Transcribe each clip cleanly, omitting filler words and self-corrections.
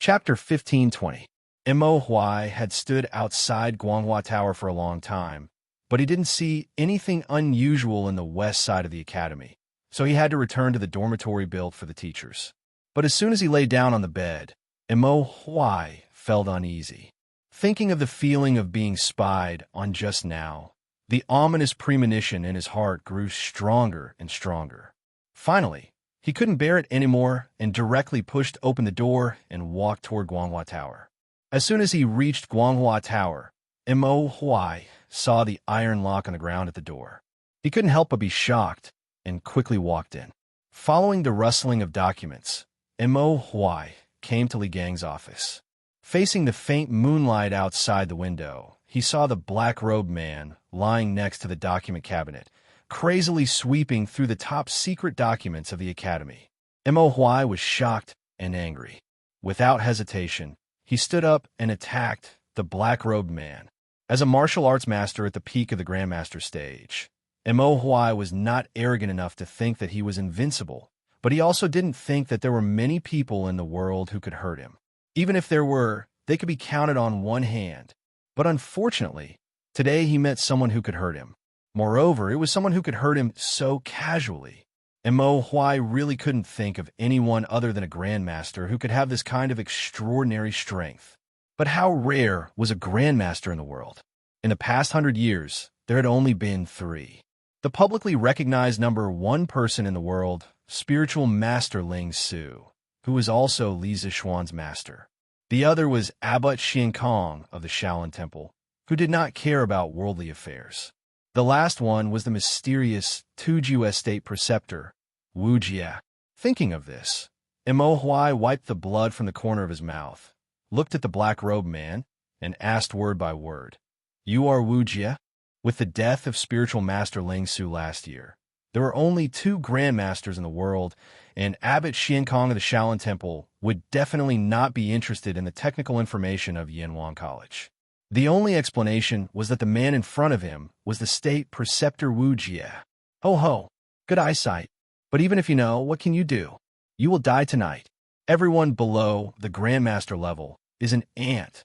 Chapter 1520. Mo Huai had stood outside Guanghua Tower for a long time, but he didn't see anything unusual in the west side of the academy, so he had to return to the dormitory built for the teachers. But as soon as he lay down on the bed, Mo Huai felt uneasy. Thinking of the feeling of being spied on just now, the ominous premonition in his heart grew stronger and stronger. Finally, he couldn't bear it anymore and directly pushed open the door and walked toward Guanghua Tower. As soon as he reached Guanghua Tower, Mo Huai saw the iron lock on the ground at the door. He couldn't help but be shocked and quickly walked in. Following the rustling of documents, Mo Huai came to Li Gang's office. Facing the faint moonlight outside the window, he saw the black-robed man lying next to the document cabinet, crazily sweeping through the top-secret documents of the academy. Mo Huai was shocked and angry. Without hesitation, he stood up and attacked the black-robed man. As a martial arts master at the peak of the Grandmaster stage, Mo Huai was not arrogant enough to think that he was invincible, but he also didn't think that there were many people in the world who could hurt him. Even if there were, they could be counted on one hand. But unfortunately, today he met someone who could hurt him. Moreover, it was someone who could hurt him so casually. Mo Huai really couldn't think of anyone other than a Grandmaster who could have this kind of extraordinary strength. But how rare was a Grandmaster in the world? In the past 100 years, there had only been 3. The publicly recognized number 1 person in the world, Spiritual Master Ling Su, who was also Li Zixuan's master. The other was Abbot Xiankong of the Shaolin Temple, who did not care about worldly affairs. The last one was the mysterious Tuju Estate preceptor, Wu Jie. Thinking of this, Mo Huai wiped the blood from the corner of his mouth, looked at the black-robed man, and asked word by word, "You are Wu Jie?" With the death of spiritual master Ling Su last year, there were only 2 grandmasters in the world, and Abbot Xiankong of the Shaolin Temple would definitely not be interested in the technical information of Yanhuang College. The only explanation was that the man in front of him was the state preceptor Wu Jie. Ho ho, good eyesight. But even if you know, what can you do? You will die tonight. Everyone below the grandmaster level is an ant.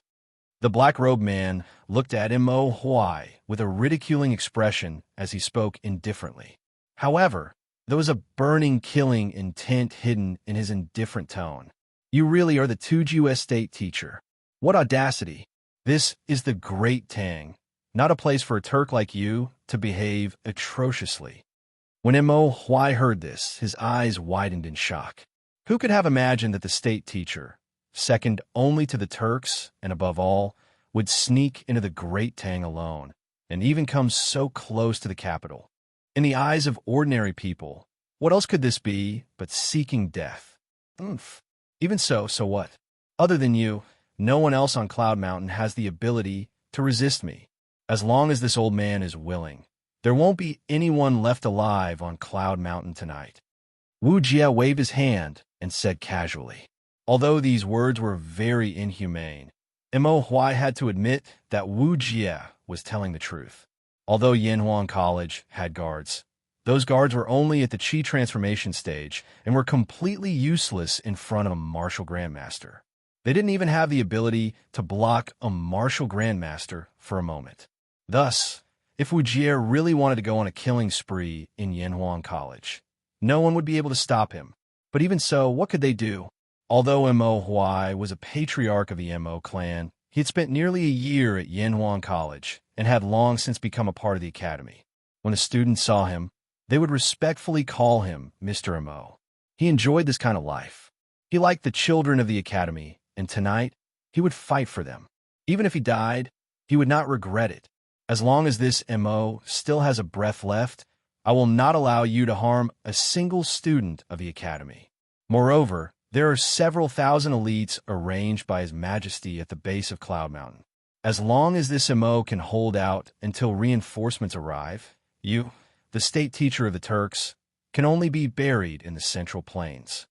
The black-robed man looked at Mo Huai with a ridiculing expression as he spoke indifferently. However, there was a burning, killing intent hidden in his indifferent tone. You really are the Tuju Estate teacher. What audacity! This is the Great Tang, not a place for a Turk like you to behave atrociously. When Mo Huai heard this, his eyes widened in shock. Who could have imagined that the state teacher, second only to the Turks and above all, would sneak into the Great Tang alone, and even come so close to the capital? In the eyes of ordinary people, what else could this be but seeking death? Even so what? Other than you, no one else on Cloud Mountain has the ability to resist me. As long as this old man is willing, there won't be anyone left alive on Cloud Mountain tonight. Wu Jie waved his hand and said casually. Although these words were very inhumane, Mo Huai had to admit that Wu Jie was telling the truth. Although Yanhuang College had guards, those guards were only at the Qi transformation stage and were completely useless in front of a martial grandmaster. They didn't even have the ability to block a martial grandmaster for a moment. Thus, if Wu Jie really wanted to go on a killing spree in Yanhuang College, no one would be able to stop him. But even so, what could they do? Although Mo Huai was a patriarch of the Mo clan, he had spent nearly a year at Yanhuang College and had long since become a part of the academy. When the students saw him, they would respectfully call him Mr. Mo. He enjoyed this kind of life. He liked the children of the academy, and tonight, he would fight for them. Even if he died, he would not regret it. As long as this Mo still has a breath left, I will not allow you to harm a single student of the academy. Moreover, there are several thousand elites arranged by His Majesty at the base of Cloud Mountain. As long as this Mo can hold out until reinforcements arrive, you, the state teacher of the Turks, can only be buried in the Central Plains.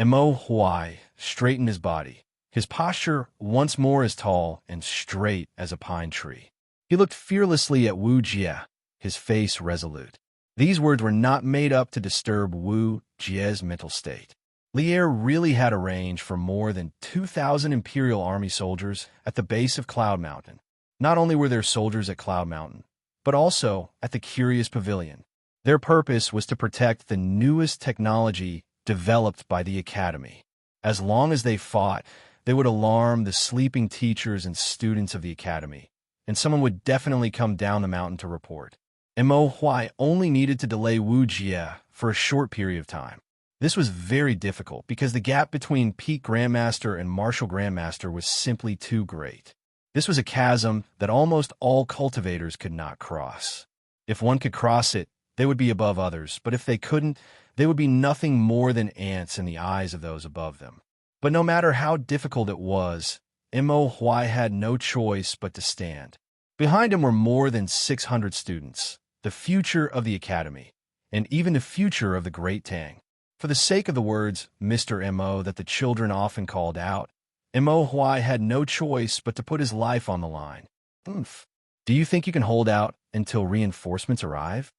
Mo Huai straightened his body, his posture once more as tall and straight as a pine tree. He looked fearlessly at Wu Jie, his face resolute. These words were not made up to disturb Wu Jie's mental state. Lier really had a range for more than 2,000 Imperial Army soldiers at the base of Cloud Mountain. Not only were there soldiers at Cloud Mountain, but also at the Curious Pavilion. Their purpose was to protect the newest technology developed by the Academy. As long as they fought, they would alarm the sleeping teachers and students of the Academy, and someone would definitely come down the mountain to report. Mo Huai only needed to delay Wu Jie for a short period of time. This was very difficult because the gap between Peak Grandmaster and Martial Grandmaster was simply too great. This was a chasm that almost all cultivators could not cross. If one could cross it, they would be above others, but if they couldn't, they would be nothing more than ants in the eyes of those above them. But no matter how difficult it was, Mo Huai had no choice but to stand. Behind him were more than 600 students, the future of the Academy, and even the future of the Great Tang. For the sake of the words Mr. Mo that the children often called out, Mo Huai had no choice but to put his life on the line. Oomph. Do you think you can hold out until reinforcements arrive?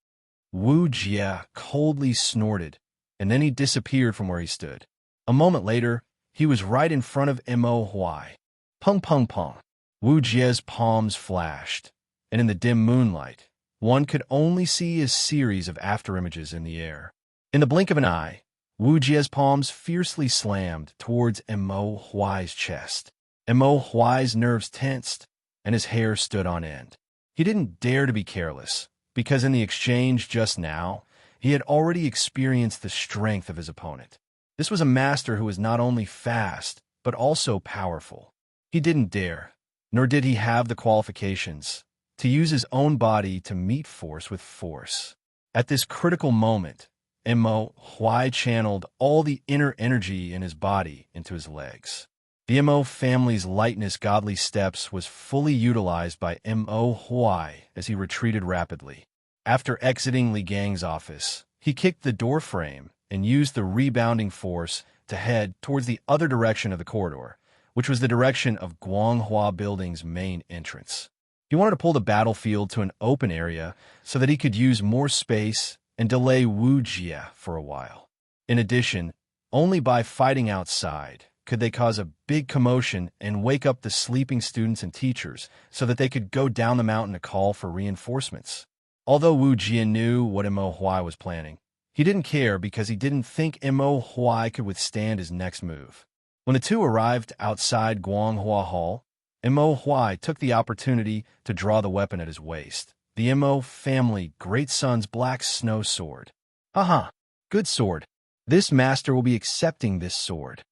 Wu Jie coldly snorted, and then he disappeared from where he stood. A moment later, he was right in front of Mo Huai. Pung pung pung. Wu Jie's palms flashed, and in the dim moonlight, one could only see a series of afterimages in the air. In the blink of an eye, Wu Jie's palms fiercely slammed towards Mo Huai's chest. Mo Huai's nerves tensed, and his hair stood on end. He didn't dare to be careless, because in the exchange just now, he had already experienced the strength of his opponent. This was a master who was not only fast, but also powerful. He didn't dare, nor did he have the qualifications, to use his own body to meet force with force. At this critical moment, Mo Huai channeled all the inner energy in his body into his legs. The Mo family's lightness godly steps was fully utilized by Mo Huai as he retreated rapidly. After exiting Li Gang's office, he kicked the door frame and used the rebounding force to head towards the other direction of the corridor, which was the direction of Guanghua Building's main entrance. He wanted to pull the battlefield to an open area so that he could use more space and delay Wu Jie for a while. In addition, only by fighting outside could they cause a big commotion and wake up the sleeping students and teachers so that they could go down the mountain to call for reinforcements. Although Wu Jie knew what Mo Huai was planning, he didn't care because he didn't think Mo Huai could withstand his next move. When the two arrived outside Guanghua Hall, Mo Huai took the opportunity to draw the weapon at his waist. The Mo family great son's black snow sword. Haha, good sword. This master will be accepting this sword.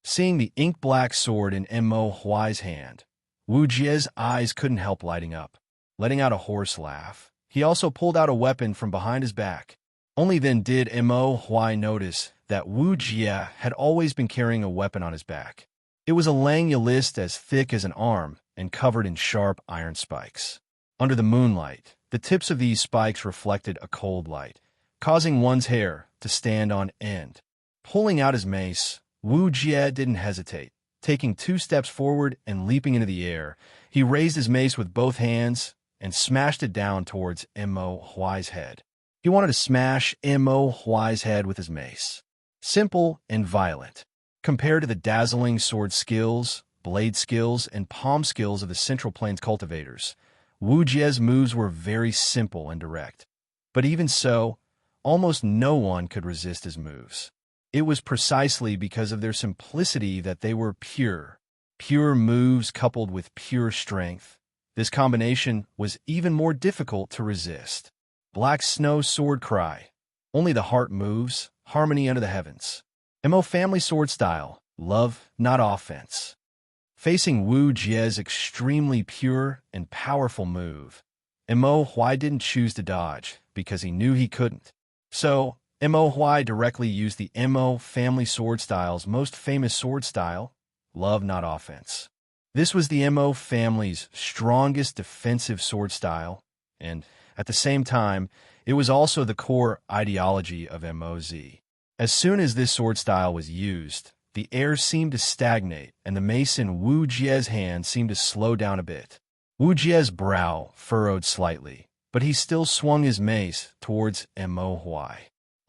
Seeing the ink-black sword in Mo Huai's hand, Wu Jie's eyes couldn't help lighting up. Letting out a hoarse laugh, he also pulled out a weapon from behind his back. Only then did Mo Huai notice that Wu Jie had always been carrying a weapon on his back. It was a languolist as thick as an arm and covered in sharp iron spikes. Under the moonlight, the tips of these spikes reflected a cold light, causing one's hair to stand on end. Pulling out his mace, Wu Jie didn't hesitate. Taking 2 steps forward and leaping into the air, he raised his mace with both hands and smashed it down towards Mo Huai's head. He wanted to smash Mo Huai's head with his mace. Simple and violent. Compared to the dazzling sword skills, blade skills, and palm skills of the Central Plains cultivators, Wu Jie's moves were very simple and direct. But even so, almost no one could resist his moves. It was precisely because of their simplicity that they were pure. Pure moves coupled with pure strength. This combination was even more difficult to resist. Black Snow Sword Cry. Only the heart moves, harmony under the heavens. Mo family sword style, love, not offense. Facing Wu Jie's extremely pure and powerful move, Mo Huai didn't choose to dodge because he knew he couldn't. So, Mo Huai directly used the Mo family sword style's most famous sword style, love, not offense. This was the Mo family's strongest defensive sword style, and at the same time, it was also the core ideology of MOZ. As soon as this sword style was used, the air seemed to stagnate, and the mace in Wu Jie's hand seemed to slow down a bit. Wu Jie's brow furrowed slightly, but he still swung his mace towards Mo Huai.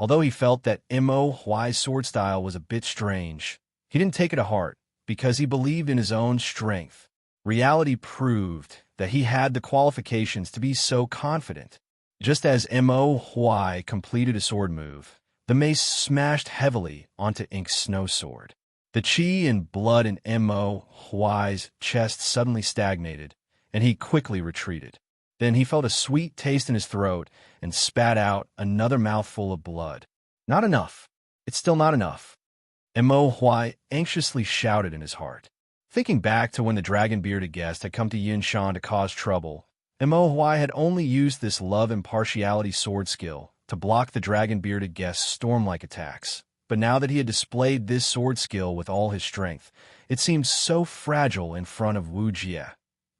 Although he felt that Mo Huai's sword style was a bit strange, he didn't take it to heart because he believed in his own strength. Reality proved that he had the qualifications to be so confident. Just as Mo Huai completed a sword move, the mace smashed heavily onto Ink's snow sword. The chi and blood in Mo Huai's chest suddenly stagnated, and he quickly retreated. Then he felt a sweet taste in his throat and spat out another mouthful of blood. Not enough. It's still not enough. Mo Huai anxiously shouted in his heart. Thinking back to when the dragon-bearded guest had come to Yinshan to cause trouble, Mo Huai had only used this love and partiality sword skill to block the dragon-bearded guest's storm-like attacks. But now that he had displayed this sword skill with all his strength, it seemed so fragile in front of Wu Jie,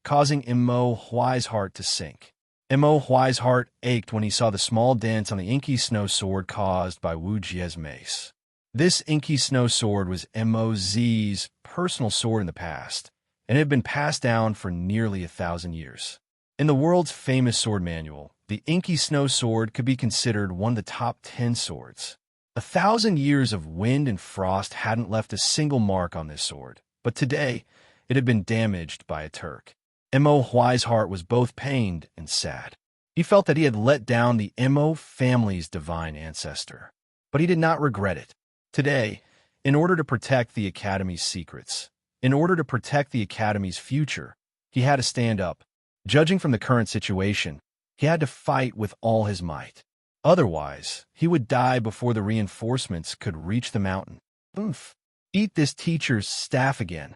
causing Mo Huai's heart to sink. Mo Huai's heart ached when he saw the small dents on the inky snow sword caused by Wu Jie's mace. This inky snow sword was Mo's personal sword in the past, and it had been passed down for nearly 1,000 years. In the world's famous sword manual, the inky snow sword could be considered one of the top 10 swords. 1,000 years of wind and frost hadn't left a single mark on this sword, but today it had been damaged by a Turk. Mo Huai's heart was both pained and sad. He felt that he had let down the Mo family's divine ancestor, but he did not regret it. Today, in order to protect the Academy's secrets, in order to protect the Academy's future, he had to stand up. Judging from the current situation, he had to fight with all his might. Otherwise, he would die before the reinforcements could reach the mountain. Oof. Eat this teacher's staff again.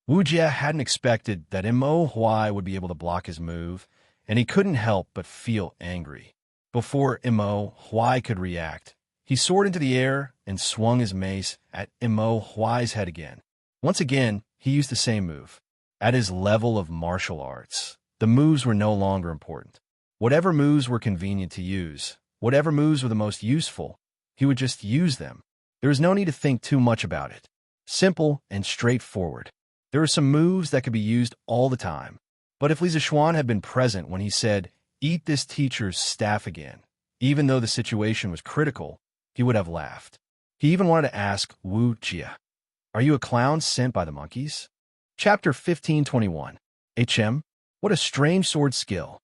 Wu Jie hadn't expected that Mo Huai would be able to block his move, and he couldn't help but feel angry. Before Mo Huai could react, he soared into the air and swung his mace at Mo Huai's head again. Once again, he used the same move. At his level of martial arts, the moves were no longer important. Whatever moves were convenient to use, whatever moves were the most useful, he would just use them. There was no need to think too much about it. Simple and straightforward. There were some moves that could be used all the time. But if Li Zishuan had been present when he said, "Eat this teacher's staff again," even though the situation was critical, he would have laughed. He even wanted to ask Wu Jie, "Are you a clown sent by the monkeys?" Chapter 1521. What a strange sword skill.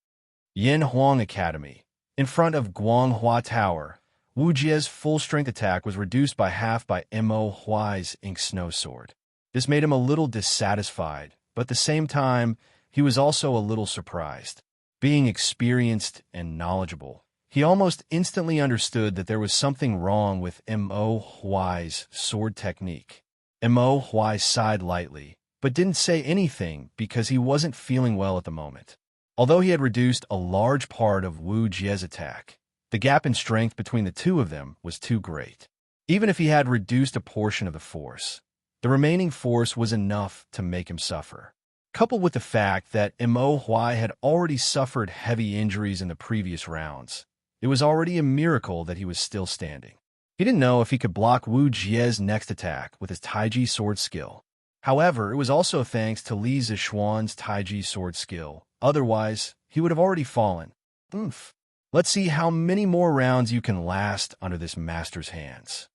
Yin Huang Academy. In front of Guanghua Tower, Wu Jie's full-strength attack was reduced by half by Mo Huai's ink snow sword. This made him a little dissatisfied, but at the same time, he was also a little surprised. Being experienced and knowledgeable, he almost instantly understood that there was something wrong with Mo Huai's sword technique. Mo Huai sighed lightly, but didn't say anything because he wasn't feeling well at the moment. Although he had reduced a large part of Wu Jie's attack, the gap in strength between the two of them was too great. Even if he had reduced a portion of the force, the remaining force was enough to make him suffer. Coupled with the fact that Mo Huai had already suffered heavy injuries in the previous rounds, it was already a miracle that he was still standing. He didn't know if he could block Wu Jie's next attack with his Taiji sword skill. However, it was also thanks to Li Zishuan's Taiji sword skill. Otherwise, he would have already fallen. Oof. Let's see how many more rounds you can last under this master's hands.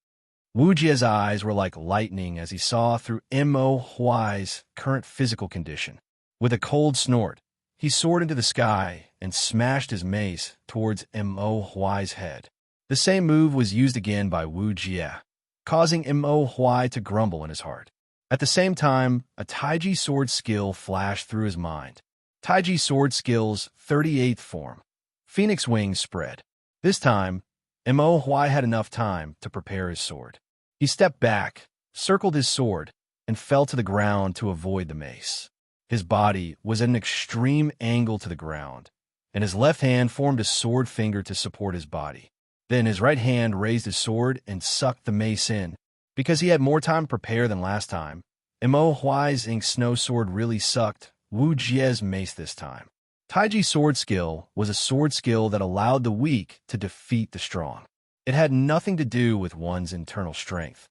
Wu Jie's eyes were like lightning as he saw through Mo Huai's current physical condition. With a cold snort, he soared into the sky and smashed his mace towards Mo Huai's head. The same move was used again by Wu Jie, causing Mo Huai to grumble in his heart. At the same time, a Taiji sword skill flashed through his mind. Taiji sword skills 38th form. Phoenix wings spread. This time, Mo Huai had enough time to prepare his sword. He stepped back, circled his sword, and fell to the ground to avoid the mace. His body was at an extreme angle to the ground, and his left hand formed a sword finger to support his body. Then his right hand raised his sword and sucked the mace in. Because he had more time to prepare than last time, Mo Huai's ink snow sword really sucked Wu Jie's mace this time. Taiji sword skill was a sword skill that allowed the weak to defeat the strong. It had nothing to do with one's internal strength,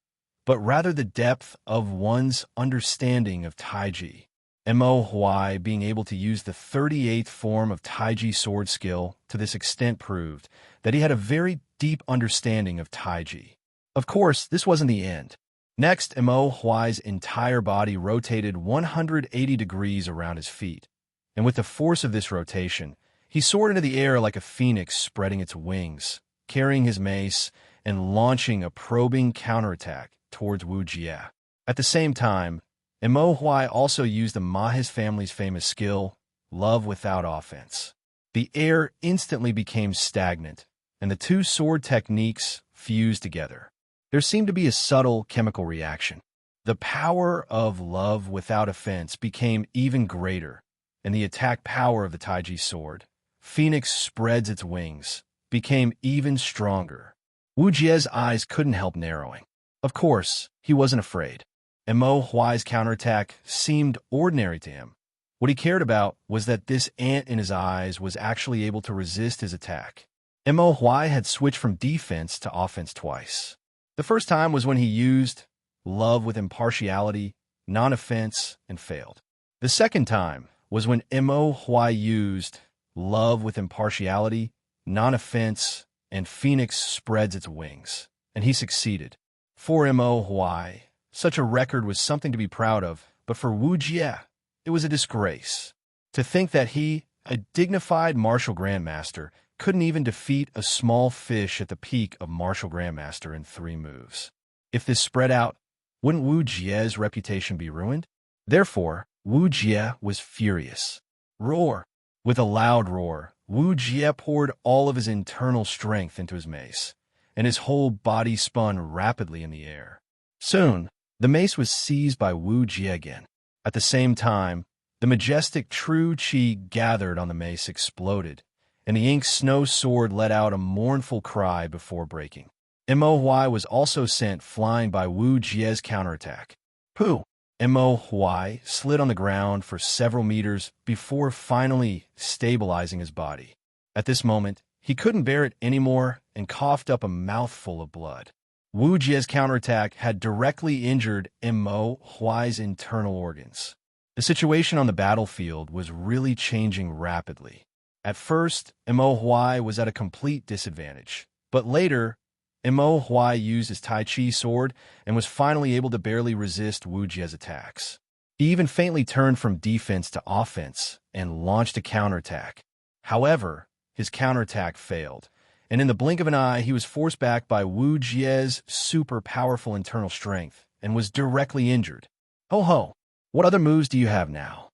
but rather the depth of one's understanding of Taiji. Mo Huai being able to use the 38th form of Taiji sword skill to this extent proved that he had a very deep understanding of Taiji. Of course, this wasn't the end. Next, Mo Huai's entire body rotated 180 degrees around his feet, and with the force of this rotation, he soared into the air like a phoenix spreading its wings, carrying his mace and launching a probing counterattack towards Wu Jie. At the same time, Mo Huai also used the Mahis family's famous skill, Love Without Offense. The air instantly became stagnant, and the two sword techniques fused together. There seemed to be a subtle chemical reaction. The power of Love Without Offense became even greater, and the attack power of the Taiji sword, Phoenix Spreads Its Wings, became even stronger. Wu Jie's eyes couldn't help narrowing. Of course, he wasn't afraid. Mo Huai's counterattack seemed ordinary to him. What he cared about was that this ant in his eyes was actually able to resist his attack. Mo Huai had switched from defense to offense twice. The first time was when he used Love with Impartiality, non-offense, and failed. The second time was when Mo Huai used Love with Impartiality, non-offense, and Phoenix Spreads Its Wings, and he succeeded. For Mo Huai, such a record was something to be proud of, but for Wu Jie, it was a disgrace. To think that he, a dignified martial grandmaster, couldn't even defeat a small fish at the peak of martial grandmaster in 3 moves. If this spread out, wouldn't Wu Jie's reputation be ruined? Therefore, Wu Jie was furious. Roar! With a loud roar, Wu Jie poured all of his internal strength into his mace, and his whole body spun rapidly in the air. Soon, the mace was seized by Wu Jie again. At the same time, the majestic true qi gathered on the mace exploded, and the ink snow sword let out a mournful cry before breaking. Mo Huai was also sent flying by Wu Jie's counterattack. Pooh! Mo Huai slid on the ground for several meters before finally stabilizing his body. At this moment, he couldn't bear it anymore and coughed up a mouthful of blood. Wu Jie's counterattack had directly injured Mo Huai's internal organs. The situation on the battlefield was really changing rapidly. At first, Mo Huai was at a complete disadvantage, but later, Mo Huai used his Tai Chi sword and was finally able to barely resist Wu Jie's attacks. He even faintly turned from defense to offense and launched a counterattack. However, his counterattack failed, and in the blink of an eye, he was forced back by Wu Jie's super powerful internal strength and was directly injured. Ho ho! What other moves do you have now?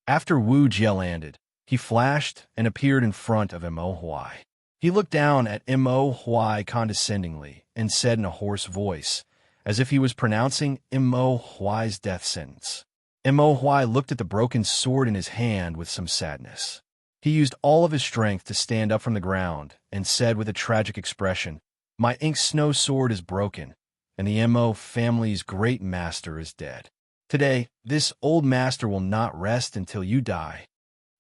After Wu Jie landed, he flashed and appeared in front of Mo Huai. He looked down at Mo Huai condescendingly and said in a hoarse voice, as if he was pronouncing Mo Huai's death sentence. Mo Huai looked at the broken sword in his hand with some sadness. He used all of his strength to stand up from the ground and said with a tragic expression, "My ink snow sword is broken, and the Mo family's great master is dead. Today, this old master will not rest until you die."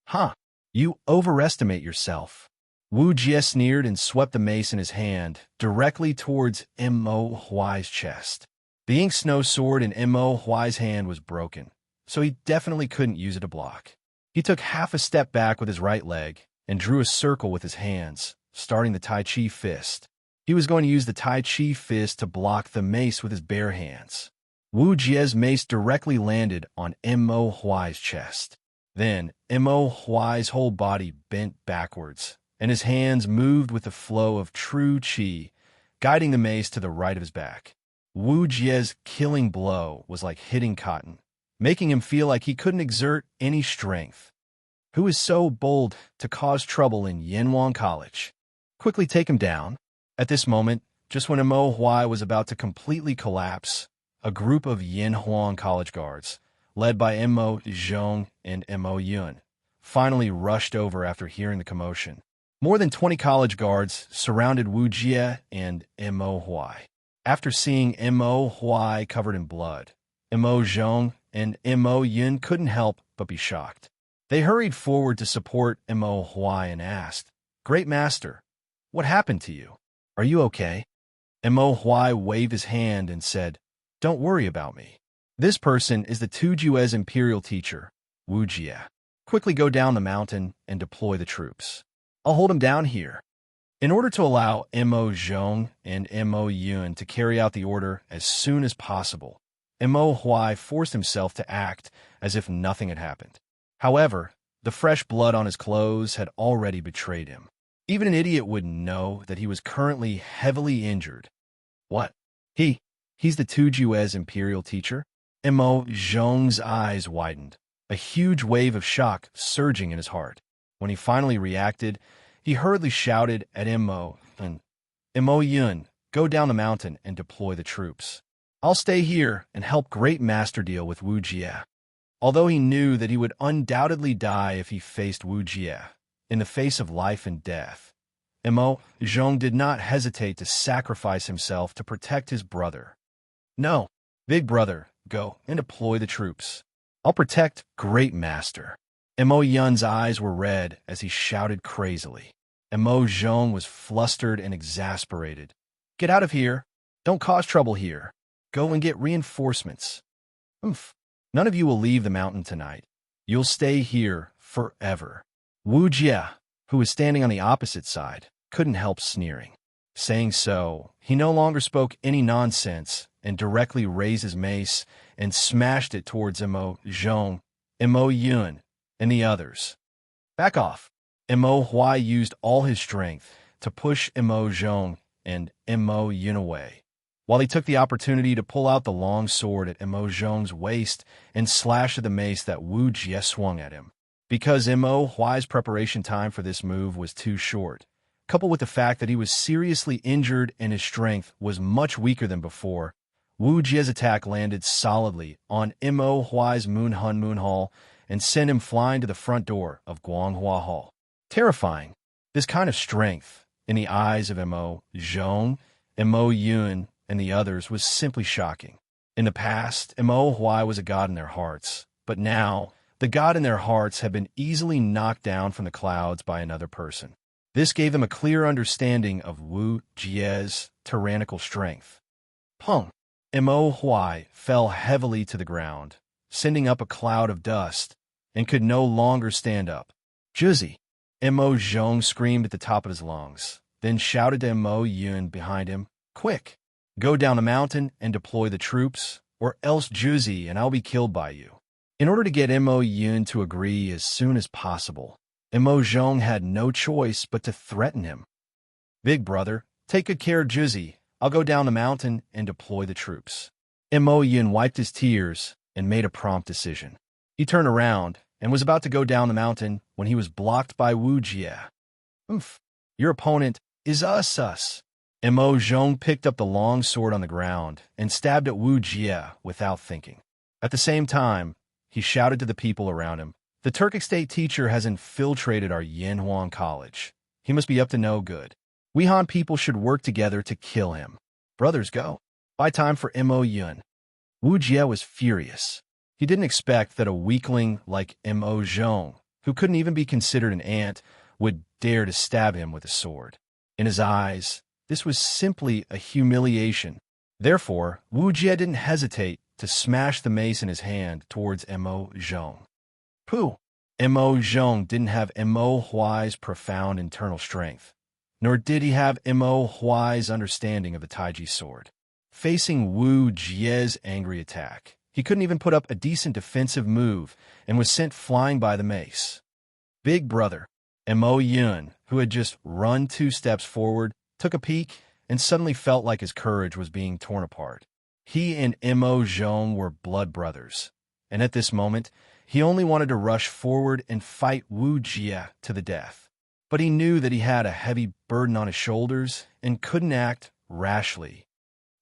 Huh, you overestimate yourself. Wu Jie sneered and swept the mace in his hand directly towards Mo Huai's chest. The ink snow sword in Mo Huai's hand was broken, so he definitely couldn't use it to block. He took half a step back with his right leg and drew a circle with his hands, starting the Tai Chi fist. He was going to use the Tai Chi fist to block the mace with his bare hands. Wu Jie's mace directly landed on Mo Huai's chest. Then, Mo Huai's whole body bent backwards, and his hands moved with the flow of true qi, guiding the mace to the right of his back. Wu Jie's killing blow was like hitting cotton, making him feel like he couldn't exert any strength. Who is so bold to cause trouble in Yanwang College? Quickly take him down. At this moment, just when Mo Huai was about to completely collapse, a group of Yanwang College guards, led by Mo Zhong and Mo Yun, finally rushed over after hearing the commotion. More than 20 college guards surrounded Wu Jie and Mo Huai. After seeing Mo Huai covered in blood, Mo Zhong and Mo Yun couldn't help but be shocked. They hurried forward to support Mo Huai and asked, "Great Master, what happened to you? Are you okay?" Mo Huai waved his hand and said, "Don't worry about me. This person is the Tujue's imperial teacher, Wu Jie. Quickly go down the mountain and deploy the troops. I'll hold him down here. In order to allow Mo Zhong and Mo Yun to carry out the order as soon as possible, Mo Huai forced himself to act as if nothing had happened. However, the fresh blood on his clothes had already betrayed him. Even an idiot would know that he was currently heavily injured. What? He's the Tujue's imperial teacher? Mo Zhong's eyes widened, a huge wave of shock surging in his heart. When he finally reacted, he hurriedly shouted at Mo Yun, go down the mountain and deploy the troops. I'll stay here and help Great Master deal with Wu Jie. Although he knew that he would undoubtedly die if he faced Wu Jie, in the face of life and death, Mo Zhong did not hesitate to sacrifice himself to protect his brother. No, big brother, go and deploy the troops. I'll protect Great Master. Mo Yun's eyes were red as he shouted crazily. Mo Zhong was flustered and exasperated. Get out of here. Don't cause trouble here. Go and get reinforcements. None of you will leave the mountain tonight. You'll stay here forever. Wu Jie, who was standing on the opposite side, couldn't help sneering. Saying so, he no longer spoke any nonsense and directly raised his mace and smashed it towards Mo Zhong, Mo Yun, and the others. Back off. Mo Huai used all his strength to push Mo Zhong and Mo Yun away, while he took the opportunity to pull out the long sword at Mo Zhong's waist and slash at the mace that Wu Jie swung at him. Because Mo Huai's preparation time for this move was too short, coupled with the fact that he was seriously injured and his strength was much weaker than before, Wu Jie's attack landed solidly on Mo Huai's Moon Hall and sent him flying to the front door of Guanghua Hall. Terrifying, this kind of strength, in the eyes of Mo Zhong, Mo Yun, and the others, was simply shocking. In the past, Mo Huai was a god in their hearts, but now, the god in their hearts had been easily knocked down from the clouds by another person. This gave them a clear understanding of Wu Jie's tyrannical strength. Pung! Mo Huai fell heavily to the ground, sending up a cloud of dust, and could no longer stand up. Juzi! Mo Zhong screamed at the top of his lungs, then shouted to Mo Yun behind him, Quick! Go down the mountain and deploy the troops, or else Juzi and I'll be killed by you. In order to get Mo Yun to agree as soon as possible, Mo Zhong had no choice but to threaten him. Big brother, take good care of Juzi. I'll go down the mountain and deploy the troops. Mo Yun wiped his tears and made a prompt decision. He turned around and was about to go down the mountain when he was blocked by Wu Jie. Your opponent is us. Mo Zhong picked up the long sword on the ground and stabbed at Wu Jie without thinking. At the same time, he shouted to the people around him, The Turkic state teacher has infiltrated our Yanhuan college. He must be up to no good. We Han people should work together to kill him. Brothers, go. Buy time for Mo Yun. Wu Jie was furious. He didn't expect that a weakling like Mo Zhong, who couldn't even be considered an ant, would dare to stab him with a sword. In his eyes, this was simply a humiliation. Therefore, Wu Jie didn't hesitate to smash the mace in his hand towards Mo Zhong. Pooh! Mo Zhong didn't have Mo Huai's profound internal strength, nor did he have Mo Huai's understanding of the Taiji sword. Facing Wu Jie's angry attack, he couldn't even put up a decent defensive move and was sent flying by the mace. Big brother, Mo Yun, who had just run 2 steps forward, took a peek and suddenly felt like his courage was being torn apart. He and Mo Zhong were blood brothers, and at this moment, he only wanted to rush forward and fight Wu Jie to the death. But he knew that he had a heavy burden on his shoulders and couldn't act rashly.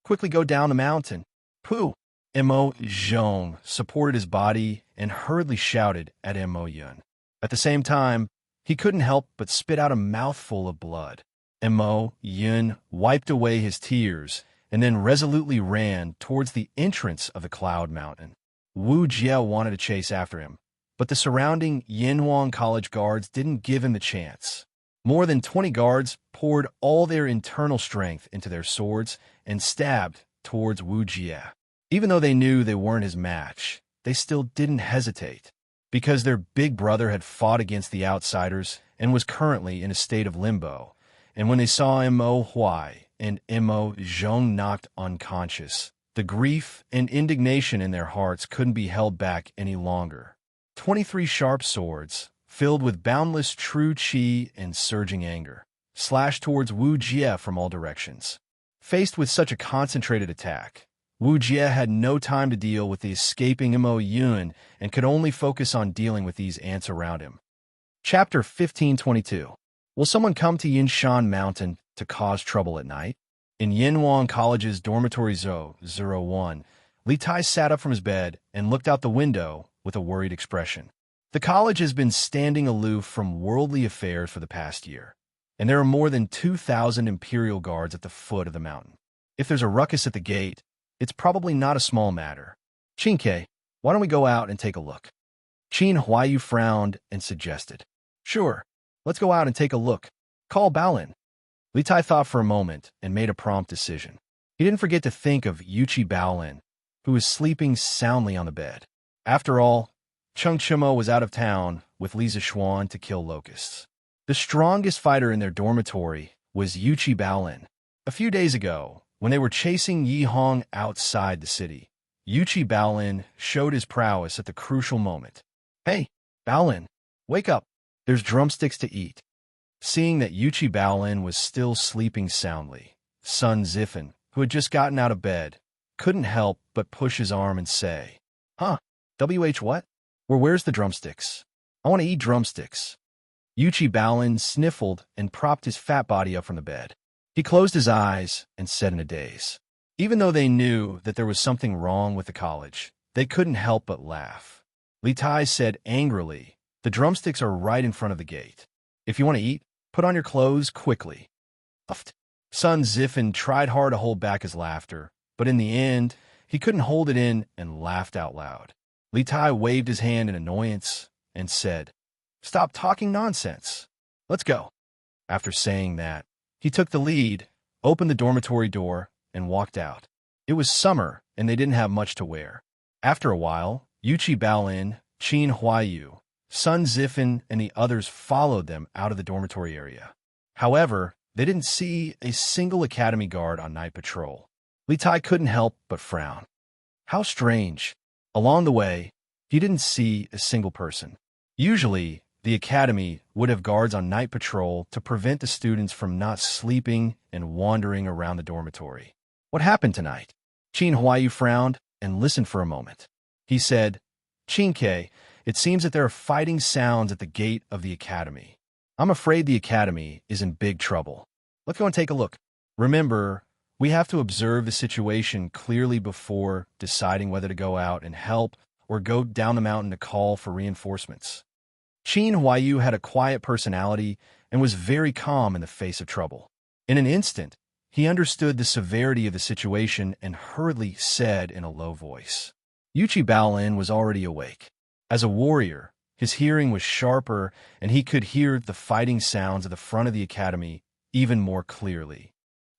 Quickly go down the mountain. Pooh! Mo Zhong supported his body and hurriedly shouted at Mo Yun. At the same time, he couldn't help but spit out a mouthful of blood. Mo Yun wiped away his tears and then resolutely ran towards the entrance of the Cloud Mountain. Wu Jie wanted to chase after him, but the surrounding Yanhuan College guards didn't give him the chance. More than 20 guards poured all their internal strength into their swords and stabbed towards Wu Jie. Even though they knew they weren't his match, they still didn't hesitate. because their big brother had fought against the outsiders and was currently in a state of limbo. And when they saw Mo Huai and Mo Zhong knocked unconscious, the grief and indignation in their hearts couldn't be held back any longer. 23 sharp swords, filled with boundless true qi and surging anger, slashed towards Wu Jie from all directions. Faced with such a concentrated attack, Wu Jie had no time to deal with the escaping Mo Yun and could only focus on dealing with these ants around him. Chapter 1522. Will someone come to Yinshan Mountain to cause trouble at night? In Yinhuang College's dormitory 001, Li Tai sat up from his bed and looked out the window with a worried expression. The college has been standing aloof from worldly affairs for the past year, and there are more than 2,000 imperial guards at the foot of the mountain. If there's a ruckus at the gate, it's probably not a small matter. Qin, why don't we go out and take a look? Qin Huayu frowned and suggested. Sure, let's go out and take a look. Call Baolin. Li Tai thought for a moment and made a prompt decision. He didn't forget to think of Yuqi Baolin, who was sleeping soundly on the bed. After all, Cheng Chimo was out of town with Li Zixuan to kill locusts. The strongest fighter in their dormitory was Yuqi Baolin. A few days ago, when they were chasing Yi Hong outside the city, Yuqi Baolin showed his prowess at the crucial moment. Hey, Baolin, wake up. There's drumsticks to eat. Seeing that Yuqi Baolin was still sleeping soundly, Sun Zifan, who had just gotten out of bed, couldn't help but push his arm and say, Huh, what? Where's the drumsticks? I want to eat drumsticks. Yuqi Baolin sniffled and propped his fat body up from the bed. He closed his eyes and said in a daze. Even though they knew that there was something wrong with the college, they couldn't help but laugh. Li Tai said angrily, The drumsticks are right in front of the gate. If you want to eat, put on your clothes quickly. Uffed. Sun Zifan tried hard to hold back his laughter, but in the end, he couldn't hold it in and laughed out loud. Li Tai waved his hand in annoyance and said, Stop talking nonsense. Let's go. After saying that, he took the lead, opened the dormitory door, and walked out. It was summer, and they didn't have much to wear. After a while, Yuqi Baolin, Qin Huayu, Sun Zifan, and the others followed them out of the dormitory area. However, they didn't see a single academy guard on night patrol. Li Tai couldn't help but frown. How strange. Along the way, he didn't see a single person. Usually, the academy would have guards on night patrol to prevent the students from not sleeping and wandering around the dormitory. What happened tonight? Qin Huayu frowned and listened for a moment. He said, Qin, it seems that there are fighting sounds at the gate of the academy. I'm afraid the academy is in big trouble. Let's go and take a look. Remember, we have to observe the situation clearly before deciding whether to go out and help or go down the mountain to call for reinforcements. Qin Huayu had a quiet personality and was very calm in the face of trouble. In an instant, he understood the severity of the situation and hurriedly said in a low voice. Yuqi Baolin was already awake. As a warrior, his hearing was sharper and he could hear the fighting sounds at the front of the academy even more clearly.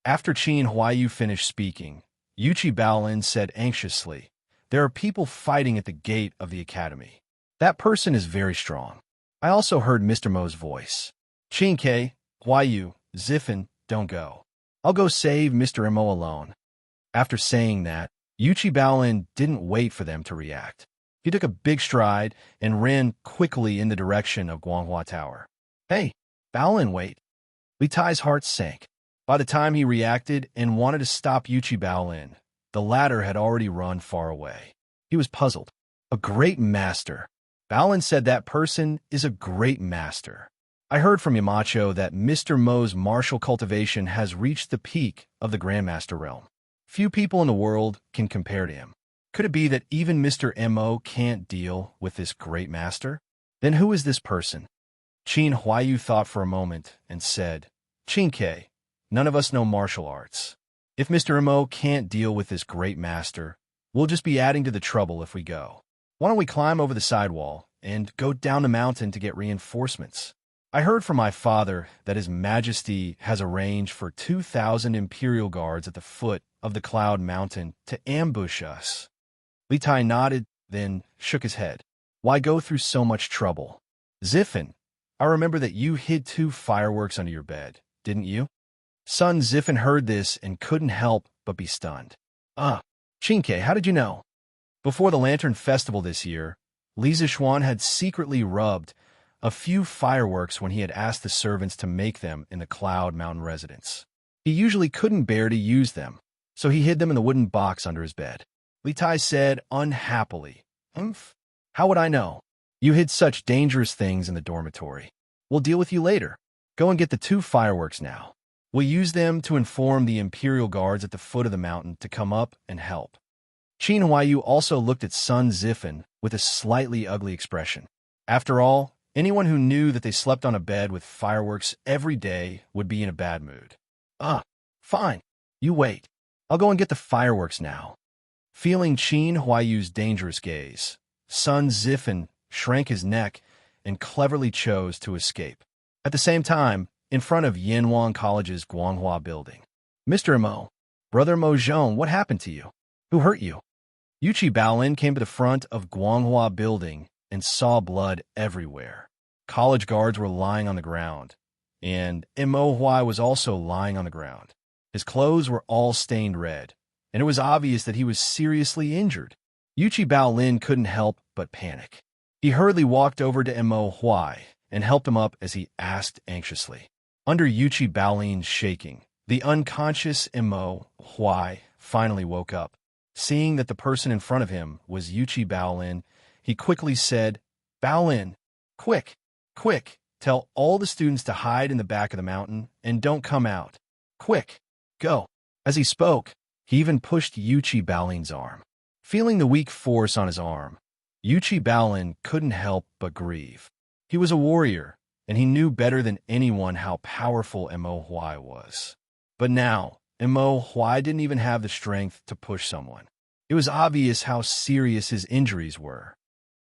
After Qin Huayu finished speaking, Yuqi Baolin said anxiously, There are people fighting at the gate of the academy. That person is very strong. I also heard Mr. Mo's voice. Qin, Huayu, Zifan, don't go. I'll go save Mr. Mo alone. After saying that, Yuqi Baolin didn't wait for them to react. He took a big stride and ran quickly in the direction of Guanghua Tower. Hey, Baolin, wait. Li Tai's heart sank. By the time he reacted and wanted to stop Yuqi Baolin, the latter had already run far away. He was puzzled. A great master. Baolin said that person is a great master. I heard from Yamacho that Mr. Mo's martial cultivation has reached the peak of the Grandmaster realm. Few people in the world can compare to him. Could it be that even Mr. Mo can't deal with this great master? Then who is this person? Qin Huayu thought for a moment and said, Qin, none of us know martial arts. If Mr. Mo can't deal with this great master, we'll just be adding to the trouble if we go. Why don't we climb over the sidewall and go down the mountain to get reinforcements? I heard from my father that His Majesty has arranged for 2,000 Imperial Guards at the foot of the Cloud Mountain to ambush us. Li Tai nodded, then shook his head. Why go through so much trouble? Ziffin, I remember that you hid 2 fireworks under your bed, didn't you? Son Ziffin heard this and couldn't help but be stunned. Chinke, how did you know? Before the Lantern Festival this year, Li Zixuan had secretly rubbed a few fireworks when he had asked the servants to make them in the Cloud Mountain residence. He usually couldn't bear to use them, so he hid them in the wooden box under his bed. Li Tai said unhappily, How would I know? You hid such dangerous things in the dormitory. We'll deal with you later. Go and get the 2 fireworks now. We'll use them to inform the Imperial Guards at the foot of the mountain to come up and help. Qin Huayu also looked at Sun Ziffin with a slightly ugly expression. After all, anyone who knew that they slept on a bed with fireworks every day would be in a bad mood. Fine. You wait. I'll go and get the fireworks now. Feeling Qin Huayu's dangerous gaze, Sun Ziffin shrank his neck and cleverly chose to escape. At the same time, in front of Yanwang College's Guanghua building. Mr. Mo, Brother Mo Zhong, what happened to you? Who hurt you? Yuchi Baolin came to the front of Guanghua building and saw blood everywhere. College guards were lying on the ground, and Mo Huai was also lying on the ground. His clothes were all stained red, and it was obvious that he was seriously injured. Yuchi Baolin couldn't help but panic. He hurriedly walked over to Mo Huai and helped him up as he asked anxiously. Under Yuchi Baolin's shaking, the unconscious Mo Huai finally woke up. Seeing that the person in front of him was Yuchi Baolin, he quickly said, Baolin, quick, tell all the students to hide in the back of the mountain and don't come out. Quick, go. As he spoke, he even pushed Yuchi Baolin's arm. Feeling the weak force on his arm, Yuchi Baolin couldn't help but grieve. He was a warrior, and he knew better than anyone how powerful Mo Huai was. But now, Mo Huai didn't even have the strength to push someone. It was obvious how serious his injuries were.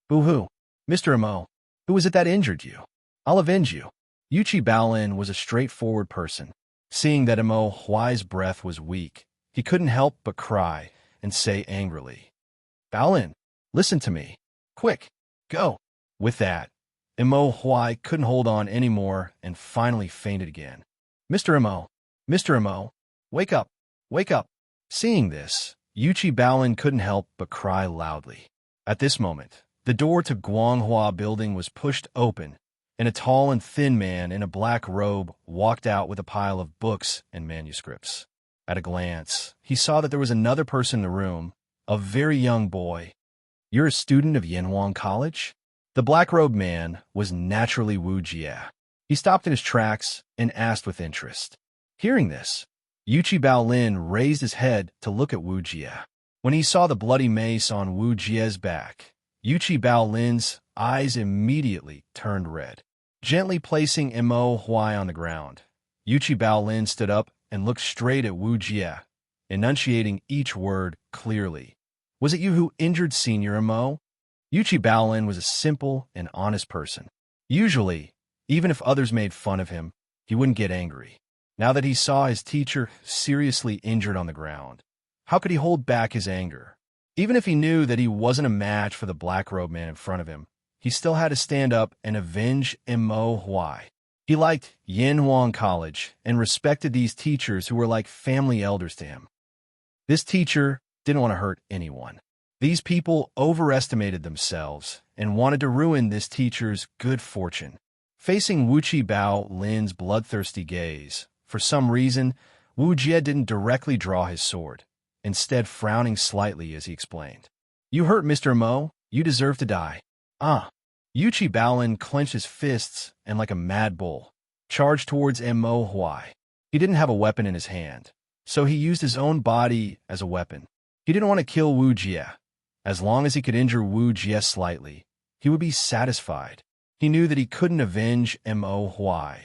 Boo-hoo, Mr. Mo, who was it that injured you? I'll avenge you. Yuchi Baolin was a straightforward person. Seeing that Mo Huai's breath was weak, he couldn't help but cry and say angrily, Baolin, listen to me. Quick, go. With that, Mo Huai couldn't hold on anymore and finally fainted again. Mr. Mo, wake up, wake up. Seeing this, Yuchi Baolin couldn't help but cry loudly. At this moment, the door to Guanghua building was pushed open, and a tall and thin man in a black robe walked out with a pile of books and manuscripts. At a glance, he saw that there was another person in the room, a very young boy. You're a student of Yanwang College? The black-robed man was naturally Wu Jie. He stopped in his tracks and asked with interest. Hearing this, Yuchi Baolin raised his head to look at Wu Jie. When he saw the bloody mace on Wu Jie's back, Yuchi Baolin's eyes immediately turned red. Gently placing Mo Huai on the ground, Yuchi Baolin stood up and looked straight at Wu Jie, enunciating each word clearly. Was it you who injured Senior Mo? Yuchi Baolin was a simple and honest person. Usually, even if others made fun of him, he wouldn't get angry. Now that he saw his teacher seriously injured on the ground, how could he hold back his anger? Even if he knew that he wasn't a match for the black-robed man in front of him, he still had to stand up and avenge Mo Huai. He liked Yanwang College and respected these teachers who were like family elders to him. This teacher didn't want to hurt anyone. These people overestimated themselves and wanted to ruin this teacher's good fortune. Facing Wuchi Bao Lin's bloodthirsty gaze, for some reason, Wu Jie didn't directly draw his sword, instead frowning slightly as he explained. You hurt Mr. Mo, you deserve to die. Yuchi Baolin clenched his fists and like a mad bull, charged towards Mo Huai. He didn't have a weapon in his hand, so he used his own body as a weapon. He didn't want to kill Wu Jie. As long as he could injure Wu Jie slightly, he would be satisfied. He knew that he couldn't avenge Mo Huai.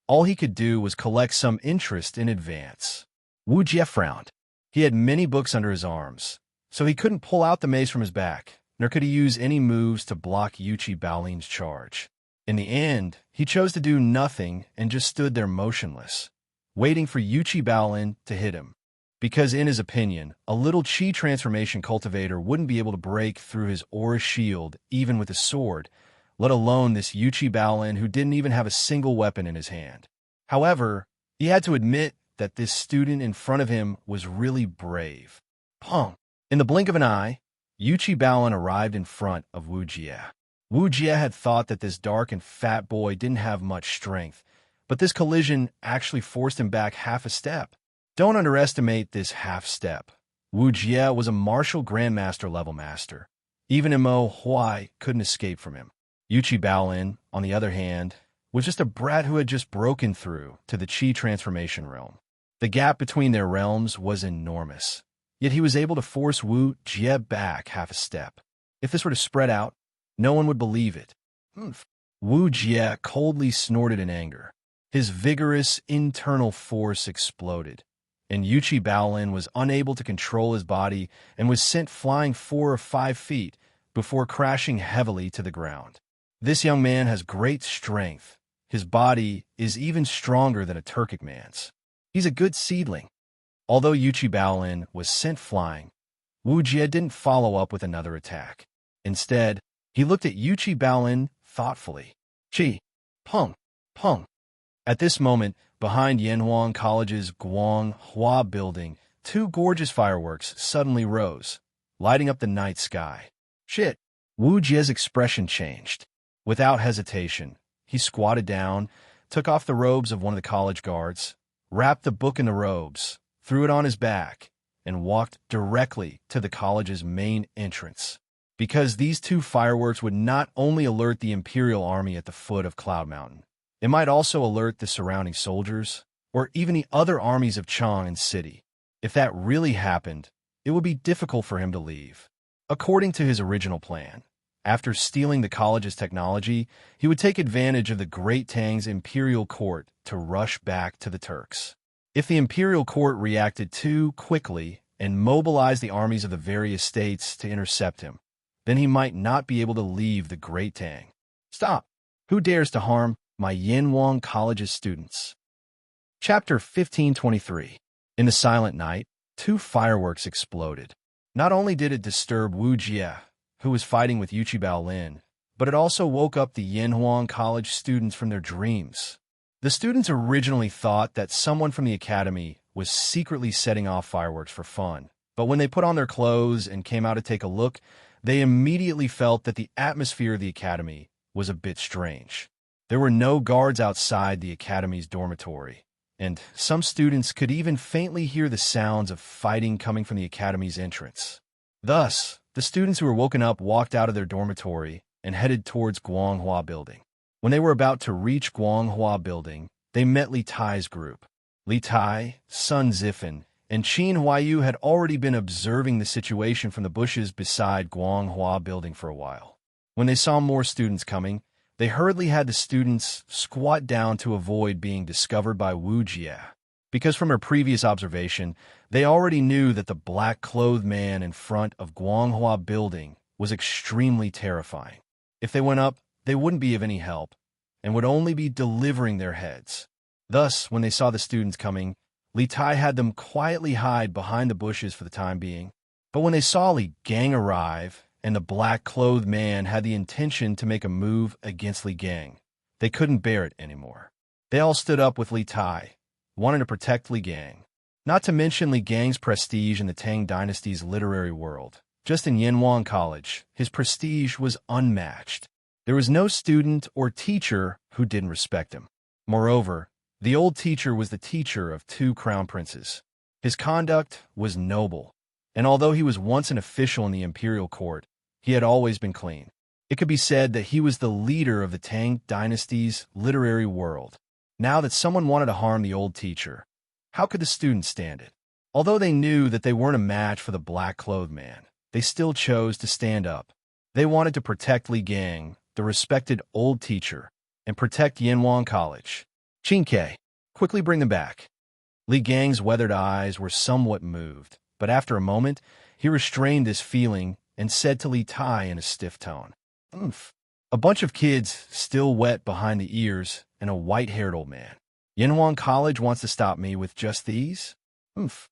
All he could do was collect some interest in advance. Wu Jie frowned. He had many books under his arms, so he couldn't pull out the mace from his back, nor could he use any moves to block Yuchi Baolin's charge. In the end, he chose to do nothing and just stood there motionless, waiting for Yuchi Baolin to hit him. because in his opinion, a little chi transformation cultivator wouldn't be able to break through his aura shield even with a sword, let alone this Yuchi Baolin who didn't even have a single weapon in his hand. However, he had to admit that this student in front of him was really brave. Pong! In the blink of an eye, Yuchi Baolin arrived in front of Wu Jie. Wu Jie had thought that this dark and fat boy didn't have much strength, but this collision actually forced him back half a step. Don't underestimate this half step. Wu Jie was a martial grandmaster level master. Even Imo Huai couldn't escape from him. Yuchi Baolin, on the other hand, was just a brat who had just broken through to the chi transformation realm. The gap between their realms was enormous, yet he was able to force Wu Jie back half a step. If this were to spread out, no one would believe it. Wu Jie coldly snorted in anger. His vigorous internal force exploded, and Yuchi Baolin was unable to control his body and was sent flying 4 or 5 feet before crashing heavily to the ground. This young man has great strength. His body is even stronger than a Turkic man's. He's a good seedling. Although Yuchi Baolin was sent flying, Wu Jie didn't follow up with another attack. Instead, he looked at Yuchi Baolin thoughtfully. Chi, Peng, Peng. At this moment, behind Yanhuang College's Guanghua building, 2 gorgeous fireworks suddenly rose, lighting up the night sky. Shit! Wu Jie's expression changed. Without hesitation, he squatted down, took off the robes of one of the college guards, wrapped the book in the robes, threw it on his back, and walked directly to the college's main entrance. Because these 2 fireworks would not only alert the Imperial Army at the foot of Cloud Mountain, it might also alert the surrounding soldiers, or even the other armies of Chang'an City. If that really happened, it would be difficult for him to leave. According to his original plan, after stealing the college's technology, he would take advantage of the Great Tang's Imperial Court to rush back to the Turks. If the Imperial Court reacted too quickly and mobilized the armies of the various states to intercept him, then he might not be able to leave the Great Tang. Stop! Who dares to harm my Yanhuang College's students? Chapter 1523. In the silent night, 2 fireworks exploded. Not only did it disturb Wu Jie, who was fighting with Yuchi Baolin, but it also woke up the Yanhuang College students from their dreams. The students originally thought that someone from the academy was secretly setting off fireworks for fun, but when they put on their clothes and came out to take a look, they immediately felt that the atmosphere of the academy was a bit strange. There were no guards outside the academy's dormitory, and some students could even faintly hear the sounds of fighting coming from the academy's entrance. Thus, the students who were woken up walked out of their dormitory and headed towards Guanghua Building. When they were about to reach Guanghua Building, they met Li Tai's group. Li Tai, Sun Zifan, and Qin Huayu had already been observing the situation from the bushes beside Guanghua Building for a while. When they saw more students coming, they hurriedly had the students squat down to avoid being discovered by Wu Jie. Because from her previous observation, they already knew that the black-clothed man in front of Guanghua Building was extremely terrifying. If they went up, they wouldn't be of any help, and would only be delivering their heads. Thus, when they saw the students coming, Li Tai had them quietly hide behind the bushes for the time being. But when they saw Li Gang arrive, and the black-clothed man had the intention to make a move against Li Gang, they couldn't bear it anymore. They all stood up with Li Tai, wanting to protect Li Gang. Not to mention Li Gang's prestige in the Tang Dynasty's literary world. Just in Yanhuang College, his prestige was unmatched. There was no student or teacher who didn't respect him. Moreover, the old teacher was the teacher of 2 crown princes. His conduct was noble, and although he was once an official in the imperial court, he had always been clean. It could be said that he was the leader of the Tang Dynasty's literary world. Now that someone wanted to harm the old teacher, how could the students stand it? Although they knew that they weren't a match for the black-clothed man, they still chose to stand up. They wanted to protect Li Gang, the respected old teacher, and protect Yanhuang College. Qin, quickly bring them back. Li Gang's weathered eyes were somewhat moved, but after a moment, he restrained this feeling and said to Li Tai in a stiff tone, "Oomph." A bunch of kids, still wet behind the ears, and a white-haired old man. Yanhuang College wants to stop me with just these? Oomph.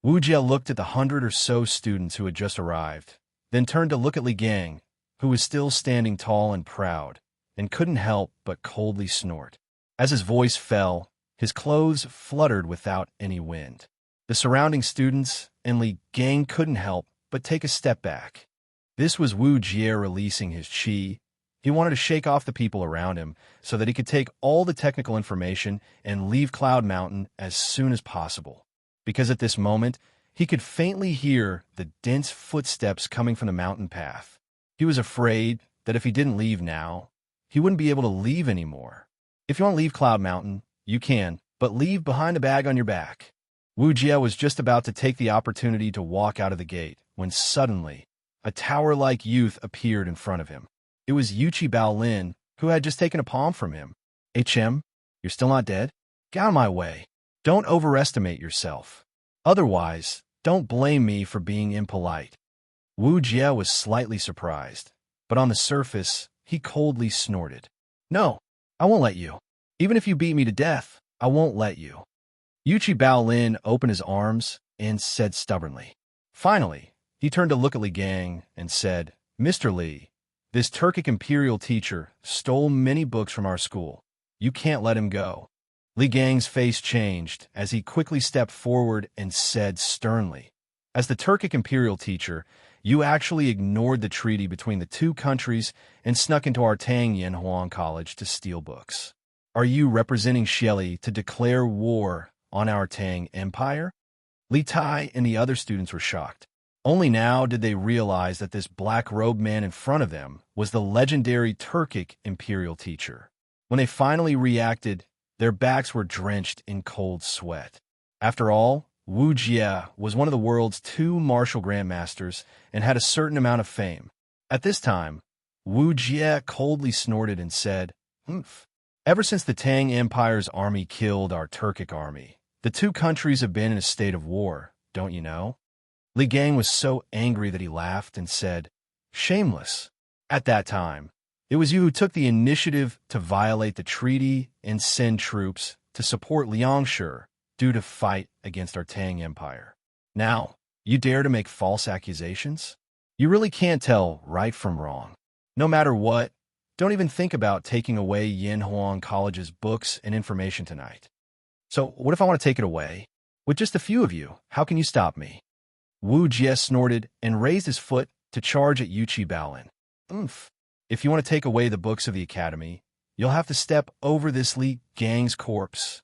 Wu Jie looked at the 100 or so students who had just arrived, then turned to look at Li Gang, who was still standing tall and proud, and couldn't help but coldly snort. As his voice fell, his clothes fluttered without any wind. The surrounding students and Li Gang couldn't help but take a step back. This was Wu Jie releasing his qi. He wanted to shake off the people around him so that he could take all the technical information and leave Cloud Mountain as soon as possible. Because at this moment, he could faintly hear the dense footsteps coming from the mountain path. He was afraid that if he didn't leave now, he wouldn't be able to leave anymore. If you want to leave Cloud Mountain, you can, but leave behind the bag on your back. Wu Jie was just about to take the opportunity to walk out of the gate when suddenly a tower-like youth appeared in front of him. It was Yuchi Baolin, who had just taken a palm from him. HM, you're still not dead? Get out of my way. Don't overestimate yourself. Otherwise, don't blame me for being impolite. Wu Jie was slightly surprised, but on the surface, he coldly snorted. No, I won't let you. Even if you beat me to death, I won't let you. Yuchi Baolin opened his arms and said stubbornly. Finally, he turned to look at Li Gang and said, Mr. Li, this Turkic imperial teacher stole many books from our school. You can't let him go. Li Gang's face changed as he quickly stepped forward and said sternly, as the Turkic imperial teacher, you actually ignored the treaty between the two countries and snuck into our Tang Yanhuang College to steal books. Are you representing Xieli to declare war on our Tang Empire? Li Tai and the other students were shocked. Only now did they realize that this black-robed man in front of them was the legendary Turkic imperial teacher. When they finally reacted, their backs were drenched in cold sweat. After all, Wu Jie was one of the world's 2 martial grandmasters and had a certain amount of fame. At this time, Wu Jie coldly snorted and said, Humph. Ever since the Tang Empire's army killed our Turkic army, the 2 countries have been in a state of war, don't you know? Li Gang was so angry that he laughed and said, Shameless. At that time, it was you who took the initiative to violate the treaty and send troops to support Liangshe due to fight against our Tang Empire. Now, you dare to make false accusations? You really can't tell right from wrong. No matter what, don't even think about taking away Yanhuang College's books and information tonight. So what if I want to take it away? With just a few of you, how can you stop me? Wu Jie snorted and raised his foot to charge at Yuchi Baolin. Oomph. If you want to take away the books of the academy, you'll have to step over this Li Gang's corpse.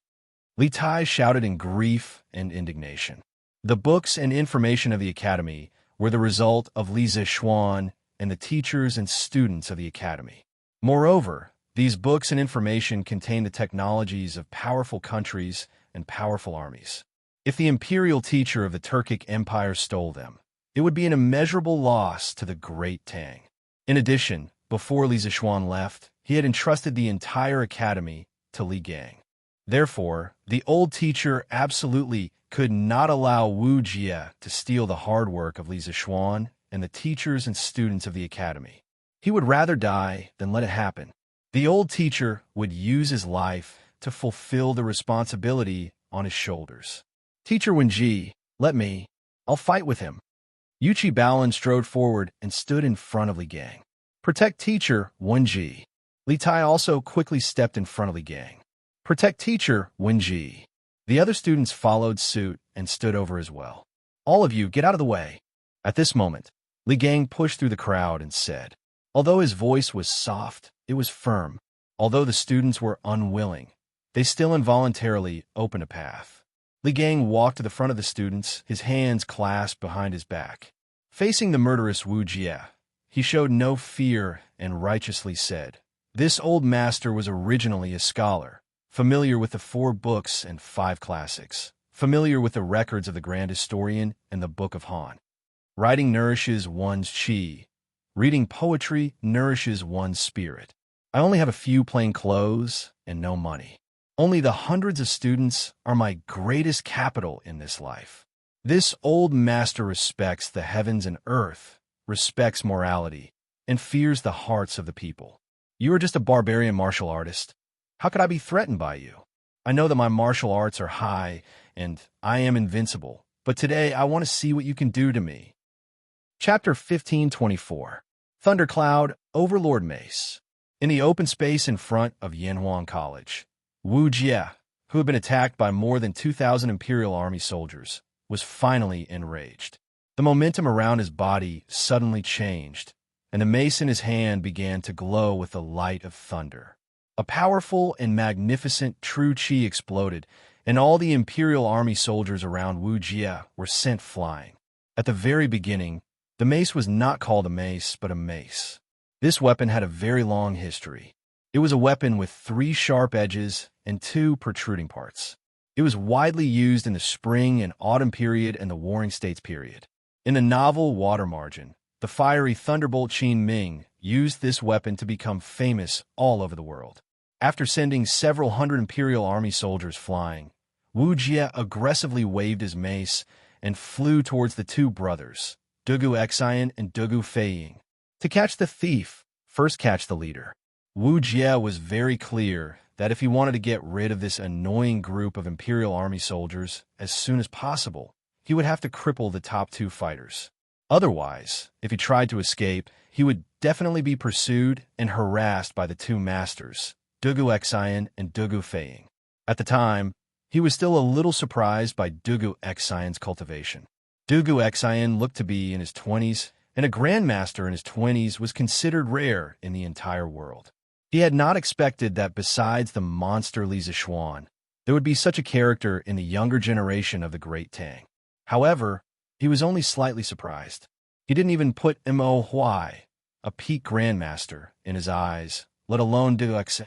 Li Tai shouted in grief and indignation. The books and information of the academy were the result of Li Zishuan and the teachers and students of the academy. Moreover, these books and information contain the technologies of powerful countries and powerful armies. If the imperial teacher of the Turkic Empire stole them, it would be an immeasurable loss to the Great Tang. In addition, before Li Zishuan left, he had entrusted the entire academy to Li Gang. Therefore, the old teacher absolutely could not allow Wu Jie to steal the hard work of Li Zishuan and the teachers and students of the academy. He would rather die than let it happen. The old teacher would use his life to fulfill the responsibility on his shoulders. Teacher Wenji, I'll fight with him. Yuchi Baolin strode forward and stood in front of Li Gang. Protect Teacher Wenji. Li Tai also quickly stepped in front of Li Gang. Protect Teacher Wenji. The other students followed suit and stood over as well. All of you, get out of the way. At this moment, Li Gang pushed through the crowd and said, although his voice was soft, it was firm. Although the students were unwilling, they still involuntarily opened a path. Li Gang walked to the front of the students, his hands clasped behind his back. Facing the murderous Wu Jie, he showed no fear and righteously said, this old master was originally a scholar, familiar with the 4 books and 5 classics, familiar with the records of the Grand Historian and the Book of Han. Writing nourishes one's qi. Reading poetry nourishes one's spirit. I only have a few plain clothes and no money. Only the hundreds of students are my greatest capital in this life. This old master respects the heavens and earth, respects morality, and fears the hearts of the people. You are just a barbarian martial artist. How could I be threatened by you? I know that my martial arts are high and I am invincible, but today I want to see what you can do to me. Chapter 1524. Thundercloud, Overlord Mace. In the open space in front of Yanhuang College, Wu Jie, who had been attacked by more than 2,000 Imperial Army soldiers, was finally enraged. The momentum around his body suddenly changed, and the mace in his hand began to glow with the light of thunder. A powerful and magnificent true qi exploded, and all the Imperial Army soldiers around Wu Jie were sent flying. At the very beginning, the mace was not called a mace, but a mace. This weapon had a very long history. It was a weapon with 3 sharp edges and 2 protruding parts. It was widely used in the spring and autumn period and the Warring States period. In the novel Water Margin, the fiery thunderbolt Qin Ming used this weapon to become famous all over the world. After sending several hundred Imperial Army soldiers flying, Wu Jie aggressively waved his mace and flew towards the 2 brothers, Dugu Xian and Dugu Feiying. To catch the thief, first catch the leader. Wu Jie was very clear that if he wanted to get rid of this annoying group of Imperial Army soldiers as soon as possible, he would have to cripple the top 2 fighters. Otherwise, if he tried to escape, he would definitely be pursued and harassed by the 2 masters, Dugu Xian and Dugu Feiying. At the time, he was still a little surprised by Dugu Xian's cultivation. Dugu Xian looked to be in his 20s, and a grandmaster in his 20s was considered rare in the entire world. He had not expected that besides the monster Li Zixuan, there would be such a character in the younger generation of the Great Tang. However, he was only slightly surprised. He didn't even put Mo Huai, a peak grandmaster, in his eyes, let alone Dugu Xian,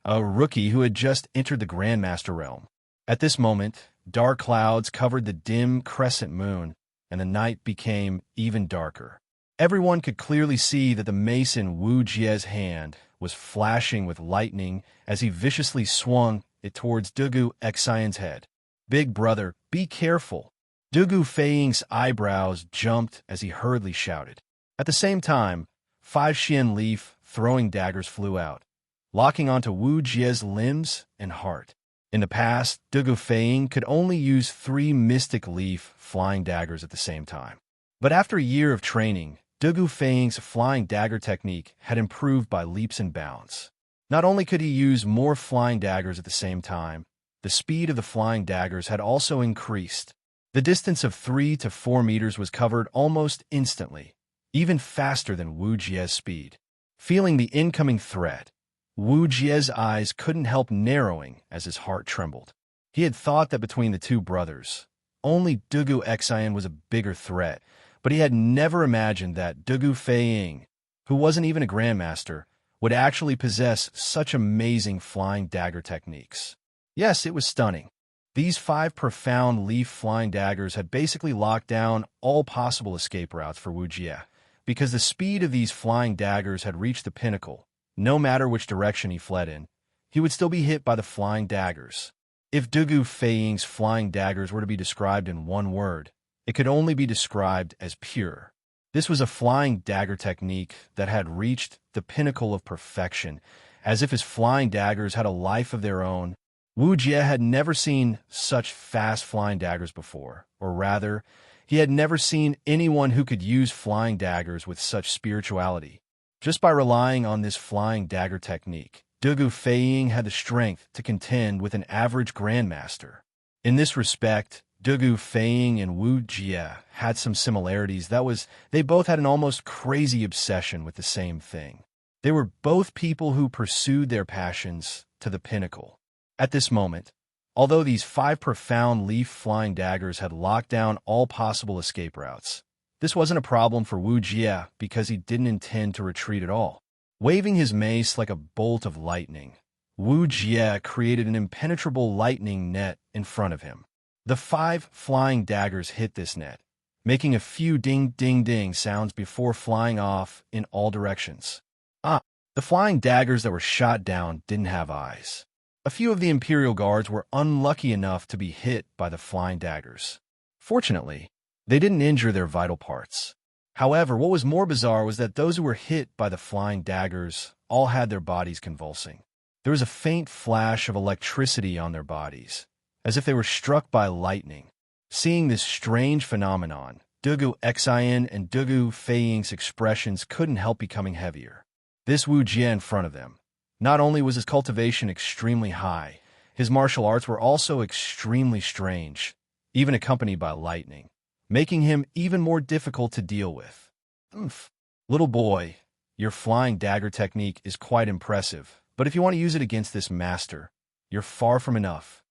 a rookie who had just entered the grandmaster realm. At this moment, dark clouds covered the dim crescent moon, and the night became even darker. Everyone could clearly see that the mace in Wu Jie's hand was flashing with lightning as he viciously swung it towards Dugu Xian's head. "Big brother, be careful!" Dugu Feiying's eyebrows jumped as he hurriedly shouted. At the same time, 5 Xian leaf throwing daggers flew out, locking onto Wu Jie's limbs and heart. In the past, Dugu Feiying could only use 3 mystic leaf flying daggers at the same time. But after a year of training, Dugu Feiying's flying dagger technique had improved by leaps and bounds. Not only could he use more flying daggers at the same time, the speed of the flying daggers had also increased. The distance of 3 to 4 meters was covered almost instantly, even faster than Wu Jie's speed. Feeling the incoming threat, Wu Jie's eyes couldn't help narrowing as his heart trembled. He had thought that between the 2 brothers, only Dugu Xian was a bigger threat, but he had never imagined that Dugu Feiying, who wasn't even a grandmaster, would actually possess such amazing flying dagger techniques. Yes, it was stunning. These 5 profound leaf flying daggers had basically locked down all possible escape routes for Wu Jie, because the speed of these flying daggers had reached the pinnacle. No matter which direction he fled in, he would still be hit by the flying daggers. If Dugu Feiying's flying daggers were to be described in one word, it could only be described as pure. This was a flying dagger technique that had reached the pinnacle of perfection, as if his flying daggers had a life of their own. Wu Jie had never seen such fast flying daggers before, or rather, he had never seen anyone who could use flying daggers with such spirituality. Just by relying on this flying dagger technique, Dugu Feiying had the strength to contend with an average grandmaster. In this respect, Dugu Feiying and Wu Jie had some similarities. They both had an almost crazy obsession with the same thing. They were both people who pursued their passions to the pinnacle. At this moment, although these 5 profound leaf flying daggers had locked down all possible escape routes, this wasn't a problem for Wu Jie because he didn't intend to retreat at all. Waving his mace like a bolt of lightning, Wu Jie created an impenetrable lightning net in front of him. The 5 flying daggers hit this net, making a few ding-ding-ding sounds before flying off in all directions. The flying daggers that were shot down didn't have eyes. A few of the Imperial Guards were unlucky enough to be hit by the flying daggers. Fortunately, they didn't injure their vital parts. However, what was more bizarre was that those who were hit by the flying daggers all had their bodies convulsing. There was a faint flash of electricity on their bodies, as if they were struck by lightning. Seeing this strange phenomenon, Dugu Xian and Dugu Feiying's expressions couldn't help becoming heavier. This Wu Jie in front of them. Not only was his cultivation extremely high, his martial arts were also extremely strange, even accompanied by lightning, making him even more difficult to deal with. Little boy, your flying dagger technique is quite impressive, but if you want to use it against this master, you're far from enough.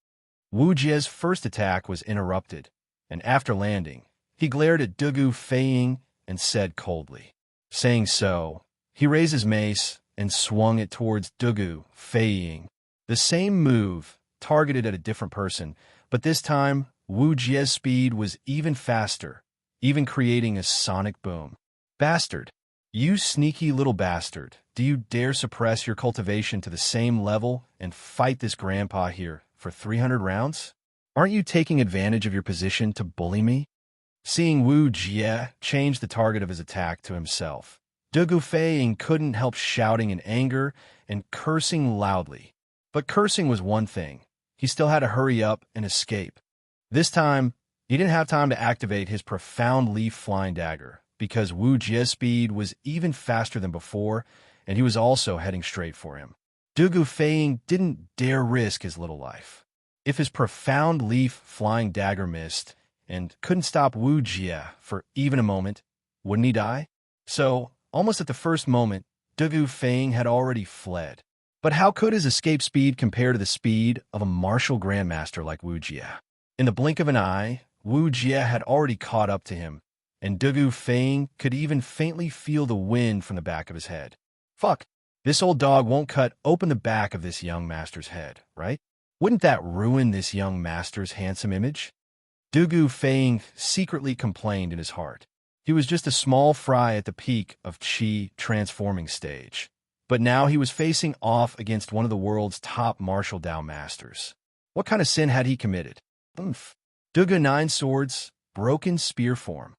Wu Jie's first attack was interrupted, and after landing, he glared at Dugu Feiying and said coldly. Saying so, he raised his mace and swung it towards Dugu Feiying. The same move, targeted at a different person, but this time, Wu Jie's speed was even faster, even creating a sonic boom. Bastard! You sneaky little bastard, do you dare suppress your cultivation to the same level and fight this grandpa here for 300 rounds? Aren't you taking advantage of your position to bully me? Seeing Wu Jie change the target of his attack to himself, Dugu Feiying couldn't help shouting in anger and cursing loudly. But cursing was one thing. He still had to hurry up and escape. This time, he didn't have time to activate his profound leaf flying dagger, because Wu Jie's speed was even faster than before, and he was also heading straight for him. Dugu Feiying didn't dare risk his little life. If his profound leaf flying dagger missed and couldn't stop Wu Jie for even a moment, wouldn't he die? So, almost at the first moment, Dugu Feiying had already fled. But how could his escape speed compare to the speed of a martial grandmaster like Wu Jie? In the blink of an eye, Wu Jie had already caught up to him, and Dugu Feiying could even faintly feel the wind from the back of his head. Fuck, this old dog won't cut open the back of this young master's head, right? Wouldn't that ruin this young master's handsome image? Dugu Feiying secretly complained in his heart. He was just a small fry at the peak of Qi transforming stage. But now he was facing off against one of the world's top martial Dao masters. What kind of sin had he committed? Dugu Nine Swords, broken spear form.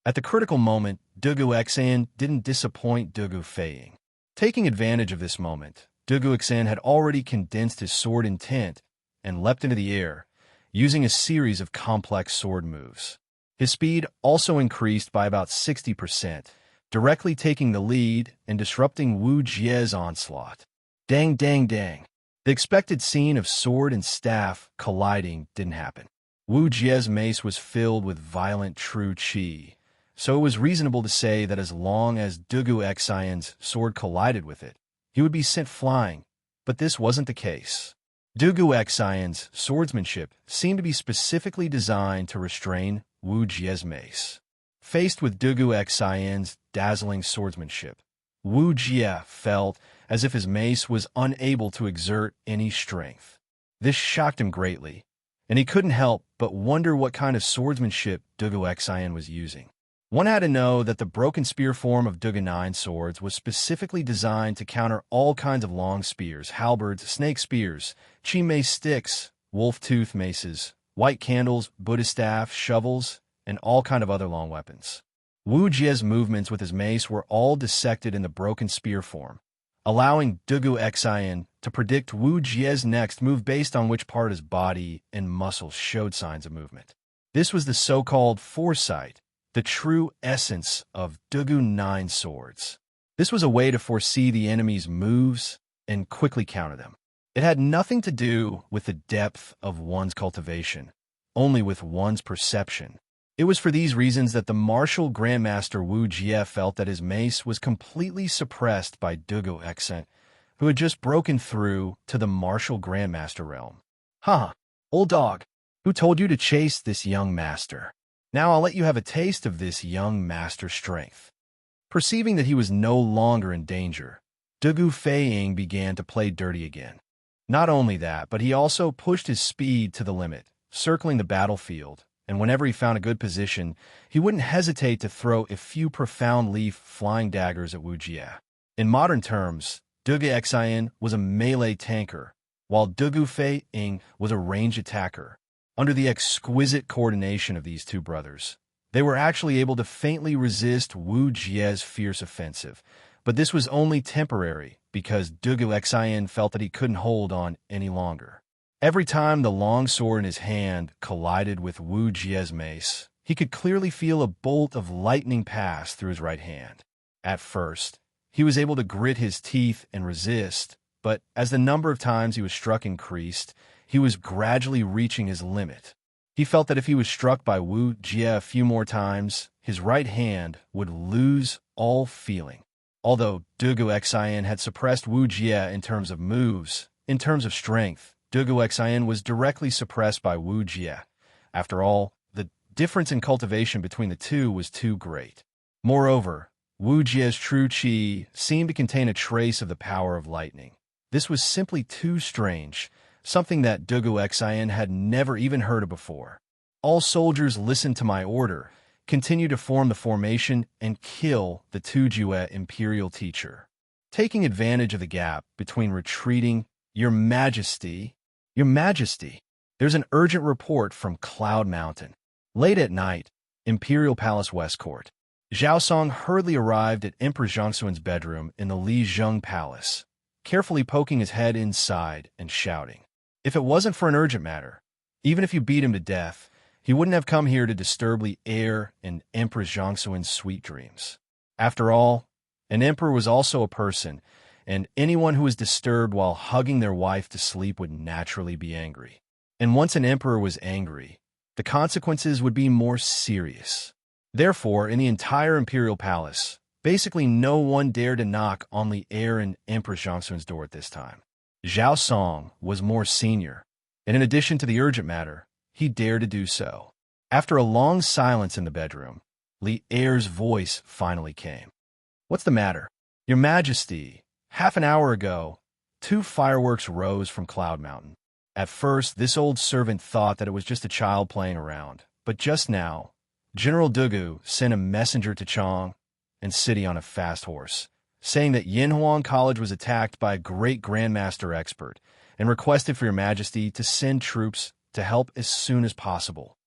At the critical moment, Dugu Xian didn't disappoint Dugu Feiying. Taking advantage of this moment, Dugu Xian had already condensed his sword intent and leapt into the air, using a series of complex sword moves. His speed also increased by about 60%, directly taking the lead and disrupting Wu Jie's onslaught. Dang, dang, dang. The expected scene of sword and staff colliding didn't happen. Wu Jie's mace was filled with violent true qi, so it was reasonable to say that as long as Dugu Xian's sword collided with it, he would be sent flying, but this wasn't the case. Dugu Xian's swordsmanship seemed to be specifically designed to restrain Wu Jie's mace. Faced with Dugu Xian's dazzling swordsmanship, Wu Jie felt as if his mace was unable to exert any strength. This shocked him greatly, and he couldn't help but wonder what kind of swordsmanship Dugu Xian was using. One had to know that the broken spear form of Dugu Nine Swords was specifically designed to counter all kinds of long spears, halberds, snake spears, chi mace sticks, wolf tooth maces, white candles, Buddha staff, shovels, and all kind of other long weapons. Wu Jie's movements with his mace were all dissected in the broken spear form, allowing Dugu Xian to predict Wu Jie's next move based on which part of his body and muscles showed signs of movement. This was the so-called foresight, the true essence of Dugu Nine Swords. This was a way to foresee the enemy's moves and quickly counter them. It had nothing to do with the depth of one's cultivation, only with one's perception. It was for these reasons that the martial grandmaster Wu Jie felt that his mace was completely suppressed by Dugu Xian, who had just broken through to the martial grandmaster realm. "Huh, old dog, who told you to chase this young master? Now I'll let you have a taste of this young master's strength." Perceiving that he was no longer in danger, Dugu Feiying began to play dirty again. Not only that, but he also pushed his speed to the limit, circling the battlefield, and whenever he found a good position, he wouldn't hesitate to throw a few profound leaf flying daggers at Wu Jie. In modern terms, Dugu Xian was a melee tanker, while Dugu Feiying was a ranged attacker. Under the exquisite coordination of these two brothers, they were actually able to faintly resist Wu Jie's fierce offensive, but this was only temporary because Dugu Xian felt that he couldn't hold on any longer. Every time the long sword in his hand collided with Wu Jie's mace, he could clearly feel a bolt of lightning pass through his right hand. At first, he was able to grit his teeth and resist, but as the number of times he was struck increased, he was gradually reaching his limit. He felt that if he was struck by Wu Jie a few more times, his right hand would lose all feeling. Although Dugu Xian had suppressed Wu Jie in terms of moves, in terms of strength, Dugu Xian was directly suppressed by Wu Jie. After all, the difference in cultivation between the two was too great. Moreover, Wu Jie's true qi seemed to contain a trace of the power of lightning. This was simply too strange, something that Dugu Xian had never even heard of before. All soldiers listen to my order, continue to form the formation, and kill the Tujue imperial teacher. Taking advantage of the gap between retreating, Your Majesty, there's an urgent report from Cloud Mountain. Late at night, Imperial Palace West Court. Zhao Song hurriedly arrived at Empress Zhongxuan's bedroom in the Li Zheng Palace, carefully poking his head inside and shouting. If it wasn't for an urgent matter, even if you beat him to death, he wouldn't have come here to disturb the heir in Empress Zhongxuan's sweet dreams. After all, an emperor was also a person, and anyone who was disturbed while hugging their wife to sleep would naturally be angry. And once an emperor was angry, the consequences would be more serious. Therefore, in the entire imperial palace, basically no one dared to knock on the heir in Empress Zhongxuan's door at this time. Zhao Song was more senior, and in addition to the urgent matter, he dared to do so. After a long silence in the bedroom, Li Heir's voice finally came. What's the matter? Your Majesty, half an hour ago, 2 fireworks rose from Cloud Mountain. At first, this old servant thought that it was just a child playing around, but just now, General Dugu sent a messenger to Chong and City on a fast horse, saying that Yinhuang College was attacked by a great Grandmaster expert and requested for Your Majesty to send troops to help as soon as possible.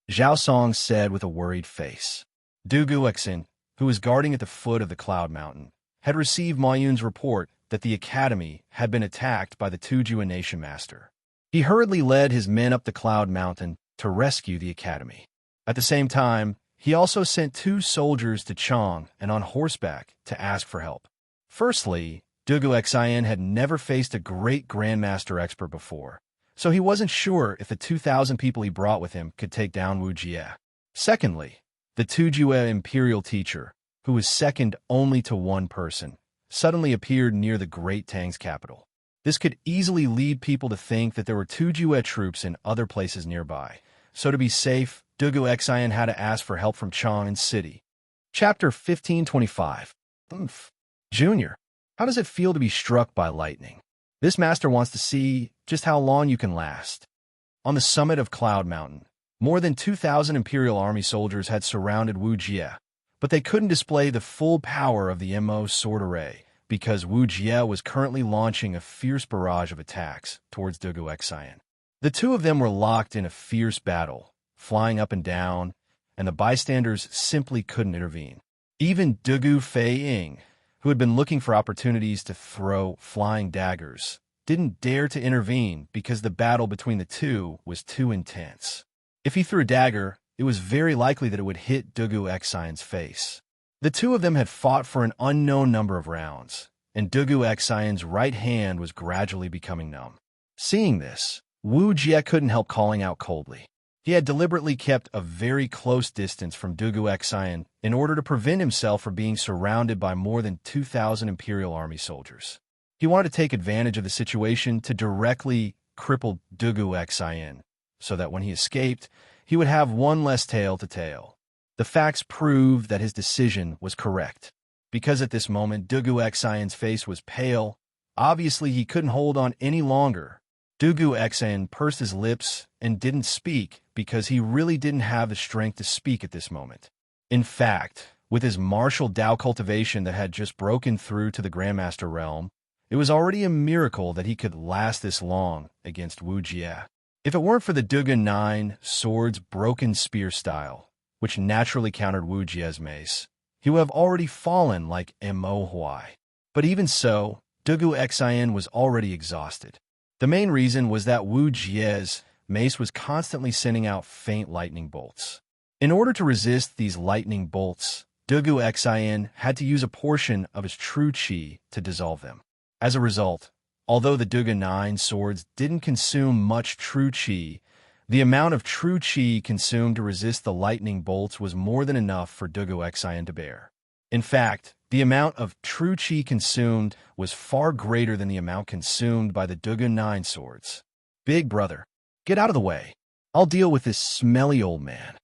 Zhao Song said with a worried face. Dugu Exin, who was guarding at the foot of the Cloud Mountain, had received Ma Yun's report that the academy had been attacked by the Tujue Nation Master. He hurriedly led his men up the Cloud Mountain to rescue the academy. At the same time, he also sent 2 soldiers to Chong and on horseback to ask for help. Firstly, Dugu Xian had never faced a great Grandmaster expert before, so he wasn't sure if the 2,000 people he brought with him could take down Wu Jie. Secondly, the Tujue imperial teacher, who was second only to one person, suddenly appeared near the Great Tang's capital. This could easily lead people to think that there were Tujue troops in other places nearby, so to be safe, Dugu Xian had to ask for help from Chong and City. Chapter 1525. Junior, how does it feel to be struck by lightning? This master wants to see just how long you can last. On the summit of Cloud Mountain, more than 2,000 Imperial Army soldiers had surrounded Wu Jie, but they couldn't display the full power of the MO sword array because Wu Jie was currently launching a fierce barrage of attacks towards Dugu Xian. The two of them were locked in a fierce battle, flying up and down, and the bystanders simply couldn't intervene. Even Dugu Fei-ying, who had been looking for opportunities to throw flying daggers, didn't dare to intervene because the battle between the two was too intense. If he threw a dagger, it was very likely that it would hit Dugu Xian's face. The two of them had fought for an unknown number of rounds, and Dugu Xian's right hand was gradually becoming numb. Seeing this, Wu Jie couldn't help calling out coldly. He had deliberately kept a very close distance from Dugu Xian in order to prevent himself from being surrounded by more than 2,000 Imperial Army soldiers. He wanted to take advantage of the situation to directly cripple Dugu Xian, so that when he escaped, he would have one less tail to tail. The facts proved that his decision was correct, because at this moment Dugu Xian's face was pale. Obviously, he couldn't hold on any longer. Dugu Xian pursed his lips and didn't speak because he really didn't have the strength to speak at this moment. In fact, with his martial Dao cultivation that had just broken through to the Grandmaster realm, it was already a miracle that he could last this long against Wu Jie. If it weren't for the Dugu 9 sword's broken spear style, which naturally countered Wu Jie's mace, he would have already fallen like Mo Huai. But even so, Dugu Xian was already exhausted. The main reason was that Wu Jie's mace was constantly sending out faint lightning bolts. In order to resist these lightning bolts, Dugu Xian had to use a portion of his true qi to dissolve them. As a result, although the Dugu 9 swords didn't consume much true qi, the amount of true qi consumed to resist the lightning bolts was more than enough for Dugu Xian to bear. In fact, the amount of true qi consumed was far greater than the amount consumed by the Dugu 9 swords. Big brother, get out of the way. I'll deal with this smelly old man.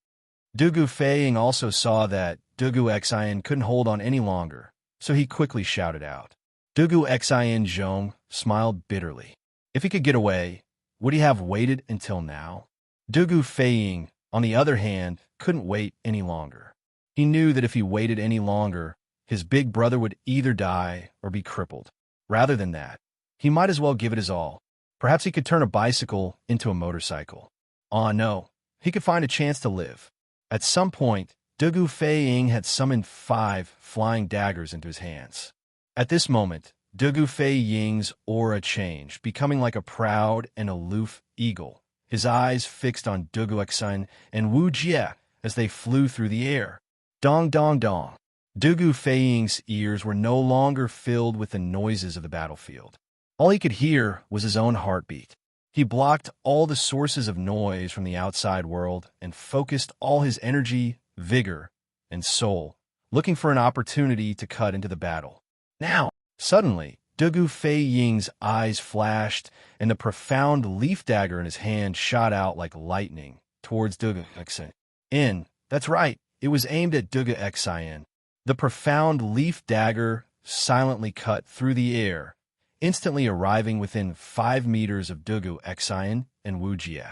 Dugu Feiying also saw that Dugu Xian couldn't hold on any longer, so he quickly shouted out. Dugu Xian Zhong smiled bitterly. If he could get away, would he have waited until now? Dugu Feiying, on the other hand, couldn't wait any longer. He knew that if he waited any longer, his big brother would either die or be crippled. Rather than that, he might as well give it his all. Perhaps he could turn a bicycle into a motorcycle. Ah, no, he could find a chance to live. At some point, Dugu Feiying had summoned 5 flying daggers into his hands. At this moment, Dugu Feiying's aura changed, becoming like a proud and aloof eagle, his eyes fixed on Dugu Xian and Wu Jie as they flew through the air. Dong dong dong. Dugu Feiying's ears were no longer filled with the noises of the battlefield. All he could hear was his own heartbeat. He blocked all the sources of noise from the outside world and focused all his energy, vigor, and soul, looking for an opportunity to cut into the battle. Now, suddenly, Dugu Feiying's eyes flashed, and the profound leaf dagger in his hand shot out like lightning towards Dugu Xian. That's right, it was aimed at Dugu Xian. The profound leaf dagger silently cut through the air, instantly arriving within 5 meters of Dugu Xian and Wu Jie.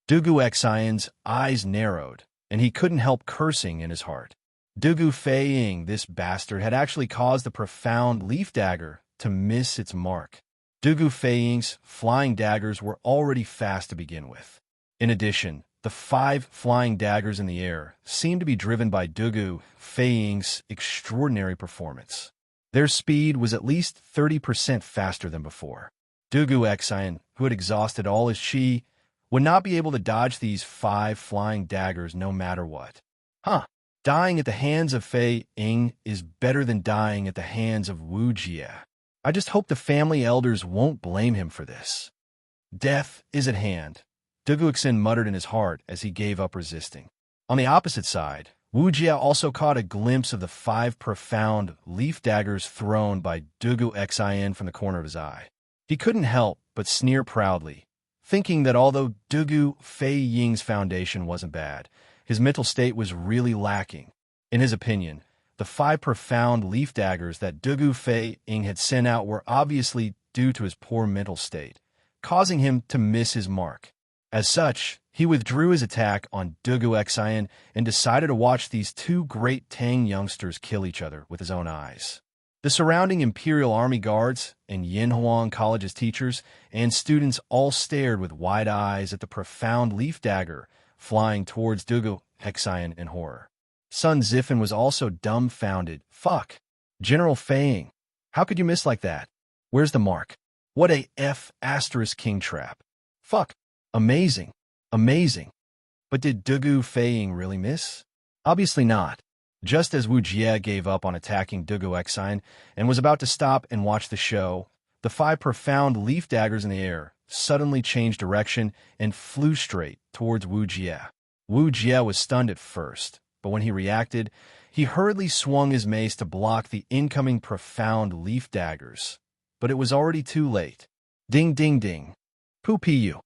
Dugu Xian's eyes narrowed, and he couldn't help cursing in his heart. Dugu Feiying, this bastard, had actually caused the profound leaf dagger to miss its mark. Dugu Feiying's flying daggers were already fast to begin with. In addition, the 5 flying daggers in the air seemed to be driven by Dugu Feiying's extraordinary performance. Their speed was at least 30% faster than before. Dugu Xian, who had exhausted all his qi, would not be able to dodge these 5 flying daggers no matter what. Dying at the hands of Fei Ying is better than dying at the hands of Wu Jie. I just hope the family elders won't blame him for this. Death is at hand, Dugu Xian muttered in his heart as he gave up resisting. On the opposite side, Wu Jie also caught a glimpse of the 5 profound leaf daggers thrown by Dugu Xian from the corner of his eye. He couldn't help but sneer proudly, thinking that although Dugu Feiying's foundation wasn't bad, his mental state was really lacking. In his opinion, the 5 profound leaf daggers that Dugu Feiying had sent out were obviously due to his poor mental state, causing him to miss his mark. As such, he withdrew his attack on Dugu Xian and decided to watch these 2 great Tang youngsters kill each other with his own eyes. The surrounding Imperial Army guards and Yinhuang College's teachers and students all stared with wide eyes at the profound leaf dagger flying towards Dugu Xian in horror. Sun Zifen was also dumbfounded. Fuck! General Feiying, how could you miss like that? Where's the mark? What a F** king trap. Fuck! Amazing! Amazing! But did Dugu Feiying really miss? Obviously not. Just as Wu Jie gave up on attacking Dugu Xian and was about to stop and watch the show, the 5 profound leaf daggers in the air suddenly changed direction and flew straight towards Wu Jie. Wu Jie was stunned at first, but when he reacted, he hurriedly swung his mace to block the incoming profound leaf daggers. But it was already too late. Ding ding ding. Poo-pee-you.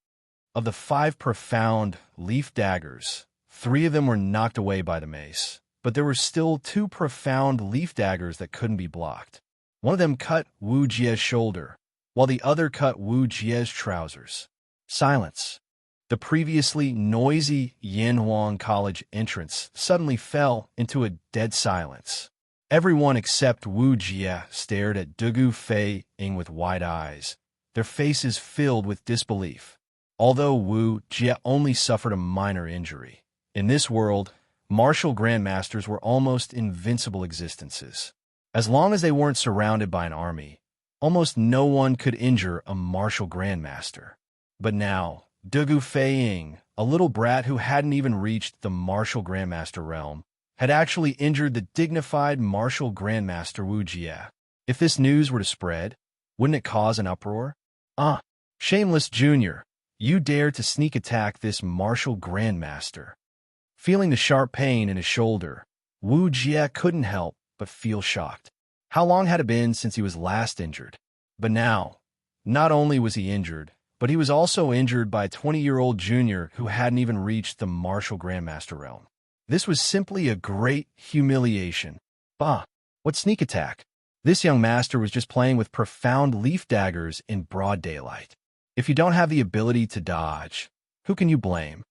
Of the 5 profound leaf daggers, 3 of them were knocked away by the mace, but there were still 2 profound leaf daggers that couldn't be blocked. One of them cut Wu Jie's shoulder, while the other cut Wu Jie's trousers. Silence. The previously noisy Yinhuang College entrance suddenly fell into a dead silence. Everyone except Wu Jie stared at Dugu Feiying with wide eyes, their faces filled with disbelief. Although Wu Jie only suffered a minor injury, in this world, martial grandmasters were almost invincible existences. As long as they weren't surrounded by an army, Almost no one could injure a martial grandmaster. But now, Dugu Feiying, a little brat who hadn't even reached the martial grandmaster realm, had actually injured the dignified martial grandmaster Wu Jie. If this news were to spread, wouldn't it cause an uproar? Shameless Junior, you dare to sneak attack this martial grandmaster. Feeling the sharp pain in his shoulder, Wu Jie couldn't help but feel shocked. How long had it been since he was last injured? But now, not only was he injured, but he was also injured by a 20-year-old junior who hadn't even reached the martial grandmaster realm. This was simply a great humiliation. What sneak attack? This young master was just playing with profound leaf daggers in broad daylight. If you don't have the ability to dodge, who can you blame?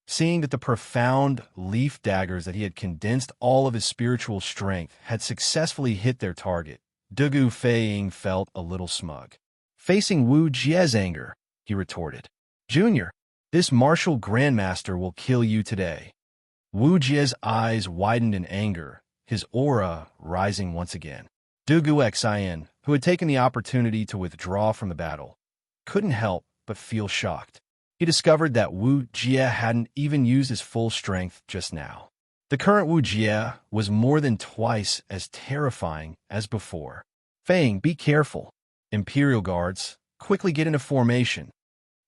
Seeing that the profound leaf daggers that he had condensed all of his spiritual strength had successfully hit their target, Dugu Feiying felt a little smug. Facing Wu Jie's anger, he retorted, "Junior, this martial grandmaster will kill you today." Wu Jie's eyes widened in anger, his aura rising once again. Dugu Xian, who had taken the opportunity to withdraw from the battle, couldn't help but feel shocked. He discovered that Wu Jie hadn't even used his full strength just now. The current Wu Jie was more than twice as terrifying as before. "Feiying, be careful. Imperial guards, quickly get into formation."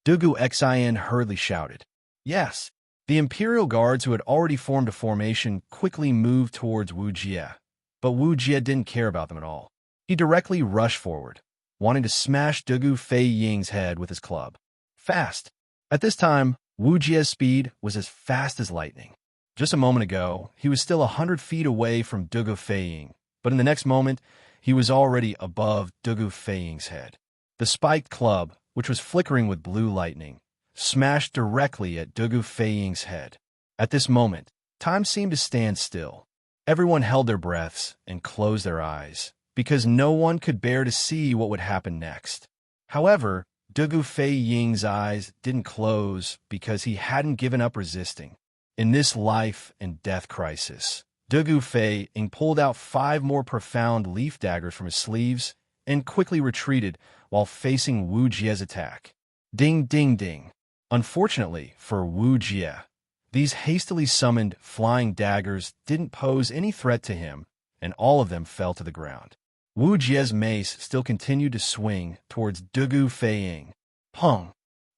Dugu Xian hurriedly shouted. Yes, the Imperial guards who had already formed a formation quickly moved towards Wu Jie, but Wu Jie didn't care about them at all. He directly rushed forward, wanting to smash Dugu Feiying's head with his club. Fast. At this time, Wu Jie's speed was as fast as lightning. Just a moment ago, he was still 100 feet away from Dugu Feiying, but in the next moment, he was already above Dugu Feiying's head. The spiked club, which was flickering with blue lightning, smashed directly at Dugu Feiying's head. At this moment, time seemed to stand still. Everyone held their breaths and closed their eyes, because no one could bear to see what would happen next. However, Dugu Feiying's eyes didn't close because he hadn't given up resisting. In this life and death crisis, Dugu Feiying pulled out 5 more profound leaf daggers from his sleeves and quickly retreated while facing Wu Jie's attack. Ding, ding, ding. Unfortunately for Wu Jie, these hastily summoned flying daggers didn't pose any threat to him, and all of them fell to the ground. Wu Jie's mace still continued to swing towards Dugu Feiying. Pong!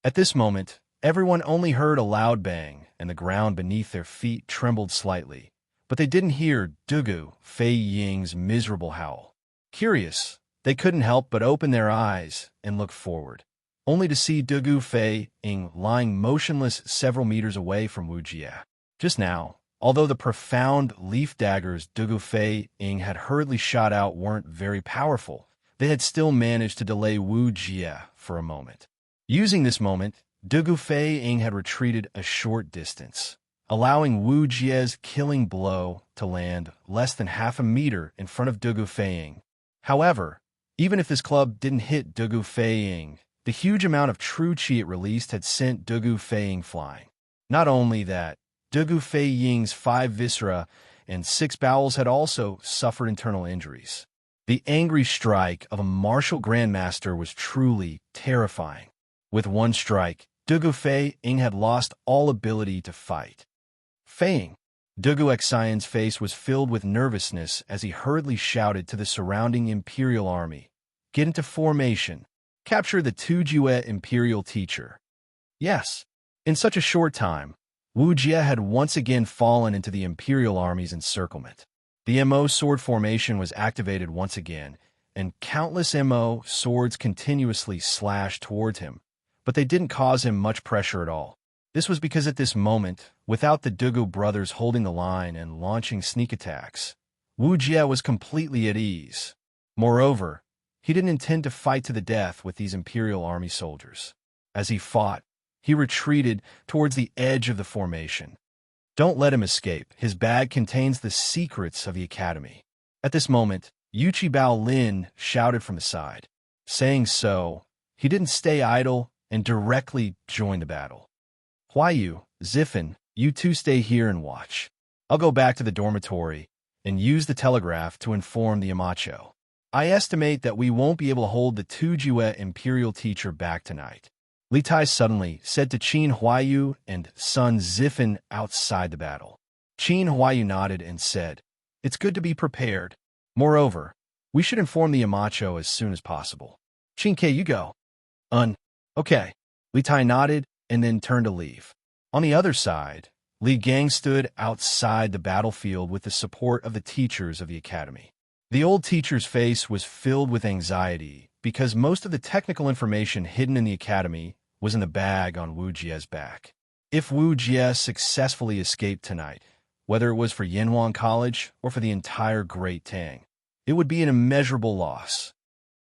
At this moment, everyone only heard a loud bang, and the ground beneath their feet trembled slightly, but they didn't hear Dugu Feiying's miserable howl. Curious, they couldn't help but open their eyes and look forward, only to see Dugu Feiying lying motionless several meters away from Wu Jie. Just now, although the profound leaf daggers Dugu Feiying had hurriedly shot out weren't very powerful, they had still managed to delay Wu Jie for a moment. Using this moment, Dugu Feiying had retreated a short distance, allowing Wu Jie's killing blow to land less than half a meter in front of Dugu Feiying. However, even if this club didn't hit Dugu Feiying, the huge amount of true chi it released had sent Dugu Feiying flying. Not only that, Dugu Feiying's 5 viscera and 6 bowels had also suffered internal injuries. The angry strike of a martial grandmaster was truly terrifying. With one strike, Dugu Feiying had lost all ability to fight. Feiying. Dugu Xian's face was filled with nervousness as he hurriedly shouted to the surrounding Imperial army, "Get into formation. Capture the Tujue Imperial teacher." Yes, in such a short time, Wu Jie had once again fallen into the Imperial Army's encirclement. The MO sword formation was activated once again, and countless MO swords continuously slashed towards him, but they didn't cause him much pressure at all. This was because at this moment, without the Dugu brothers holding the line and launching sneak attacks, Wu Jie was completely at ease. Moreover, he didn't intend to fight to the death with these Imperial Army soldiers. As he fought, he retreated towards the edge of the formation. Don't let him escape. His bag contains the secrets of the academy. At this moment, Yuchi Bao Lin shouted from the side. Saying so, he didn't stay idle and directly joined the battle. Huayu, Ziffin, you two stay here and watch. I'll go back to the dormitory and use the telegraph to inform the Yamacho. I estimate that we won't be able to hold the Tujue Imperial teacher back tonight. Li Tai suddenly said to Qin Huayu and Sun Zifan outside the battle. Qin Huayu nodded and said, "It's good to be prepared. Moreover, we should inform the Yamacho as soon as possible." "Qin Ke, you go." Okay." Li Tai nodded and then turned to leave. On the other side, Li Gang stood outside the battlefield with the support of the teachers of the academy. The old teacher's face was filled with anxiety because most of the technical information hidden in the academy was in the bag on Wu Jie's back. If Wu Jie successfully escaped tonight, whether it was for Yanhuang College or for the entire Great Tang, it would be an immeasurable loss.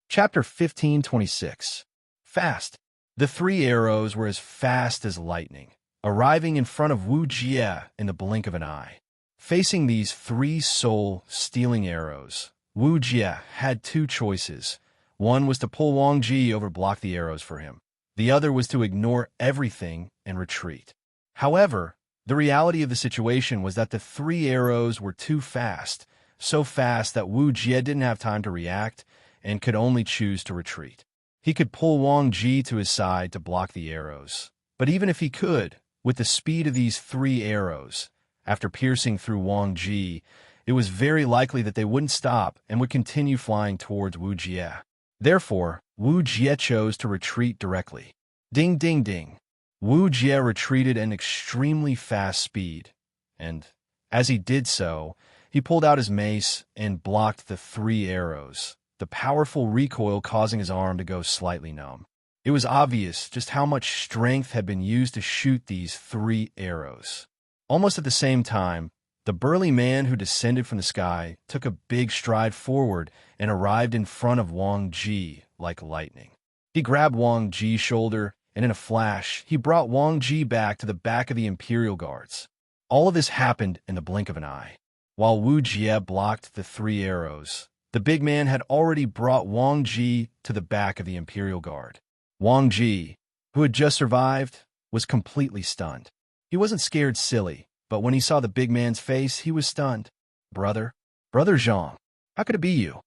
Chapter 1526. Fast. The 3 arrows were as fast as lightning, arriving in front of Wu Jie in the blink of an eye. Facing these 3 soul-stealing arrows, Wu Jie had 2 choices. One was to pull Wang Ji over, block the arrows for him. The other was to ignore everything and retreat. However, the reality of the situation was that the 3 arrows were too fast, so fast that Wu Jie didn't have time to react and could only choose to retreat. He could pull Wang Ji to his side to block the arrows, but even if he could, with the speed of these 3 arrows, after piercing through Wang Ji, it was very likely that they wouldn't stop and would continue flying towards Wu Jie. Therefore, Wu Jie chose to retreat directly. Ding, ding, ding. Wu Jie retreated at an extremely fast speed, and, as he did so, he pulled out his mace and blocked the 3 arrows, the powerful recoil causing his arm to go slightly numb. It was obvious just how much strength had been used to shoot these 3 arrows. Almost at the same time, the burly man who descended from the sky took a big stride forward and arrived in front of Wang Ji like lightning. He grabbed Wang Ji's shoulder, and in a flash, he brought Wang Ji back to the back of the Imperial Guards. All of this happened in the blink of an eye. While Wu Jie blocked the 3 arrows, the big man had already brought Wang Ji to the back of the Imperial Guard. Wang Ji, who had just survived, was completely stunned. He wasn't scared silly, but when he saw the big man's face, he was stunned. Brother Zhang, how could it be you?"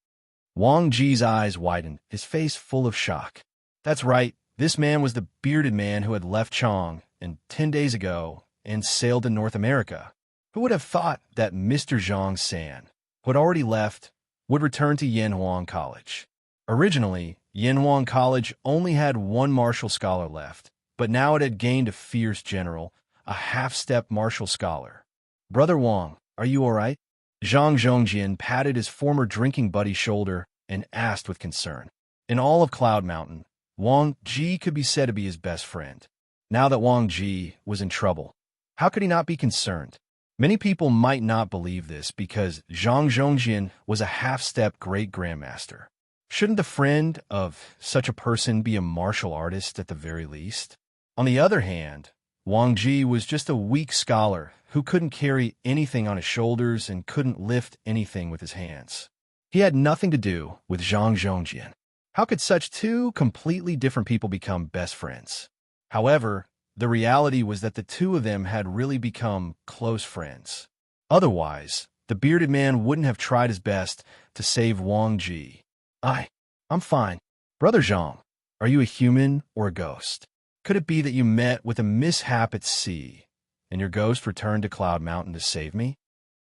Wang Ji's eyes widened, his face full of shock. That's right, this man was the bearded man who had left Chong, and 10 days ago, and sailed to North America. Who would have thought that Mr. Zhang San, who had already left, would return to Yanhuang College? Originally, Yanhuang College only had 1 martial scholar left, but now it had gained a fierce general, a half-step martial scholar. "Brother Wang, are you all right?" Zhang Zhongjian patted his former drinking buddy's shoulder and asked with concern. In all of Cloud Mountain, Wang Ji could be said to be his best friend. Now that Wang Ji was in trouble, how could he not be concerned? Many people might not believe this because Zhang Zhongjian was a half-step great-grandmaster. Shouldn't the friend of such a person be a martial artist at the very least? On the other hand, Wang Ji was just a weak scholar who couldn't carry anything on his shoulders and couldn't lift anything with his hands. He had nothing to do with Zhang Zhongjian. How could such 2 completely different people become best friends? However, the reality was that the 2 of them had really become close friends. Otherwise, the bearded man wouldn't have tried his best to save Wang Ji. I'm fine. Brother Zhang, are you a human or a ghost? Could it be that you met with a mishap at sea, and your ghost returned to Cloud Mountain to save me?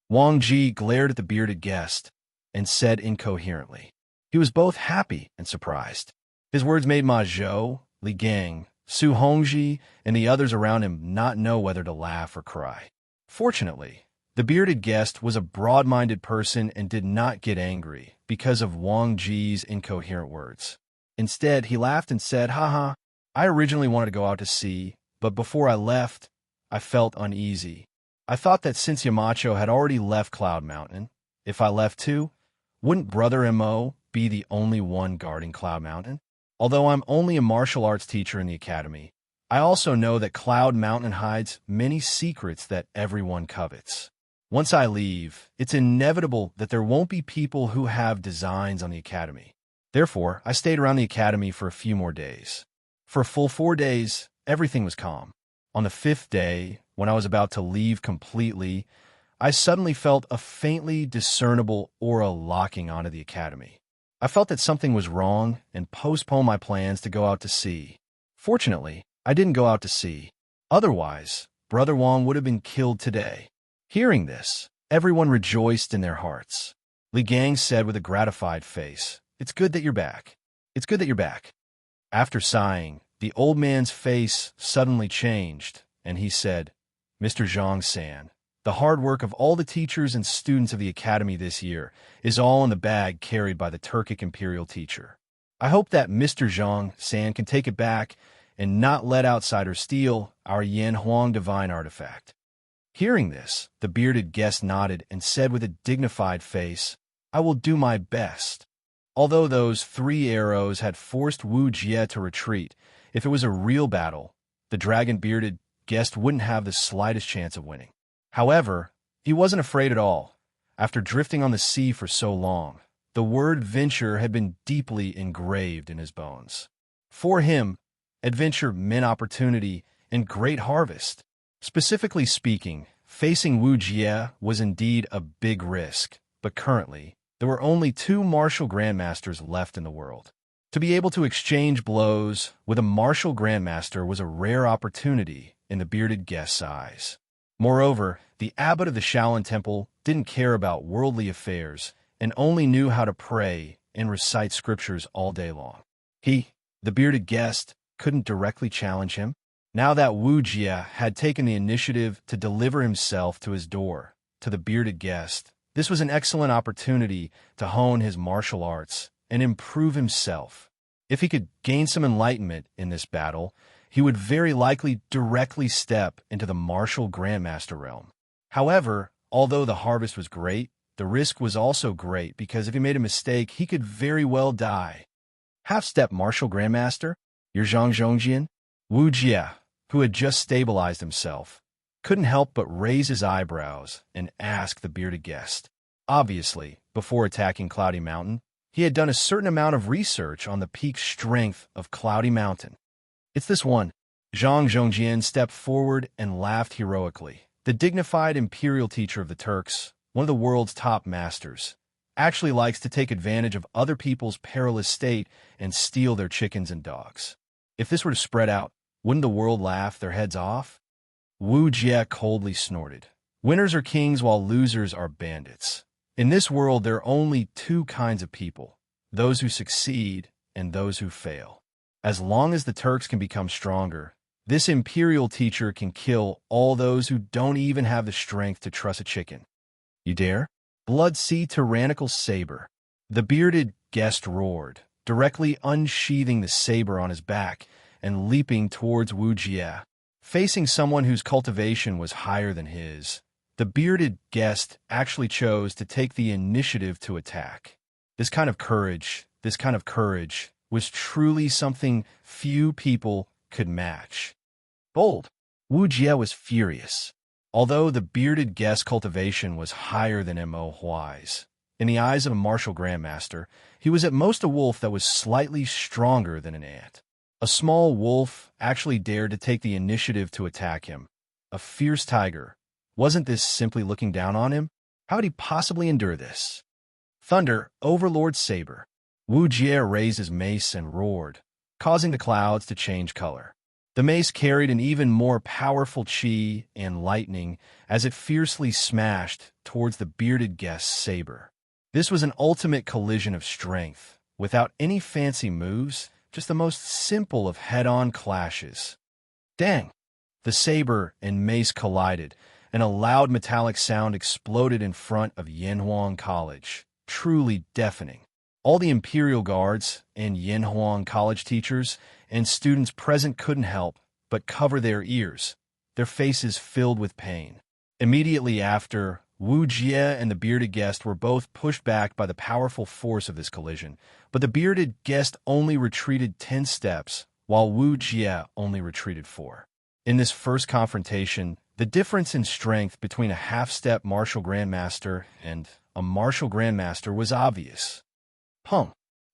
Wang Ji glared at the bearded guest and said incoherently. He was both happy and surprised. His words made Ma Zhou, Li Gang, Su Hongji, and the others around him not know whether to laugh or cry. Fortunately, the bearded guest was a broad-minded person and did not get angry because of Wang Ji's incoherent words. Instead, he laughed and said, "Haha, I originally wanted to go out to sea, but before I left, I felt uneasy. I thought that since Yamacho had already left Cloud Mountain, if I left too, wouldn't Brother Mo be the only one guarding Cloud Mountain? Although I'm only a martial arts teacher in the academy, I also know that Cloud Mountain hides many secrets that everyone covets. Once I leave, it's inevitable that there won't be people who have designs on the academy. Therefore, I stayed around the academy for a few more days. For a full 4 days, everything was calm. On the 5th day, when I was about to leave completely, I suddenly felt a faintly discernible aura locking onto the academy. I felt that something was wrong and postponed my plans to go out to sea. Fortunately, I didn't go out to sea. Otherwise, Brother Wang would have been killed today. Hearing this, everyone rejoiced in their hearts. Li Gang said with a gratified face, "It's good that you're back. It's good that you're back." After sighing, the old man's face suddenly changed, and he said, "Mr. Zhang-san, the hard work of all the teachers and students of the academy this year is all in the bag carried by the Turkic imperial teacher. I hope that Mr. Zhang-san can take it back and not let outsiders steal our Yan Huang divine artifact." Hearing this, the bearded guest nodded and said with a dignified face, "I will do my best." Although those 3 arrows had forced Wu Jie to retreat, if it was a real battle, the dragon-bearded guest wouldn't have the slightest chance of winning. However, he wasn't afraid at all. After drifting on the sea for so long, the word venture had been deeply engraved in his bones. For him, adventure meant opportunity and great harvest. Specifically speaking, facing Wu Jie was indeed a big risk, but currently, there were only 2 martial grandmasters left in the world. To be able to exchange blows with a martial grandmaster was a rare opportunity in the bearded guest's eyes. Moreover, the abbot of the Shaolin Temple didn't care about worldly affairs and only knew how to pray and recite scriptures all day long. He, the bearded guest, couldn't directly challenge him. Now that Wu Jie had taken the initiative to deliver himself to his door, to the bearded guest, this was an excellent opportunity to hone his martial arts and improve himself. If he could gain some enlightenment in this battle, he would very likely directly step into the martial grandmaster realm. However, although the harvest was great, the risk was also great because if he made a mistake, he could very well die. Half-step martial grandmaster? You're Zhang Zhongjian? Wu Jie, who had just stabilized himself, couldn't help but raise his eyebrows and ask the bearded guest. Obviously, before attacking Cloudy Mountain, he had done a certain amount of research on the peak strength of Cloudy Mountain. "It's this one." Zhang Zhongjian stepped forward and laughed heroically. The dignified imperial teacher of the Turks, one of the world's top masters, actually likes to take advantage of other people's perilous state and steal their chickens and dogs. If this were to spread out, wouldn't the world laugh their heads off? Wu Jie coldly snorted. Winners are kings while losers are bandits. In this world, there are only 2 kinds of people, those who succeed and those who fail. As long as the Turks can become stronger, this imperial teacher can kill all those who don't even have the strength to truss a chicken. "You dare?" "Blood Sea tyrannical saber." The bearded guest roared, directly unsheathing the saber on his back and leaping towards Wu Jie. Facing someone whose cultivation was higher than his, the bearded guest actually chose to take the initiative to attack. This kind of courage was truly something few people could match. Bold. Wu Jie was furious. Although the bearded guest's cultivation was higher than Mo Huai's, in the eyes of a martial grandmaster, he was at most a wolf that was slightly stronger than an ant. A small wolf actually dared to take the initiative to attack him. A fierce tiger. Wasn't this simply looking down on him? How would he possibly endure this? Thunder, Overlord Saber. Wu Jie raised his mace and roared, causing the clouds to change color. The mace carried an even more powerful chi and lightning as it fiercely smashed towards the bearded guest's saber. This was an ultimate collision of strength, without any fancy moves, just the most simple of head-on clashes. Dang! The saber and mace collided, and a loud metallic sound exploded in front of Yanhuang College, truly deafening. All the Imperial Guards and Yanhuang College teachers and students present couldn't help but cover their ears, their faces filled with pain. Immediately after, Wu Jie and the bearded guest were both pushed back by the powerful force of this collision, but the bearded guest only retreated 10 steps, while Wu Jie only retreated 4. In this first confrontation, the difference in strength between a half-step martial grandmaster and a martial grandmaster was obvious. Pum!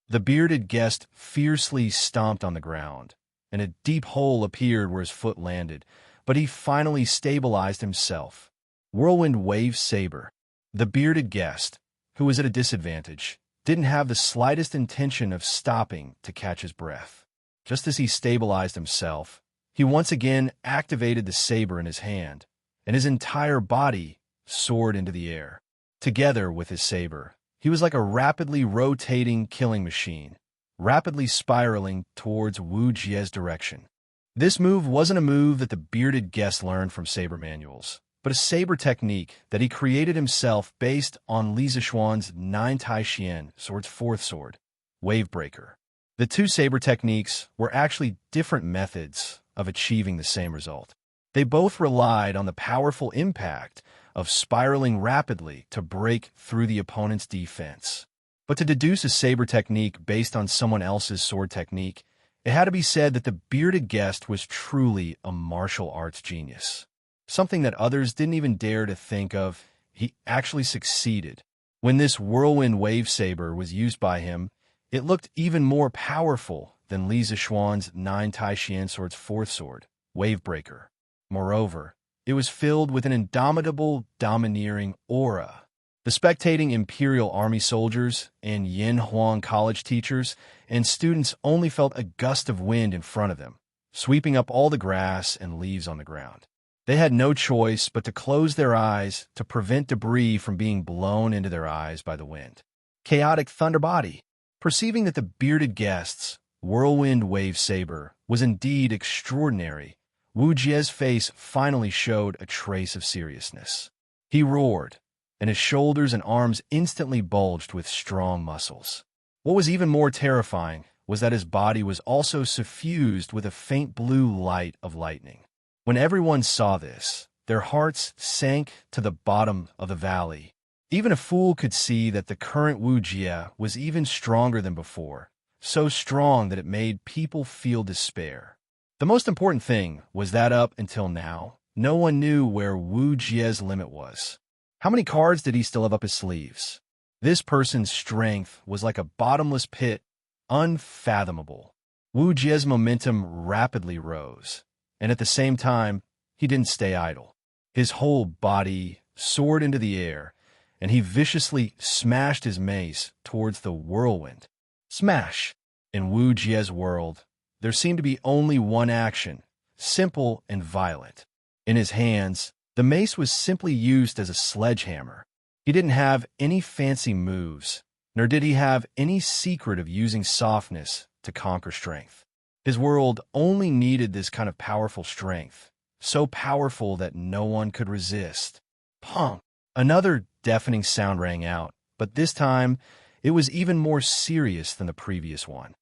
The bearded guest fiercely stomped on the ground, and a deep hole appeared where his foot landed, but he finally stabilized himself. Whirlwind Wave Saber. The bearded guest, who was at a disadvantage, didn't have the slightest intention of stopping to catch his breath. Just as he stabilized himself, he once again activated the saber in his hand, and his entire body soared into the air. Together with his saber, he was like a rapidly rotating killing machine, rapidly spiraling towards Wu Jie's direction. This move wasn't a move that the bearded guest learned from saber manuals, but a saber technique that he created himself based on Li Zishuan's Nine Tai Xian sword's fourth sword, Wavebreaker. The two saber techniques were actually different methods of achieving the same result. They both relied on the powerful impact of spiraling rapidly to break through the opponent's defense. But to deduce a saber technique based on someone else's sword technique, it had to be said that the bearded guest was truly a martial arts genius. Something that others didn't even dare to think of. He actually succeeded. When this whirlwind wave saber was used by him, it looked even more powerful than Li Zishuan's Nine Tai Xian sword's fourth sword, Wavebreaker. Moreover, it was filled with an indomitable, domineering aura. The spectating Imperial Army soldiers and Yin Huang College teachers and students only felt a gust of wind in front of them, sweeping up all the grass and leaves on the ground. They had no choice but to close their eyes to prevent debris from being blown into their eyes by the wind. Chaotic Thunder Body. Perceiving that the bearded guest's whirlwind wave saber was indeed extraordinary, Wu Jie's face finally showed a trace of seriousness. He roared, and his shoulders and arms instantly bulged with strong muscles. What was even more terrifying was that his body was also suffused with a faint blue light of lightning. When everyone saw this, their hearts sank to the bottom of the valley. Even a fool could see that the current Wu Jie was even stronger than before, so strong that it made people feel despair. The most important thing was that up until now, no one knew where Wu Jie's limit was. How many cards did he still have up his sleeves? This person's strength was like a bottomless pit, unfathomable. Wu Jie's momentum rapidly rose, and at the same time, he didn't stay idle. His whole body soared into the air, and he viciously smashed his mace towards the whirlwind. Smash! In Wu Jie's world, there seemed to be only one action, simple and violent. In his hands, the mace was simply used as a sledgehammer. He didn't have any fancy moves, nor did he have any secret of using softness to conquer strength. His world only needed this kind of powerful strength, so powerful that no one could resist. Pong! Another deafening sound rang out, but this time it was even more serious than the previous one.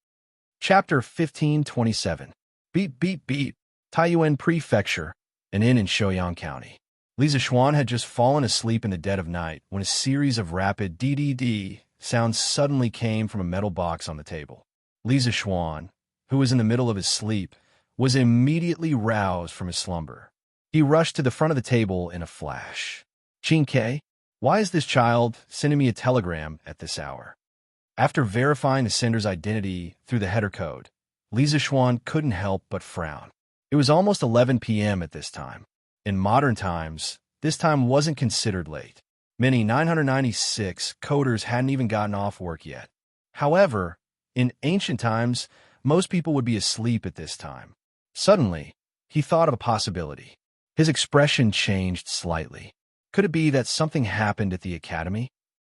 Chapter 1527. Beep, beep, beep. Taiyuan Prefecture, an inn in Shouyang County. Li Zishuan had just fallen asleep in the dead of night when a series of rapid DDD sounds suddenly came from a metal box on the table. Li Zishuan, who was in the middle of his sleep, was immediately roused from his slumber. He rushed to the front of the table in a flash. Qingke, why is this child sending me a telegram at this hour? After verifying the sender's identity through the header code, Li Zishuan couldn't help but frown. It was almost 11 p.m. at this time. In modern times, this time wasn't considered late. Many 996 coders hadn't even gotten off work yet. However, in ancient times, most people would be asleep at this time. Suddenly, he thought of a possibility. His expression changed slightly. Could it be that something happened at the academy?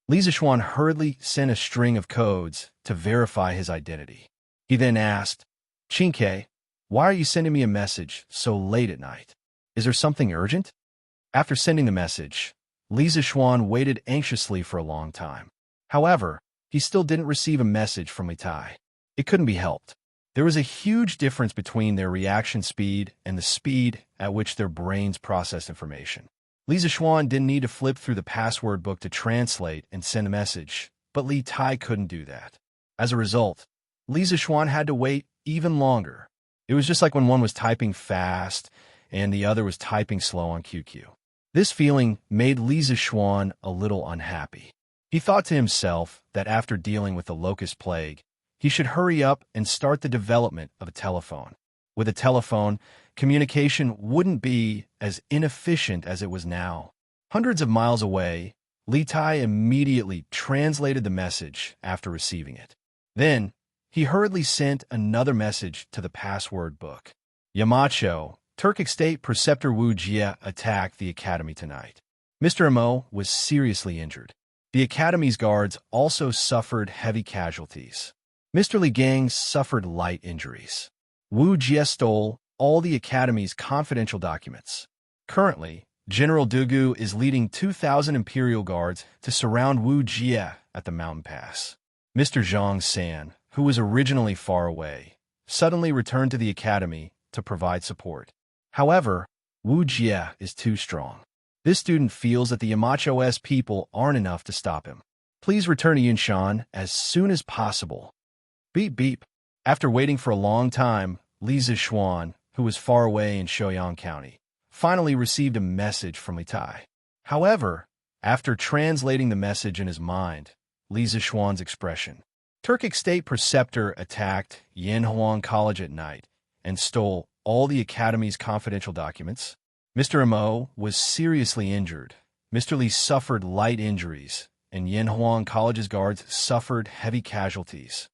Li Zishuan hurriedly sent a string of codes to verify his identity. He then asked, Qingke, why are you sending me a message so late at night? Is there something urgent? After sending the message, Li Zishuan waited anxiously for a long time. However, he still didn't receive a message from Li Tai. It couldn't be helped. There was a huge difference between their reaction speed and the speed at which their brains processed information. Li Zishuan didn't need to flip through the password book to translate and send a message, but Li Tai couldn't do that. As a result, Li Zishuan had to wait even longer. It was just like when one was typing fast and the other was typing slow on QQ. This feeling made Li Zishuan a little unhappy. He thought to himself that after dealing with the locust plague, he should hurry up and start the development of a telephone. With a telephone, communication wouldn't be as inefficient as it was now. Hundreds of miles away, Li Tai immediately translated the message after receiving it. Then, he hurriedly sent another message to the password book. Yamacho, Turkic State Preceptor Wu Jie attacked the academy tonight. Mr. Mo was seriously injured. The academy's guards also suffered heavy casualties. Mr. Li Gang suffered light injuries. Wu Jie stole all the academy's confidential documents. Currently, General Dugu is leading 2,000 Imperial Guards to surround Wu Jie at the mountain pass. Mr. Zhang San, who was originally far away, suddenly returned to the academy to provide support. However, Wu Jie is too strong. This student feels that the Yamacho's people aren't enough to stop him. Please return to Yunshan as soon as possible. Beep beep. After waiting for a long time, Li Zixuan, who was far away in Shouyang County, finally received a message from Li Tai. However, after translating the message in his mind, Li Zixuan's expression, Turkic State Preceptor attacked Yanhuang College at night and stole all the academy's confidential documents. Mr. Mo was seriously injured. Mr. Li suffered light injuries, and Yanhuang College's guards suffered heavy casualties.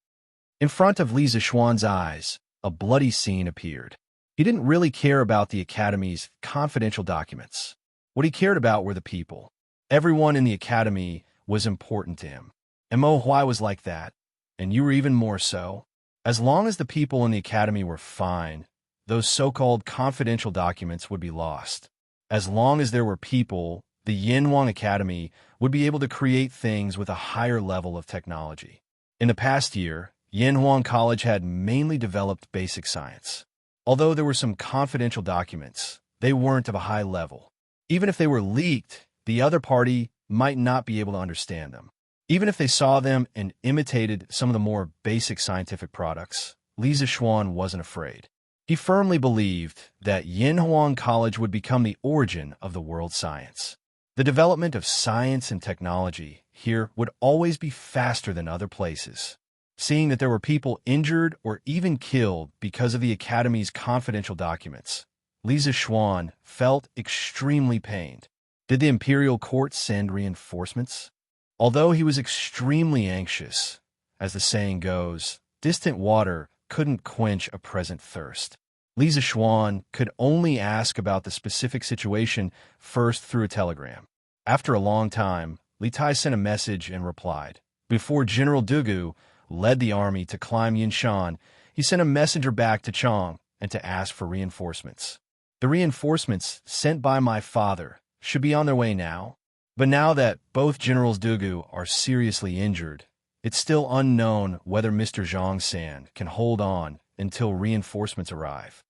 In front of Li Zixuan's eyes, a bloody scene appeared. He didn't really care about the academy's confidential documents. What he cared about were the people. Everyone in the academy was important to him. And Mo Huai was like that, and you were even more so. As long as the people in the academy were fine, those so-called confidential documents would be lost. As long as there were people, the Yanhuang Academy would be able to create things with a higher level of technology. In the past year, Yanhuang College had mainly developed basic science. Although there were some confidential documents, they weren't of a high level. Even if they were leaked, the other party might not be able to understand them. Even if they saw them and imitated some of the more basic scientific products, Li Zixuan wasn't afraid. He firmly believed that Yanhuang College would become the origin of the world's science. The development of science and technology here would always be faster than other places. Seeing that there were people injured or even killed because of the academy's confidential documents, Li Zixuan felt extremely pained. Did the imperial court send reinforcements? Although he was extremely anxious, as the saying goes, distant water couldn't quench a present thirst. Li Zixuan could only ask about the specific situation first through a telegram. After a long time, Li Tai sent a message and replied. Before General Dugu led the army to climb Yinshan, he sent a messenger back to Chang and to ask for reinforcements. The reinforcements sent by my father should be on their way now. But now that both Generals Dugu are seriously injured, it's still unknown whether Mr. Zhang San can hold on until reinforcements arrive.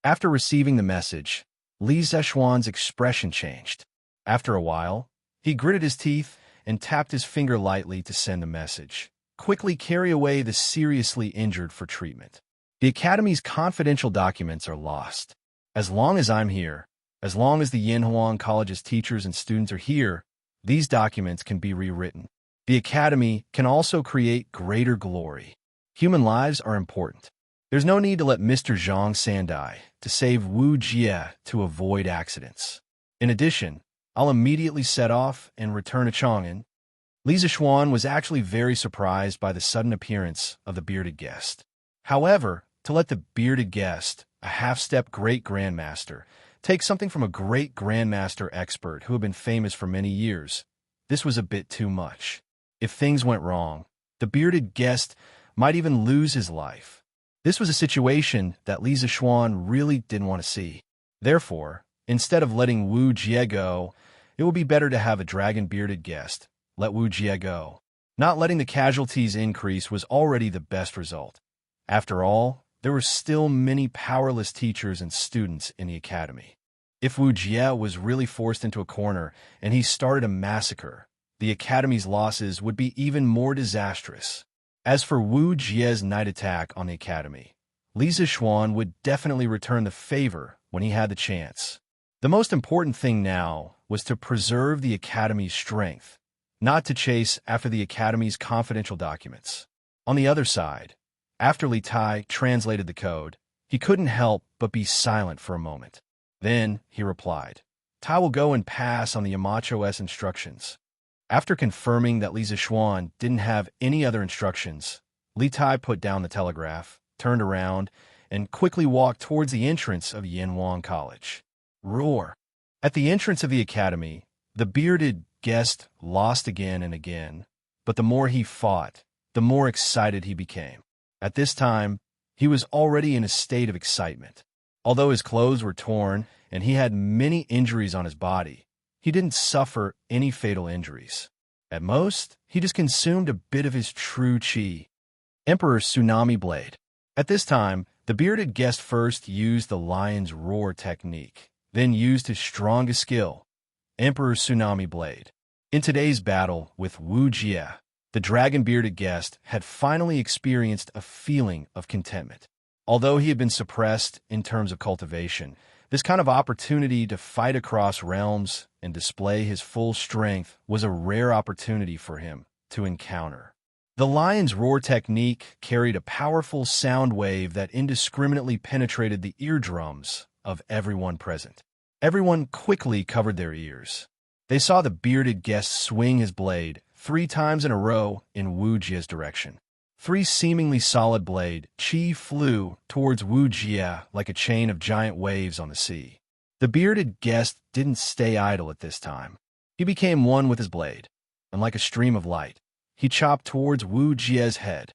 After receiving the message, Li Zixuan's expression changed. After a while, he gritted his teeth and tapped his finger lightly to send the message. Quickly carry away the seriously injured for treatment. The Academy's confidential documents are lost. As long as I'm here, as long as the Yanhuang College's teachers and students are here, these documents can be rewritten. The Academy can also create greater glory. Human lives are important. There's no need to let Mr. Zhang San die to save Wu Jie to avoid accidents. In addition, I'll immediately set off and return to Chang'an. Li Zixuan was actually very surprised by the sudden appearance of the bearded guest. However, to let the bearded guest, a half-step great grandmaster, take something from a great grandmaster expert who had been famous for many years, this was a bit too much. If things went wrong, the bearded guest might even lose his life. This was a situation that Li Zixuan really didn't want to see. Therefore, instead of letting Wu Jie go, it would be better to have a dragon-bearded guest. Let Wu Jie go. Not letting the casualties increase was already the best result. After all, there were still many powerless teachers and students in the academy. If Wu Jie was really forced into a corner and he started a massacre, the academy's losses would be even more disastrous. As for Wu Jie's night attack on the academy, Li Zixuan would definitely return the favor when he had the chance. The most important thing now was to preserve the academy's strength, not to chase after the academy's confidential documents. On the other side, after Li Tai translated the code, he couldn't help but be silent for a moment. Then he replied, Tai will go and pass on the Yamacho's instructions. After confirming that Li Zixuan didn't have any other instructions, Li Tai put down the telegraph, turned around, and quickly walked towards the entrance of Yanwang College. Roar! At the entrance of the academy, the bearded guest lost again and again, but the more he fought, the more excited he became. At this time, he was already in a state of excitement. Although his clothes were torn and he had many injuries on his body, he didn't suffer any fatal injuries. At most, he just consumed a bit of his true qi. Emperor's Tsunami Blade. At this time, the bearded guest first used the lion's roar technique, then used his strongest skill, Emperor's Tsunami Blade. In today's battle with Wu Jie, the dragon-bearded guest had finally experienced a feeling of contentment. Although he had been suppressed in terms of cultivation, this kind of opportunity to fight across realms and display his full strength was a rare opportunity for him to encounter. The lion's roar technique carried a powerful sound wave that indiscriminately penetrated the eardrums of everyone present. Everyone quickly covered their ears. They saw the bearded guest swing his blade 3 times in a row in Wu Jie's direction. 3 seemingly solid blade qi flew towards Wu Jie like a chain of giant waves on the sea. The bearded guest didn't stay idle at this time. He became one with his blade, and like a stream of light, he chopped towards Wu Jie's head.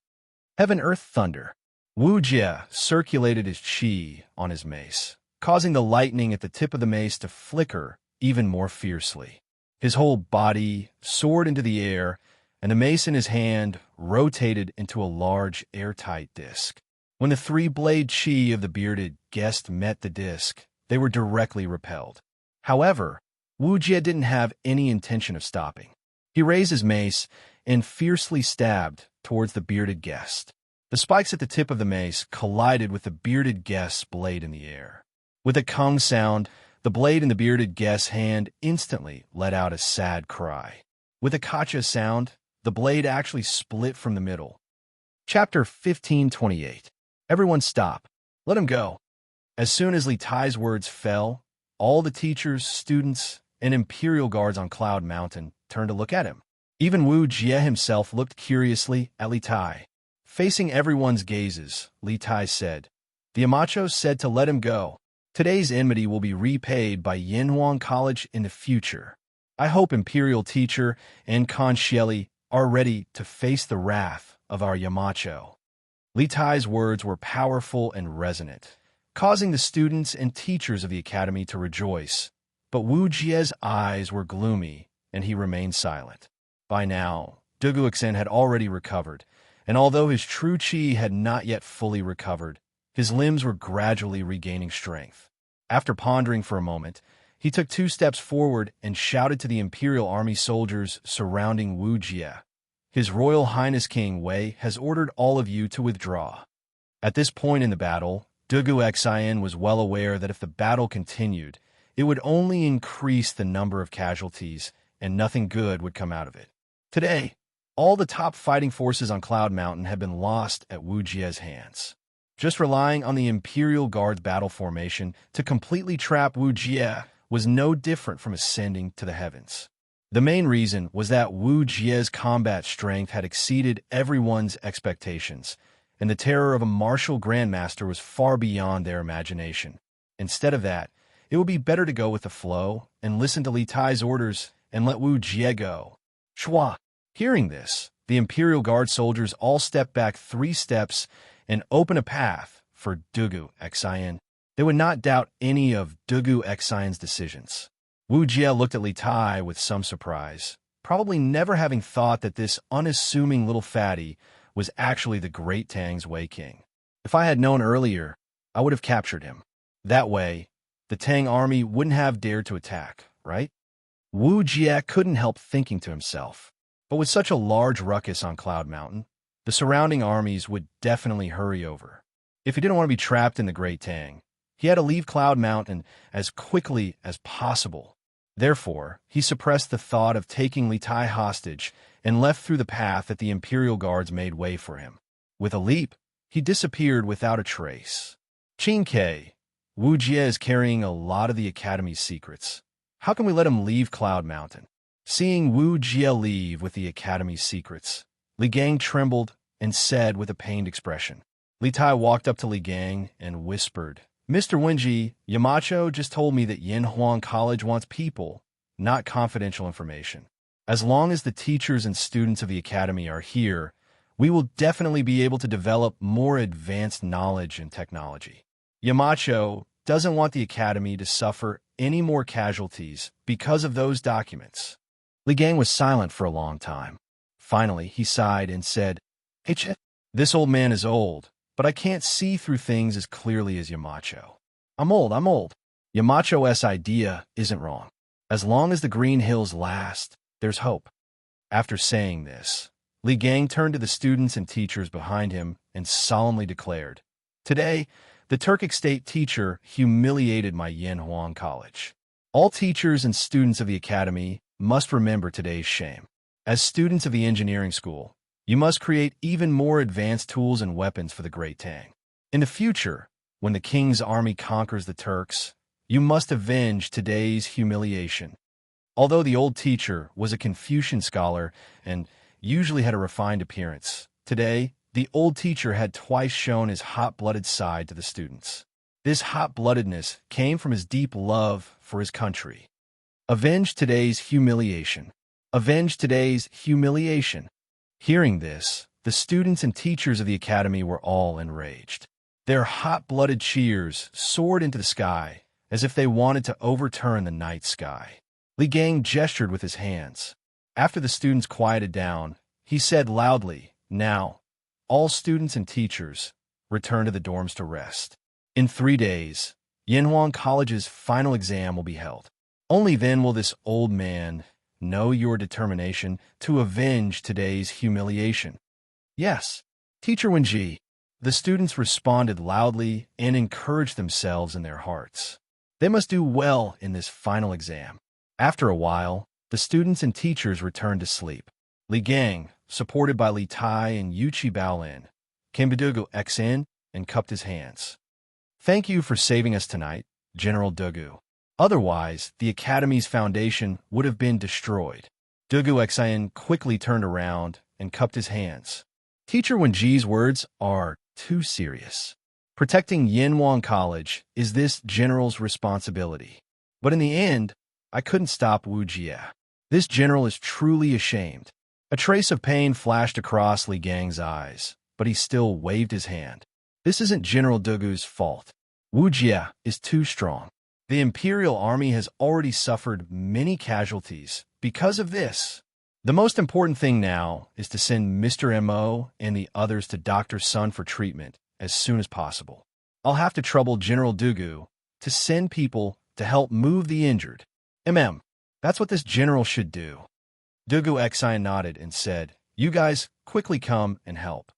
Heaven, earth, thunder. Wu Jie circulated his qi on his mace, causing the lightning at the tip of the mace to flicker even more fiercely. His whole body soared into the air, and the mace in his hand rotated into a large, airtight disc. When the 3-blade qi of the bearded guest met the disc, they were directly repelled. However, Wu Jie didn't have any intention of stopping. He raised his mace and fiercely stabbed towards the bearded guest. The spikes at the tip of the mace collided with the bearded guest's blade in the air. With a kung sound, the blade in the bearded guest's hand instantly let out a sad cry. With a kacha sound, the blade actually split from the middle. Chapter 1528. Everyone stop. Let him go. As soon as Li Tai's words fell, all the teachers, students, and imperial guards on Cloud Mountain turned to look at him. Even Wu Jie himself looked curiously at Li Tai. Facing everyone's gazes, Li Tai said, "The Amacho said to let him go. Today's enmity will be repaid by Yanwang College in the future. I hope Imperial Teacher and Conchieli are ready to face the wrath of our Yamacho." Li Tai's words were powerful and resonant, causing the students and teachers of the academy to rejoice. But Wu Jie's eyes were gloomy, and he remained silent. By now, Duguxin had already recovered, and although his true qi had not yet fully recovered, his limbs were gradually regaining strength. After pondering for a moment, he took 2 steps forward and shouted to the Imperial Army soldiers surrounding Wu Jie. "His Royal Highness King Wei has ordered all of you to withdraw." At this point in the battle, Dugu Xian was well aware that if the battle continued, it would only increase the number of casualties, and nothing good would come out of it. Today, all the top fighting forces on Cloud Mountain had been lost at Wu Jie's hands. Just relying on the Imperial Guard's battle formation to completely trap Wu Jie was no different from ascending to the heavens. The main reason was that Wu Jie's combat strength had exceeded everyone's expectations, and the terror of a martial grandmaster was far beyond their imagination. Instead of that, it would be better to go with the flow and listen to Li Tai's orders and let Wu Jie go. Shua! Hearing this, the Imperial Guard soldiers all stepped back 3 steps and opened a path for Dugu Xian. They would not doubt any of Dugu Xian's decisions. Wu Jie looked at Li Tai with some surprise, probably never having thought that this unassuming little fatty was actually the great Tang's Wei King. If I had known earlier, I would have captured him. That way, the Tang army wouldn't have dared to attack, right? Wu Jie couldn't help thinking to himself. But with such a large ruckus on Cloud Mountain, the surrounding armies would definitely hurry over. If he didn't want to be trapped in the Great Tang, he had to leave Cloud Mountain as quickly as possible. Therefore, he suppressed the thought of taking Li Tai hostage and left through the path that the Imperial Guards made way for him. With a leap, he disappeared without a trace. Qin Ke, Wu Jie is carrying a lot of the Academy's secrets. How can we let him leave Cloud Mountain? Seeing Wu Jie leave with the Academy's secrets, Li Gang trembled and said with a pained expression. Li Tai walked up to Li Gang and whispered, "Mr. Wenji, Yamacho just told me that Yanhuang College wants people, not confidential information. As long as the teachers and students of the Academy are here, we will definitely be able to develop more advanced knowledge and technology. Yamacho doesn't want the Academy to suffer any more casualties because of those documents." Li Gang was silent for a long time. Finally, he sighed and said, "Hey, Chet, this old man is old, but I can't see through things as clearly as Yamacho. I'm old. Yamacho's idea isn't wrong. As long as the Green Hills last, there's hope." After saying this, Li Gang turned to the students and teachers behind him and solemnly declared, "Today, the Turkic state teacher humiliated my Yanhuang College. All teachers and students of the Academy must remember today's shame. As students of the engineering school, you must create even more advanced tools and weapons for the Great Tang. In the future, when the king's army conquers the Turks, you must avenge today's humiliation." Although the old teacher was a Confucian scholar and usually had a refined appearance, today, the old teacher had twice shown his hot-blooded side to the students. This hot-bloodedness came from his deep love for his country. Avenge today's humiliation. Avenge today's humiliation. Hearing this, the students and teachers of the Academy were all enraged. Their hot-blooded cheers soared into the sky as if they wanted to overturn the night sky. Li Gang gestured with his hands. After the students quieted down, he said loudly, "Now, all students and teachers, return to the dorms to rest. In 3 days, Yanhuang College's final exam will be held. Only then will this old man know your determination to avenge today's humiliation." "Yes, Teacher Wenji." The students responded loudly and encouraged themselves in their hearts. They must do well in this final exam. After a while, the students and teachers returned to sleep. Li Gang, supported by Li Tai and Yuchi Baolin, came to Dugu Xn and cupped his hands. "Thank you for saving us tonight, General Dugu. Otherwise, the Academy's foundation would have been destroyed." Dugu Xn quickly turned around and cupped his hands. "Teacher Wenji's words are too serious. Protecting Yanhuang College is this general's responsibility. But in the end, I couldn't stop Wu Jie. This general is truly ashamed." A trace of pain flashed across Li Gang's eyes, but he still waved his hand. "This isn't General Dugu's fault. Wu Jie is too strong. The Imperial Army has already suffered many casualties because of this. The most important thing now is to send Mr. M.O. and the others to Dr. Sun for treatment as soon as possible. I'll have to trouble General Dugu to send people to help move the injured. That's what this general should do." Dugu Xi nodded and said, "You guys quickly come and help."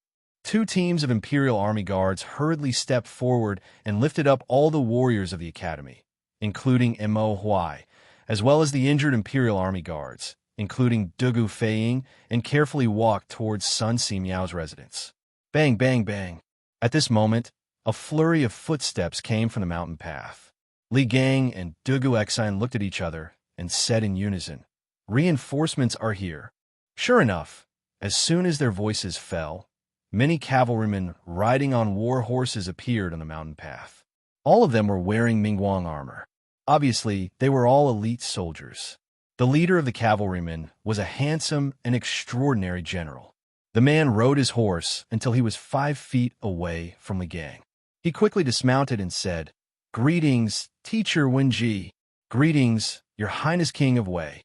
2 teams of Imperial Army guards hurriedly stepped forward and lifted up all the warriors of the Academy, including Mo Huai, as well as the injured Imperial Army guards, including Dugu Feiying, and carefully walked towards Sun Si Miao's residence. Bang, bang, bang. At this moment, a flurry of footsteps came from the mountain path. Li Gang and Dugu Xine looked at each other and said in unison, "Reinforcements are here." Sure enough, as soon as their voices fell, many cavalrymen riding on war horses appeared on the mountain path. All of them were wearing Mingguang armor. Obviously, they were all elite soldiers. The leader of the cavalrymen was a handsome and extraordinary general. The man rode his horse until he was 5 feet away from Li Gang. He quickly dismounted and said, "Greetings, Teacher Wenji. Greetings, Your Highness King of Wei."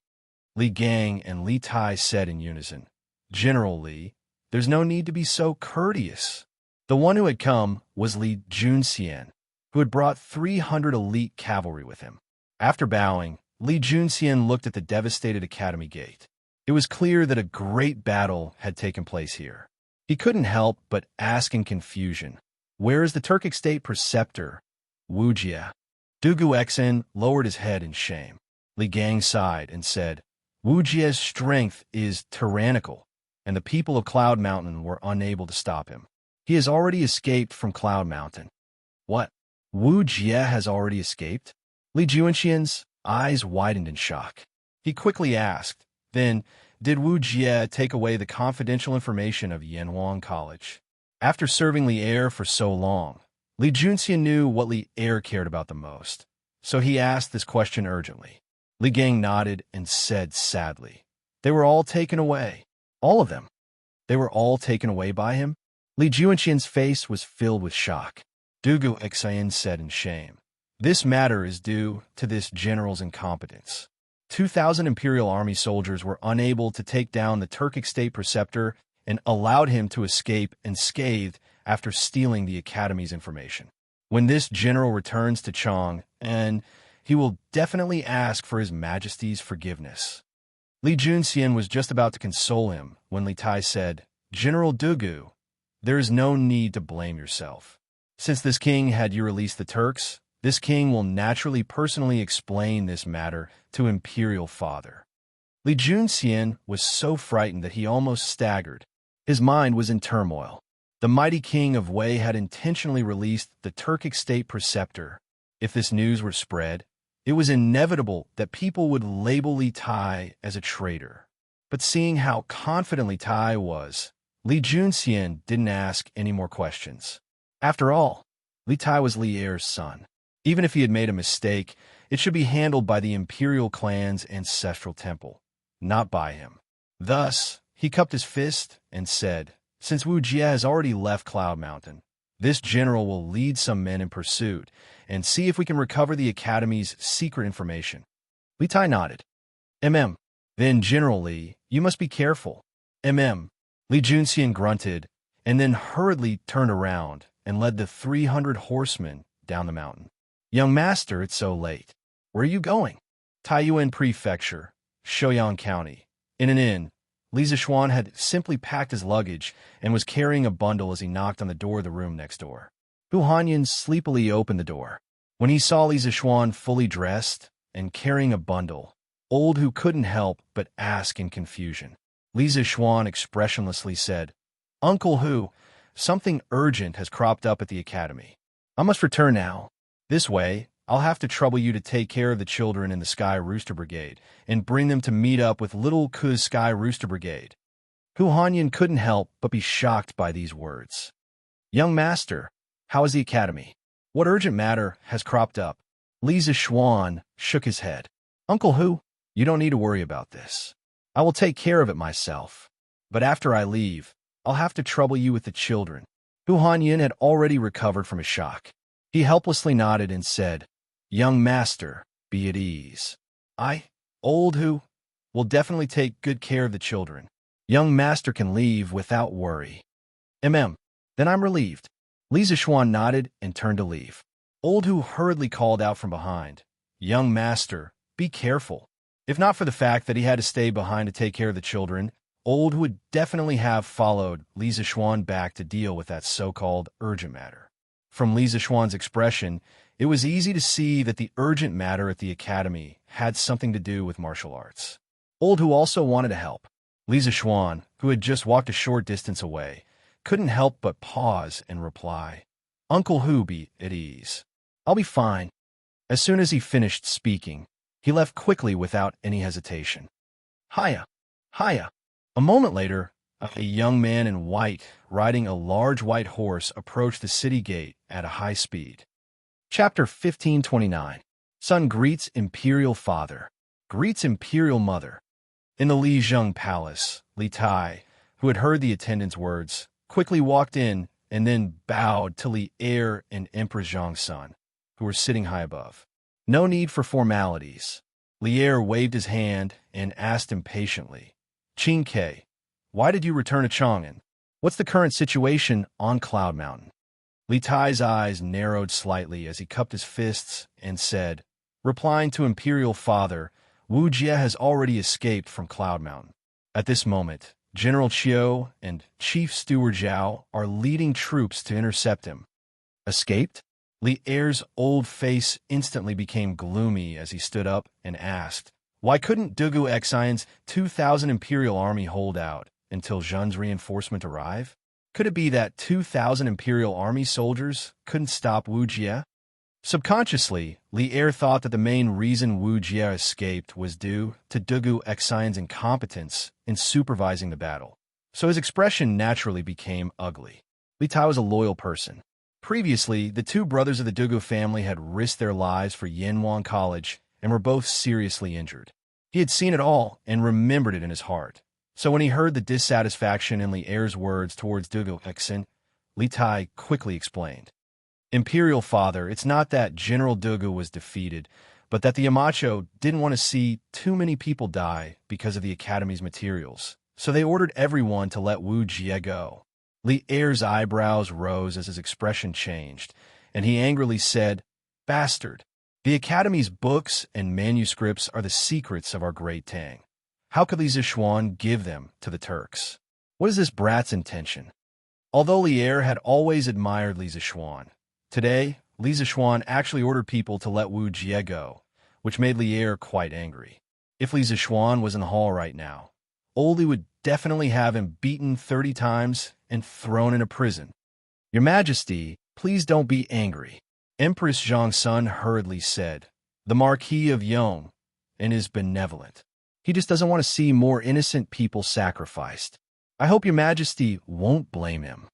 Li Gang and Li Tai said in unison, "General Li, there's no need to be so courteous." The one who had come was Li Junxian, who had brought 300 elite cavalry with him. After bowing, Li Junxian looked at the devastated academy gate. It was clear that a great battle had taken place here. He couldn't help but ask in confusion, "Where is the Turkic state preceptor, Wu Jie?" Dugu Xen lowered his head in shame. Li Gang sighed and said, "Wu Jie's strength is tyrannical, and the people of Cloud Mountain were unable to stop him. He has already escaped from Cloud Mountain." "What? Wu Jie has already escaped?" Li Junxian's eyes widened in shock. He quickly asked, Then, did Wu Jie take away the confidential information of Yanhuang College? After serving Li Er for so long, Li Junxian knew what Li Er cared about the most, so he asked this question urgently. Li Gang nodded and said sadly, "They were all taken away. All of them. They were all taken away by him?" Li Junxian's face was filled with shock. Dugu Xian said in shame, "This matter is due to this general's incompetence. 2,000 Imperial Army soldiers were unable to take down the Turkic state preceptor and allowed him to escape unscathed after stealing the Academy's information. When this general returns to Chang, and he will definitely ask for His Majesty's forgiveness." Li Junxian was just about to console him when Li Tai said, "General Dugu, there is no need to blame yourself. Since this king had you release the Turks, this king will naturally personally explain this matter to Imperial Father." Li Junxian was so frightened that he almost staggered. His mind was in turmoil. The mighty king of Wei had intentionally released the Turkic state preceptor. If this news were spread, it was inevitable that people would label Li Tai as a traitor. But seeing how confident Li Tai was, Li Junxian didn't ask any more questions. After all, Li Tai was Li Er's son. Even if he had made a mistake, it should be handled by the Imperial clan's ancestral temple, not by him. Thus, he cupped his fist and said, "Since Wu Jie has already left Cloud Mountain, this general will lead some men in pursuit and see if we can recover the Academy's secret information." Li Tai nodded. Then, General Li, you must be careful. Li Junxian grunted and then hurriedly turned around and led the 300 horsemen down the mountain. "Young master, it's so late. Where are you going?" Taiyuan Prefecture, Shouyang County. In an inn, Li Zixuan had simply packed his luggage and was carrying a bundle as he knocked on the door of the room next door. Hu Hanyan sleepily opened the door. When he saw Li Zixuan fully dressed and carrying a bundle, Old Hu couldn't help but ask in confusion. Li Zixuan expressionlessly said, "Uncle Hu, something urgent has cropped up at the Academy. I must return now. This way, I'll have to trouble you to take care of the children in the Sky Rooster Brigade and bring them to meet up with Little Ku's Sky Rooster Brigade." Hu Hanyan couldn't help but be shocked by these words. "Young master, how is the Academy? What urgent matter has cropped up?" Li Zixuan shook his head. "Uncle Hu, you don't need to worry about this. I will take care of it myself. But after I leave, I'll have to trouble you with the children." Hu Hanyan had already recovered from his shock. He helplessly nodded and said, "Young master, be at ease. Old Hu, will definitely take good care of the children. Young master can leave without worry." Then I'm relieved." Li Zixuan nodded and turned to leave. Old Hu hurriedly called out from behind, "Young master, be careful." If not for the fact that he had to stay behind to take care of the children, Old Hu would definitely have followed Li Zixuan back to deal with that so-called urgent matter. From Li Zixuan's expression, it was easy to see that the urgent matter at the Academy had something to do with martial arts. Old Hu also wanted to help. Li Zixuan, who had just walked a short distance away, couldn't help but pause and reply, "Uncle Hu, be at ease. I'll be fine." As soon as he finished speaking, he left quickly without any hesitation. Hiya! Hiya! A moment later, a young man in white, riding a large white horse, approached the city gate at a high speed. Chapter 1529. Son greets Imperial Father, greets Imperial Mother. In the Lijiang Palace, Li Tai, who had heard the attendant's words, quickly walked in and then bowed to Li Er and Empress Zhang's son, who were sitting high above. No need for formalities. Li Er waved his hand and asked impatiently, "Qin Ke, why did you return to Chang'an? What's the current situation on Cloud Mountain?" Li Tai's eyes narrowed slightly as he cupped his fists and said, replying to Imperial Father, "Wu Jie has already escaped from Cloud Mountain. At this moment, General Qiu and Chief Steward Zhao are leading troops to intercept him." "Escaped?" Li Er's old face instantly became gloomy as he stood up and asked, "Why couldn't Dugu Xian's 2,000 Imperial Army hold out until Zhen's reinforcement arrive? Could it be that 2,000 Imperial Army soldiers couldn't stop Wu Jie?" Subconsciously, Li Er thought that the main reason Wu Jie escaped was due to Dugu Xian's incompetence in supervising the battle. So his expression naturally became ugly. Li Tai was a loyal person. Previously, the two brothers of the Dugu family had risked their lives for Yanhuan College and were both seriously injured. He had seen it all and remembered it in his heart. So when he heard the dissatisfaction in Li Er's words towards Dugu Xian, Li Tai quickly explained. Imperial Father, it's not that General Dugu was defeated, but that the Yamacho didn't want to see too many people die because of the Academy's materials, so they ordered everyone to let Wu Jie go. Li Er's eyebrows rose as his expression changed, and he angrily said, Bastard! The Academy's books and manuscripts are the secrets of our great Tang. How could Li Zixuan give them to the Turks? What is this brat's intention? Although Li Er had always admired Li Zixuan, today, Li Zixuan actually ordered people to let Wu Jie go, which made Li Er quite angry. If Li Zixuan was in the hall right now, Old Li would definitely have him beaten 30 times and thrown in a prison. Your Majesty, please don't be angry. Empress Zhongsun hurriedly said. The Marquis of Yong and is benevolent. He just doesn't want to see more innocent people sacrificed. I hope your Majesty won't blame him.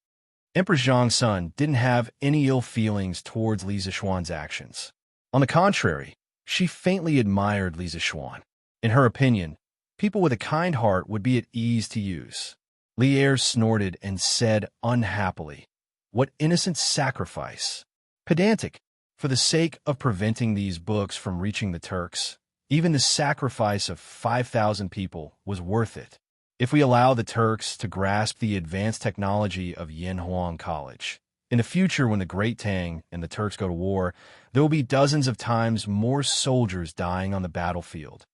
Empress Zhongsun didn't have any ill feelings towards Li Zixuan's actions. On the contrary, she faintly admired Li Zixuan. In her opinion, people with a kind heart would be at ease to use. Li Er snorted and said unhappily, What innocent sacrifice! Pedantic. For the sake of preventing these books from reaching the Turks, even the sacrifice of 5,000 people was worth it. If we allow the Turks to grasp the advanced technology of Yanhuan College, in the future when the Great Tang and the Turks go to war, there will be dozens of times more soldiers dying on the battlefield.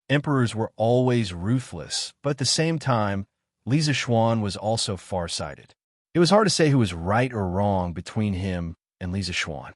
Emperors were always ruthless, but at the same time, Li Zixuan was also farsighted. It was hard to say who was right or wrong between him and Li Zixuan.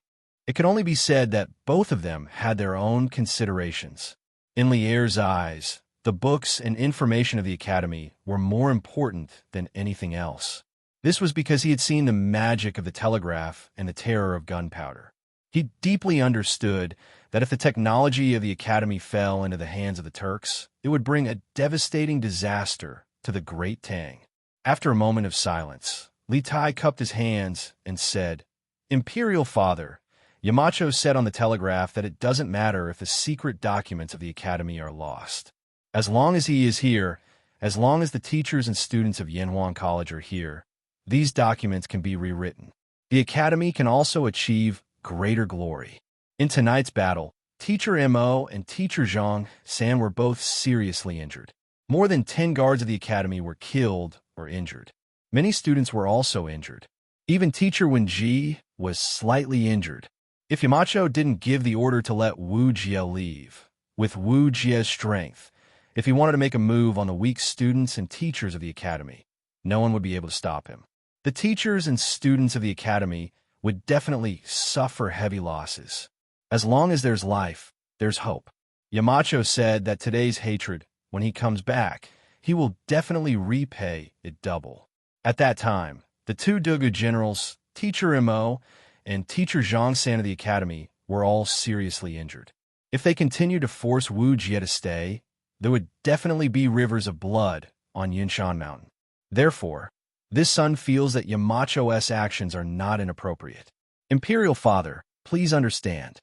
It could only be said that both of them had their own considerations. In Li Er's eyes, the books and information of the Academy were more important than anything else. This was because he had seen the magic of the telegraph and the terror of gunpowder. He deeply understood that if the technology of the Academy fell into the hands of the Turks, it would bring a devastating disaster to the Great Tang. After a moment of silence, Li Tai cupped his hands and said, Imperial Father, Yamacho said on the telegraph that it doesn't matter if the secret documents of the Academy are lost. As long as he is here, as long as the teachers and students of Yanhuan College are here, these documents can be rewritten. The Academy can also achieve greater glory. In tonight's battle, Teacher Mo and Teacher Zhang San were both seriously injured. More than 10 guards of the Academy were killed or injured. Many students were also injured. Even Teacher Wenji was slightly injured. If Yamacho didn't give the order to let Wu Jie leave, with Wu Jie's strength, if he wanted to make a move on the weak students and teachers of the Academy, no one would be able to stop him. The teachers and students of the Academy would definitely suffer heavy losses. As long as there's life, there's hope. Yamacho said that today's hatred, when he comes back, he will definitely repay it double. At that time, the two Dugu generals, Teacher Mo and Teacher Zhang San of the Academy, were all seriously injured. If they continued to force Wu Jie to stay, there would definitely be rivers of blood on Yinshan Mountain. Therefore, this son feels that Yamacho's actions are not inappropriate. Imperial Father, please understand.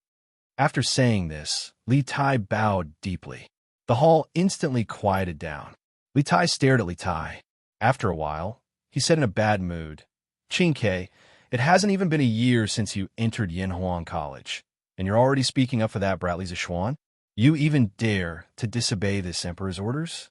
After saying this, Li Tai bowed deeply. The hall instantly quieted down. Li Tai stared at Li Tai. After a while, he said in a bad mood, Qingke, it hasn't even been a year since you entered Yanhuan College, and you're already speaking up for that brat Li Zixuan? You even dare to disobey this emperor's orders?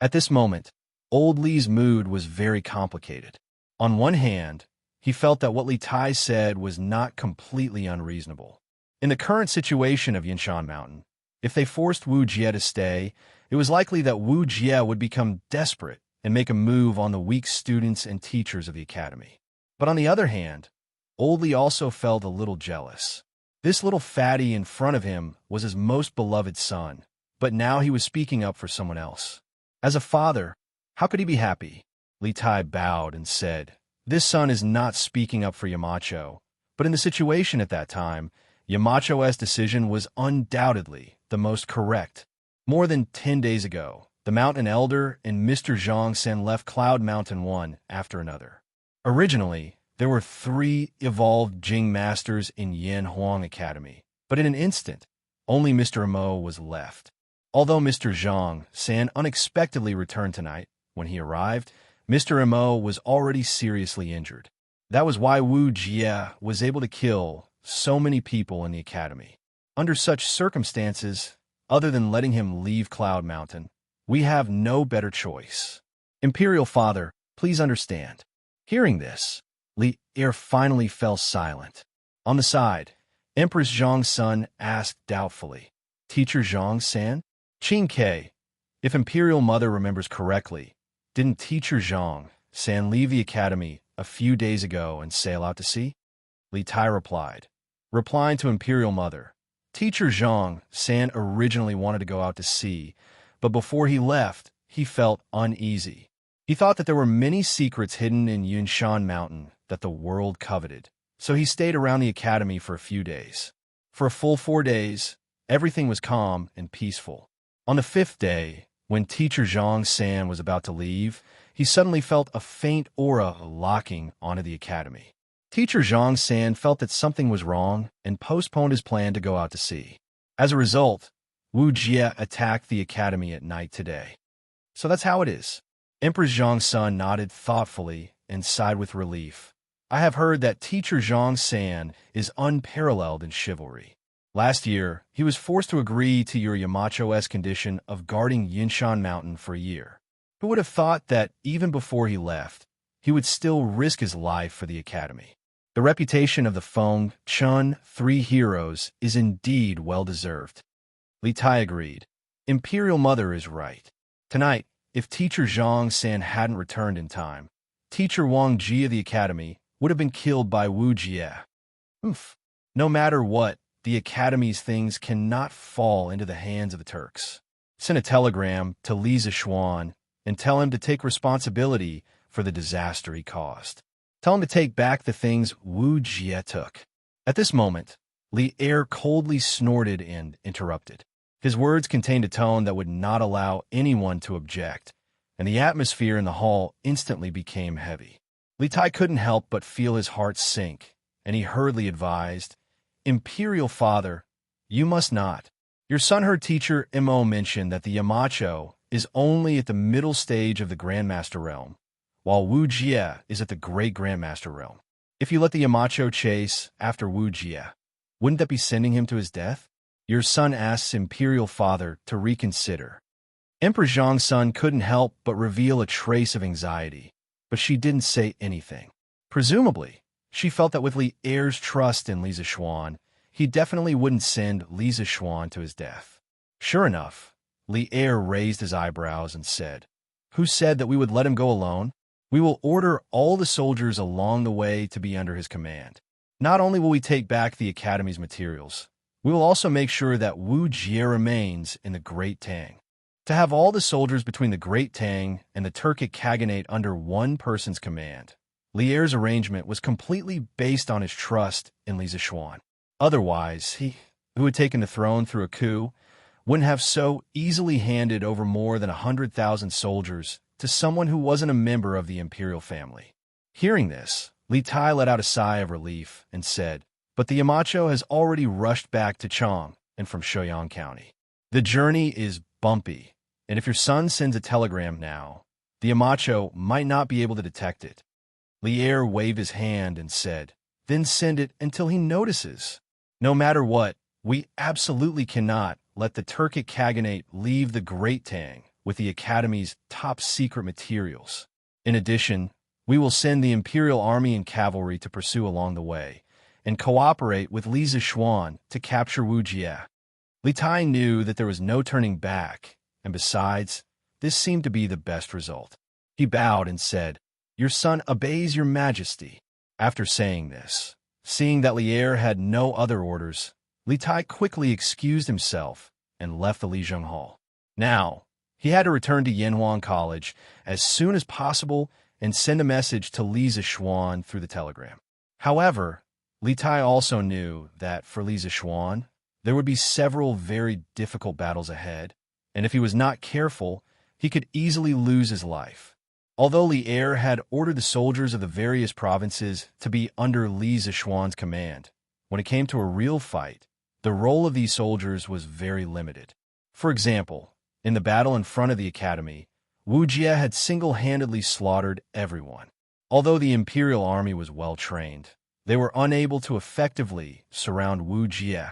At this moment, Old Li's mood was very complicated. On one hand, he felt that what Li Tai said was not completely unreasonable. In the current situation of Yinshan Mountain, if they forced Wu Jie to stay, it was likely that Wu Jie would become desperate and make a move on the weak students and teachers of the Academy. But on the other hand, Old Li also felt a little jealous. This little fatty in front of him was his most beloved son, but now he was speaking up for someone else. As a father, how could he be happy? Li Tai bowed and said, This son is not speaking up for Yamacho, but in the situation at that time, Yamacho's decision was undoubtedly the most correct. More than 10 days ago, the Mountain Elder and Mr. Zhang Sen left Cloud Mountain one after another. Originally, there were 3 evolved Jing Masters in Yan Huang Academy, but in an instant, only Mr. Mo was left. Although Mr. Zhang San unexpectedly returned tonight, when he arrived, Mr. Mo was already seriously injured. That was why Wu Jie was able to kill so many people in the academy. Under such circumstances, other than letting him leave Cloud Mountain, we have no better choice. Imperial Father, please understand. Hearing this, Li Er finally fell silent. On the side, Empress Zhang's son asked doubtfully, Teacher Zhang San? Qin Ke, if Imperial Mother remembers correctly, didn't Teacher Zhang San leave the academy a few days ago and sail out to sea? Li Tai replied, replying to Imperial Mother, Teacher Zhang San originally wanted to go out to sea, but before he left, he felt uneasy. He thought that there were many secrets hidden in Yunshan Mountain that the world coveted, so he stayed around the academy for a few days. For a full 4 days, everything was calm and peaceful. On the 5th day, when Teacher Zhang San was about to leave, he suddenly felt a faint aura locking onto the academy. Teacher Zhang San felt that something was wrong and postponed his plan to go out to sea. As a result, Wu Jie attacked the academy at night today. So that's how it is. Empress Zhang's son nodded thoughtfully and sighed with relief. I have heard that Teacher Zhang San is unparalleled in chivalry. Last year, he was forced to agree to your Yamacho's condition of guarding Yinshan Mountain for a year. Who would have thought that even before he left, he would still risk his life for the academy? The reputation of the Feng Chun 3 heroes is indeed well-deserved. Li Tai agreed. Imperial Mother is right. Tonight, if Teacher Zhang San hadn't returned in time, Teacher Wang Ji of the academy would have been killed by Wu Jie. Oof. No matter what, the academy's things cannot fall into the hands of the Turks. Send a telegram to Li Zishuan and tell him to take responsibility for the disaster he caused. Tell him to take back the things Wu Jie took. At this moment, Li Er coldly snorted and interrupted. His words contained a tone that would not allow anyone to object, and the atmosphere in the hall instantly became heavy. Li Tai couldn't help but feel his heart sink, and he hurriedly advised, Imperial Father, you must not. Your son heard Teacher Mo mention that the Yamacho is only at the middle stage of the Grandmaster realm, while Wu Jie is at the Great Grandmaster realm. If you let the Yamacho chase after Wu Jie, wouldn't that be sending him to his death? Your son asks Imperial Father to reconsider. Emperor Zhang's son couldn't help but reveal a trace of anxiety, but she didn't say anything. Presumably, she felt that with Li Er's trust in Li Zishuan, he definitely wouldn't send Li Zishuan to his death. Sure enough, Li Er raised his eyebrows and said, Who said that we would let him go alone? We will order all the soldiers along the way to be under his command. Not only will we take back the academy's materials, we will also make sure that Wu Jie remains in the Great Tang. To have all the soldiers between the Great Tang and the Turkic Khaganate under one person's command, Li Er's arrangement was completely based on his trust in Li Zishuan. Otherwise, he, who had taken the throne through a coup, wouldn't have so easily handed over more than 100,000 soldiers to someone who wasn't a member of the imperial family. Hearing this, Li Tai let out a sigh of relief and said, But the Yamacho has already rushed back to Chang and from Shouyang County. The journey is bumpy, and if your son sends a telegram now, the Yamacho might not be able to detect it. Li Er waved his hand and said, Then send it until he notices. No matter what, we absolutely cannot let the Turkic Khaganate leave the Great Tang with the Academy's top-secret materials. In addition, we will send the Imperial Army and cavalry to pursue along the way, and cooperate with Li Zishuan to capture Wu Jie. Li Tai knew that there was no turning back, and besides, this seemed to be the best result. He bowed and said, Your son obeys your majesty. After saying this, seeing that Li Er had no other orders, Li Tai quickly excused himself and left the Lijiang Hall. Now, he had to return to Yanhuang College as soon as possible and send a message to Li Zishuan through the telegram. However, Li Tai also knew that for Li Zixuan, there would be several very difficult battles ahead, and if he was not careful, he could easily lose his life. Although Li Er had ordered the soldiers of the various provinces to be under Li Zixuan's command, when it came to a real fight, the role of these soldiers was very limited. For example, in the battle in front of the academy, Wu Jie had single-handedly slaughtered everyone. Although the imperial army was well-trained, they were unable to effectively surround Wu Jie,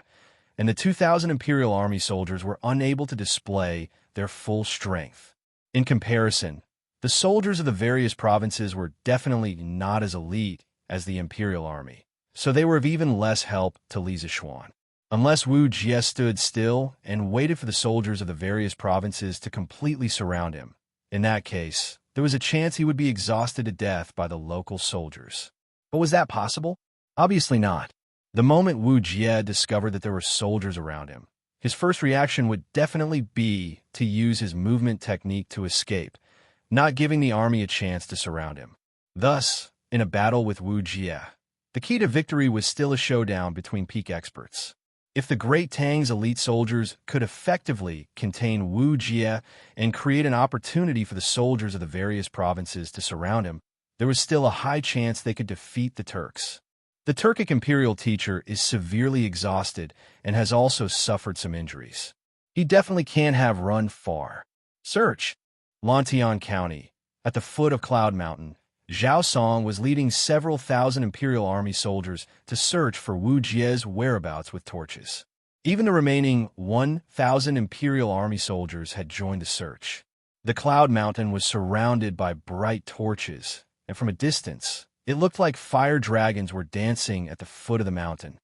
and the 2,000 imperial army soldiers were unable to display their full strength. In comparison, the soldiers of the various provinces were definitely not as elite as the imperial army, so they were of even less help to Li Zixuan. Unless Wu Jie stood still and waited for the soldiers of the various provinces to completely surround him, in that case, there was a chance he would be exhausted to death by the local soldiers. But was that possible? Obviously not. The moment Wu Jie discovered that there were soldiers around him, his first reaction would definitely be to use his movement technique to escape, not giving the army a chance to surround him. Thus, in a battle with Wu Jie, the key to victory was still a showdown between peak experts. If the Great Tang's elite soldiers could effectively contain Wu Jie and create an opportunity for the soldiers of the various provinces to surround him, there was still a high chance they could defeat the Turks. The Turkic imperial teacher is severely exhausted and has also suffered some injuries. He definitely can't have run far. Search. Lantian County. At the foot of Cloud Mountain, Zhao Song was leading several thousand imperial army soldiers to search for Wu Jie's whereabouts with torches. Even the remaining 1,000 imperial army soldiers had joined the search. The Cloud Mountain was surrounded by bright torches, and from a distance, it looked like fire dragons were dancing at the foot of the mountain.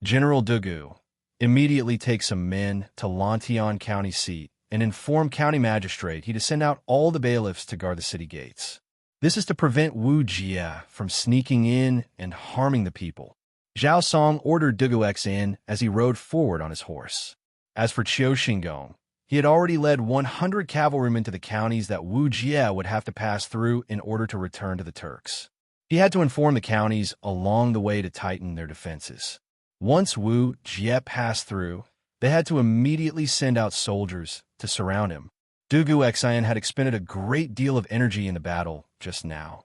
General Dugu immediately takes some men to Lantian County seat and inform county magistrate he to send out all the bailiffs to guard the city gates. This is to prevent Wu Jie from sneaking in and harming the people. Zhao Song ordered Dugu X in as he rode forward on his horse. As for Qiu Xingong, he had already led 100 cavalrymen to the counties that Wu Jie would have to pass through in order to return to the Turks. He had to inform the counties along the way to tighten their defenses. Once Wu Jie passed through, they had to immediately send out soldiers to surround him. Dugu Xian had expended a great deal of energy in the battle just now,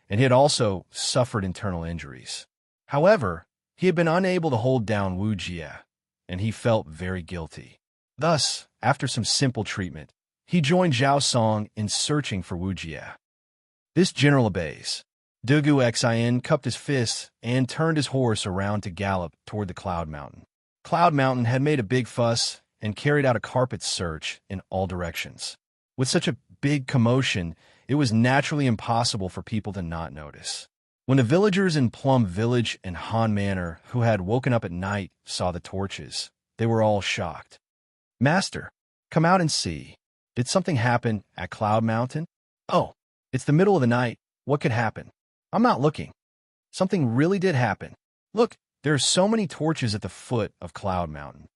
and he had also suffered internal injuries. However, he had been unable to hold down Wu Jie, and he felt very guilty. Thus, after some simple treatment, he joined Zhao Song in searching for Wu Jie. This general obeys. Dugu Xian cupped his fists and turned his horse around to gallop toward the Cloud Mountain. Cloud Mountain had made a big fuss and carried out a carpet search in all directions. With such a big commotion, it was naturally impossible for people to not notice. When the villagers in Plum Village and Han Manor who had woken up at night saw the torches, they were all shocked. "Master, come out and see. Did something happen at Cloud Mountain?" "Oh, it's the middle of the night. What could happen?" "I'm not looking." "Something really did happen. Look, there are so many torches at the foot of Cloud Mountain."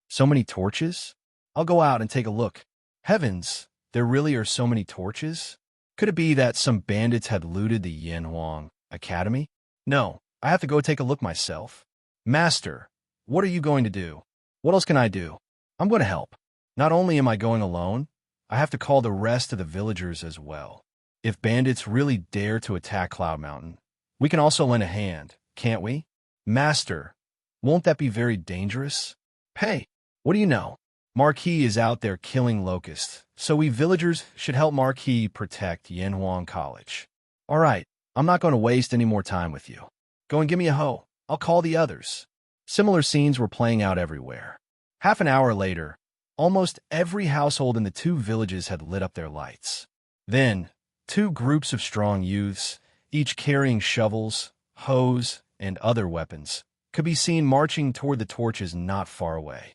"So many torches? I'll go out and take a look." "Heavens, there really are so many torches? Could it be that some bandits had looted the Yanhuang Academy?" "No, I have to go take a look myself." "Master, what are you going to do?" "What else can I do? I'm going to help. Not only am I going alone, I have to call the rest of the villagers as well. If bandits really dare to attack Cloud Mountain, we can also lend a hand, can't we?" "Master, won't that be very dangerous?" "Hey, what do you know? Marquis is out there killing locusts, so we villagers should help Marquis protect Yanhuang College." "All right, I'm not going to waste any more time with you. Go and give me a hoe. I'll call the others." Similar scenes were playing out everywhere. Half an hour later, almost every household in the two villages had lit up their lights. Then, two groups of strong youths, each carrying shovels, hoes, and other weapons, could be seen marching toward the torches not far away.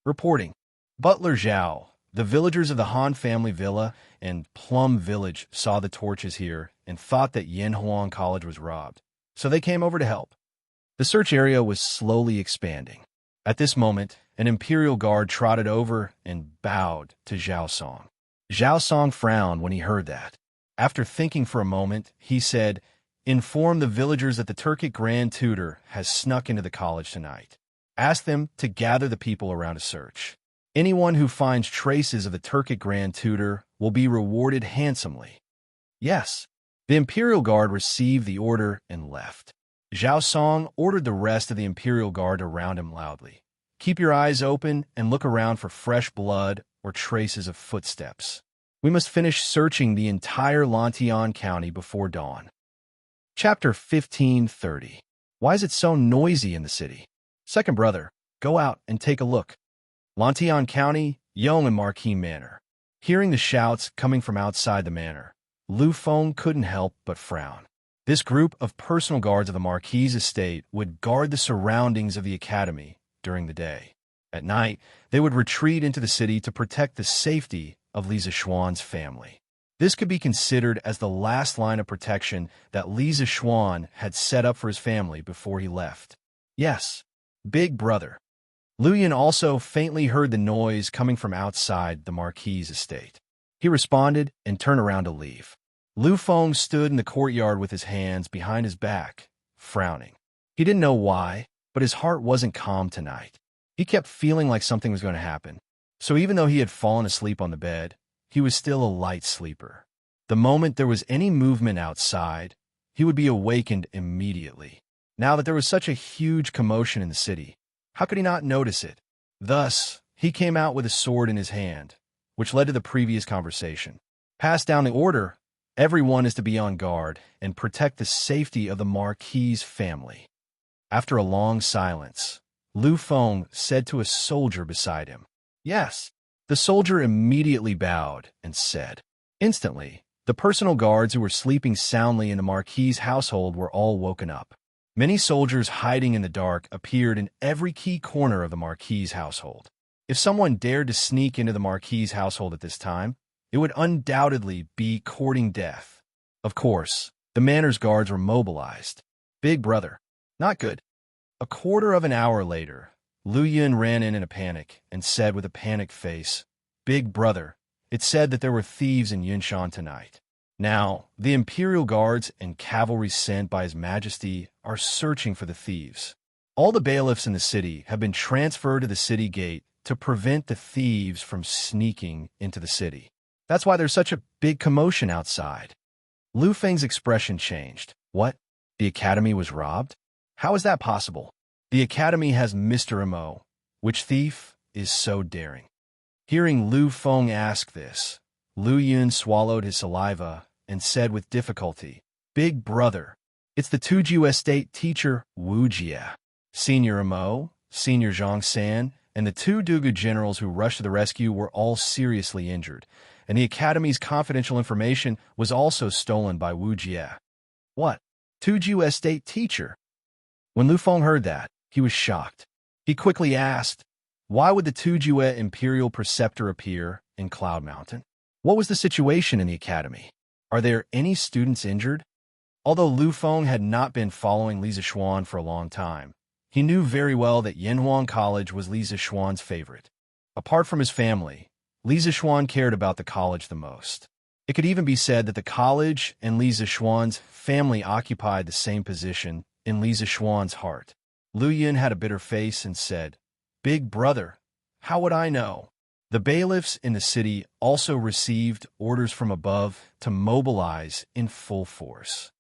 Reporting. Butler Zhao, the villagers of the Han family villa and Plum Village saw the torches here and thought that Yanhuang College was robbed, so they came over to help. The search area was slowly expanding. At this moment, an imperial guard trotted over and bowed to Zhao Song. Zhao Song frowned when he heard that. After thinking for a moment, he said, Inform the villagers that the Turkic Grand Tutor has snuck into the college tonight. Ask them to gather the people around a search. Anyone who finds traces of the Turkic Grand Tutor will be rewarded handsomely. Yes, the Imperial Guard received the order and left. Zhao Song ordered the rest of the Imperial Guard to round him loudly. Keep your eyes open and look around for fresh blood or traces of footsteps. We must finish searching the entire Lantian County before dawn. Chapter 1530. Why is it so noisy in the city? Second brother, go out and take a look. Lantian County, Yong and Marquis Manor. Hearing the shouts coming from outside the manor, Lu Feng couldn't help but frown. This group of personal guards of the Marquis' estate would guard the surroundings of the academy during the day. At night, they would retreat into the city to protect the safety of Li Zishuan's family. This could be considered as the last line of protection that Li Zishuan had set up for his family before he left. Yes, big brother. Lu Yun also faintly heard the noise coming from outside the Marquis' estate. He responded and turned around to leave. Lu Feng stood in the courtyard with his hands behind his back, frowning. He didn't know why, but his heart wasn't calm tonight. He kept feeling like something was going to happen. So even though he had fallen asleep on the bed, he was still a light sleeper. The moment there was any movement outside, he would be awakened immediately. Now that there was such a huge commotion in the city, how could he not notice it? Thus, he came out with a sword in his hand, which led to the previous conversation. Pass down the order. Everyone is to be on guard and protect the safety of the Marquis' family. After a long silence, Lu Feng said to a soldier beside him, Yes. The soldier immediately bowed and said. Instantly, the personal guards who were sleeping soundly in the Marquis' household were all woken up. Many soldiers hiding in the dark appeared in every key corner of the Marquis' household. If someone dared to sneak into the Marquis' household at this time, it would undoubtedly be courting death. Of course, the manor's guards were mobilized. Big brother. Not good. A quarter of an hour later, Lu Yun ran in a panic and said with a panicked face, Big brother, it said that there were thieves in Yunshan tonight. Now, the Imperial Guards and cavalry sent by His Majesty are searching for the thieves. All the bailiffs in the city have been transferred to the city gate to prevent the thieves from sneaking into the city. That's why there's such a big commotion outside. Lu Feng's expression changed. What? The academy was robbed? How is that possible? The academy has Mr. Mo. Which thief is so daring? Hearing Lu Feng ask this, Lu Yun swallowed his saliva and said with difficulty, Big brother, it's the Tuju estate teacher Wu Jie. Senior Mo, Senior Zhang San, and the two Dugu generals who rushed to the rescue were all seriously injured, and the academy's confidential information was also stolen by Wu Jie. What? Tuju estate teacher? When Lu Feng heard that, he was shocked. He quickly asked, why would the Tuju Imperial Preceptor appear in Cloud Mountain? What was the situation in the academy? Are there any students injured? Although Lu Feng had not been following Li Zishuan for a long time, he knew very well that Yanhuang College was Li Zishuan's favorite. Apart from his family, Li Zishuan cared about the college the most. It could even be said that the college and Li Zishuan's family occupied the same position in Li Zishuan's heart. Lu Yun had a bitter face and said, Big brother, how would I know? The bailiffs in the city also received orders from above to mobilize in full force.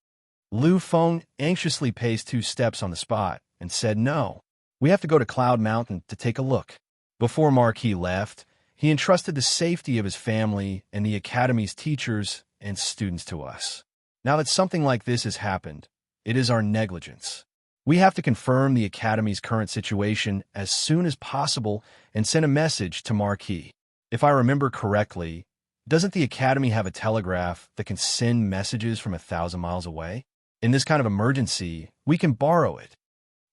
Lu Feng anxiously paced 2 steps on the spot and said, No, we have to go to Cloud Mountain to take a look. Before Marquis left, he entrusted the safety of his family and the academy's teachers and students to us. Now that something like this has happened, it is our negligence. We have to confirm the academy's current situation as soon as possible and send a message to Marquis. If I remember correctly, doesn't the academy have a telegraph that can send messages from 1,000 miles away? In this kind of emergency, we can borrow it.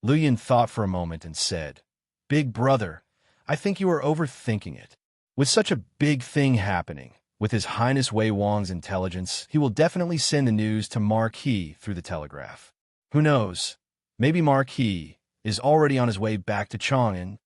Lu Yun thought for a moment and said, Big brother, I think you are overthinking it. With such a big thing happening, with His Highness Wei Wang's intelligence, he will definitely send the news to Marquis through the telegraph. Who knows? Maybe Marquis is already on his way back to Chang'an.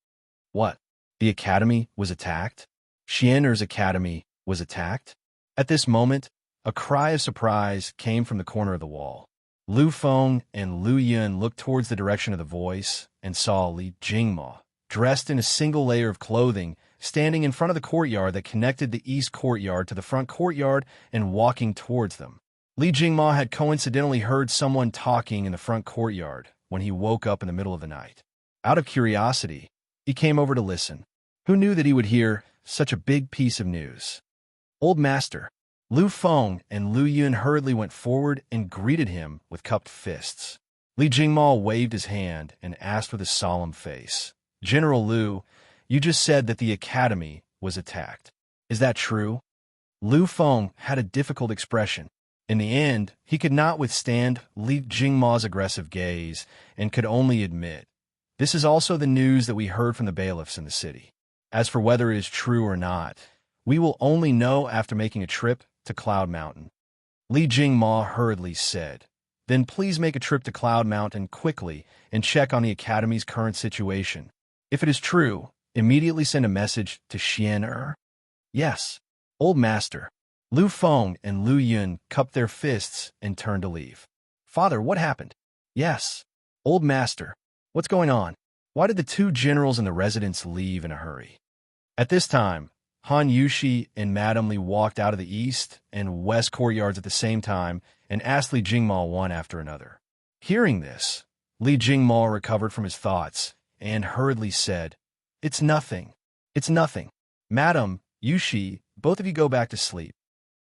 What? The academy was attacked? Xianer's academy was attacked? At this moment, a cry of surprise came from the corner of the wall. Lu Feng and Lu Yun looked towards the direction of the voice and saw Li Jingma, dressed in a single layer of clothing, standing in front of the courtyard that connected the east courtyard to the front courtyard and walking towards them. Li Jingma had coincidentally heard someone talking in the front courtyard when he woke up in the middle of the night. Out of curiosity, he came over to listen. Who knew that he would hear such a big piece of news? Old Master. Lu Feng and Lu Yun hurriedly went forward and greeted him with cupped fists. Li Jingma waved his hand and asked with a solemn face, "General Lu, you just said that the academy was attacked. Is that true?" Lu Feng had a difficult expression. In the end, he could not withstand Li Jingma's aggressive gaze and could only admit, "This is also the news that we heard from the bailiffs in the city. As for whether it is true or not, we will only know after making a trip to Cloud Mountain." Li Jingma hurriedly said, "Then please make a trip to Cloud Mountain quickly and check on the academy's current situation. If it is true, immediately send a message to Xian." "Yes, Old Master." Lu Feng and Lu Yun cupped their fists and turned to leave. "Father, what happened?" "Yes, Old Master. What's going on? Why did the two generals and the residents leave in a hurry?" At this time, Han Yushi and Madame Li walked out of the east and west courtyards at the same time and asked Li Jingma one after another. Hearing this, Li Jingma recovered from his thoughts and hurriedly said, "It's nothing. It's nothing. Madame Yushi, both of you go back to sleep."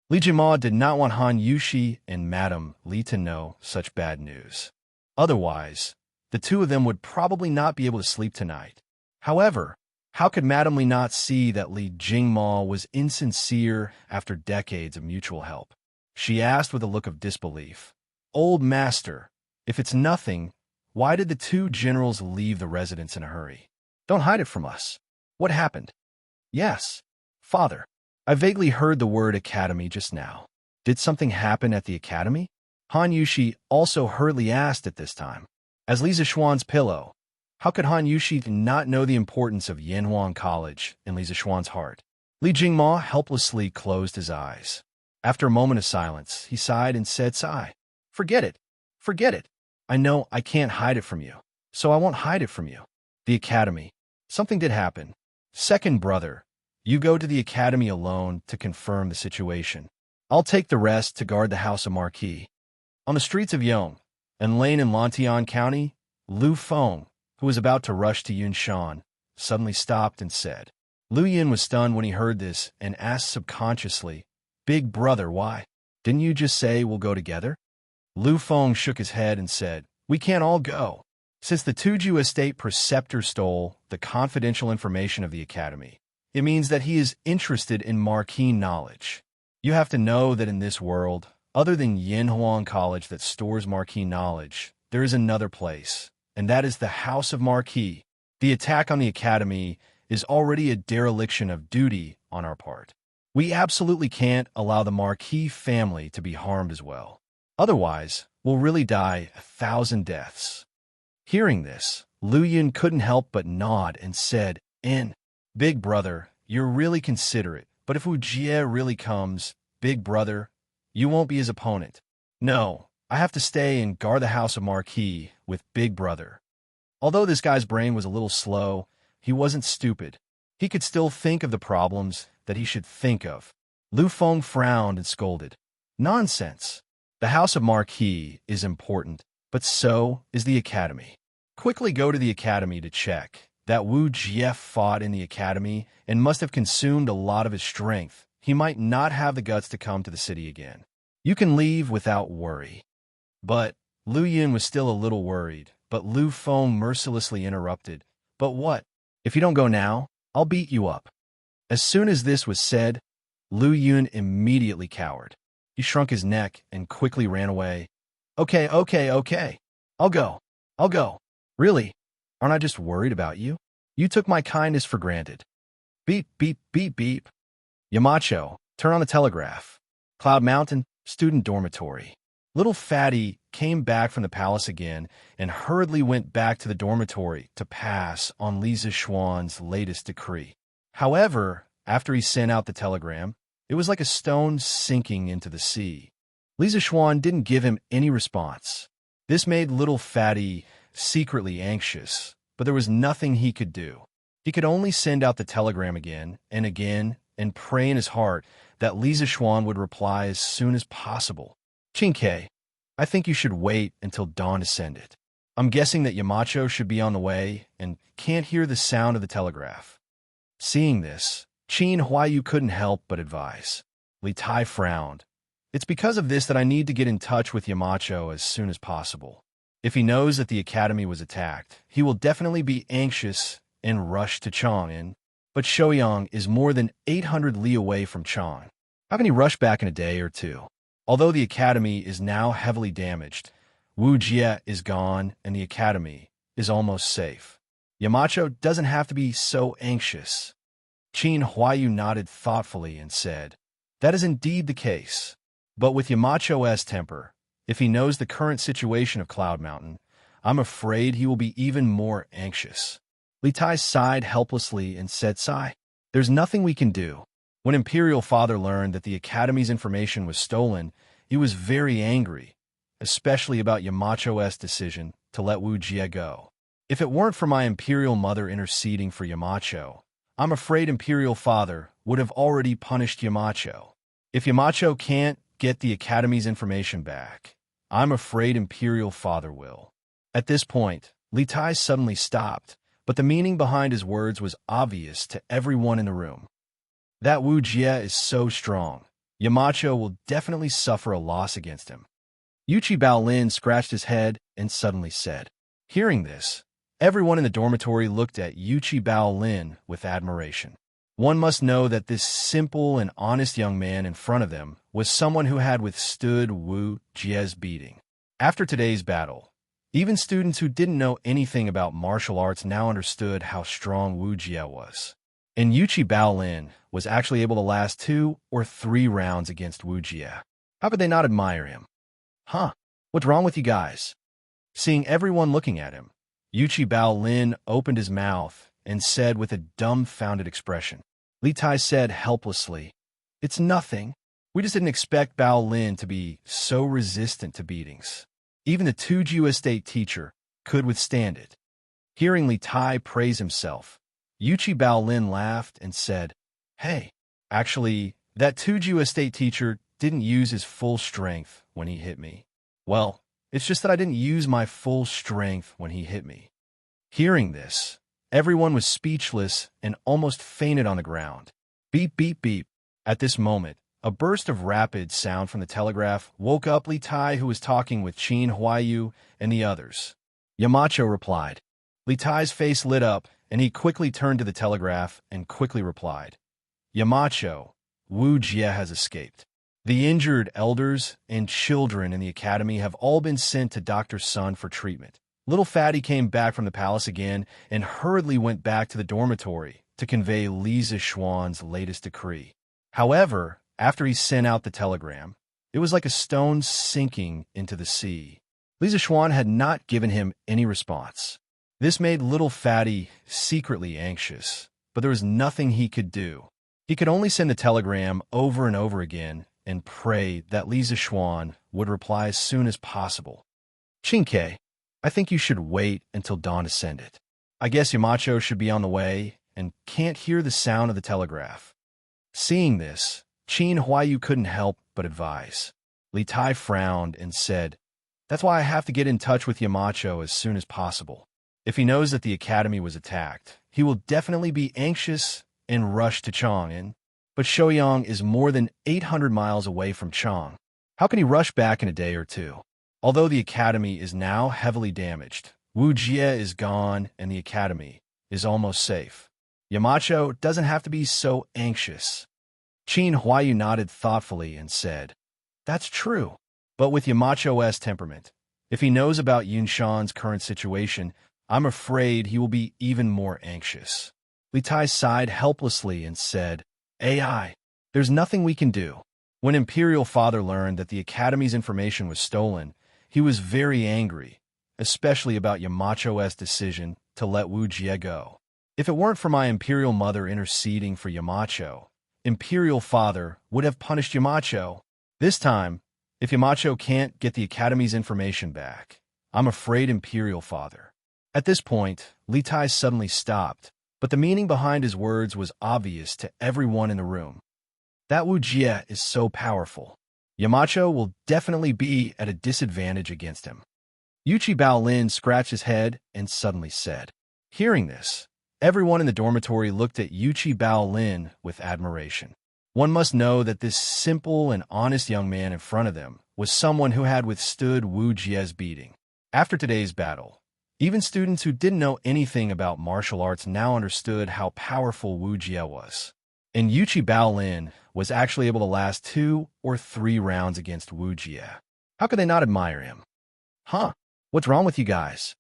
Li Jingma did not want Han Yushi and Madame Li to know such bad news. Otherwise, the two of them would probably not be able to sleep tonight. However, how could Madame Li not see that Li Jingma was insincere after decades of mutual help? She asked with a look of disbelief, "Old Master, if it's nothing, why did the two generals leave the residence in a hurry? Don't hide it from us. What happened?" "Yes, Father. I vaguely heard the word academy just now. Did something happen at the academy?" Han Yushi also hurriedly asked at this time. As Li Zishuan's pillow, how could Han Yushi not know the importance of Yanhuang College in Li Zishuan's heart? Li Jingma helplessly closed his eyes. After a moment of silence, he sighed and said, "Sigh. Forget it. Forget it. I know I can't hide it from you, so I won't hide it from you. The academy. Something did happen. Second brother, you go to the academy alone to confirm the situation. I'll take the rest to guard the house of Marquis." On the streets of Yong and Lane in Lantian County, Lu Feng, who was about to rush to Yunshan, suddenly stopped and said. Lu Yun was stunned when he heard this and asked subconsciously, "Big brother, why? Didn't you just say we'll go together?" Lu Feng shook his head and said, "We can't all go. Since the Tuju estate preceptor stole the confidential information of the academy, it means that he is interested in Marquis knowledge. You have to know that in this world, other than Yanhuang College that stores Marquis knowledge, there is another place, and that is the House of Marquis. The attack on the academy is already a dereliction of duty on our part. We absolutely can't allow the Marquis family to be harmed as well. Otherwise, we'll really die 1,000 deaths." Hearing this, Lu Yun couldn't help but nod and said, "Big brother, you're really considerate, but if Wu Jie really comes, big brother, you won't be his opponent. No, I have to stay and guard the house of Marquis with big brother." Although this guy's brain was a little slow, he wasn't stupid. He could still think of the problems that he should think of. Lu Feng frowned and scolded. "Nonsense. The house of Marquis is important, but so is the academy. Quickly go to the academy to check that Wu Jie fought in the academy and must have consumed a lot of his strength. He might not have the guts to come to the city again. You can leave without worry." But Lu Yun was still a little worried, but Lu Feng mercilessly interrupted. "But what? If you don't go now, I'll beat you up." As soon as this was said, Lu Yun immediately cowered. He shrunk his neck and quickly ran away. Okay. I'll go. Really? Aren't I just worried about you? You took my kindness for granted." Beep, beep, beep, beep. "Yamacho, turn on the telegraph. Cloud Mountain, student dormitory." Little Fatty came back from the palace again and hurriedly went back to the dormitory to pass on Li Zishuan's latest decree. However, after he sent out the telegram, it was like a stone sinking into the sea. Li Zishuan didn't give him any response. This made little Fatty secretly anxious, but there was nothing he could do. He could only send out the telegram again and pray in his heart that Lisa Schwan would reply as soon as possible. Chinke, I think you should wait until dawn to send it. I'm guessing that Yamacho should be on the way and can't hear the sound of the telegraph. Seeing this, Qin Huayu couldn't help but advise. Li Tai frowned. It's because of this that I need to get in touch with Yamacho as soon as possible. If he knows that the academy was attacked, he will definitely be anxious and rush to Chang'an. But Shouyang is more than 800 li away from Chang. How can he rush back in a day or two? Although the academy is now heavily damaged, Wu Jie is gone and the academy is almost safe. Yamacho doesn't have to be so anxious. Qin Huayu nodded thoughtfully and said, that is indeed the case. But with Yamacho's temper, if he knows the current situation of Cloud Mountain, I'm afraid he will be even more anxious. Li Tai sighed helplessly and said, sigh, there's nothing we can do. When Imperial Father learned that the Academy's information was stolen, he was very angry, especially about Yamacho's decision to let Wu Jie go. If it weren't for my Imperial Mother interceding for Yamacho, I'm afraid Imperial Father would have already punished Yamacho. If Yamacho can't get the Academy's information back, I'm afraid Imperial Father will. At this point, Li Tai suddenly stopped, but the meaning behind his words was obvious to everyone in the room. That Wu Jie is so strong, Yamacho will definitely suffer a loss against him. Yuchi Baolin scratched his head and suddenly said. Hearing this, everyone in the dormitory looked at Yuchi Baolin with admiration. One must know that this simple and honest young man in front of them was someone who had withstood Wu Jie's beating. After today's battle, even students who didn't know anything about martial arts now understood how strong Wu Jie was. And Yuchi Baolin was actually able to last 2 or 3 rounds against Wu Jie. How could they not admire him? Huh? What's wrong with you guys? Seeing everyone looking at him, Yuchi Baolin opened his mouth and said with a dumbfounded expression. Li Tai said helplessly, it's nothing. We just didn't expect Baolin to be so resistant to beatings. Even the Tuju estate teacher could withstand it. Hearing Li Tai praise himself, Yuchi Baolin laughed and said, hey, actually, that Tuju estate teacher didn't use his full strength when he hit me. Well, it's just that I didn't use my full strength when he hit me. Hearing this, everyone was speechless and almost fainted on the ground. Beep, beep, beep. At this moment, a burst of rapid sound from the telegraph woke up Li Tai, who was talking with Qin Huayu and the others. Yamacho replied. Li Tai's face lit up, and he quickly turned to the telegraph and quickly replied. Yamacho, Wu Jie has escaped. The injured elders and children in the academy have all been sent to Dr. Sun for treatment. Little Fatty came back from the palace again and hurriedly went back to the dormitory to convey Lisa Schwan's latest decree. However, after he sent out the telegram, it was like a stone sinking into the sea. Lisa Schwan had not given him any response. This made little Fatty secretly anxious, but there was nothing he could do. He could only send the telegram over and over again and pray that Lisa Schwan would reply as soon as possible. Chinke, I think you should wait until dawn to send it. I guess Yamacho should be on the way and can't hear the sound of the telegraph. Seeing this, Qin Huayu couldn't help but advise. Li Tai frowned and said, that's why I have to get in touch with Yamacho as soon as possible. If he knows that the academy was attacked, he will definitely be anxious and rush to Chang'an. But Shouyang is more than 800 miles away from Chang. How can he rush back in a day or two? Although the academy is now heavily damaged, Wu Jie is gone and the academy is almost safe. Yamacho doesn't have to be so anxious. Qin Huayu nodded thoughtfully and said, that's true. But with Yamacho's temperament, if he knows about Yunshan's current situation, I'm afraid he will be even more anxious. Li Tai sighed helplessly and said, AI, there's nothing we can do. When Imperial Father learned that the Academy's information was stolen, he was very angry, especially about Yamacho's decision to let Wu Jie go. If it weren't for my Imperial Mother interceding for Yamacho, Imperial Father would have punished Yamacho. This time, if Yamacho can't get the Academy's information back, I'm afraid, Imperial Father. At this point, Li Tai suddenly stopped, but the meaning behind his words was obvious to everyone in the room. That Wu Jie is so powerful. Yamacho will definitely be at a disadvantage against him. Yuchi Baolin scratched his head and suddenly said. Hearing this, everyone in the dormitory looked at Yuchi Baolin with admiration. One must know that this simple and honest young man in front of them was someone who had withstood Wu Jie's beating. After today's battle, even students who didn't know anything about martial arts now understood how powerful Wu Jie was. And Yuchi Baolin was actually able to last 2 or 3 rounds against Wu Jie. How could they not admire him? Huh? What's wrong with you guys?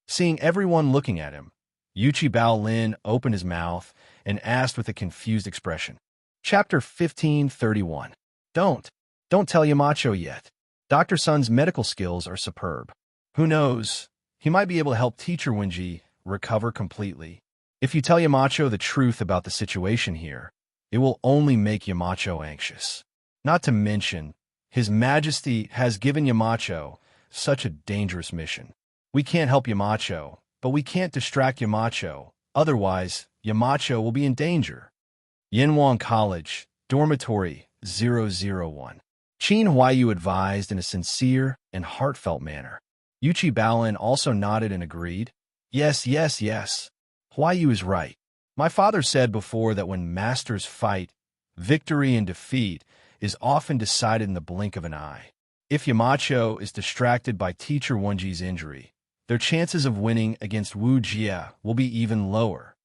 Seeing everyone looking at him, Yuchi Baolin opened his mouth and asked with a confused expression. Chapter 1531. Don't tell Yamacho yet. Dr. Sun's medical skills are superb. Who knows? He might be able to help Teacher Wenji recover completely. If you tell Yamacho the truth about the situation here, it will only make Yamacho anxious. Not to mention, His Majesty has given Yamacho such a dangerous mission. We can't help Yamacho, but we can't distract Yamacho. Otherwise, Yamacho will be in danger. Yinhuang College, Dormitory 001. Qin Huayu advised in a sincere and heartfelt manner. Yuchi Baolin also nodded and agreed. Yes. Huayu is right. My father said before that when masters fight, victory and defeat is often decided in the blink of an eye. If Yamacho is distracted by Teacher Wenji's injury, their chances of winning against Wu Jie will be even lower.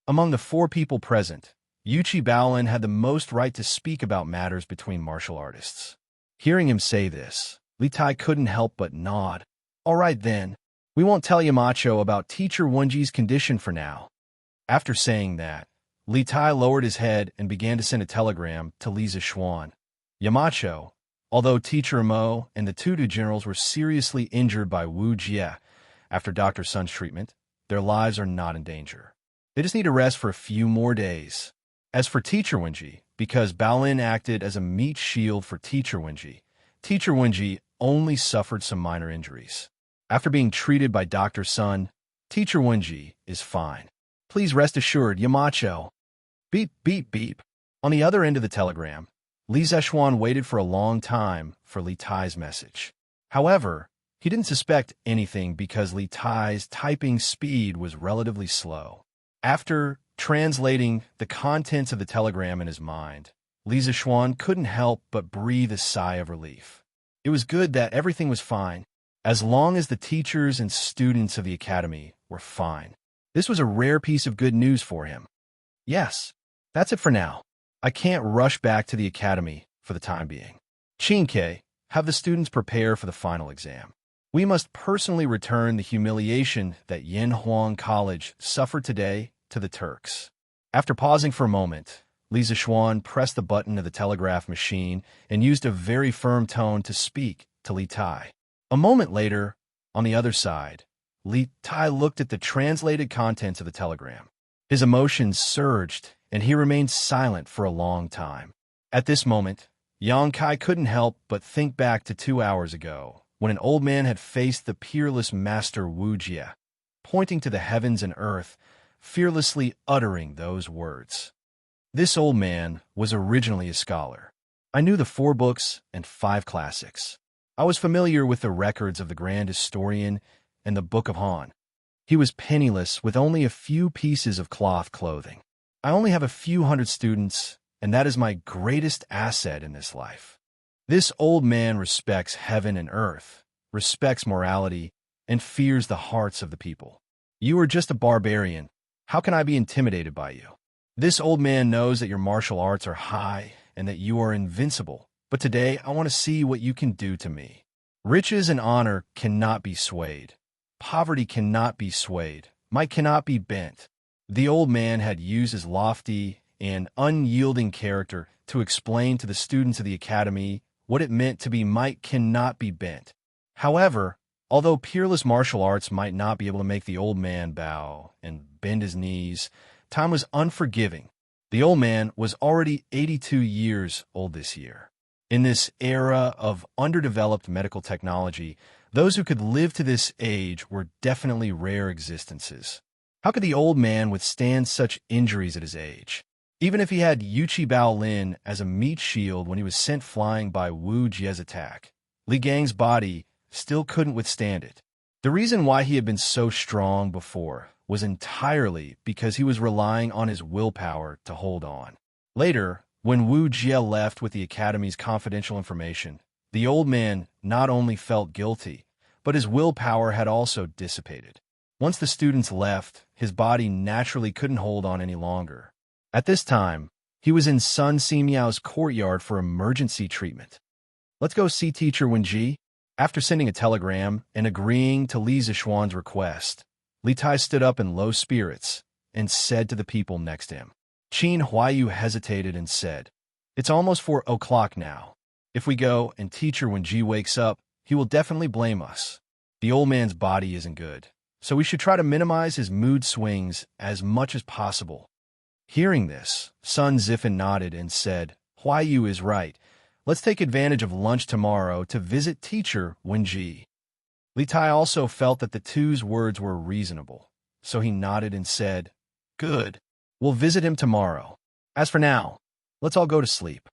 Among the 4 people present, Yuchi Baolin had the most right to speak about matters between martial artists. Hearing him say this, Li Tai couldn't help but nod. All right then, we won't tell Yamacho about Teacher Wenji's condition for now. After saying that, Li Tai lowered his head and began to send a telegram to Li Zishuan. Yamacho, although Teacher Mo and the Tutu generals were seriously injured by Wu Jie after Dr. Sun's treatment, their lives are not in danger. They just need to rest for a few more days. As for Teacher Wenji, because Baolin acted as a meat shield for Teacher Wenji only suffered some minor injuries. After being treated by Dr. Sun, Teacher Wenji is fine. Please rest assured, Yamacho. Beep, beep, beep. On the other end of the telegram, Li Zishuan waited for a long time for Li Tai's message. However, he didn't suspect anything because Li Tai's typing speed was relatively slow. After translating the contents of the telegram in his mind, Li Zishuan couldn't help but breathe a sigh of relief. It was good that everything was fine, as long as the teachers and students of the academy were fine. This was a rare piece of good news for him. Yes, that's it for now. I can't rush back to the academy for the time being. Chinke, have the students prepare for the final exam. We must personally return the humiliation that Yinhuang College suffered today to the Turks. After pausing for a moment, Li Zishuan pressed the button of the telegraph machine and used a very firm tone to speak to Li Tai. A moment later, on the other side, Li Tai looked at the translated contents of the telegram. His emotions surged, and he remained silent for a long time. At this moment, Yang Kai couldn't help but think back to 2 hours ago, when an old man had faced the peerless master Wu Jie, pointing to the heavens and earth, fearlessly uttering those words. This old man was originally a scholar. I knew the 4 books and 5 classics. I was familiar with the records of the Grand Historian and the Book of Han. He was penniless with only a few pieces of cloth clothing. I only have a few hundred students, and that is my greatest asset in this life. This old man respects heaven and earth, respects morality, and fears the hearts of the people. You are just a barbarian. How can I be intimidated by you? This old man knows that your martial arts are high and that you are invincible, but today I want to see what you can do to me. Riches and honor cannot be swayed. Poverty cannot be swayed. Might cannot be bent. The old man had used his lofty and unyielding character to explain to the students of the academy what it meant to be might cannot be bent. However, although peerless martial arts might not be able to make the old man bow and bend his knees, time was unforgiving. The old man was already 82 years old this year. In this era of underdeveloped medical technology, those who could live to this age were definitely rare existences. How could the old man withstand such injuries at his age? Even if he had Yuchi Baolin as a meat shield when he was sent flying by Wu Jie's attack, Li Gang's body still couldn't withstand it. The reason why he had been so strong before was entirely because he was relying on his willpower to hold on. Later, when Wu Jie left with the Academy's confidential information, the old man not only felt guilty, but his willpower had also dissipated. Once the students left, his body naturally couldn't hold on any longer. At this time, he was in Sun Simiao's courtyard for emergency treatment. "Let's go see Teacher Wenji." After sending a telegram and agreeing to Li Zixuan's request, Li Tai stood up in low spirits and said to the people next to him. Qin Huayu hesitated and said, "It's almost 4 o'clock now. If we go and Teacher Wenji wakes up, he will definitely blame us. The old man's body isn't good, so we should try to minimize his mood swings as much as possible." Hearing this, Sun Zifan nodded and said, "Huayu is right. Let's take advantage of lunch tomorrow to visit Teacher Wenji." Li Tai also felt that the two's words were reasonable, so he nodded and said, "Good. We'll visit him tomorrow. As for now, let's all go to sleep."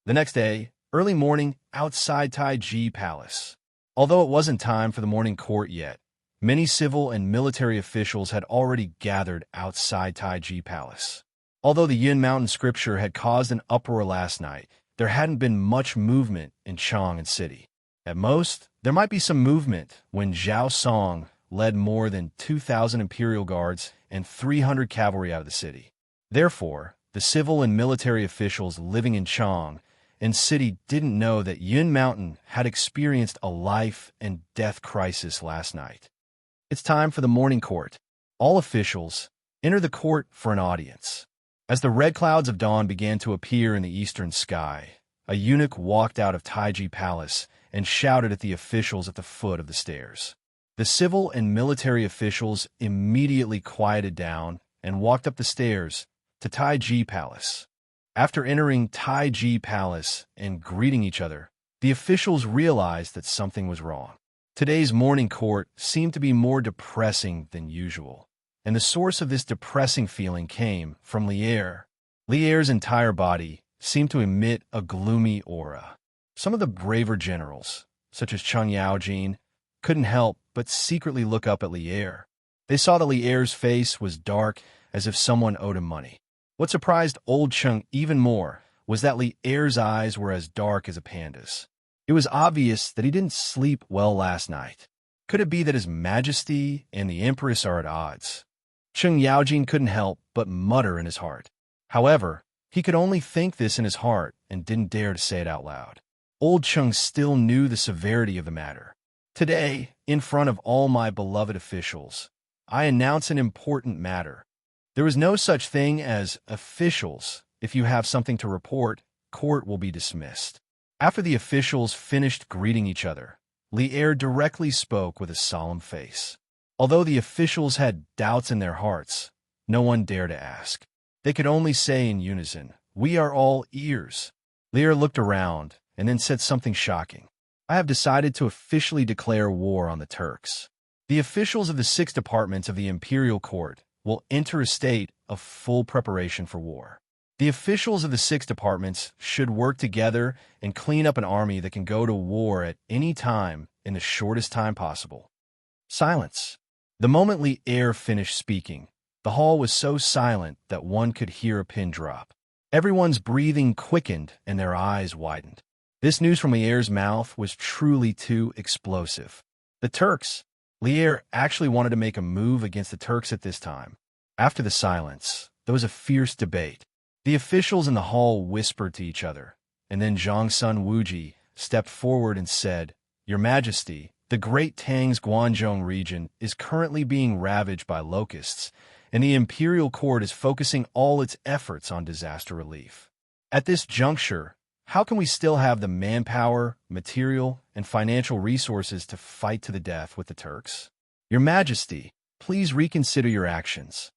The next day, early morning, outside Taiji Palace. Although it wasn't time for the morning court yet, many civil and military officials had already gathered outside Taiji Palace. Although the Yin Mountain scripture had caused an uproar last night, there hadn't been much movement in Chang'an City. At most, there might be some movement when Zhao Song led more than 2,000 imperial guards and 300 cavalry out of the city. Therefore, the civil and military officials living in Chang'an City didn't know that Yin Mountain had experienced a life and death crisis last night. It's time for the morning court. All officials enter the court for an audience. As the red clouds of dawn began to appear in the eastern sky, a eunuch walked out of Taiji Palace and shouted at the officials at the foot of the stairs. The civil and military officials immediately quieted down and walked up the stairs to Taiji Palace. After entering Taiji Palace and greeting each other, the officials realized that something was wrong. Today's morning court seemed to be more depressing than usual, and the source of this depressing feeling came from Li'er. Li'er's entire body seemed to emit a gloomy aura. Some of the braver generals, such as Cheng Yaojin, couldn't help but secretly look up at Li'er. They saw that Li'er's face was dark as if someone owed him money. What surprised old Cheng even more was that Li'er's eyes were as dark as a panda's. It was obvious that he didn't sleep well last night. Could it be that His Majesty and the Empress are at odds? Cheng Yaojin couldn't help but mutter in his heart. However, he could only think this in his heart and didn't dare to say it out loud. Old Cheng still knew the severity of the matter. "Today, in front of all my beloved officials, I announce an important matter. There is no such thing as officials. If you have something to report, court will be dismissed." After the officials finished greeting each other, Li'er directly spoke with a solemn face. Although the officials had doubts in their hearts, no one dared to ask. They could only say in unison, "We are all ears." Li'er looked around and then said something shocking. "I have decided to officially declare war on the Turks. The officials of the 6 departments of the Imperial Court will enter a state of full preparation for war. The officials of the 6 departments should work together and clean up an army that can go to war at any time in the shortest time possible." Silence. The moment Li'er finished speaking, the hall was so silent that one could hear a pin drop. Everyone's breathing quickened and their eyes widened. This news from Li'er's mouth was truly too explosive. The Turks. Li'er actually wanted to make a move against the Turks at this time. After the silence, there was a fierce debate. The officials in the hall whispered to each other, and then Zhongsun Wuji stepped forward and said, "Your Majesty, the Great Tang's Guanzhong region is currently being ravaged by locusts, and the Imperial Court is focusing all its efforts on disaster relief. At this juncture, how can we still have the manpower, material, and financial resources to fight to the death with the Turks? Your Majesty, please reconsider your actions."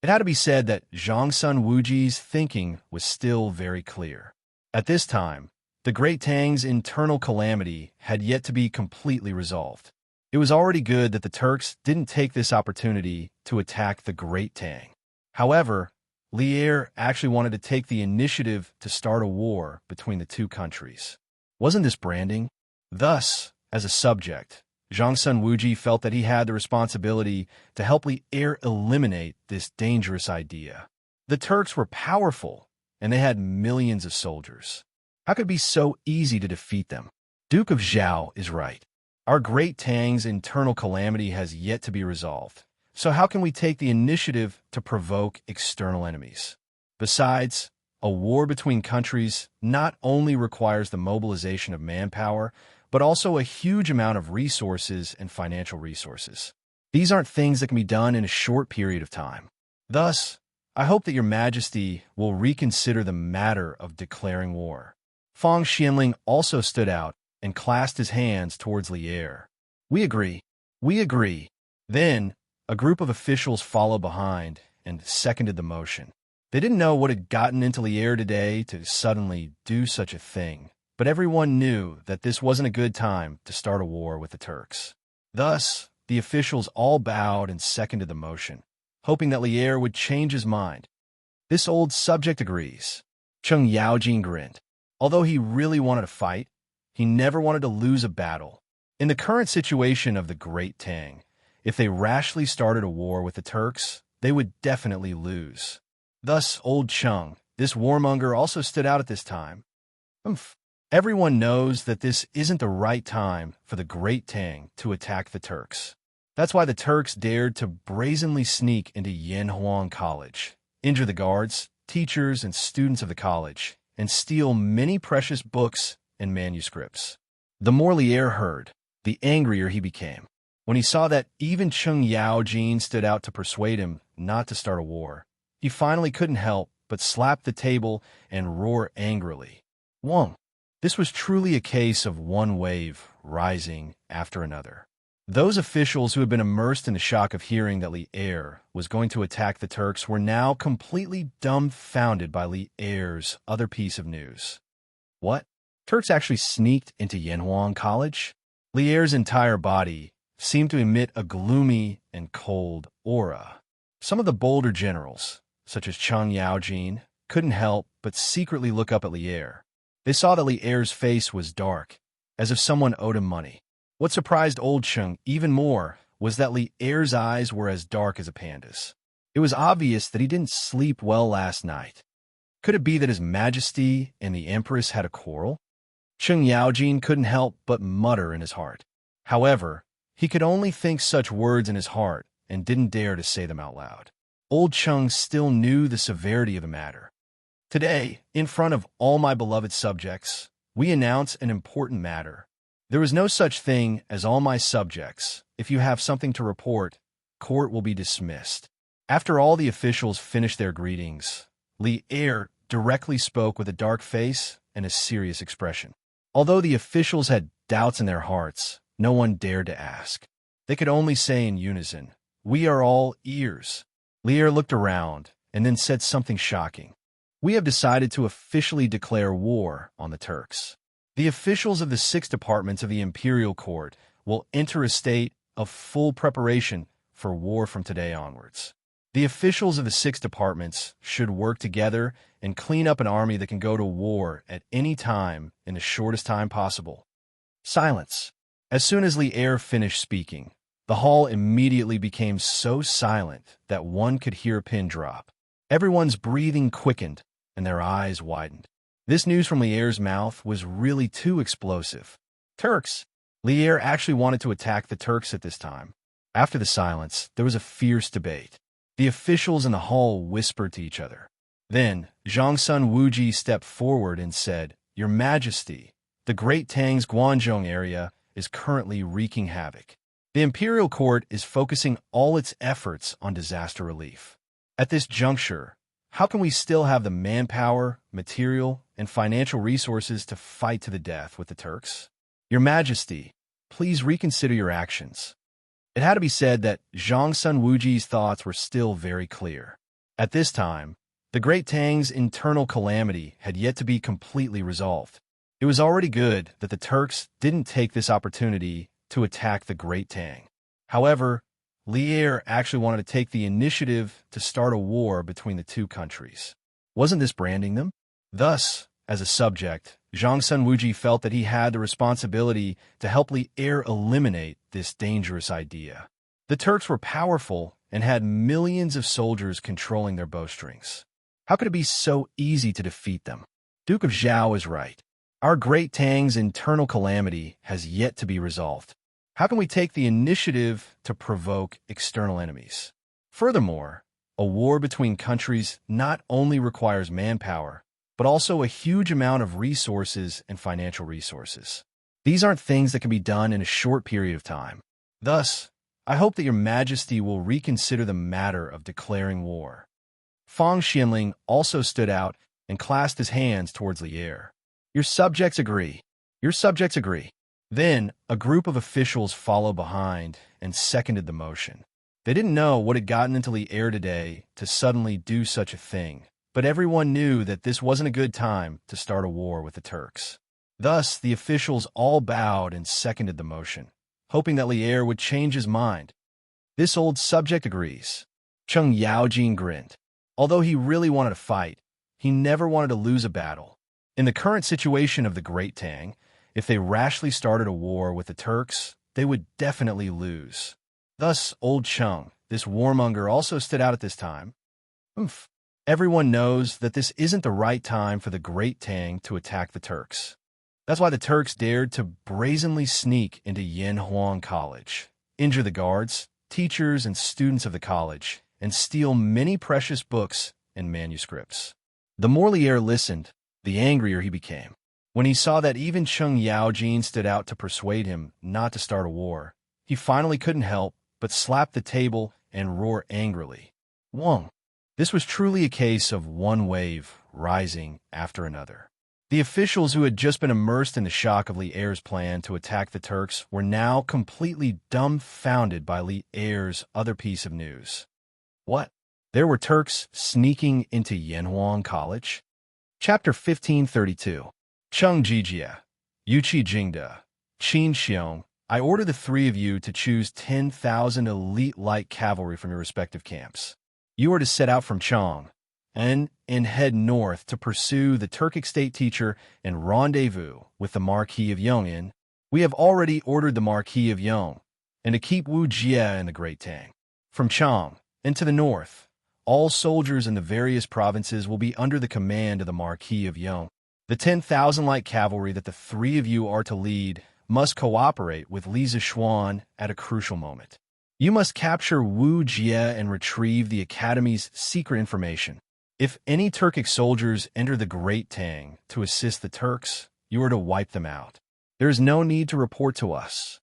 It had to be said that Zhongsun Wuji's thinking was still very clear. At this time, The Great Tang's internal calamity had yet to be completely resolved. It was already good that the Turks didn't take this opportunity to attack the Great Tang. However, Lier actually wanted to take the initiative to start a war between the two countries. Wasn't this branding? Thus, as a subject, Zhang Sun Wuji felt that he had the responsibility to help Lier eliminate this dangerous idea. The Turks were powerful, and they had millions of soldiers. How could it be so easy to defeat them? Duke of Zhao is right. Our Great Tang's internal calamity has yet to be resolved. So how can we take the initiative to provoke external enemies? Besides, a war between countries not only requires the mobilization of manpower, but also a huge amount of resources and financial resources. These aren't things that can be done in a short period of time. Thus, I hope that Your Majesty will reconsider the matter of declaring war. Fang Xianling also stood out and clasped his hands towards Lier. We agree. We agree. Then, a group of officials followed behind and seconded the motion. They didn't know what had gotten into Lier today to suddenly do such a thing, but everyone knew that this wasn't a good time to start a war with the Turks. Thus, the officials all bowed and seconded the motion, hoping that Lier would change his mind. This old subject agrees. Cheng Yaojin grinned. Although he really wanted to fight, he never wanted to lose a battle. In the current situation of the Great Tang, if they rashly started a war with the Turks, they would definitely lose. Thus, old Cheng, this warmonger, also stood out at this time. Everyone knows that this isn't the right time for the Great Tang to attack the Turks. That's why the Turks dared to brazenly sneak into Yanhuang College, injure the guards, teachers, and students of the college, and steal many precious books and manuscripts. The more Lier heard, the angrier he became. When he saw that even Cheng Yaojin stood out to persuade him not to start a war, he finally couldn't help but slap the table and roar angrily. Wang! This was truly a case of one wave rising after another. Those officials who had been immersed in the shock of hearing that Lier was going to attack the Turks were now completely dumbfounded by Lier's other piece of news. What? Turks actually sneaked into Yanhuang College? Lier's entire body seemed to emit a gloomy and cold aura. Some of the bolder generals, such as Cheng Yaojin, couldn't help but secretly look up at Lier. They saw that Lier's face was dark, as if someone owed him money. What surprised old Cheng even more was that Lier's eyes were as dark as a panda's. It was obvious that he didn't sleep well last night. Could it be that His Majesty and the Empress had a quarrel? Cheng Yaojin couldn't help but mutter in his heart. However, he could only think such words in his heart and didn't dare to say them out loud. Old Cheng still knew the severity of the matter. Today, in front of all my beloved subjects, we announce an important matter. There is no such thing as all my subjects. If you have something to report, court will be dismissed. After all the officials finished their greetings, Lier directly spoke with a dark face and a serious expression. Although the officials had doubts in their hearts, no one dared to ask. They could only say in unison, "We are all ears." Lier looked around and then said something shocking. "We have decided to officially declare war on the Turks. The officials of the 6 departments of the Imperial Court will enter a state of full preparation for war from today onwards. The officials of the 6 departments should work together and clean up an army that can go to war at any time in the shortest time possible." Silence. As soon as Lier finished speaking, the hall immediately became so silent that one could hear a pin drop. Everyone's breathing quickened and their eyes widened. This news from Lier's mouth was really too explosive. Turks! Lier actually wanted to attack the Turks at this time. After the silence, there was a fierce debate. The officials in the hall whispered to each other. Then, Zhang Sun Wuji stepped forward and said, "Your Majesty, the Great Tang's Guanzhong area is currently wreaking havoc. The Imperial Court is focusing all its efforts on disaster relief. At this juncture, how can we still have the manpower, material, and financial resources to fight to the death with the Turks? Your Majesty, please reconsider your actions." It had to be said that Zhang Sun Wuji's thoughts were still very clear. At this time, the Great Tang's internal calamity had yet to be completely resolved. It was already good that the Turks didn't take this opportunity to attack the Great Tang. However, Lier actually wanted to take the initiative to start a war between the two countries. Wasn't this branding them? Thus, as a subject, Zhang Sunwuji felt that he had the responsibility to help Lier eliminate this dangerous idea. The Turks were powerful and had millions of soldiers controlling their bowstrings. How could it be so easy to defeat them? Duke of Zhao is right. Our Great Tang's internal calamity has yet to be resolved. How can we take the initiative to provoke external enemies? Furthermore, a war between countries not only requires manpower, but also a huge amount of resources and financial resources. These aren't things that can be done in a short period of time. Thus, I hope that your Majesty will reconsider the matter of declaring war. Fang Xianling also stood out and clasped his hands towards Lier. Your subjects agree. Your subjects agree. Then, a group of officials followed behind and seconded the motion. They didn't know what had gotten into Lier today to suddenly do such a thing, but everyone knew that this wasn't a good time to start a war with the Turks. Thus, the officials all bowed and seconded the motion, hoping that Lier would change his mind. This old subject agrees. Cheng Yaojin grinned. Although he really wanted to fight, he never wanted to lose a battle. In the current situation of the Great Tang, if they rashly started a war with the Turks, they would definitely lose. Thus, old Cheng, this warmonger, also stood out at this time. Everyone knows that this isn't the right time for the Great Tang to attack the Turks. That's why the Turks dared to brazenly sneak into Yanhuang College, injure the guards, teachers, and students of the college, and steal many precious books and manuscripts. The more Lier listened, the angrier he became. When he saw that even Cheng Yaojin stood out to persuade him not to start a war, he finally couldn't help but slap the table and roar angrily. Wang! This was truly a case of one wave rising after another. The officials who had just been immersed in the shock of Lier's plan to attack the Turks were now completely dumbfounded by Lier's other piece of news. What? There were Turks sneaking into Yanhuang College? Chapter 1532. Cheng Jijia, Yuqi Jingda, Qin Xiong, I order the three of you to choose 10,000 elite light cavalry from your respective camps. You are to set out from Chang and head north to pursue the Turkic state teacher and rendezvous with the Marquis of Yong'an. We have already ordered the Marquis of Yong, and to keep Wu Jie in the Great Tang. From Chang and to the north, all soldiers in the various provinces will be under the command of the Marquis of Yong. The 10,000 light cavalry that the three of you are to lead must cooperate with Li Zishuan at a crucial moment. You must capture Wu Jie and retrieve the Academy's secret information. If any Turkic soldiers enter the Great Tang to assist the Turks, you are to wipe them out. There is no need to report to us.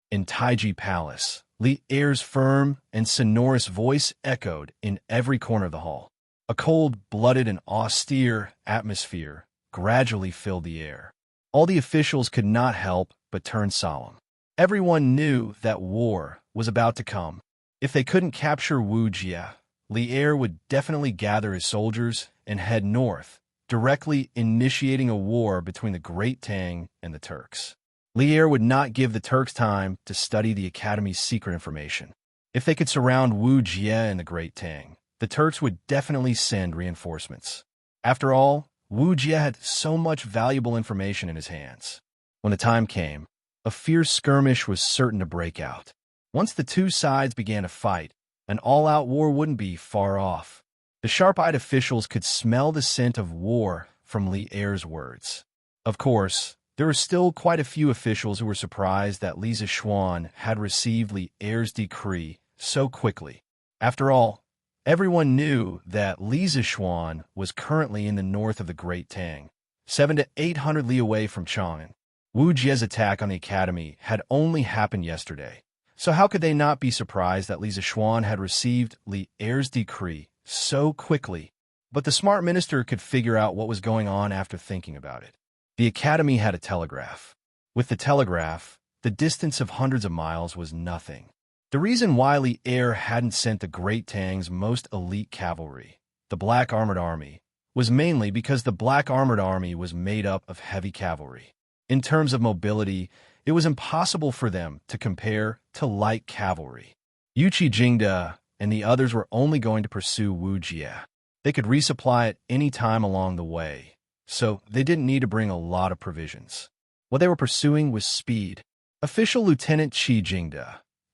In Taiji Palace, Lier's firm and sonorous voice echoed in every corner of the hall. A cold-blooded and austere atmosphere gradually filled the air. All the officials could not help but turn solemn. Everyone knew that war was about to come. If they couldn't capture Wu Jie, Lier would definitely gather his soldiers and head north, directly initiating a war between the Great Tang and the Turks. Lier would not give the Turks time to study the Academy's secret information. If they could surround Wu Jie in the Great Tang, the Turks would definitely send reinforcements. After all, Wu Jie had so much valuable information in his hands. When the time came, a fierce skirmish was certain to break out. Once the two sides began to fight, an all-out war wouldn't be far off. The sharp-eyed officials could smell the scent of war from Lier's words. Of course, there were still quite a few officials who were surprised that Li Zishuan had received Lier's decree so quickly. After all, everyone knew that Li Zishuan was currently in the north of the Great Tang, 700 to 800 li away from Chang'an. Wu Jie's attack on the Academy had only happened yesterday, so how could they not be surprised that Li Zishuan had received Lier's decree so quickly? But the smart minister could figure out what was going on after thinking about it. The Academy had a telegraph. With the telegraph, the distance of hundreds of miles was nothing. The reason why Lier hadn't sent the Great Tang's most elite cavalry, the Black Armored Army, was mainly because the black armored army was made up of heavy cavalry. In terms of mobility, it was impossible for them to compare to light cavalry. Yuqi Jingde and the others were only going to pursue Wu Jie. They could resupply at any time along the way, so they didn't need to bring a lot of provisions. What they were pursuing was speed. Official Lieutenant Qi Jingde,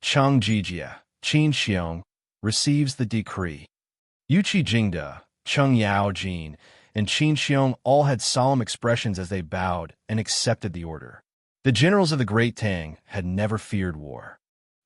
Cheng Jijie, Qin Xiong, receives the decree. Yuqi Jingde, Cheng Yao Jin, and Qin Xiong all had solemn expressions as they bowed and accepted the order. The generals of the Great Tang had never feared war.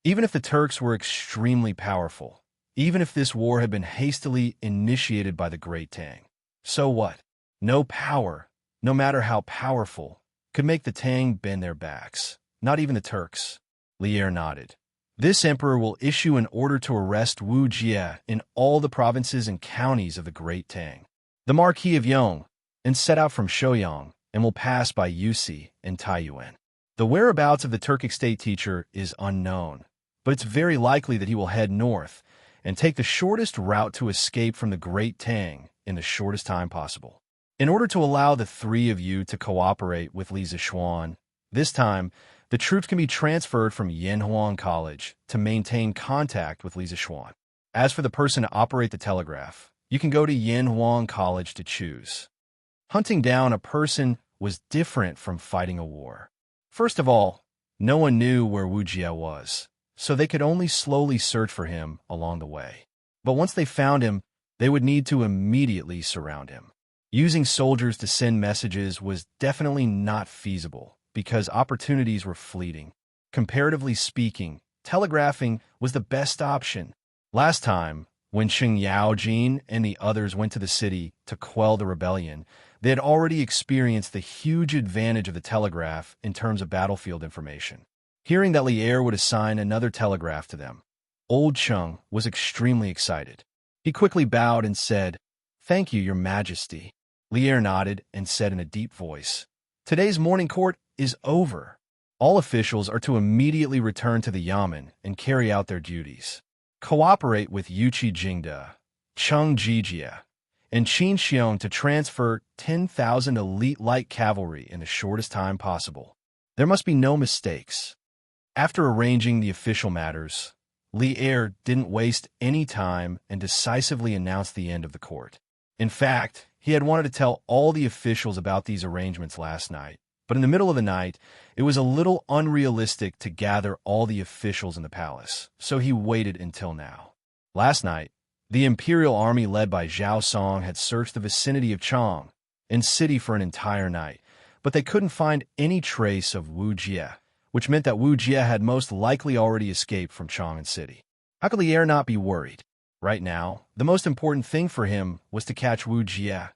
Even if the Turks were extremely powerful, even if this war had been hastily initiated by the Great Tang, so what? No power, no matter how powerful, could make the Tang bend their backs, not even the Turks. Lier nodded. This emperor will issue an order to arrest Wu Jie in all the provinces and counties of the Great Tang, the Marquis of Yong, and set out from Shouyang and will pass by Yusi and Taiyuan. The whereabouts of the Turkic state teacher is unknown, but it's very likely that he will head north and take the shortest route to escape from the Great Tang in the shortest time possible. In order to allow the three of you to cooperate with Li Zishuan, this time, the troops can be transferred from Yanhuang College to maintain contact with Li Zishuan. As for the person to operate the telegraph, you can go to Yanhuang College to choose. Hunting down a person was different from fighting a war. First of all, no one knew where Wu Jie was, so they could only slowly search for him along the way. But once they found him, they would need to immediately surround him. Using soldiers to send messages was definitely not feasible, because opportunities were fleeting. Comparatively speaking, telegraphing was the best option. Last time, when Sheng Yao Jin and the others went to the city to quell the rebellion, they had already experienced the huge advantage of the telegraph in terms of battlefield information. Hearing that Lier would assign another telegraph to them, Old Cheng was extremely excited. He quickly bowed and said, "Thank you, Your Majesty." Lier nodded and said in a deep voice, "Today's morning court is over. All officials are to immediately return to the Yamen and carry out their duties. Cooperate with Yuqi Jingde, Cheng Jijie, and Qin Xiong to transfer 10,000 elite light cavalry in the shortest time possible. There must be no mistakes." After arranging the official matters, Lier didn't waste any time and decisively announced the end of the court. In fact, he had wanted to tell all the officials about these arrangements last night, but in the middle of the night, it was a little unrealistic to gather all the officials in the palace, so he waited until now. Last night, the imperial army led by Zhao Song had searched the vicinity of Chang and city for an entire night, but they couldn't find any trace of Wu Jie, which meant that Wu Jie had most likely already escaped from Chang'an City. How could Lier not be worried? Right now, the most important thing for him was to catch Wu Jie.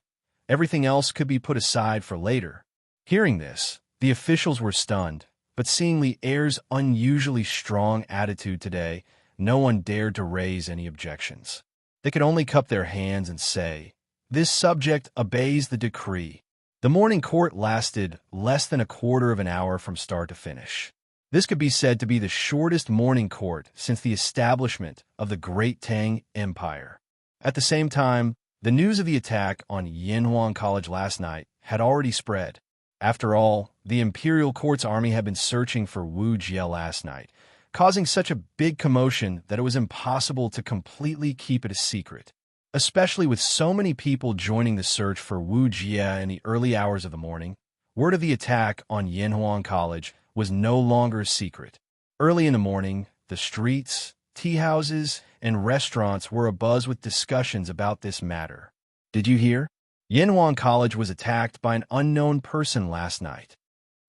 Everything else could be put aside for later. Hearing this, the officials were stunned, but seeing Lier's unusually strong attitude today, no one dared to raise any objections. They could only cup their hands and say, "This subject obeys the decree." The morning court lasted less than a quarter of an hour from start to finish. This could be said to be the shortest morning court since the establishment of the Great Tang Empire. At the same time, the news of the attack on Yanhuang College last night had already spread. After all, the Imperial Court's army had been searching for Wu Jie last night, causing such a big commotion that it was impossible to completely keep it a secret. Especially with so many people joining the search for Wu Jie in the early hours of the morning, word of the attack on Yanhuang College was no longer a secret. Early in the morning, the streets, tea houses, and restaurants were abuzz with discussions about this matter. Did you hear? Yanhuang College was attacked by an unknown person last night.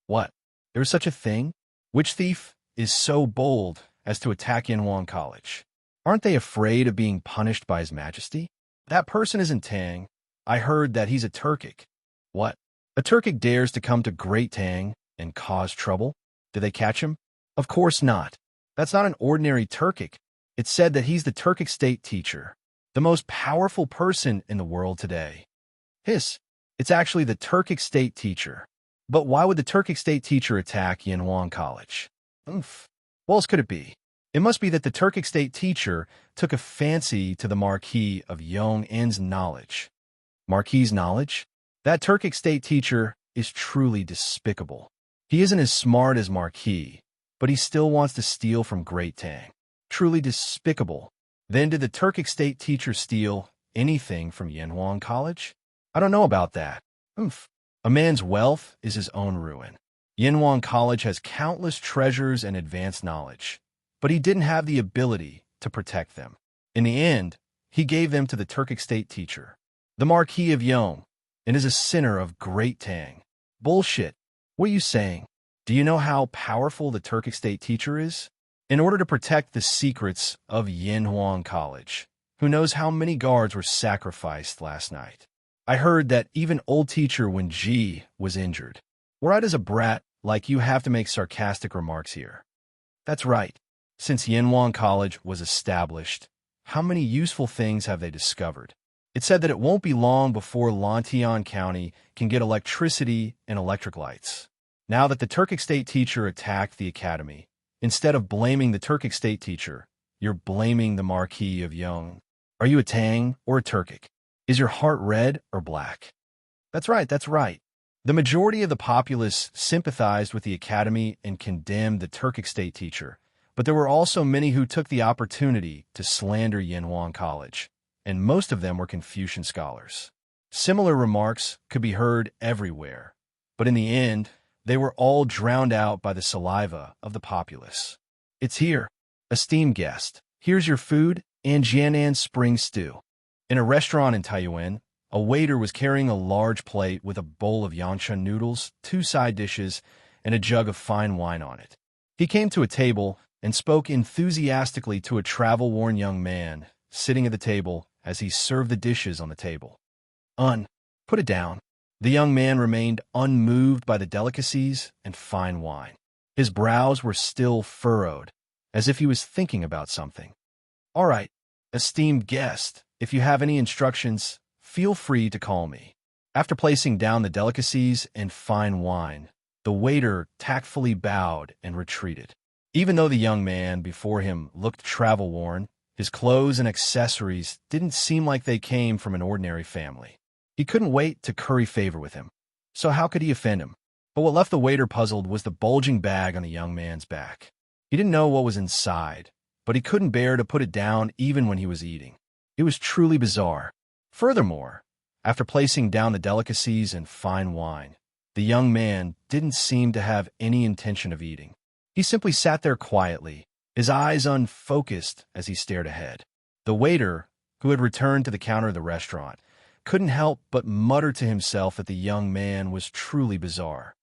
What? There's such a thing? Which thief is so bold as to attack Yanhuang College? Aren't they afraid of being punished by His Majesty? That person isn't Tang. I heard that he's a Turkic. What? A Turkic dares to come to Great Tang and cause trouble? Did they catch him? Of course not. That's not an ordinary Turkic. It's said that he's the Turkic state teacher, the most powerful person in the world today. It's actually the Turkic state teacher. But why would the Turkic state teacher attack Yanhuang College? What else could it be? It must be that the Turkic state teacher took a fancy to the Marquis of Yong'an's knowledge. Marquis's knowledge? That Turkic state teacher is truly despicable. He isn't as smart as Marquis, but he still wants to steal from Great Tang. Truly despicable. Then did the Turkic state teacher steal anything from Yanhuang College? I don't know about that. Oomph. A man's wealth is his own ruin. Yanhuang College has countless treasures and advanced knowledge, but he didn't have the ability to protect them. In the end, he gave them to the Turkic state teacher, the Marquis of Yong, and is a sinner of Great Tang. Bullshit. What are you saying? Do you know how powerful the Turkic state teacher is? In order to protect the secrets of Yanhuang College, who knows how many guards were sacrificed last night? I heard that even old teacher Wen Ji was injured. Right, as a brat like you have to make sarcastic remarks here. That's right. Since Yanhuang College was established, how many useful things have they discovered? It's said that it won't be long before Lantian County can get electricity and electric lights. Now that the Turkic state teacher attacked the academy, instead of blaming the Turkic state teacher, you're blaming the Marquis of Yong. Are you a Tang or a Turkic? Is your heart red or black? That's right, that's right. The majority of the populace sympathized with the academy and condemned the Turkic state teacher, but there were also many who took the opportunity to slander Yanhuang College, and most of them were Confucian scholars. Similar remarks could be heard everywhere, but in the end, they were all drowned out by the saliva of the populace. It's here, esteemed guest. Here's your food and Jianan spring stew. In a restaurant in Taiyuan, a waiter was carrying a large plate with a bowl of yanchen noodles, 2 side dishes, and a jug of fine wine on it. He came to a table and spoke enthusiastically to a travel-worn young man sitting at the table as he served the dishes on the table. Put it down. The young man remained unmoved by the delicacies and fine wine. His brows were still furrowed, as if he was thinking about something. All right, esteemed guest, if you have any instructions, feel free to call me. After placing down the delicacies and fine wine, the waiter tactfully bowed and retreated. Even though the young man before him looked travel-worn, his clothes and accessories didn't seem like they came from an ordinary family. He couldn't wait to curry favor with him. So how could he offend him? But what left the waiter puzzled was the bulging bag on the young man's back. He didn't know what was inside, but he couldn't bear to put it down even when he was eating. It was truly bizarre. Furthermore, after placing down the delicacies and fine wine, the young man didn't seem to have any intention of eating. He simply sat there quietly, his eyes unfocused as he stared ahead. The waiter, who had returned to the counter of the restaurant, couldn't help but mutter to himself that the young man was truly bizarre.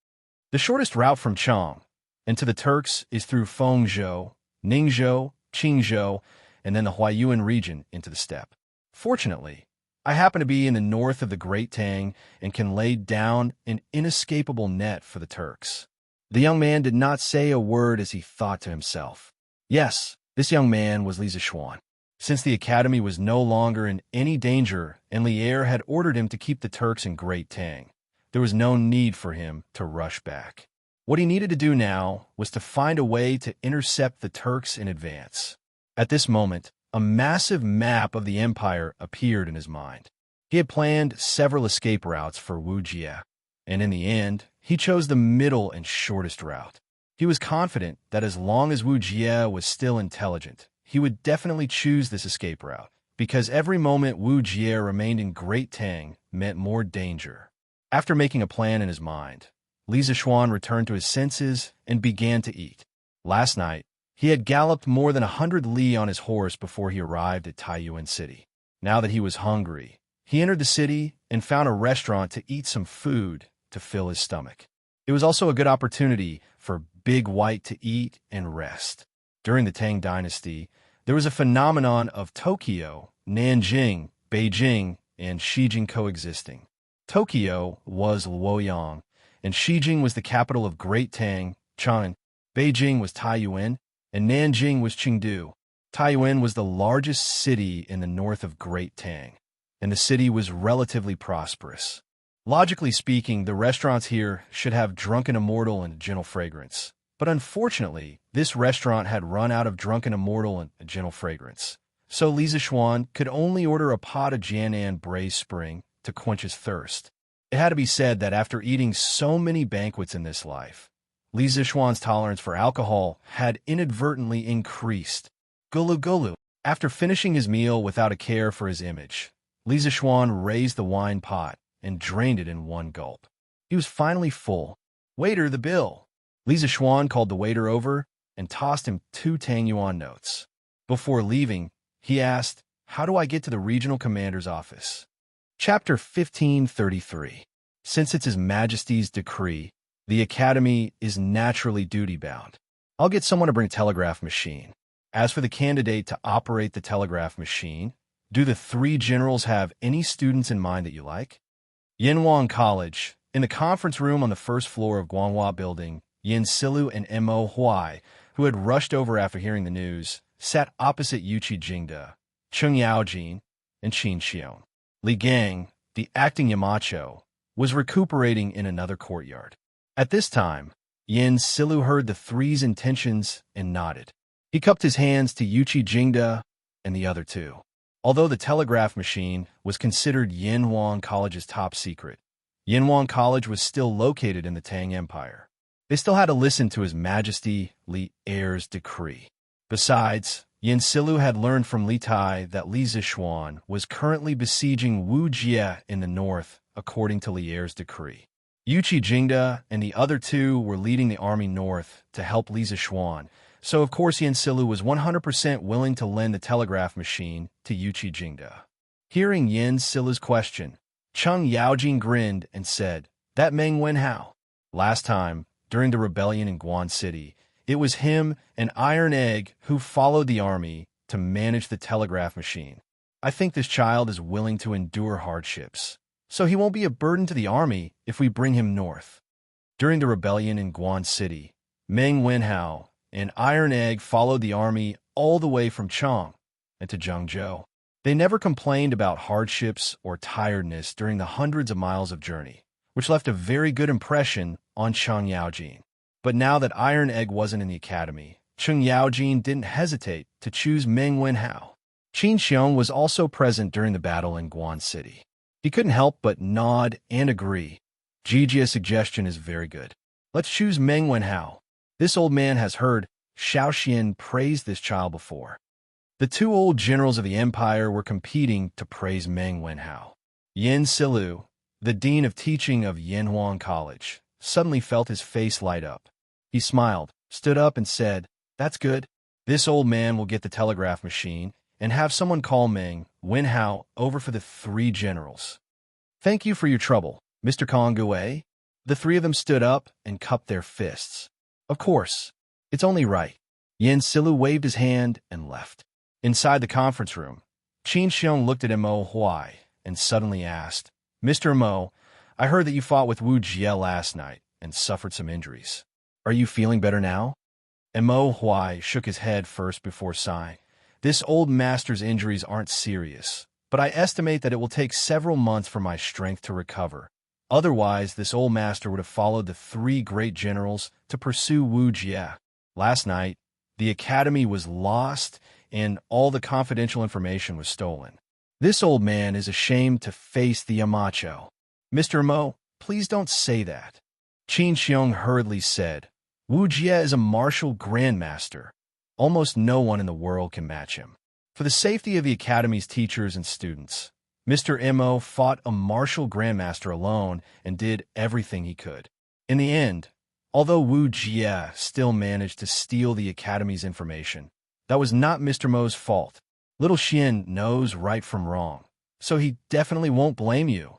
The shortest route from Chang and to the Turks is through Fengzhou, Ningzhou, Qingzhou, and then the Huaiyuan region into the steppe. Fortunately, I happen to be in the north of the Great Tang and can lay down an inescapable net for the Turks. The young man did not say a word as he thought to himself. Yes, this young man was Li Zixuan. Since the academy was no longer in any danger and Lier had ordered him to keep the Turks in Great Tang, there was no need for him to rush back. What he needed to do now was to find a way to intercept the Turks in advance. At this moment, a massive map of the empire appeared in his mind. He had planned several escape routes for Wu Jie, and in the end, he chose the middle and shortest route. He was confident that as long as Wu Jie was still intelligent, he would definitely choose this escape route, because every moment Wu Jie remained in Great Tang meant more danger. After making a plan in his mind, Li Zixuan returned to his senses and began to eat. Last night, he had galloped more than 100 li on his horse before he arrived at Taiyuan City. Now that he was hungry, he entered the city and found a restaurant to eat some food to fill his stomach. It was also a good opportunity for Big White to eat and rest. During the Tang Dynasty, there was a phenomenon of Tokyo, Nanjing, Beijing, and Xijing coexisting. Tokyo was Luoyang, and Xijing was the capital of Great Tang, Chang'an. Beijing was Taiyuan, and Nanjing was Chengdu. Taiyuan was the largest city in the north of Great Tang, and the city was relatively prosperous. Logically speaking, the restaurants here should have Drunken Immortal and Gentle Fragrance. But unfortunately, this restaurant had run out of Drunken Immortal and Gentle Fragrance. So Li Zixuan could only order a pot of Jianan Braised Spring, to quench his thirst. It had to be said that after eating so many banquets in this life, Li Zixuan's tolerance for alcohol had inadvertently increased. Gulu gulu. After finishing his meal without a care for his image, Li Zixuan raised the wine pot and drained it in one gulp. He was finally full. "Waiter, the bill." Li Zixuan called the waiter over and tossed him 2 Tang Yuan notes. Before leaving, he asked, "How do I get to the regional commander's office?" Chapter 1533. Since it's His Majesty's decree, the Academy is naturally duty-bound. I'll get someone to bring a telegraph machine. As for the candidate to operate the telegraph machine, do the 3 generals have any students in mind that you like? Yanwang College. In the conference room on the first floor of Guanghua Building, Yin Silu and Mo Huai, who had rushed over after hearing the news, sat opposite Yuqi Jingde, Cheng Yaojin, and Qin Xiong. Li Gang, the acting Yamacho, was recuperating in another courtyard. At this time, Yin Silu heard the 3's intentions and nodded. He cupped his hands to Yuqi Jingde and the other 2. Although the telegraph machine was considered Yanwang College's top secret, Yanwang College was still located in the Tang Empire. They still had to listen to His Majesty Li Er's decree. Besides, Yin Silu had learned from Li Tai that Li Zixuan was currently besieging Wu Jie in the north, according to Li Er's decree. Yuqi Jingde and the other 2 were leading the army north to help Li Zixuan, so of course Yin Silu was 100% willing to lend the telegraph machine to Yuqi Jingde. Hearing Yin Silu's question, Cheng Yaojin grinned and said, "That Meng Wenhao. Last time, during the rebellion in Guan City, it was him and Iron Egg who followed the army to manage the telegraph machine. I think this child is willing to endure hardships, so he won't be a burden to the army if we bring him north." During the rebellion in Guan City, Meng Wenhao and Iron Egg followed the army all the way from Chang and to Zhengzhou. They never complained about hardships or tiredness during the hundreds of miles of journey, which left a very good impression on Cheng Yaojin. But now that Iron Egg wasn't in the academy, Cheng Yaojin didn't hesitate to choose Meng Wenhao. Qin Xiong was also present during the battle in Guan City. He couldn't help but nod and agree. Jijia's suggestion is very good. Let's choose Meng Wenhao. This old man has heard Xiaoxian praise this child before. The 2 old generals of the empire were competing to praise Meng Wenhao. Yin Silu, the dean of teaching of Yanwang College, suddenly felt his face light up. He smiled, stood up, and said, "That's good. This old man will get the telegraph machine and have someone call Meng Wenhao over for the 3 generals." "Thank you for your trouble, Mr. Kongue." The 3 of them stood up and cupped their fists. "Of course. It's only right." Yin Silu waved his hand and left. Inside the conference room, Qin Xiong looked at Mo Huai and suddenly asked, "Mr. Mo, I heard that you fought with Wu Jie last night and suffered some injuries. Are you feeling better now?" Mo Huai shook his head first before sighing. "This old master's injuries aren't serious, but I estimate that it will take several months for my strength to recover. Otherwise, this old master would have followed the 3 great generals to pursue Wu Jie. Last night, the academy was lost and all the confidential information was stolen. This old man is ashamed to face the Yamacho." "Mr. Mo, please don't say that." Qin Xiong hurriedly said, "Wu Jie is a martial grandmaster. Almost no one in the world can match him. For the safety of the academy's teachers and students, Mr. Mo fought a martial grandmaster alone and did everything he could. In the end, although Wu Jie still managed to steal the academy's information, that was not Mr. Mo's fault. Little Xian knows right from wrong, so he definitely won't blame you."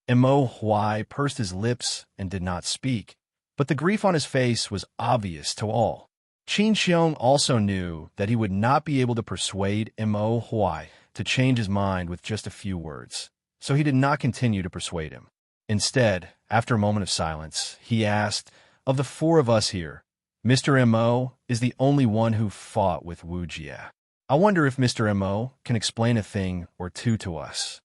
Mo Huai pursed his lips and did not speak, but the grief on his face was obvious to all. Qin Xiong also knew that he would not be able to persuade Mo Huai to change his mind with just a few words, so he did not continue to persuade him. Instead, after a moment of silence, he asked, "Of the 4 of us here, Mr. Mo is the only one who fought with Wu Jie. I wonder if Mr. Mo can explain a thing or 2 to us.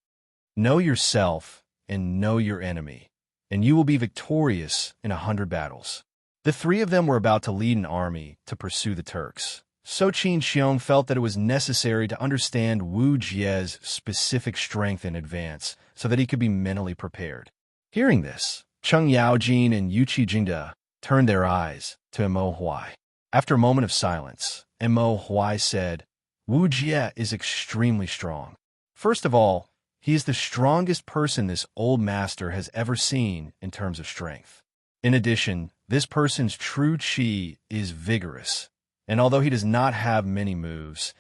Know yourself and know your enemy, and you will be victorious in 100 battles." The 3 of them were about to lead an army to pursue the Turks, so Qin Xiong felt that it was necessary to understand Wu Jie's specific strength in advance so that he could be mentally prepared. Hearing this, Cheng Yaojin and Yuqi Jingde turned their eyes to Mo Huai. After a moment of silence, Mo Huai said, Wu Jie is extremely strong. First of all, he is the strongest person this old master has ever seen in terms of strength. In addition, this person's true qi is vigorous, and although he does not have many moves,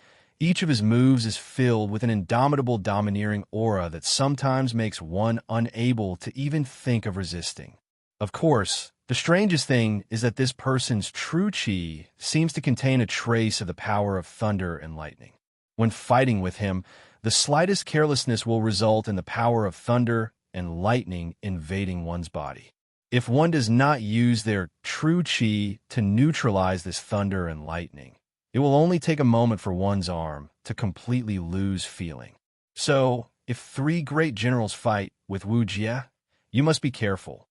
each of his moves is filled with an indomitable domineering aura that sometimes makes one unable to even think of resisting. Of course, the strangest thing is that this person's true qi seems to contain a trace of the power of thunder and lightning. When fighting with him, the slightest carelessness will result in the power of thunder and lightning invading one's body. If one does not use their true qi to neutralize this thunder and lightning, it will only take a moment for one's arm to completely lose feeling. So, if three great generals fight with Wu Jie, you must be careful.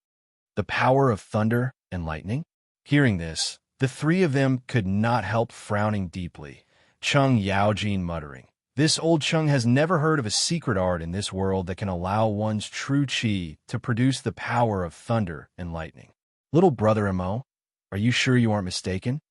The power of thunder and lightning? Hearing this, the three of them could not help frowning deeply, Cheng Yaojin muttering, This old Cheng has never heard of a secret art in this world that can allow one's true qi to produce the power of thunder and lightning. Little brother Mo, are you sure you aren't mistaken?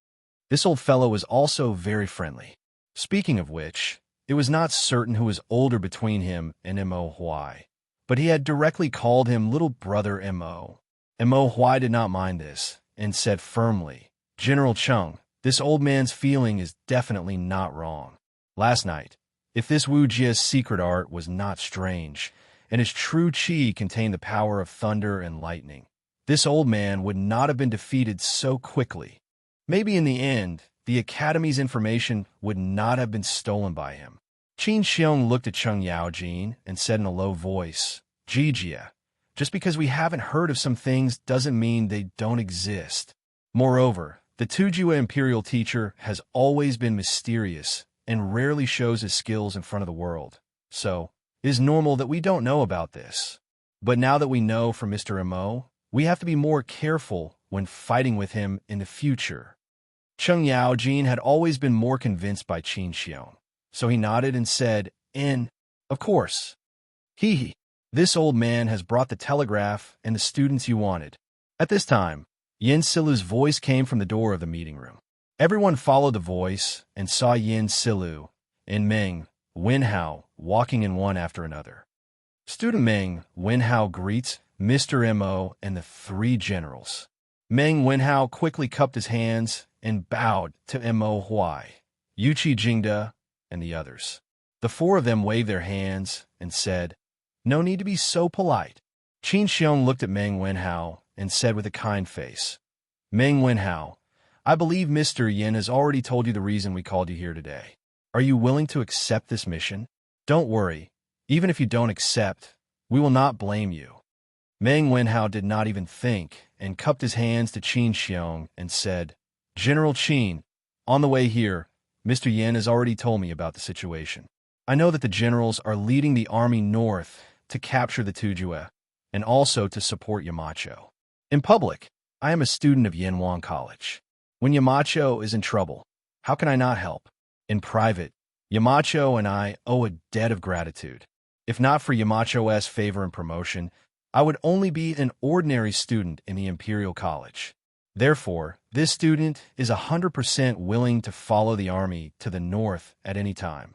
This old fellow was also very friendly. Speaking of which, it was not certain who was older between him and Mo Huai, but he had directly called him little brother Mo. Mo Huai did not mind this, and said firmly, General Cheng, this old man's feeling is definitely not wrong. Last night, if this Wu Jie's secret art was not strange, and his true qi contained the power of thunder and lightning, this old man would not have been defeated so quickly. Maybe in the end, the Academy's information would not have been stolen by him. Qin Xiong looked at Cheng Yaojin and said in a low voice, Jijie, just because we haven't heard of some things doesn't mean they don't exist. Moreover, the Tujue imperial teacher has always been mysterious and rarely shows his skills in front of the world. So, it is normal that we don't know about this. But now that we know from Mr. Mo, we have to be more careful when fighting with him in the future. Cheng Yaojin had always been more convinced by Qin Xiong, so he nodded and said, Of course. Hee. This old man has brought the telegraph and the students you wanted. At this time, Yin Silu's voice came from the door of the meeting room. Everyone followed the voice and saw Yin Silu and Meng Wenhao walking in one after another. Student Meng Wenhao greets Mr. Mo and the three generals. Meng Wenhao quickly cupped his hands and bowed to Mo Huai, Yuqi Jingde, and the others. The four of them waved their hands and said, No need to be so polite. Qin Xiong looked at Meng Wenhao and said with a kind face, Meng Wenhao, I believe Mr. Yin has already told you the reason we called you here today. Are you willing to accept this mission? Don't worry. Even if you don't accept, we will not blame you. Meng Wenhao did not even think and cupped his hands to Qin Xiong and said, General Qin, on the way here, Mr. Yin has already told me about the situation. I know that the generals are leading the army north to capture the Tujue and also to support Yamacho. In public, I am a student of Yanwang College. When Yamacho is in trouble, how can I not help? In private, Yamacho and I owe a debt of gratitude. If not for Yamacho's favor and promotion, I would only be an ordinary student in the Imperial College. Therefore, this student is 100% willing to follow the army to the north at any time.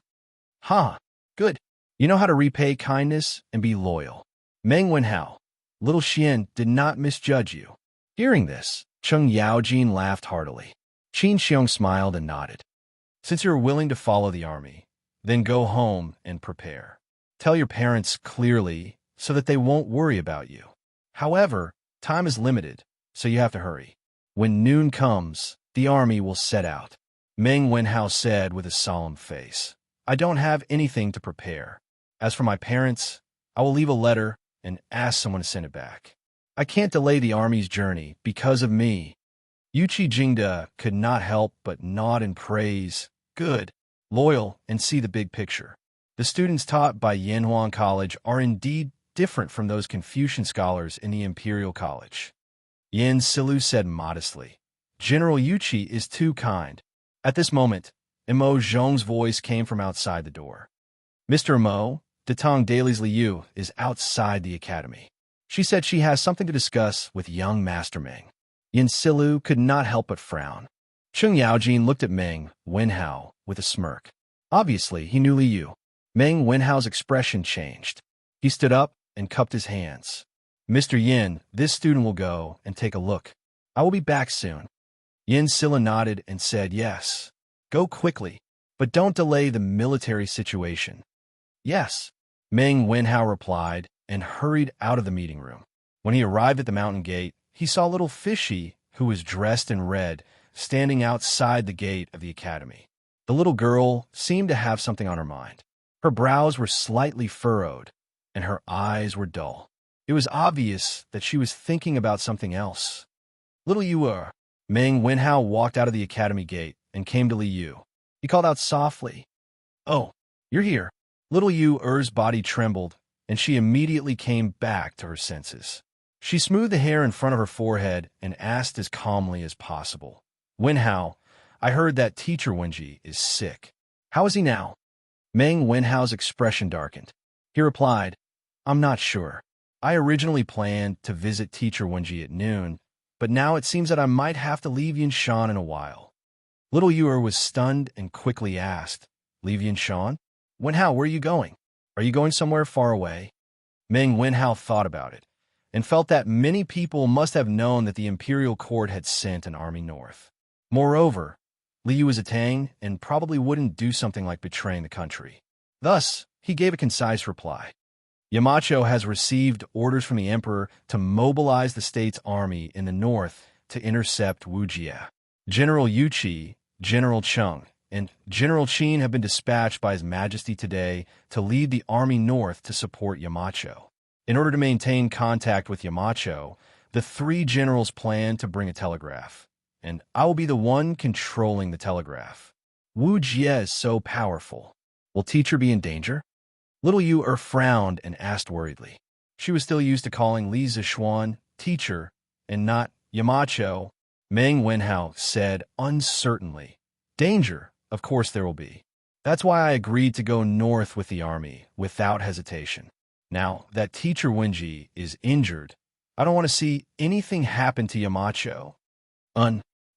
Good. You know how to repay kindness and be loyal. Meng Wenhao, little Xian did not misjudge you. Hearing this, Cheng Yaojin laughed heartily. Qin Xiong smiled and nodded. Since you're willing to follow the army, then go home and prepare. Tell your parents clearly so that they won't worry about you. However, time is limited, so you have to hurry. When noon comes, the army will set out. Meng Wenhao said with a solemn face, I don't have anything to prepare. As for my parents, I will leave a letter and ask someone to send it back. I can't delay the army's journey because of me. Yuqi Jingde could not help but nod and praise, good, loyal, and see the big picture. The students taught by Yanhuan College are indeed different from those Confucian scholars in the Imperial College. Yin Silu said modestly, General Yuqi is too kind. At this moment, Mo Zhong's voice came from outside the door. Mr. Mo, Datong Daly's Liu is outside the academy. She said she has something to discuss with young Master Meng. Yin Silu could not help but frown. Chung Yaojin looked at Meng Wenhao with a smirk. Obviously, he knew Liu. Meng Wenhao's expression changed. He stood up and cupped his hands. Mr. Yin, this student will go and take a look. I will be back soon. Yin Silla nodded and said yes. Go quickly, but don't delay the military situation. Yes, Meng Wenhao replied and hurried out of the meeting room. When he arrived at the mountain gate, he saw little Fishy, who was dressed in red, standing outside the gate of the academy. The little girl seemed to have something on her mind. Her brows were slightly furrowed, and her eyes were dull. It was obvious that she was thinking about something else. Little Yu Meng Wenhao walked out of the academy gate and came to Liu. He called out softly, "Oh, you're here." Little Yu's body trembled, and she immediately came back to her senses. She smoothed the hair in front of her forehead and asked as calmly as possible, "Wenhao, I heard that teacher Wenji is sick. How is he now?" Meng Wenhao's expression darkened. He replied, "I'm not sure. I originally planned to visit teacher Wenji at noon, but now it seems that I might have to leave Yinshan in a while." Little Yu was stunned and quickly asked, "Leave Yinshan? Wenhao, where are you going? Are you going somewhere far away?" Meng Wenhao thought about it and felt that many people must have known that the imperial court had sent an army north. Moreover, Liu was a Tang and probably wouldn't do something like betraying the country. Thus, he gave a concise reply. Yamacho has received orders from the emperor to mobilize the state's army in the north to intercept Wu Jie. General Yu Qi, General Cheng, and General Qin have been dispatched by His Majesty today to lead the army north to support Yamacho. In order to maintain contact with Yamacho, the three generals plan to bring a telegraph, and I will be the one controlling the telegraph. Wu Jie is so powerful. Will teacher be in danger? Little Yu frowned and asked worriedly. She was still used to calling Li Zishuan teacher and not Yamacho. Meng Wenhao said uncertainly, "Danger, of course there will be. That's why I agreed to go north with the army without hesitation. Now that teacher Wenji is injured, I don't want to see anything happen to Yamacho."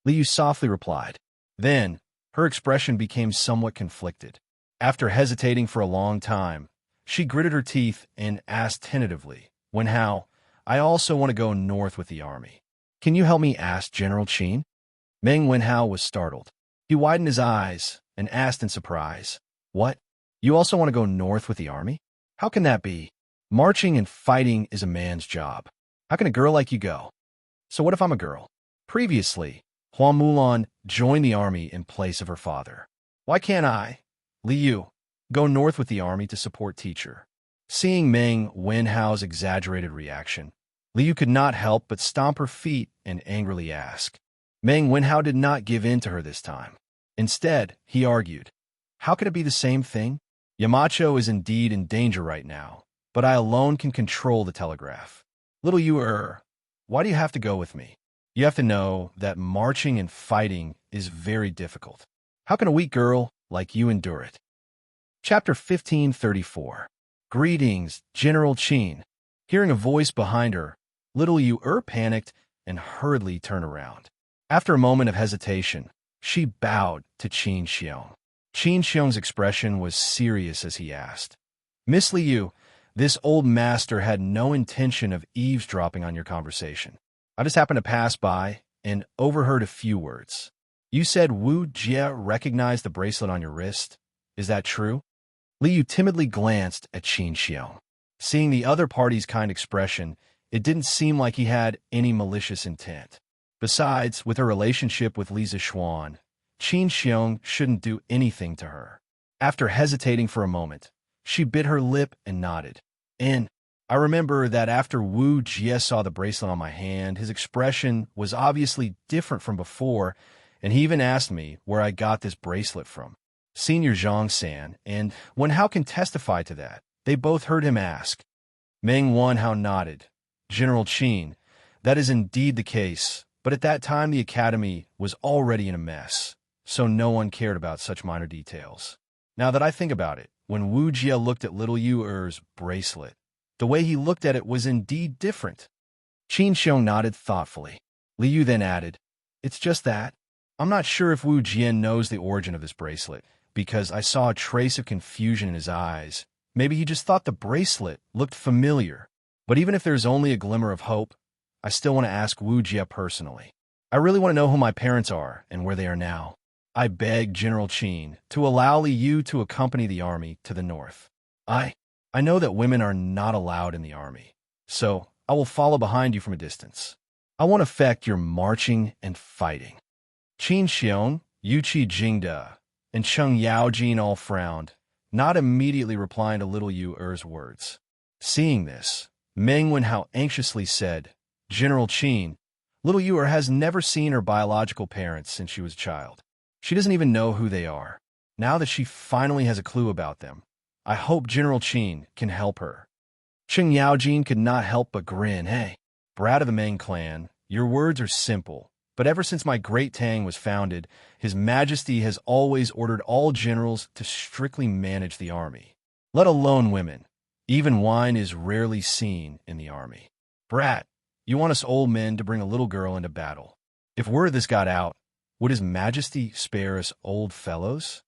Liu softly replied. Then, her expression became somewhat conflicted. After hesitating for a long time, she gritted her teeth and asked tentatively, "Wenhao, I also want to go north with the army. Can you help me ask General Qin?" Meng Wenhao was startled. He widened his eyes and asked in surprise, "What? You also want to go north with the army? How can that be? Marching and fighting is a man's job. How can a girl like you go?" "So what if I'm a girl?" Previously, Hua Mulan joined the army in place of her father. "Why can't I, Liu, go north with the army to support teacher?" Seeing Meng Wenhao's exaggerated reaction, Liu could not help but stomp her feet and angrily ask. Meng Wenhao did not give in to her this time. Instead, he argued, "How could it be the same thing? Yamacho is indeed in danger right now, but I alone can control the telegraph. Little Yu why do you have to go with me? You have to know that marching and fighting is very difficult. How can a weak girl like you endure it?" Chapter 1534. Greetings, General Qin. Hearing a voice behind her, little Yu panicked and hurriedly turned around. After a moment of hesitation, she bowed to Qin Xiong. Qin Xiong's expression was serious as he asked, "Miss Liu, this old master had no intention of eavesdropping on your conversation. I just happened to pass by and overheard a few words. You said Wu Jie recognized the bracelet on your wrist. Is that true?" Liu timidly glanced at Qin Xiong. Seeing the other party's kind expression, it didn't seem like he had any malicious intent. Besides, with her relationship with Li Zishuan, Qin Xiong shouldn't do anything to her. After hesitating for a moment, she bit her lip and nodded. "And I remember that after Wu Jie saw the bracelet on my hand, his expression was obviously different from before, and he even asked me where I got this bracelet from. Senior Zhang-san and Wenhao can testify to that. They both heard him ask." Meng Wenhao nodded. "General Qin, that is indeed the case, but at that time the academy was already in a mess, so no one cared about such minor details. Now that I think about it, when Wu Jie looked at little Yu Er's bracelet. The way he looked at it was indeed different. Qin Xiong nodded thoughtfully. Li Yu then added, "It's just that. I'm not sure if Wu Jian knows the origin of this bracelet, because I saw a trace of confusion in his eyes. Maybe he just thought the bracelet looked familiar. But even if there's only a glimmer of hope, I still want to ask Wu Jie personally. I really want to know who my parents are and where they are now. I beg General Qin to allow Li Yu to accompany the army to the north. I know that women are not allowed in the army, so I will follow behind you from a distance. I won't affect your marching and fighting." Qin Xiong, Yuqi Jingde, and Cheng Yaojin all frowned, not immediately replying to little Yu Er's words. Seeing this, Meng Wenhao anxiously said, "General Qin, little Yu Er has never seen her biological parents since she was a child. She doesn't even know who they are. Now that she finally has a clue about them, I hope General Qin can help her." Cheng Yaojin could not help but grin. "Hey, brat of the Meng clan, your words are simple, but ever since my great Tang was founded, His Majesty has always ordered all generals to strictly manage the army, let alone women. Even wine is rarely seen in the army. Brat, you want us old men to bring a little girl into battle. If word of this got out, would His Majesty spare us old fellows?"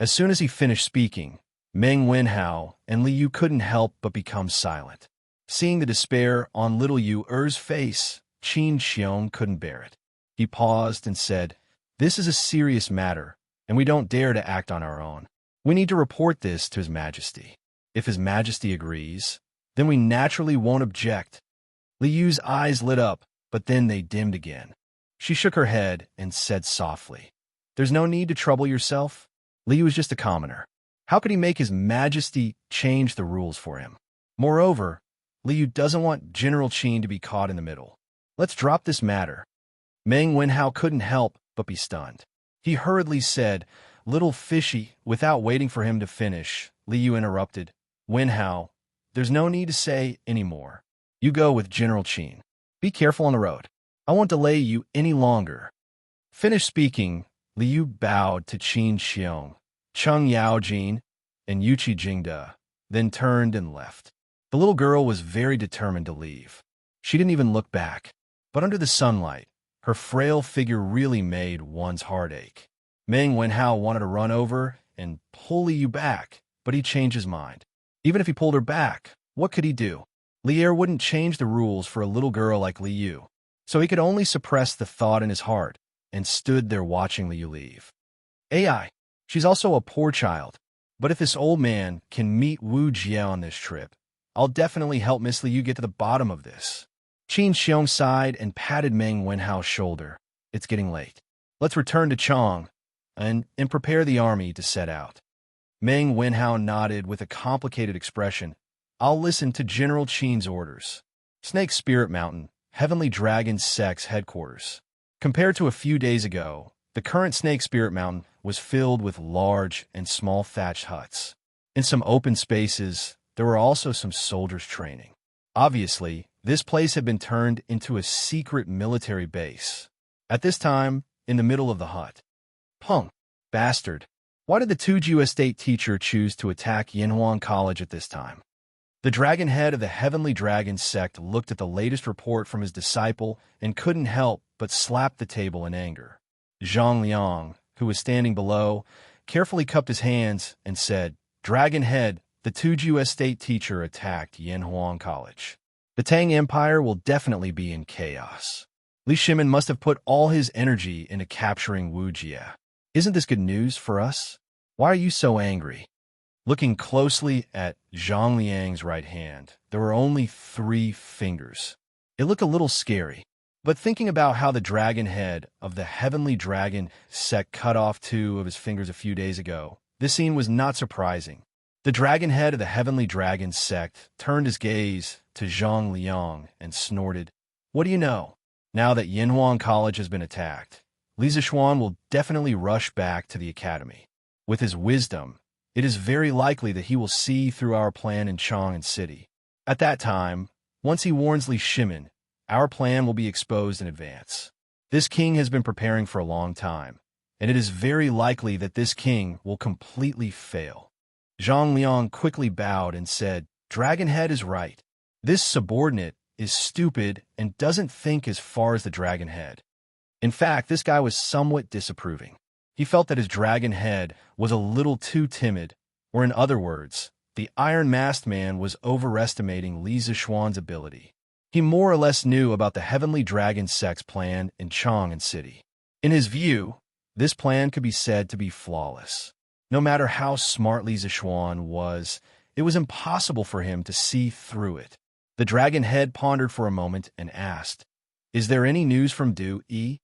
As soon as he finished speaking, Meng Wenhao and Li Yu couldn't help but become silent. Seeing the despair on little Yu Er's face, Qin Xiong couldn't bear it. He paused and said, "This is a serious matter, and we don't dare to act on our own. We need to report this to His Majesty. If His Majesty agrees, then we naturally won't object." Li Yu's eyes lit up, but then they dimmed again. She shook her head and said softly, "There's no need to trouble yourself. Li Yu is just a commoner. How could he make His Majesty change the rules for him? Moreover, Li Yu doesn't want General Qin to be caught in the middle. Let's drop this matter." Meng Wenhao couldn't help but be stunned. He hurriedly said, "Little fishy," without waiting for him to finish. Li Yu interrupted, "Wenhao, there's no need to say any more. You go with General Qin. Be careful on the road. I won't delay you any longer." Finished speaking, Li Yu bowed to Qin Xiong, Cheng Yaojin, and Yuqi Jingde, then turned and left. The little girl was very determined to leave. She didn't even look back. But under the sunlight, her frail figure really made one's heart ache. Meng Wenhao wanted to run over and pull Li Yu back, but he changed his mind. Even if he pulled her back, what could he do? Li Er wouldn't change the rules for a little girl like Li Yu, so he could only suppress the thought in his heart and stood there watching Li Yu leave. AI, she's also a poor child, but if this old man can meet Wu Jie on this trip, I'll definitely help Miss Li Yu get to the bottom of this. Qin Xiong sighed and patted Meng Wenhao's shoulder. "It's getting late. Let's return to Chong and prepare the army to set out." Meng Wenhao nodded with a complicated expression. "I'll listen to General Qin's orders." Snake Spirit Mountain, Heavenly Dragon Sect's headquarters. Compared to a few days ago, the current Snake Spirit Mountain was filled with large and small thatched huts. In some open spaces, there were also some soldiers training. Obviously, this place had been turned into a secret military base. At this time, in the middle of the hut. "Punk, bastard. Why did the Tuju estate teacher choose to attack Yanhuan College at this time?" The dragon head of the Heavenly Dragon sect looked at the latest report from his disciple and couldn't help but slap the table in anger. Zhang Liang, who was standing below, carefully cupped his hands and said, "Dragon head, the Tuju estate teacher attacked Yanhuan College. The Tang Empire will definitely be in chaos. Li Shimin must have put all his energy into capturing Wu Jie. Isn't this good news for us? Why are you so angry?" Looking closely at Zhang Liang's right hand, there were only 3 fingers. It looked a little scary, but thinking about how the dragon head of the Heavenly Dragon sect cut off 2 of his fingers a few days ago, this scene was not surprising. The dragon head of the Heavenly Dragon sect turned his gaze to Zhang Liang and snorted, "What do you know? Now that Yanhuan College has been attacked, Li Zishuan will definitely rush back to the academy. With his wisdom, it is very likely that he will see through our plan in Chang'an City. At that time, once he warns Li Shimin, our plan will be exposed in advance. This king has been preparing for a long time, and it is very likely that this king will completely fail. Zhang Liang quickly bowed and said, "Dragonhead is right. This subordinate is stupid and doesn't think as far as the Dragonhead." In fact, this guy was somewhat disapproving. He felt that his Dragonhead was a little too timid, or in other words, the Iron Masked Man was overestimating Li Zixuan's ability. He more or less knew about the Heavenly Dragon sect's plan in Chang'an City. In his view, this plan could be said to be flawless. No matter how smart Li Zixuan was, it was impossible for him to see through it. The Dragonhead pondered for a moment and asked, "Is there any news from Du Yi?"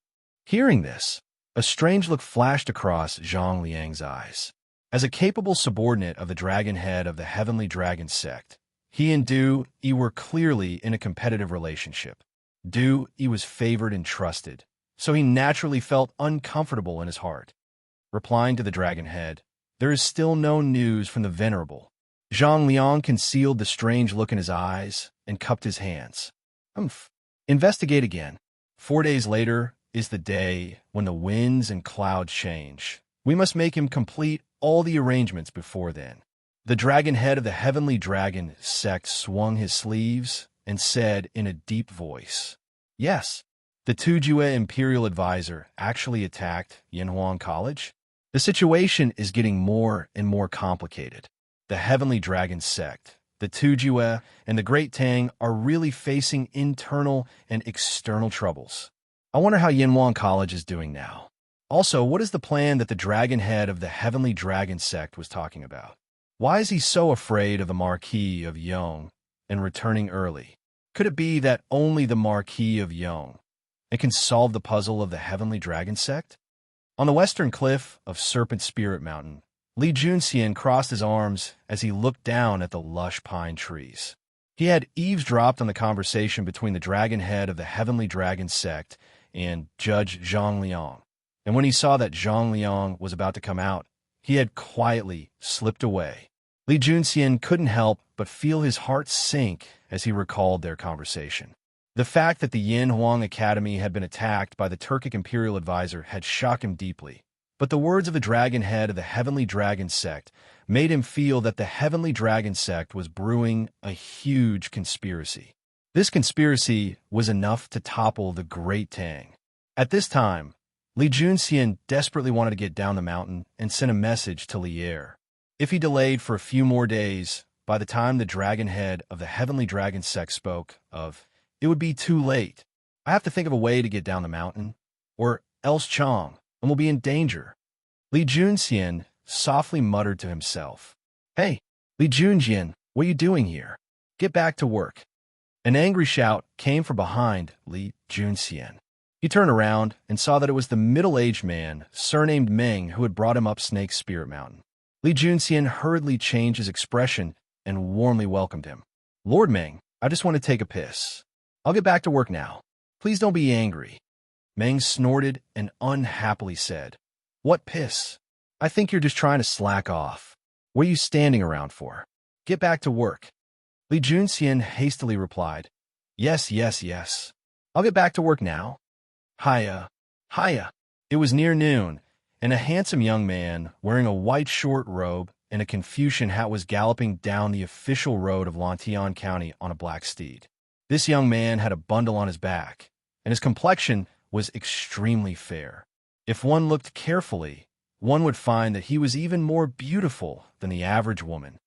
Hearing this, a strange look flashed across Zhang Liang's eyes. As a capable subordinate of the Dragonhead of the Heavenly Dragon sect, he and Du Yi were clearly in a competitive relationship. Du Yi was favored and trusted, so he naturally felt uncomfortable in his heart. Replying to the Dragonhead, "There is still no news from the Venerable." Zhang Liang concealed the strange look in his eyes and cupped his hands. Investigate again. 4 days later is the day when the winds and clouds change. We must make him complete all the arrangements before then. The Dragonhead of the Heavenly Dragon sect swung his sleeves and said in a deep voice, "Yes, the Tujue Imperial Advisor actually attacked Yanhuang College. The situation is getting more and more complicated. The Heavenly Dragon sect, the Tujue, and the Great Tang are really facing internal and external troubles. I wonder how Yanhuang College is doing now. Also, what is the plan that the Dragonhead of the Heavenly Dragon sect was talking about? Why is he so afraid of the Marquis of Yong and returning early? Could it be that only the Marquis of Yong can solve the puzzle of the Heavenly Dragon sect?" On the western cliff of Serpent Spirit Mountain, Li Junxian crossed his arms as he looked down at the lush pine trees. He had eavesdropped on the conversation between the Dragonhead of the Heavenly Dragon sect and Judge Zhang Liang, and when he saw that Zhang Liang was about to come out, he had quietly slipped away. Li Junxian couldn't help but feel his heart sink as he recalled their conversation. The fact that the Yanhuang Academy had been attacked by the Turkic Imperial Advisor had shocked him deeply, but the words of the Dragonhead of the Heavenly Dragon sect made him feel that the Heavenly Dragon sect was brewing a huge conspiracy. This conspiracy was enough to topple the Great Tang. At this time, Li Junxian desperately wanted to get down the mountain and send a message to Lier. If he delayed for a few more days, by the time the Dragonhead of the Heavenly Dragon sect spoke of, it would be too late. I have to think of a way to get down the mountain, or else Chang, and we'll be in danger. Li Junxian softly muttered to himself, "Hey, Li Junxian, what are you doing here? Get back to work." An angry shout came from behind Li Junxian. He turned around and saw that it was the middle-aged man, surnamed Meng, who had brought him up Snake Spirit Mountain. Li Junxian hurriedly changed his expression and warmly welcomed him. "Lord Meng, I just want to take a piss. I'll get back to work now. Please don't be angry." Meng snorted and unhappily said, "What piss? I think you're just trying to slack off. What are you standing around for? Get back to work." Li Junxian hastily replied, Yes. I'll get back to work now." Hiya. It was near noon, and a handsome young man wearing a white short robe and a Confucian hat was galloping down the official road of Lantian County on a black steed. This young man had a bundle on his back, and his complexion was extremely fair. If one looked carefully, one would find that he was even more beautiful than the average woman.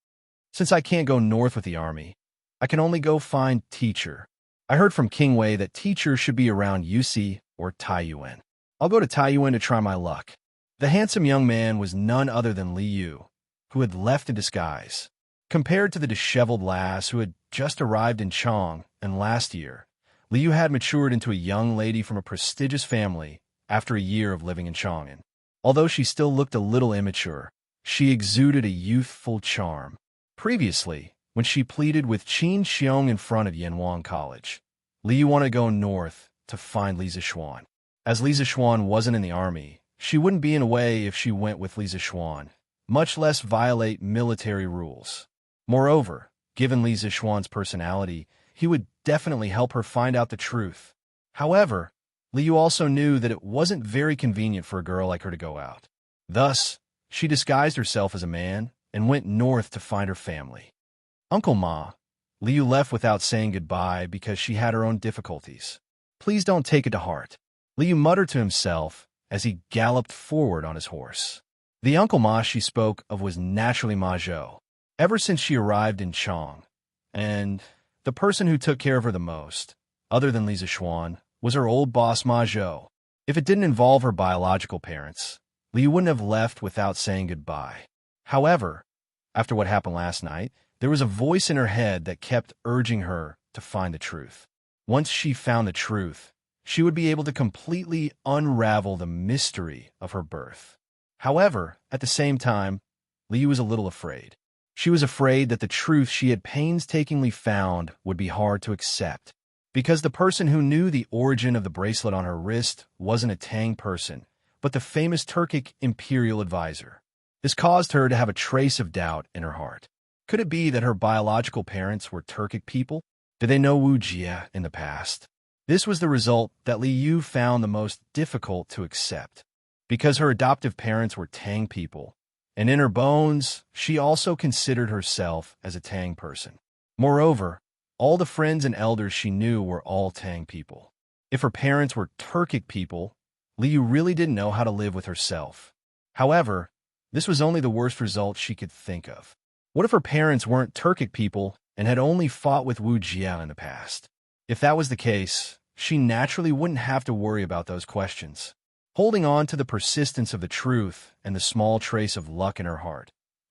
"Since I can't go north with the army, I can only go find Teacher. I heard from King Wei that Teacher should be around Yusi or Taiyuan. I'll go to Taiyuan to try my luck." The handsome young man was none other than Li Yu, who had left in disguise. Compared to the disheveled lass who had just arrived in Chang and last year, Li Yu had matured into a young lady from a prestigious family after a year of living in Chang'an. Although she still looked a little immature, she exuded a youthful charm. Previously, when she pleaded with Qin Xiong in front of Yanhuang College, Li Yu wanted to go north to find Li Zixuan. As Li Zixuan wasn't in the army, she wouldn't be in a way if she went with Li Zixuan, much less violate military rules. Moreover, given Li Zixuan's personality, he would definitely help her find out the truth. However, Li Yu also knew that it wasn't very convenient for a girl like her to go out. Thus, she disguised herself as a man and went north to find her family. Uncle Ma, Liu left without saying goodbye because she had her own difficulties. Please don't take it to heart, Liu muttered to himself as he galloped forward on his horse. The Uncle Ma she spoke of was naturally Ma Zhou, ever since she arrived in Chang, and the person who took care of her the most, other than Li Zixuan, was her old boss Ma Zhou. If it didn't involve her biological parents, Liu wouldn't have left without saying goodbye. However, after what happened last night, there was a voice in her head that kept urging her to find the truth. Once she found the truth, she would be able to completely unravel the mystery of her birth. However, at the same time, Liu was a little afraid. She was afraid that the truth she had painstakingly found would be hard to accept, because the person who knew the origin of the bracelet on her wrist wasn't a Tang person, but the famous Turkic imperial advisor. This caused her to have a trace of doubt in her heart. Could it be that her biological parents were Turkic people? Did they know Wu Jie in the past? This was the result that Li Yu found the most difficult to accept, because her adoptive parents were Tang people, and in her bones, she also considered herself as a Tang person. Moreover, all the friends and elders she knew were all Tang people. If her parents were Turkic people, Li Yu really didn't know how to live with herself. However, this was only the worst result she could think of. What if her parents weren't Turkic people and had only fought with Wu Jie in the past? If that was the case, she naturally wouldn't have to worry about those questions. Holding on to the persistence of the truth and the small trace of luck in her heart,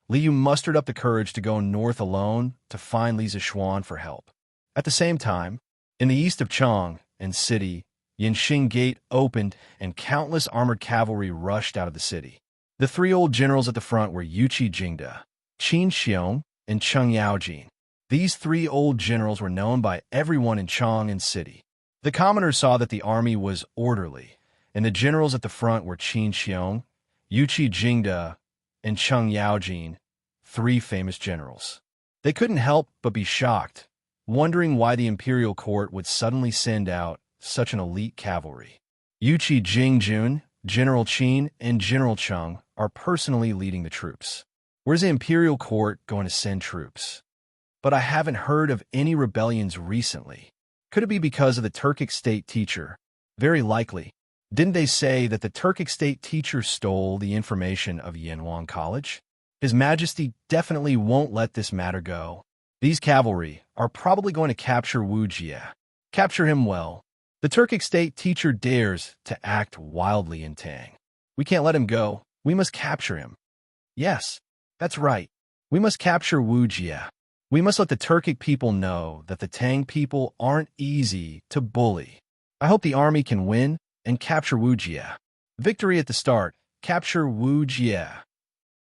Li Yu mustered up the courage to go north alone to find Li Zixuan for help. At the same time, in the east of Chang and city, Yanxing Gate opened and countless armored cavalry rushed out of the city. The three old generals at the front were Yuqi Jingde, Qin Xiong, and Cheng Yaojin. These three old generals were known by everyone in Chang and city. The commoners saw that the army was orderly, and the generals at the front were Qin Xiong, Yuqi Jingde, and Cheng Yaojin, three famous generals. They couldn't help but be shocked, wondering why the imperial court would suddenly send out such an elite cavalry. Yuqi Jingjun, General Qin, and General Cheng are personally leading the troops. Where's the imperial court going to send troops? But I haven't heard of any rebellions recently. Could it be because of the Turkic state teacher? Very likely. Didn't they say that the Turkic state teacher stole the information of Yanwang College? His Majesty definitely won't let this matter go. These cavalry are probably going to capture Wu Jie. Capture him well. The Turkic state teacher dares to act wildly in Tang. We can't let him go. We must capture him. Yes, that's right. We must capture Wu Jie. We must let the Turkic people know that the Tang people aren't easy to bully. I hope the army can win and capture Wu Jie. Victory at the start. Capture Wu Jie.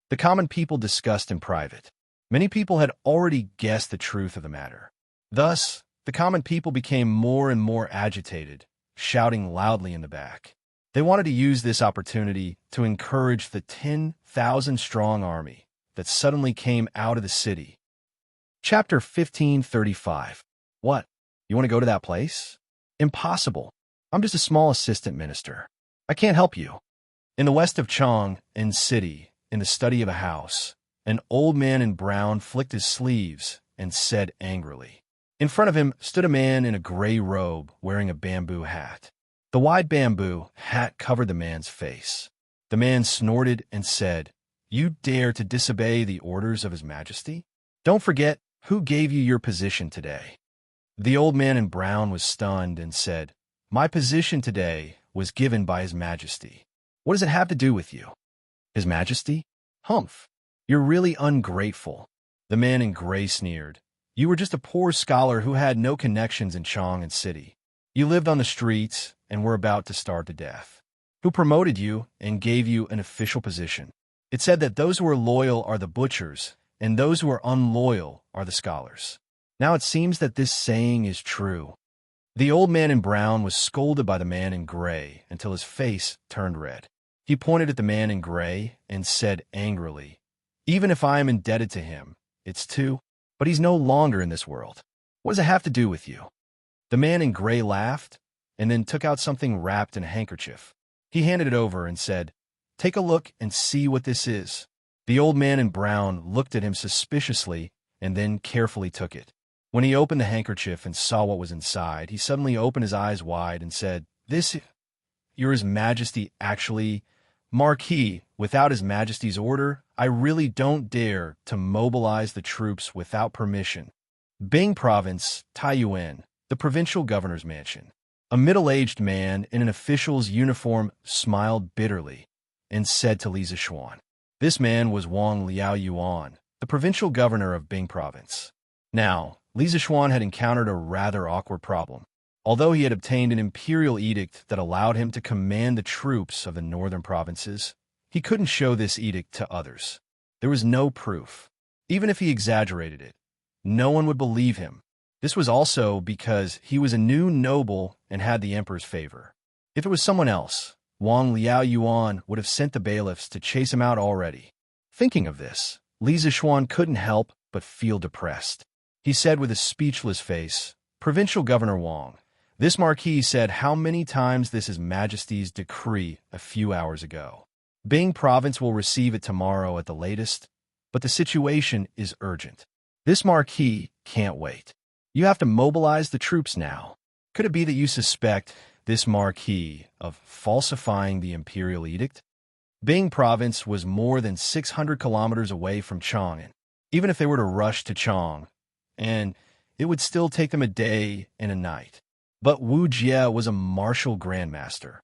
The common people discussed in private. Many people had already guessed the truth of the matter. Thus, the common people became more and more agitated, shouting loudly in the back. They wanted to use this opportunity to encourage the 10,000-strong army that suddenly came out of the city. Chapter 1535. What? You want to go to that place? Impossible. I'm just a small assistant minister. I can't help you. In the west of Chang, in city, in the study of a house, an old man in brown flicked his sleeves and said angrily. In front of him stood a man in a gray robe wearing a bamboo hat. The wide bamboo hat covered the man's face. The man snorted and said, "You dare to disobey the orders of His Majesty? Don't forget who gave you your position today." The old man in brown was stunned and said, "My position today was given by His Majesty. What does it have to do with you?" "His Majesty? Humph. You're really ungrateful." The man in gray sneered. "You were just a poor scholar who had no connections in Chang and city. You lived on the streets and were about to starve to death. Who promoted you and gave you an official position? It said that those who are loyal are the butchers, and those who are unloyal are the scholars. Now it seems that this saying is true." The old man in brown was scolded by the man in gray until his face turned red. He pointed at the man in gray and said angrily, "Even if I am indebted to him, it's too, but he's no longer in this world. What does it have to do with you?" The man in gray laughed and then took out something wrapped in a handkerchief. He handed it over and said, "Take a look and see what this is." The old man in brown looked at him suspiciously and then carefully took it. When he opened the handkerchief and saw what was inside, he suddenly opened his eyes wide and said, "This, your His Majesty, actually, Marquis, without His Majesty's order, I really don't dare to mobilize the troops without permission." Bing Province, Taiyuan, the provincial governor's mansion. A middle-aged man in an official's uniform smiled bitterly and said to Li Zishuan. This man was Wang Liaoyuan, the provincial governor of Bing Province. Now, Li Zishuan had encountered a rather awkward problem. Although he had obtained an imperial edict that allowed him to command the troops of the northern provinces, he couldn't show this edict to others. There was no proof. Even if he exaggerated it, no one would believe him. This was also because he was a new noble and had the emperor's favor. If it was someone else, Wang Liaoyuan would have sent the bailiffs to chase him out already. Thinking of this, Li Zishuan couldn't help but feel depressed. He said with a speechless face, "Provincial Governor Wang, this marquis said how many times this is Majesty's decree a few hours ago. Bing Province will receive it tomorrow at the latest, but the situation is urgent. This marquis can't wait. You have to mobilize the troops now. Could it be that you suspect this marquis of falsifying the imperial edict?" Bing Province was more than 600 kilometers away from Chang'an. Even if they were to rush to Chang, and it would still take them a day and a night. But Wu Jie was a martial grandmaster.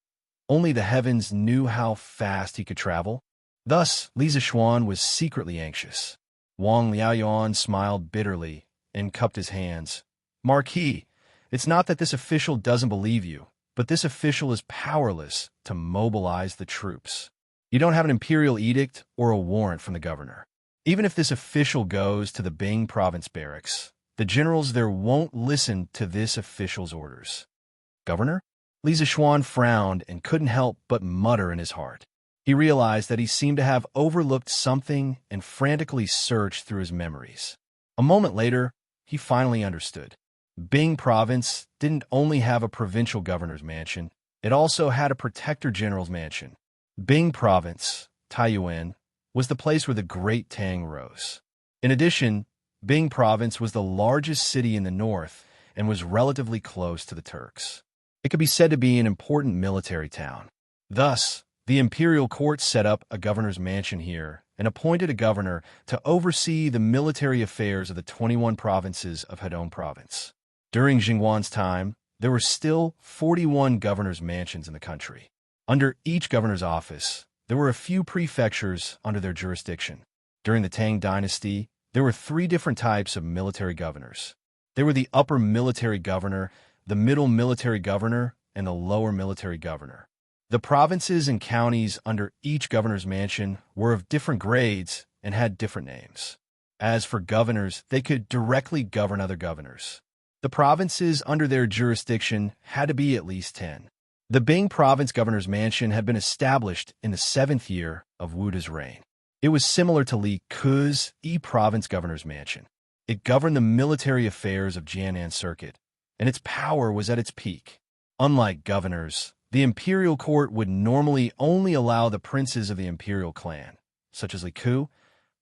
Only the heavens knew how fast he could travel. Thus, Li Zishuan was secretly anxious. Wang Liaoyuan smiled bitterly and cupped his hands. "Marquis, it's not that this official doesn't believe you, but this official is powerless to mobilize the troops. You don't have an imperial edict or a warrant from the governor. Even if this official goes to the Bing Province barracks, the generals there won't listen to this official's orders." "Governor?" Li Zishuan frowned and couldn't help but mutter in his heart. He realized that he seemed to have overlooked something and frantically searched through his memories. A moment later, he finally understood. Bing Province didn't only have a provincial governor's mansion, it also had a protector general's mansion. Bing Province, Taiyuan, was the place where the Great Tang rose. In addition, Bing Province was the largest city in the north and was relatively close to the Turks. It could be said to be an important military town. Thus, the imperial court set up a governor's mansion here and appointed a governor to oversee the military affairs of the 21 provinces of Hedong Province. During Jingwan's time, there were still 41 governor's mansions in the country. Under each governor's office, there were a few prefectures under their jurisdiction. During the Tang dynasty, there were 3 different types of military governors. There were the upper military governor, the middle military governor, and the lower military governor. The provinces and counties under each governor's mansion were of different grades and had different names. As for governors, they could directly govern other governors. The provinces under their jurisdiction had to be at least 10. The Bing Province governor's mansion had been established in the 7th year of Wu De's reign. It was similar to Li Ke's Province governor's mansion. It governed the military affairs of Jianan Circuit, and its power was at its peak. Unlike governors, the imperial court would normally only allow the princes of the imperial clan, such as Li Ke,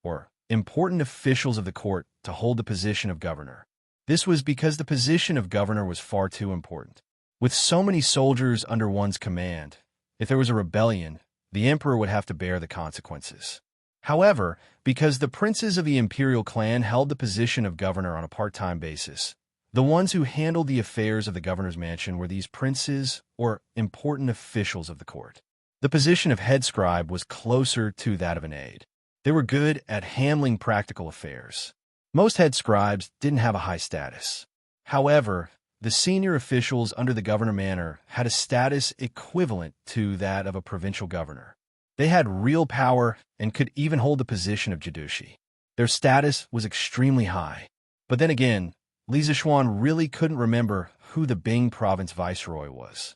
or important officials of the court, to hold the position of governor. This was because the position of governor was far too important. With so many soldiers under one's command, if there was a rebellion, the emperor would have to bear the consequences. However, because the princes of the imperial clan held the position of governor on a part-time basis, the ones who handled the affairs of the governor's mansion were these princes or important officials of the court. The position of head scribe was closer to that of an aide. They were good at handling practical affairs. Most head scribes didn't have a high status. However, the senior officials under the governor manor had a status equivalent to that of a provincial governor. They had real power and could even hold the position of judici. Their status was extremely high. But then again, Li Zishuan really couldn't remember who the Bing Province viceroy was.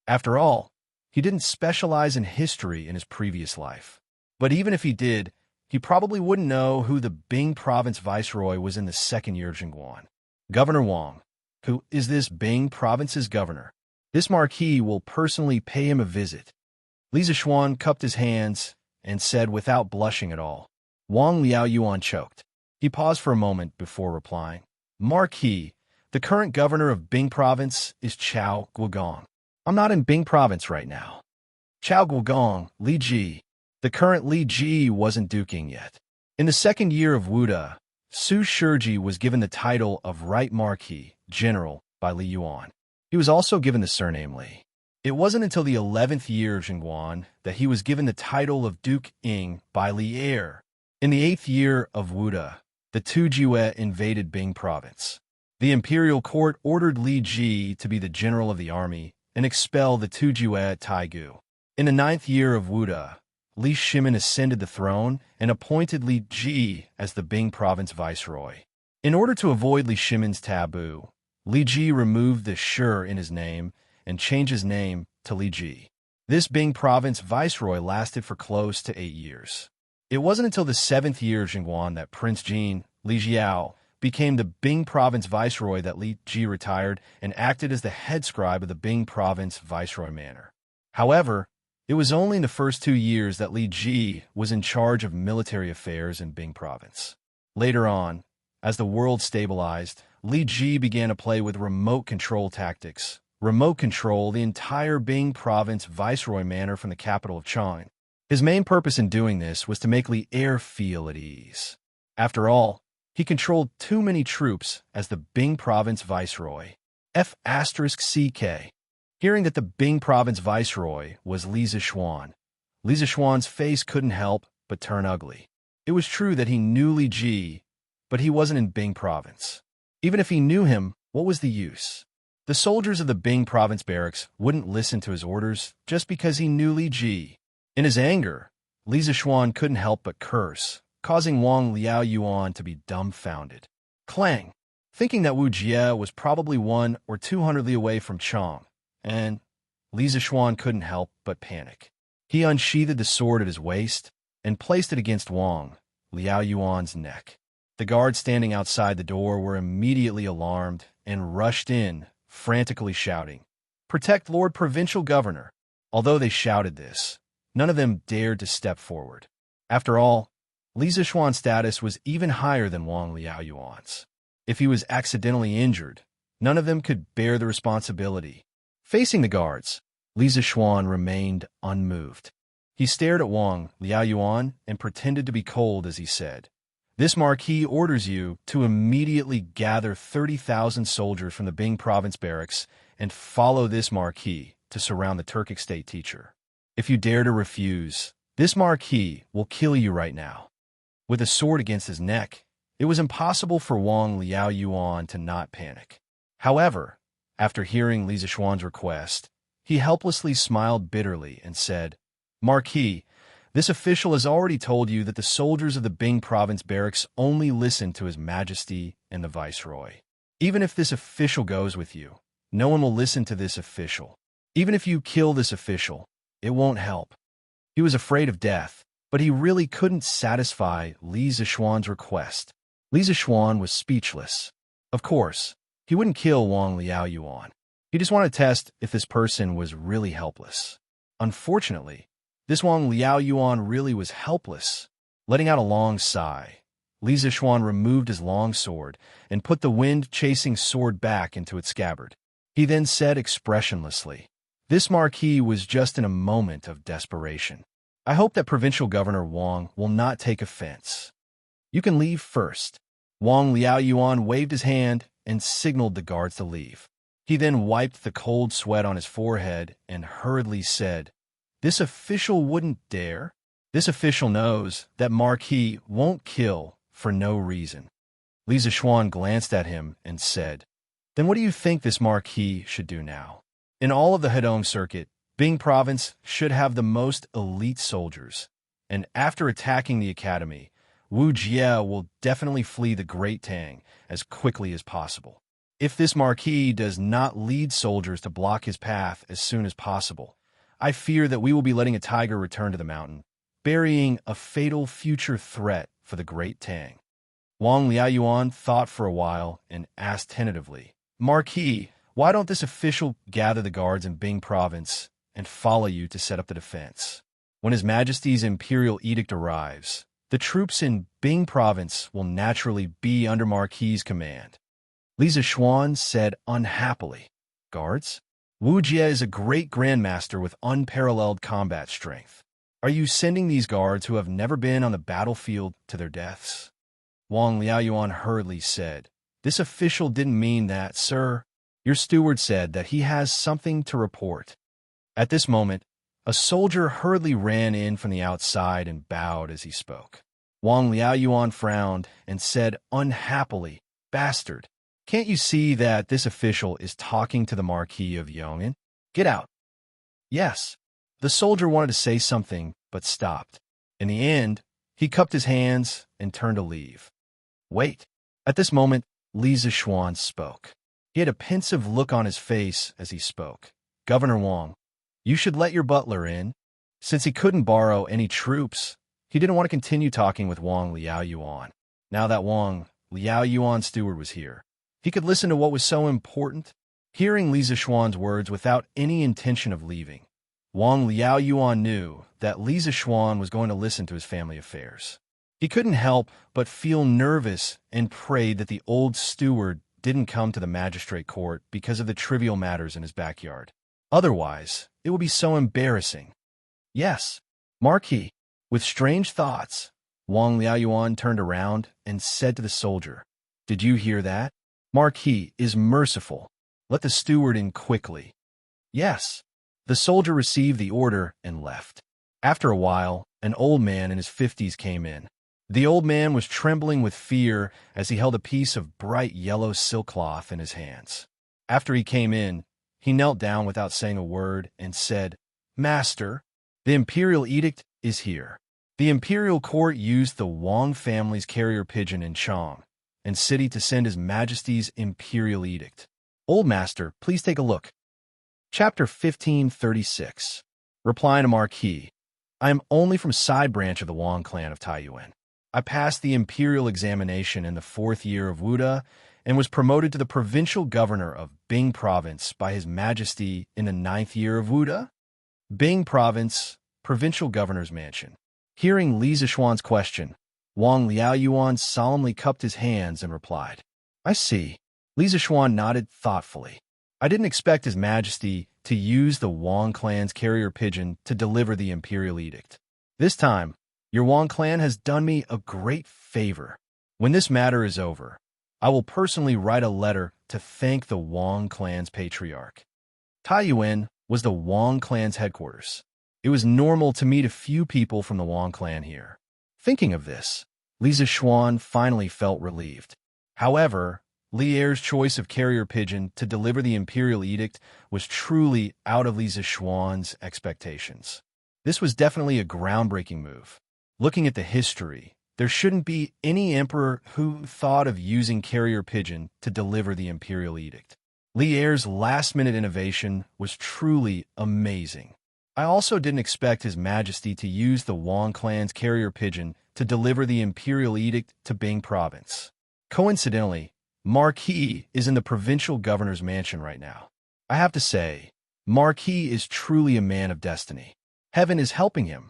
After all, he didn't specialize in history in his previous life. But even if he did, he probably wouldn't know who the Bing Province viceroy was in the 2nd year of Jingguan. Governor Wang, who is this Bing Province's governor. This marquis will personally pay him a visit. Li Zishuan cupped his hands and said without blushing at all, Wang Liaoyuan choked. He paused for a moment before replying. Marquis, the current governor of Bing Province is Chao Guogong. I'm not in Bing Province right now. Chao Guogong, Li Ji. The current Li Ji wasn't duking yet. In the second year of Wuda, Su Shiji was given the title of Right Marquis General by Li Yuan. He was also given the surname Li. It wasn't until the 11th year of Jingguan that he was given the title of Duke Ing by Li Er. In the 8th year of Wuda, the Tujue invaded Bing Province. The imperial court ordered Li Ji to be the general of the army and expel the Tujue at Taigu. In the 9th year of Wuda, Li Shimin ascended the throne and appointed Li Ji as the Bing Province viceroy. In order to avoid Li Shimin's taboo, Li Ji removed the Shi in his name and changed his name to Li Ji. This Bing Province viceroy lasted for close to 8 years. It wasn't until the 7th year of Jingguan that Prince Jin, Li Jiao, became the Bing Province viceroy that Li Ji retired and acted as the head scribe of the Bing Province viceroy manor. However, it was only in the first 2 years that Li Ji was in charge of military affairs in Bing Province. Later on, as the world stabilized, Li Ji began to play with remote control tactics. Remote control the entire Bing Province viceroy manor from the capital of Chang. His main purpose in doing this was to make Li Er feel at ease. After all, he controlled too many troops as the Bing Province viceroy. F***CK. Hearing that the Bing Province viceroy was Li Zishuan, Li Zishuan's face couldn't help but turn ugly. It was true that he knew Li Ji, but he wasn't in Bing Province. Even if he knew him, what was the use? The soldiers of the Bing Province barracks wouldn't listen to his orders just because he knew Li Ji. In his anger, Li Zishuan couldn't help but curse, causing Wang Liaoyuan to be dumbfounded. Clang! Thinking that Wu Jie was probably 100 or 200 li away from Chang, and Li Zishuan couldn't help but panic. He unsheathed the sword at his waist and placed it against Wang Liaoyuan's neck. The guards standing outside the door were immediately alarmed and rushed in, frantically shouting, "Protect Lord Provincial Governor!" Although they shouted this, none of them dared to step forward. After all, Li Zishuan's status was even higher than Wang Liaoyuan's. If he was accidentally injured, none of them could bear the responsibility. Facing the guards, Li Zishuan remained unmoved. He stared at Wang Liaoyuan and pretended to be cold as he said, "This marquis orders you to immediately gather 30,000 soldiers from the Bing Province barracks and follow this marquis to surround the Turkic state teacher. If you dare to refuse, this marquis will kill you right now." With a sword against his neck, it was impossible for Wang Liaoyuan to not panic. However, after hearing Li Zishuan's request, he helplessly smiled bitterly and said, "Marquis, this official has already told you that the soldiers of the Bing Province barracks only listen to His Majesty and the Viceroy. Even if this official goes with you, no one will listen to this official. Even if you kill this official, it won't help." He was afraid of death, but he really couldn't satisfy Li Zishuan's request. Li Zishuan was speechless. Of course, he wouldn't kill Wang Liaoyuan. He just wanted to test if this person was really helpless. Unfortunately, this Wang Liaoyuan really was helpless. Letting out a long sigh, Li Zishuan removed his long sword and put the wind-chasing sword back into its scabbard. He then said expressionlessly, "This marquis was just in a moment of desperation. I hope that Provincial Governor Wang will not take offense. You can leave first." Wang Liaoyuan waved his hand and signaled the guards to leave. He then wiped the cold sweat on his forehead and hurriedly said, "This official wouldn't dare. This official knows that marquis won't kill for no reason." Li Zishuan glanced at him and said, "Then what do you think this marquis should do now? In all of the Hedong circuit, Bing Province should have the most elite soldiers, and after attacking the academy, Wu Jie will definitely flee the Great Tang as quickly as possible. If this marquis does not lead soldiers to block his path as soon as possible, I fear that we will be letting a tiger return to the mountain, burying a fatal future threat for the Great Tang." Wang Liaoyuan thought for a while and asked tentatively, "Marquis, why don't this official gather the guards in Bing Province and follow you to set up the defense? When His Majesty's imperial edict arrives, The troops in Bing province will naturally be under Marquis's command, Li Zishuan said unhappily. Guards? Wu Jie is a great grandmaster with unparalleled combat strength. Are you sending these guards who have never been on the battlefield to their deaths? Wang Liaoyuan hurriedly said. This official didn't mean that, sir. Your steward said that he has something to report. At this moment, a soldier hurriedly ran in from the outside and bowed as he spoke. Wang Liaoyuan frowned and said unhappily, Bastard, can't you see that this official is talking to the Marquis of Yong'an? Get out. Yes. The soldier wanted to say something, but stopped. In the end, he cupped his hands and turned to leave. Wait. At this moment, Li Zishuan spoke. He had a pensive look on his face as he spoke. Governor Wang, you should let your butler in. Since he couldn't borrow any troops, he didn't want to continue talking with Wang Liaoyuan. Now that Wang Liaoyuan's steward was here, he could listen to what was so important. Hearing Li Zishuan's words without any intention of leaving, Wang Liaoyuan knew that Li Zishuan was going to listen to his family affairs. He couldn't help but feel nervous and prayed that the old steward didn't come to the magistrate court because of the trivial matters in his backyard. Otherwise, it would be so embarrassing. Yes, Marquis. With strange thoughts, Wang Liaoyuan turned around and said to the soldier, Did you hear that? Marquis is merciful. Let the steward in quickly. Yes. The soldier received the order and left. After a while, an old man in his 50s came in. The old man was trembling with fear as he held a piece of bright yellow silk cloth in his hands. After he came in, he knelt down without saying a word and said, Master, the imperial edict is here. The imperial court used the Wang family's carrier pigeon in Chang and city to send His Majesty's imperial edict. Old master, please take a look. Chapter 1536. Replying to Marquis, I am only from side branch of the Wang clan of Taiyuan. I passed the imperial examination in the 4th year of Wuda and was promoted to the provincial governor of Bing province by His Majesty in the 9th year of Wuda. Bing province, provincial governor's mansion. Hearing Li Zishuan's question, Wang Liaoyuan solemnly cupped his hands and replied, I see. Li Zishuan nodded thoughtfully. I didn't expect His Majesty to use the Wang clan's carrier pigeon to deliver the imperial edict. This time, your Wang clan has done me a great favor. When this matter is over, I will personally write a letter to thank the Wang clan's patriarch. Taiyuan was the Wang clan's headquarters. It was normal to meet a few people from the Wang clan here. Thinking of this, Li Zishuan finally felt relieved. However, Li Er's choice of carrier pigeon to deliver the imperial edict was truly out of Li Zishuan's expectations. This was definitely a groundbreaking move. Looking at the history, there shouldn't be any emperor who thought of using carrier pigeon to deliver the imperial edict. Li Er's last-minute innovation was truly amazing. I also didn't expect His Majesty to use the Wang clan's carrier pigeon to deliver the imperial edict to Bing province. Coincidentally, Marquis is in the provincial governor's mansion right now. I have to say, Marquis is truly a man of destiny. Heaven is helping him.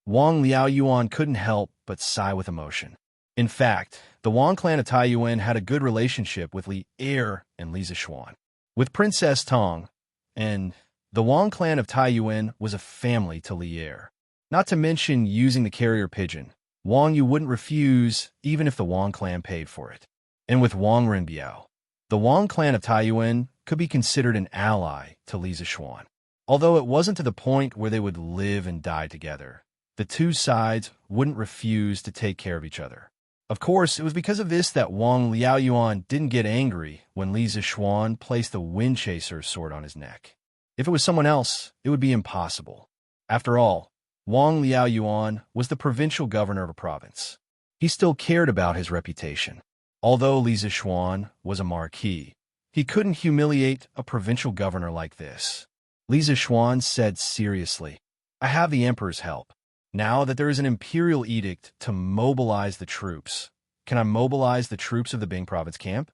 Wang Liaoyuan couldn't help but sigh with emotion. In fact, the Wang clan of Taiyuan had a good relationship with Li Er and Li Zishuan. With Princess Tong, and the Wang clan of Taiyuan was a family to Li Er. Not to mention using the carrier pigeon, Wang Yu wouldn't refuse even if the Wang clan paid for it. And with Wang Renbiao, the Wang clan of Taiyuan could be considered an ally to Li Zishuan. Although it wasn't to the point where they would live and die together, the two sides wouldn't refuse to take care of each other. Of course, it was because of this that Wang Liaoyuan didn't get angry when Li Zishuan placed the Wind Chaser's sword on his neck. If it was someone else, it would be impossible. After all, Wang Liaoyuan was the provincial governor of a province. He still cared about his reputation. Although Li Zishuan was a marquis, he couldn't humiliate a provincial governor like this. Li Zishuan said seriously, I have the emperor's help. Now that there is an imperial edict to mobilize the troops, can I mobilize the troops of the Bing province camp?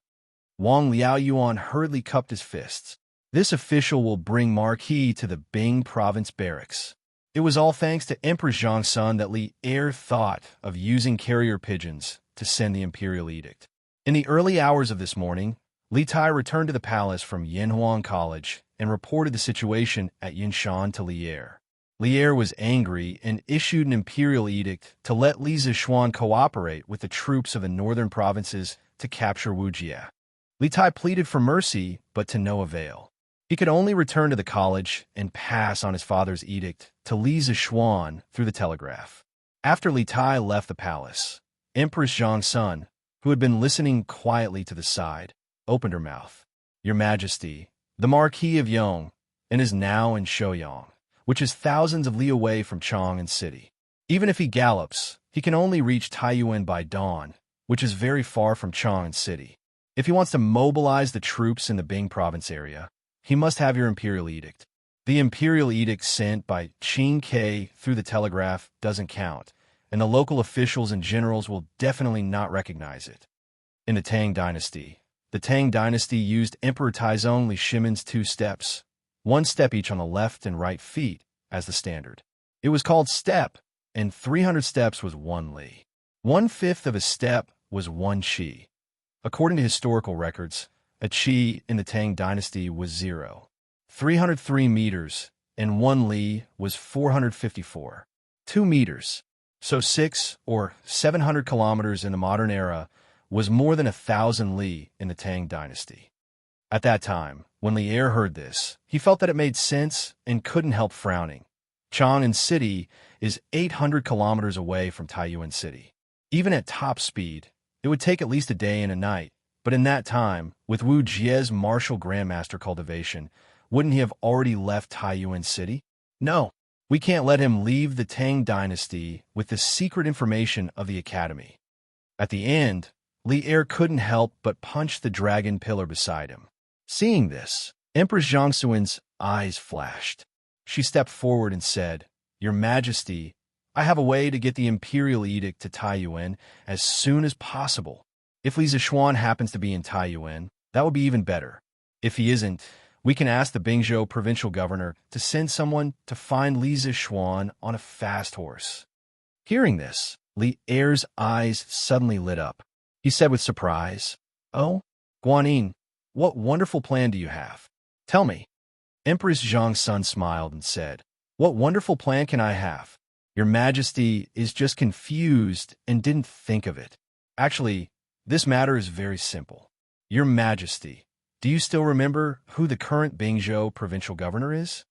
Wang Liaoyuan hurriedly cupped his fists. This official will bring Marquis to the Bing province barracks. It was all thanks to Empress Zhang's son that Li Er thought of using carrier pigeons to send the imperial edict. In the early hours of this morning, Li Tai returned to the palace from Yanhuang College and reported the situation at Yinshan to Li Er. Li Er was angry and issued an imperial edict to let Li Zishuan cooperate with the troops of the northern provinces to capture Wujie. Li Tai pleaded for mercy, but to no avail. He could only return to the college and pass on his father's edict to Li Zishuan through the telegraph. After Li Tai left the palace, Empress Zhang's son, who had been listening quietly to the side, opened her mouth. "Your Majesty, the Marquis of Yong, and is now in Shouyang, which is thousands of li away from Chang'an City. Even if he gallops, he can only reach Taiyuan by dawn, which is very far from Chang'an City. If he wants to mobilize the troops in the Bing province area, he must have your imperial edict. The imperial edict sent by Qin Ke through the telegraph doesn't count, and the local officials and generals will definitely not recognize it." In the Tang Dynasty used Emperor Taizong Li Shimon's 2 steps, 1 step each on the left and right feet, as the standard. It was called step, and 300 steps was 1 li. 1/5 of a step was 1 qi. According to historical records, a qi in the Tang Dynasty was 0. 303 meters, and 1 li was 454. 2 meters. So 6 or 700 kilometers in the modern era was more than 1,000 li in the Tang Dynasty. At that time, when Li Er heard this, he felt that it made sense and couldn't help frowning. Chang'an City is 800 kilometers away from Taiyuan City. Even at top speed, it would take at least a day and a night, but in that time, with Wu Jie's martial grandmaster cultivation, wouldn't he have already left Taiyuan City? No, we can't let him leave the Tang Dynasty with the secret information of the academy. At the end, Li Er couldn't help but punch the dragon pillar beside him. Seeing this, Empress Zhangsuin's eyes flashed. She stepped forward and said, "Your Majesty, I have a way to get the imperial edict to Taiyuan as soon as possible. If Li Zishuan happens to be in Taiyuan, that would be even better. If he isn't, we can ask the Bingzhou provincial governor to send someone to find Li Zishuan on a fast horse." Hearing this, Li Er's eyes suddenly lit up. He said with surprise, "Oh, Guanyin, what wonderful plan do you have? Tell me." Empress Zhang's son smiled and said, "What wonderful plan can I have? Your Majesty is just confused and didn't think of it. Actually, this matter is very simple. Your Majesty, do you still remember who the current Bingzhou provincial governor is?"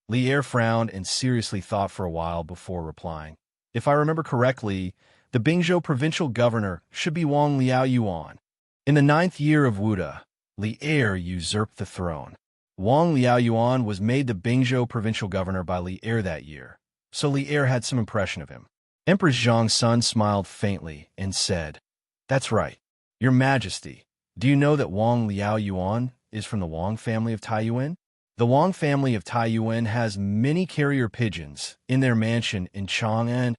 Li Er frowned and seriously thought for a while before replying. "If I remember correctly, the Bingzhou provincial governor should be Wang Liaoyuan. In the 9th year of Wuda, Li Er usurped the throne. Wang Liaoyuan was made the Bingzhou provincial governor by Li Er that year, so Li Er had some impression of him." Empress Zhang's son smiled faintly and said, "That's right. Your Majesty, do you know that Wang Liaoyuan is from the Wang family of Taiyuan? The Wang family of Taiyuan has many carrier pigeons in their mansion in Chang'an."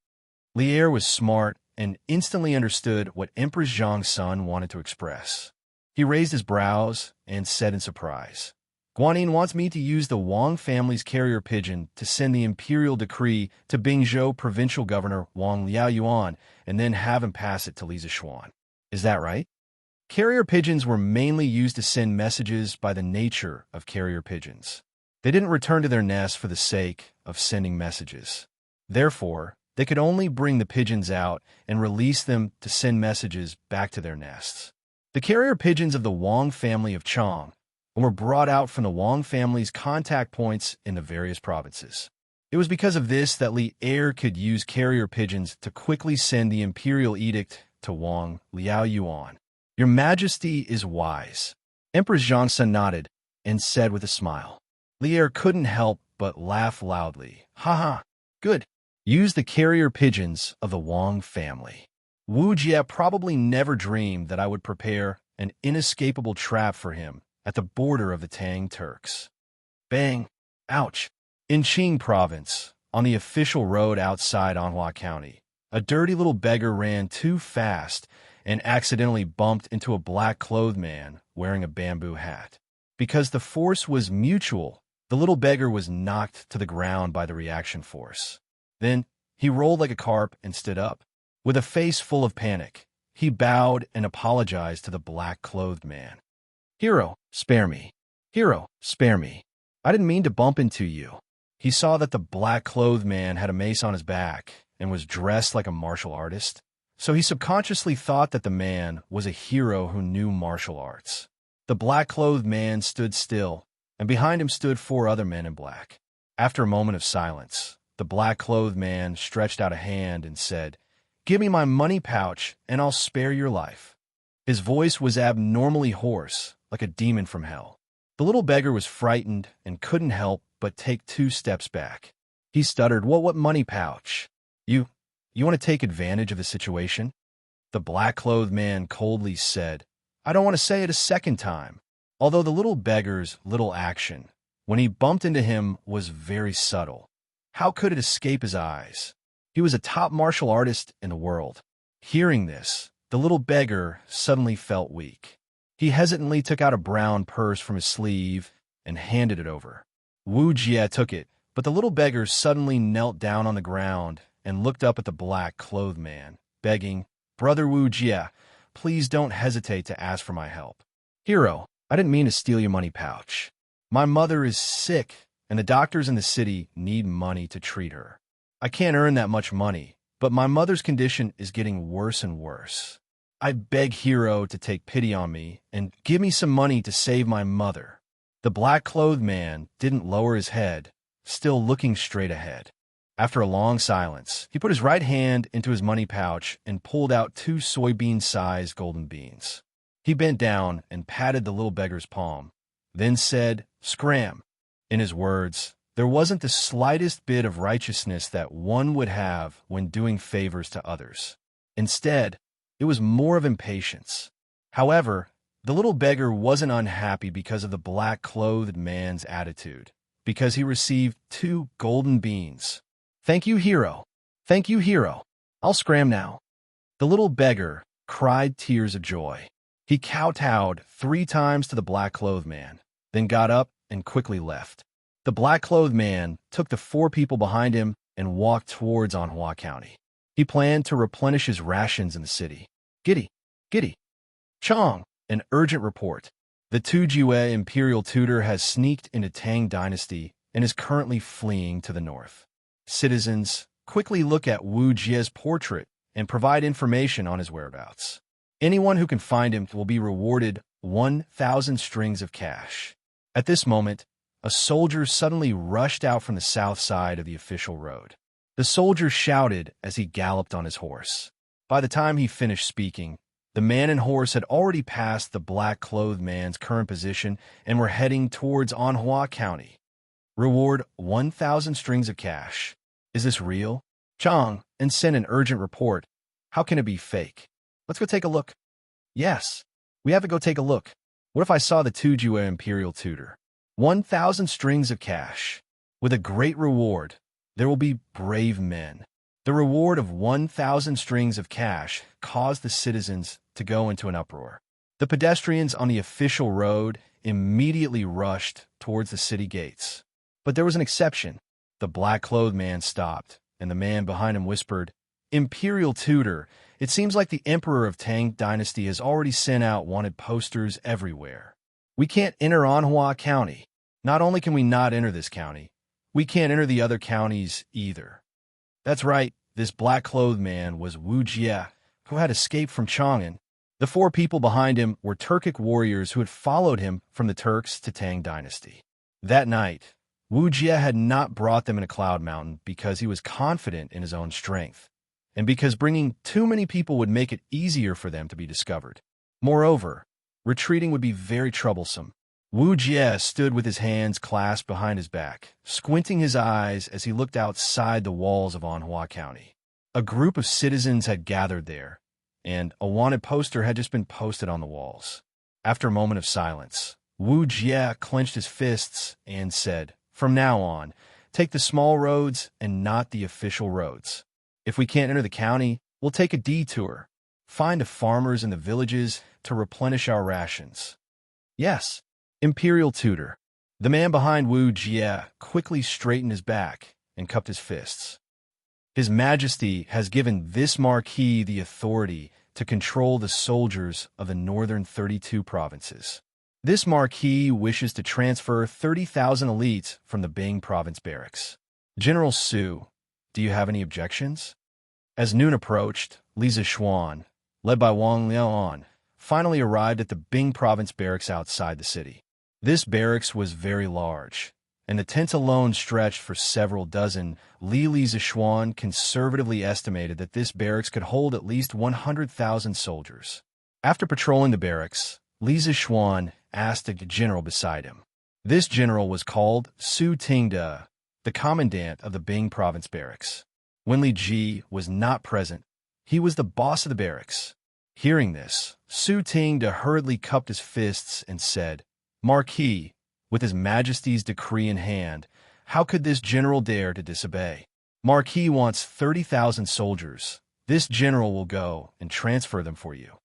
Li Er was smart and instantly understood what Empress Zhang's son wanted to express. He raised his brows and said in surprise, "Guanyin wants me to use the Wang family's carrier pigeon to send the imperial decree to Bingzhou provincial governor Wang Liaoyuan and then have him pass it to Li Zishuan. Is that right?" Carrier pigeons were mainly used to send messages by the nature of carrier pigeons. They didn't return to their nests for the sake of sending messages. Therefore, they could only bring the pigeons out and release them to send messages back to their nests. The carrier pigeons of the Wang family of Chang were brought out from the Wang family's contact points in the various provinces. It was because of this that Li Er could use carrier pigeons to quickly send the imperial edict to Wang Liaoyuan. "Your Majesty is wise." Empress Zhangsun nodded and said with a smile. Li Er couldn't help but laugh loudly. "Ha ha, good. Use the carrier pigeons of the Wang family." Wu Jie probably never dreamed that I would prepare an inescapable trap for him at the border of the Tang Turks. Bang! Ouch! In Qing province, on the official road outside Anhua County, a dirty little beggar ran too fast and accidentally bumped into a black-clothed man wearing a bamboo hat. Because the force was mutual, The little beggar was knocked to the ground by the reaction force. Then, he rolled like a carp and stood up. With a face full of panic, he bowed and apologized to the black-clothed man. "Hero, spare me. Hero, spare me. I didn't mean to bump into you." He saw that the black-clothed man had a mace on his back and was dressed like a martial artist, so he subconsciously thought that the man was a hero who knew martial arts. The black-clothed man stood still, and behind him stood 4 other men in black. After a moment of silence, the black-clothed man stretched out a hand and said, "Give me my money pouch, and I'll spare your life." His voice was abnormally hoarse, like a demon from hell. The little beggar was frightened and couldn't help but take 2 steps back. He stuttered, What money pouch? You want to take advantage of the situation?" The black-clothed man coldly said, "I don't want to say it a second time." Although the little beggar's little action, when he bumped into him, was very subtle, how could it escape his eyes? He was a top martial artist in the world. Hearing this, the little beggar suddenly felt weak. He hesitantly took out a brown purse from his sleeve and handed it over. Wu Jie took it, but the little beggar suddenly knelt down on the ground and looked up at the black-clothed man, begging, "Brother Wu Jie, please don't hesitate to ask for my help. Hero, I didn't mean to steal your money pouch. My mother is sick, and the doctors in the city need money to treat her. I can't earn that much money, but my mother's condition is getting worse and worse. I beg Hero to take pity on me and give me some money to save my mother." The black-clothed man didn't lower his head, still looking straight ahead. After a long silence, he put his right hand into his money pouch and pulled out 2 soybean-sized golden beans. He bent down and patted the little beggar's palm, then said, "Scram." In his words, there wasn't the slightest bit of righteousness that one would have when doing favors to others. Instead, it was more of impatience. However, the little beggar wasn't unhappy because of the black-clothed man's attitude, because he received 2 golden beans. "Thank you, Hero. Thank you, Hero. I'll scram now." The little beggar cried tears of joy. He kowtowed 3 times to the black-clothed man, then got up and quickly left. The black-clothed man took the 4 people behind him and walked towards Anhua County. He planned to replenish his rations in the city. Giddy. Chong, an urgent report. The Tujue imperial tutor has sneaked into Tang Dynasty and is currently fleeing to the north. Citizens, quickly look at Wu Jie's portrait and provide information on his whereabouts. Anyone who can find him will be rewarded 1,000 strings of cash. At this moment, a soldier suddenly rushed out from the south side of the official road. The soldier shouted as he galloped on his horse. By the time he finished speaking, the man and horse had already passed the black-clothed man's current position and were heading towards Anhua County. Reward 1,000 strings of cash. Is this real? Chong, and send an urgent report. How can it be fake? Let's go take a look. Yes, we have to go take a look. What if I saw the Tujue imperial tutor? 1,000 strings of cash. With a great reward, there will be brave men. The reward of 1,000 strings of cash caused the citizens to go into an uproar. The pedestrians on the official road immediately rushed towards the city gates. But there was an exception. The black-clothed man stopped, and the man behind him whispered, "Imperial tutor, it seems like the Emperor of Tang Dynasty has already sent out wanted posters everywhere. We can't enter Anhua County. Not only can we not enter this county, we can't enter the other counties either." That's right, this black-clothed man was Wu Jie, who had escaped from Chang'an. The 4 people behind him were Turkic warriors who had followed him from the Turks to Tang Dynasty. That night, Wu Jie had not brought them in a cloud mountain because he was confident in his own strength, and because bringing too many people would make it easier for them to be discovered. Moreover, retreating would be very troublesome. Wu Jie stood with his hands clasped behind his back, squinting his eyes as he looked outside the walls of Anhua County. A group of citizens had gathered there, and a wanted poster had just been posted on the walls. After a moment of silence, Wu Jie clenched his fists and said, "From now on, take the small roads and not the official roads. If we can't enter the county, we'll take a detour. Find the farmers in the villages to replenish our rations." "Yes, Imperial tutor." The man behind Wu Jie quickly straightened his back and cupped his fists. His Majesty has given this marquis the authority to control the soldiers of the northern 32 provinces. This marquis wishes to transfer 30,000 elites from the Bing province barracks. General Su, do you have any objections? As noon approached, Li Zixuan, led by Wang Liaoan, finally arrived at the Bing province barracks outside the city. This barracks was very large, and the tents alone stretched for several dozen. Li Zixuan conservatively estimated that this barracks could hold at least 100,000 soldiers. After patrolling the barracks, Li Zixuan asked a general beside him. This general was called Su Tingde, the commandant of the Bing province barracks. When Li Ji was not present, he was the boss of the barracks. Hearing this, Su Tingde hurriedly cupped his fists and said, "Marquis, with His Majesty's decree in hand, how could this general dare to disobey? Marquis wants 30,000 soldiers. This general will go and transfer them for you."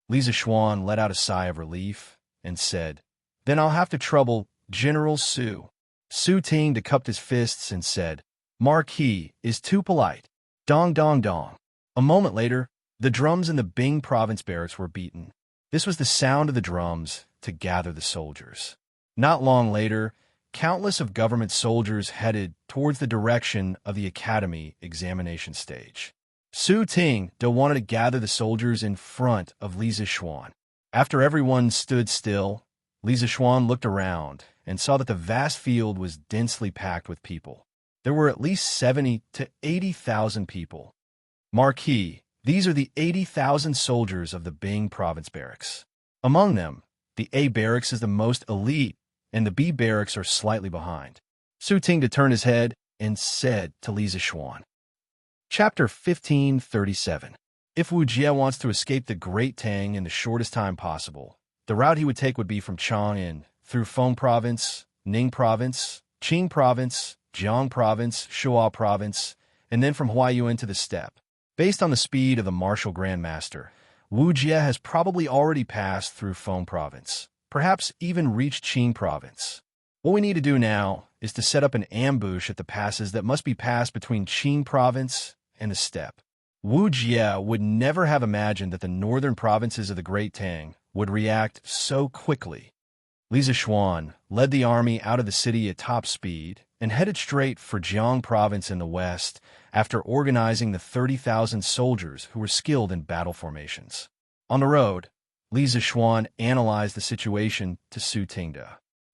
Li Zixuan let out a sigh of relief and said, "Then I'll have to trouble General Su." Su Tingde cupped his fists and said, "Marquis is too polite. Dong dong dong." A moment later, the drums in the Bing province barracks were beaten. This was the sound of the drums to gather the soldiers. Not long later, countless of government soldiers headed towards the direction of the academy examination stage. Su Tingde wanted to gather the soldiers in front of Li Zixuan. After everyone stood still, Li Zixuan looked around and saw that the vast field was densely packed with people. There were at least 70 to 80,000 people. "Marquis, these are the 80,000 soldiers of the Bing province barracks. Among them, the A barracks is the most elite, and the B barracks are slightly behind." Su Tingde turned his head and said to Li Zixuan. Chapter 1537. If Wu Jie wants to escape the Great Tang in the shortest time possible, the route he would take would be from Chang'an through Feng Province, Ning Province, Qing Province, Jiang Province, Shuo Province, and then from Huaiyuan to the steppe. Based on the speed of the martial Grand Master, Wu Jie has probably already passed through Feng Province, perhaps even reached Qing Province. What we need to do now is to set up an ambush at the passes that must be passed between Qing Province and the steppe. Wu Jie would never have imagined that the northern provinces of the Great Tang would react so quickly. Li Zixuan led the army out of the city at top speed and headed straight for Jiang Province in the west after organizing the 30,000 soldiers who were skilled in battle formations. On the road, Li Zixuan analyzed the situation to Su Tingde.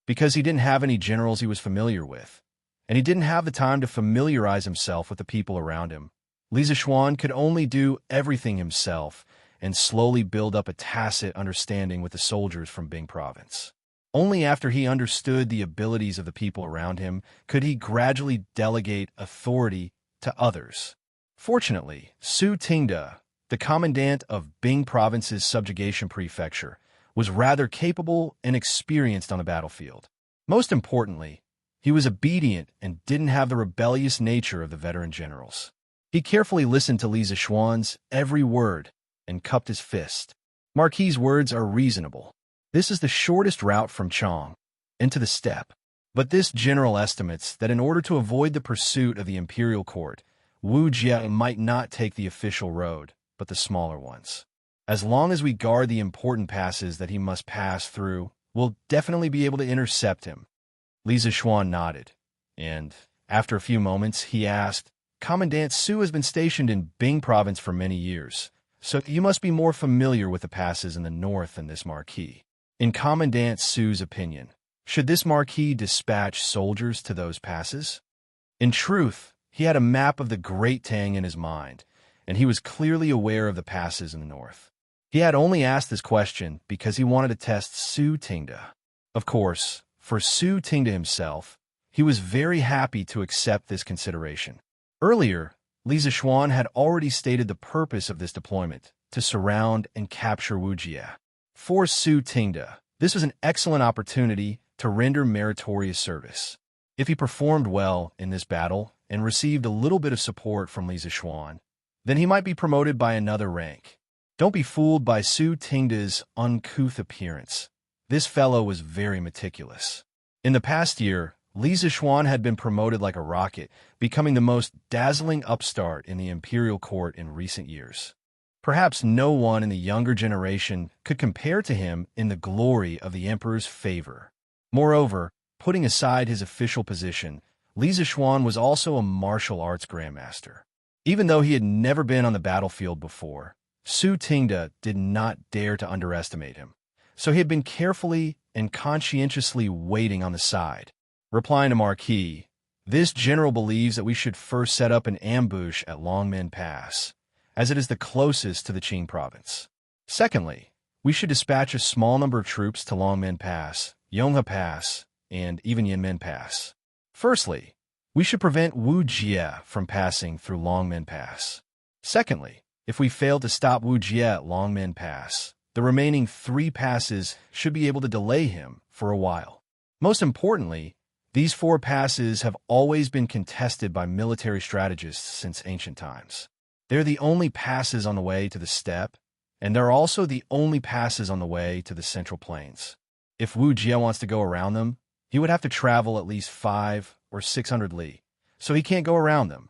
Because he didn't have any generals he was familiar with, and he didn't have the time to familiarize himself with the people around him, Li Zixuan could only do everything himself and slowly build up a tacit understanding with the soldiers from Bing Province. Only after he understood the abilities of the people around him could he gradually delegate authority to others. Fortunately, Su Tingde, the commandant of Bing Province's subjugation prefecture, was rather capable and experienced on the battlefield. Most importantly, he was obedient and didn't have the rebellious nature of the veteran generals. He carefully listened to Li Zixuan's every word and cupped his fist. "Marquis' words are reasonable. This is the shortest route from Chang into the steppe. But this general estimates that in order to avoid the pursuit of the imperial court, Wu Jie might not take the official road, but the smaller ones. As long as we guard the important passes that he must pass through, we'll definitely be able to intercept him." Li Zixuan nodded, and after a few moments, he asked, "Commandant Su has been stationed in Bing Province for many years, so you must be more familiar with the passes in the north than this marquis. In Commandant Su's opinion, should this marquis dispatch soldiers to those passes?" In truth, he had a map of the Great Tang in his mind, and he was clearly aware of the passes in the north. He had only asked this question because he wanted to test Su Tingde. Of course, for Su Tingde himself, he was very happy to accept this consideration. Earlier, Li Zixuan had already stated the purpose of this deployment, to surround and capture Wu Jie. For Su Tingde, this was an excellent opportunity to render meritorious service. If he performed well in this battle and received a little bit of support from Li Zixuan, then he might be promoted by another rank. Don't be fooled by Su Tingde's uncouth appearance. This fellow was very meticulous. In the past year, Li Zixuan had been promoted like a rocket, becoming the most dazzling upstart in the imperial court in recent years. Perhaps no one in the younger generation could compare to him in the glory of the emperor's favor. Moreover, putting aside his official position, Li Zixuan was also a martial arts grandmaster. Even though he had never been on the battlefield before, Su Tingde did not dare to underestimate him. So he had been carefully and conscientiously waiting on the side. Replying to Marquis, "This general believes that we should first set up an ambush at Longmen Pass, as it is the closest to the Qing province. Secondly, we should dispatch a small number of troops to Longmen Pass, Yonghe Pass, and even Yanmen Pass. Firstly, we should prevent Wu Jie from passing through Longmen Pass. Secondly, if we fail to stop Wu Jie at Longmen Pass, the remaining 3 passes should be able to delay him for a while. Most importantly, these 4 passes have always been contested by military strategists since ancient times. They're the only passes on the way to the steppe, and they're also the only passes on the way to the Central Plains. If Wu Jie wants to go around them, he would have to travel at least 500 or 600 li, so he can't go around them."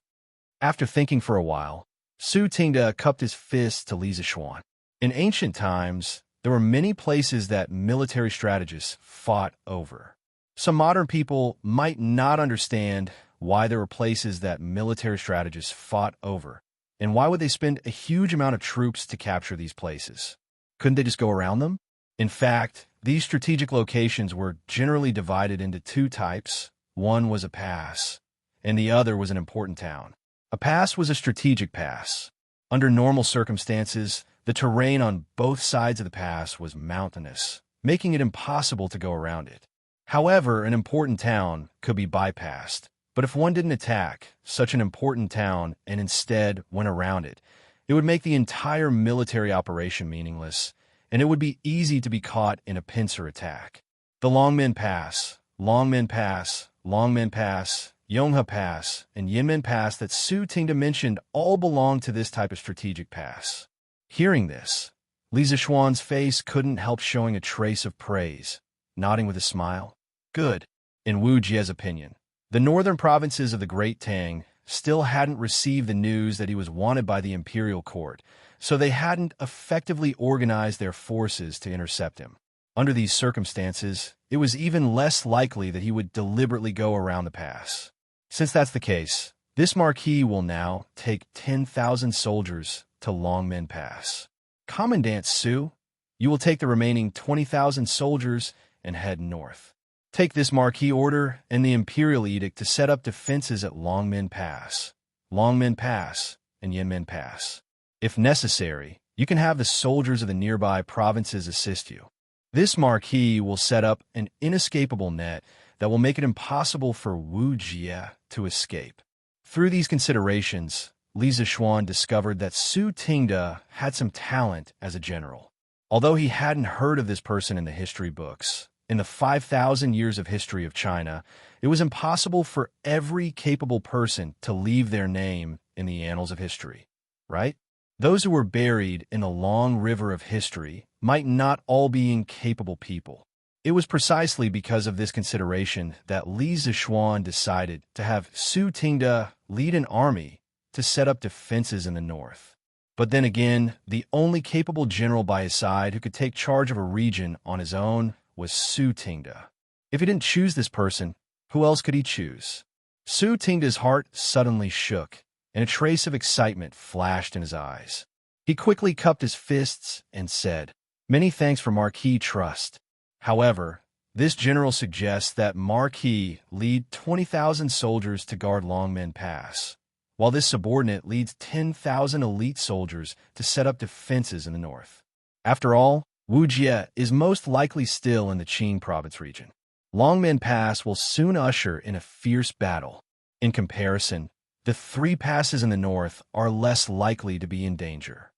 After thinking for a while, Su Tingde cupped his fist to Li Zixuan. In ancient times, there were many places that military strategists fought over. Some modern people might not understand why there were places that military strategists fought over, and why would they spend a huge amount of troops to capture these places? Couldn't they just go around them? In fact, these strategic locations were generally divided into 2 types. One was a pass, and the other was an important town. A pass was a strategic pass. Under normal circumstances, the terrain on both sides of the pass was mountainous, making it impossible to go around it. However, an important town could be bypassed, but if one didn't attack such an important town and instead went around it, it would make the entire military operation meaningless, and it would be easy to be caught in a pincer attack. The Longmen Pass, Longmen Pass, Longmen Pass, Yonghe Pass, and Yanmen Pass that Su Tingde mentioned all belong to this type of strategic pass. Hearing this, Li Zixuan's face couldn't help showing a trace of praise, nodding with a smile. Good. In Wu Jie's opinion, the northern provinces of the Great Tang still hadn't received the news that he was wanted by the imperial court, so they hadn't effectively organized their forces to intercept him. Under these circumstances, it was even less likely that he would deliberately go around the pass. Since that's the case, this Marquis will now take 10,000 soldiers to Longmen Pass. Commandant Su, you will take the remaining 20,000 soldiers and head north. Take this Marquis order and the imperial edict to set up defenses at Longmen Pass, and Yanmen Pass. If necessary, you can have the soldiers of the nearby provinces assist you. This Marquis will set up an inescapable net that will make it impossible for Wu Jie to escape. Through these considerations, Li Zixuan discovered that Su Tingde had some talent as a general. Although he hadn't heard of this person in the history books, in the 5,000 years of history of China, it was impossible for every capable person to leave their name in the annals of history, right? Those who were buried in the long river of history might not all be incapable people. It was precisely because of this consideration that Li Zixuan decided to have Su Tingde lead an army to set up defenses in the north. But then again, the only capable general by his side who could take charge of a region on his own was Su Tingde. If he didn't choose this person, who else could he choose? Su Tingde's heart suddenly shook, and a trace of excitement flashed in his eyes. He quickly cupped his fists and said, "Many thanks for Marquis trust. However, this general suggests that Marquis lead 20,000 soldiers to guard Longmen Pass, while this subordinate leads 10,000 elite soldiers to set up defenses in the north. After all, Wu Jie is most likely still in the Qing province region. Longmen Pass will soon usher in a fierce battle. In comparison, the 3 passes in the north are less likely to be in danger."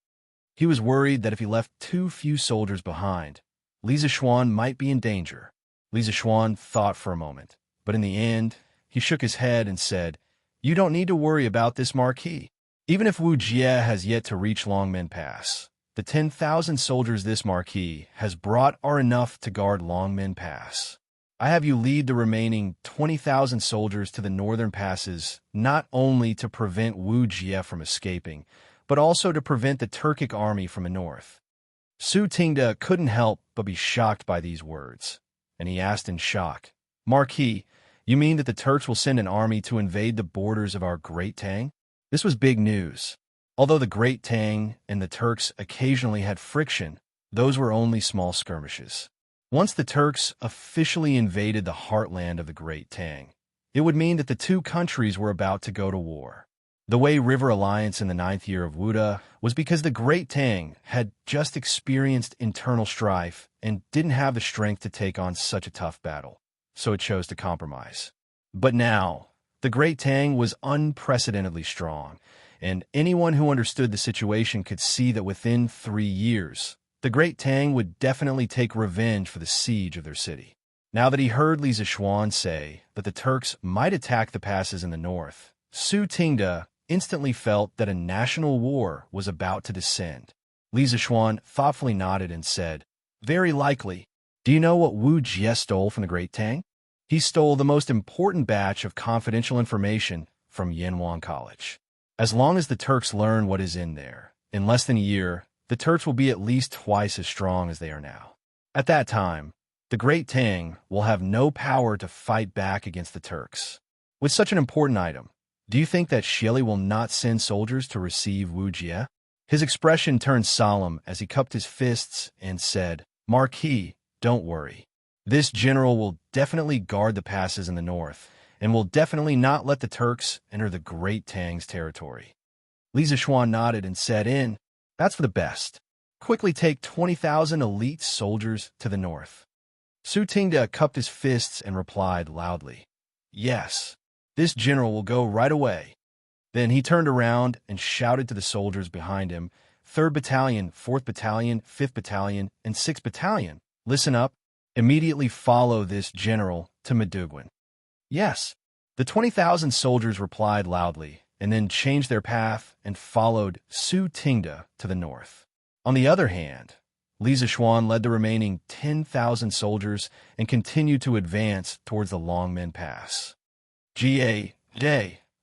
He was worried that if he left too few soldiers behind, Li Zixuan might be in danger. Li Zixuan thought for a moment, but in the end, he shook his head and said, "You don't need to worry about this Marquis. Even if Wu Jie has yet to reach Longmen Pass, the 10,000 soldiers this Marquis has brought are enough to guard Longmen Pass. I have you lead the remaining 20,000 soldiers to the northern passes, not only to prevent Wu Jie from escaping, but also to prevent the Turkic army from the north." Su Tingda couldn't help but be shocked by these words, and he asked in shock, "Marquis, you mean that the Turks will send an army to invade the borders of our Great Tang?" This was big news. Although the Great Tang and the Turks occasionally had friction, those were only small skirmishes. Once the Turks officially invaded the heartland of the Great Tang, it would mean that the two countries were about to go to war. The Wei River Alliance in the 9th year of Wuda was because the Great Tang had just experienced internal strife and didn't have the strength to take on such a tough battle, so it chose to compromise. But now, the Great Tang was unprecedentedly strong, and anyone who understood the situation could see that within 3 years, the Great Tang would definitely take revenge for the siege of their city. Now that he heard Li Zishuan say that the Turks might attack the passes in the north, Su Tingda instantly felt that a national war was about to descend. Li Zishuan thoughtfully nodded and said, "Very likely. Do you know what Wu Jie stole from the Great Tang? He stole the most important batch of confidential information from Yanwan College. As long as the Turks learn what is in there, in less than a year, the Turks will be at least twice as strong as they are now. At that time, the Great Tang will have no power to fight back against the Turks. With such an important item, do you think that Xieli will not send soldiers to receive Wu Jie?" His expression turned solemn as he cupped his fists and said, "Marquis, don't worry. This general will definitely guard the passes in the north, and will definitely not let the Turks enter the Great Tang's territory." Li Zishuan nodded and said, "That's for the best. Quickly take 20,000 elite soldiers to the north." Su Tingda cupped his fists and replied loudly, "Yes, this general will go right away." Then he turned around and shouted to the soldiers behind him, "3rd Battalion, 4th Battalion, 5th Battalion, and 6th Battalion, listen up. Immediately follow this general to Maduguin." "Yes." The 20,000 soldiers replied loudly, and then changed their path and followed Su Tingda to the north. On the other hand, Li Zishuan led the remaining 10,000 soldiers and continued to advance towards the Longmen Pass. Ga.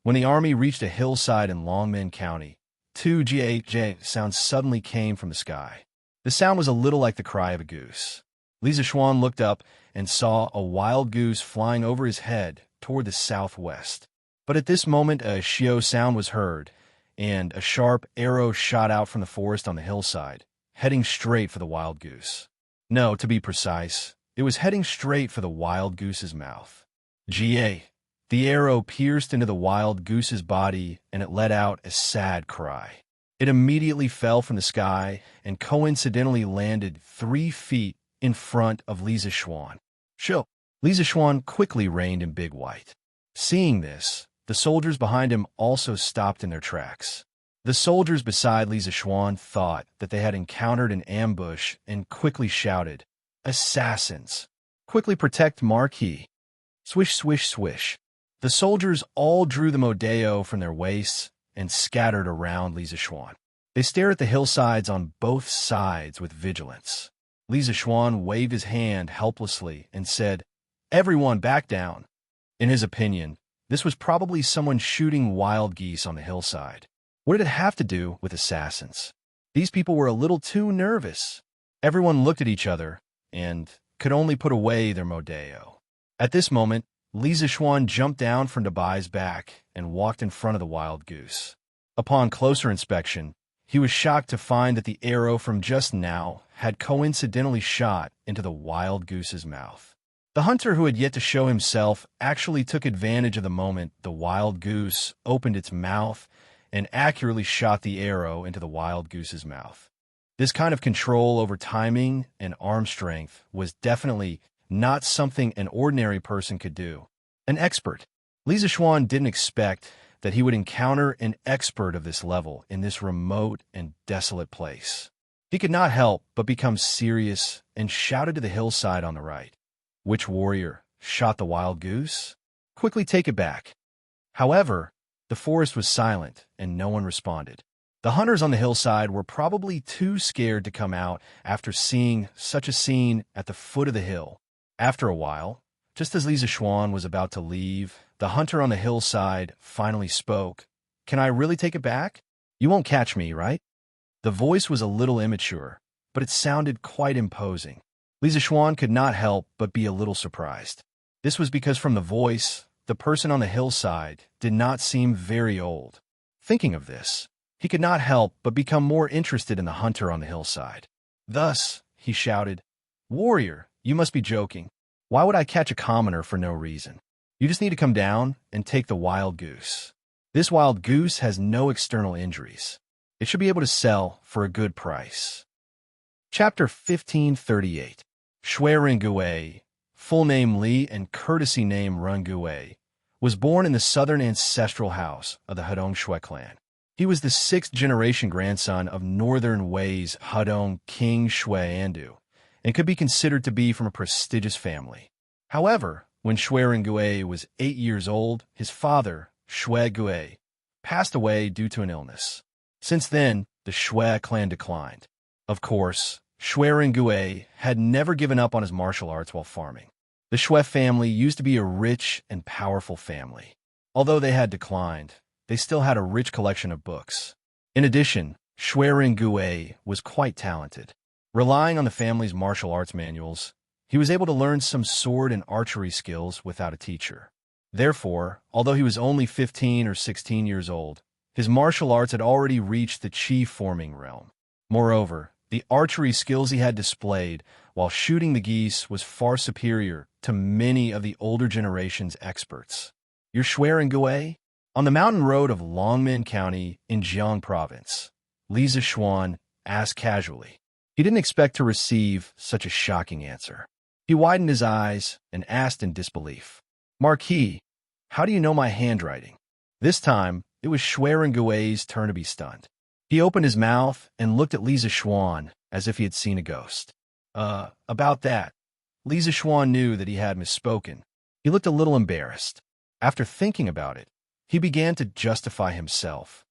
When the army reached a hillside in Longmen County, 2 Ga sounds suddenly came from the sky. The sound was a little like the cry of a goose. Li Zishuan looked up and saw a wild goose flying over his head toward the southwest. But at this moment a xiao sound was heard, and a sharp arrow shot out from the forest on the hillside, heading straight for the wild goose. No, to be precise, it was heading straight for the wild goose's mouth. Ga. The arrow pierced into the wild goose's body, and it let out a sad cry. It immediately fell from the sky and coincidentally landed 3 feet in front of Li Zishuan. "Shoo!" Li Zishuan quickly reined in Big White. Seeing this, the soldiers behind him also stopped in their tracks. The soldiers beside Li Zishuan thought that they had encountered an ambush and quickly shouted, "Assassins! Quickly protect Marquis!" Swish, swish, swish. The soldiers all drew the modeo from their waists and scattered around Li Zishuan. They stared at the hillsides on both sides with vigilance. Li Zishuan waved his hand helplessly and said, "Everyone back down." In his opinion, this was probably someone shooting wild geese on the hillside. What did it have to do with assassins? These people were a little too nervous. Everyone looked at each other and could only put away their modeo. At this moment, Li Zishuan jumped down from Dabai's back and walked in front of the wild goose. Upon closer inspection, he was shocked to find that the arrow from just now had coincidentally shot into the wild goose's mouth. The hunter who had yet to show himself actually took advantage of the moment the wild goose opened its mouth and accurately shot the arrow into the wild goose's mouth. This kind of control over timing and arm strength was definitely not something an ordinary person could do. An expert. Li Zishuan didn't expect that he would encounter an expert of this level in this remote and desolate place. He could not help but become serious and shouted to the hillside on the right, "Which warrior shot the wild goose? Quickly take it back." However, the forest was silent and no one responded. The hunters on the hillside were probably too scared to come out after seeing such a scene at the foot of the hill. After a while, Just as Li Zixuan was about to leave, the hunter on the hillside finally spoke. "Can I really take it back? You won't catch me, right?" The voice was a little immature, but it sounded quite imposing. Li Zixuan could not help but be a little surprised. This was because from the voice, the person on the hillside did not seem very old. Thinking of this, he could not help but become more interested in the hunter on the hillside. Thus, he shouted, "Warrior, you must be joking. Why would I catch a commoner for no reason? You just need to come down and take the wild goose. This wild goose has no external injuries. It should be able to sell for a good price." Chapter 1538. Shui Rengui, full name Li and courtesy name Rengui, was born in the southern ancestral house of the Hedong Shui clan. He was the sixth-generation grandson of northern Wei's Hedong King Shui Andu, and could be considered to be from a prestigious family. However, when Shui Rengui was 8 years old, his father, Shui Gui, passed away due to an illness. Since then, the Shui clan declined. Of course, Shui Rengui had never given up on his martial arts while farming. The Shui family used to be a rich and powerful family. Although they had declined, they still had a rich collection of books. In addition, Shui Rengui was quite talented. Relying on the family's martial arts manuals, he was able to learn some sword and archery skills without a teacher. Therefore, although he was only 15 or 16 years old, his martial arts had already reached the chi-forming realm. Moreover, the archery skills he had displayed while shooting the geese was far superior to many of the older generation's experts. "You're Shui Rengui?" On the mountain road of Longmen County in Jiang Province, Li Zixuan asked casually. He didn't expect to receive such a shocking answer. He widened his eyes and asked in disbelief, "Marquis, how do you know my handwriting?" This time, it was Shui Rengui's turn to be stunned. He opened his mouth and looked at Li Zixuan as if he had seen a ghost. About that." Li Zixuan knew that he had misspoken. He looked a little embarrassed. After thinking about it, he began to justify himself.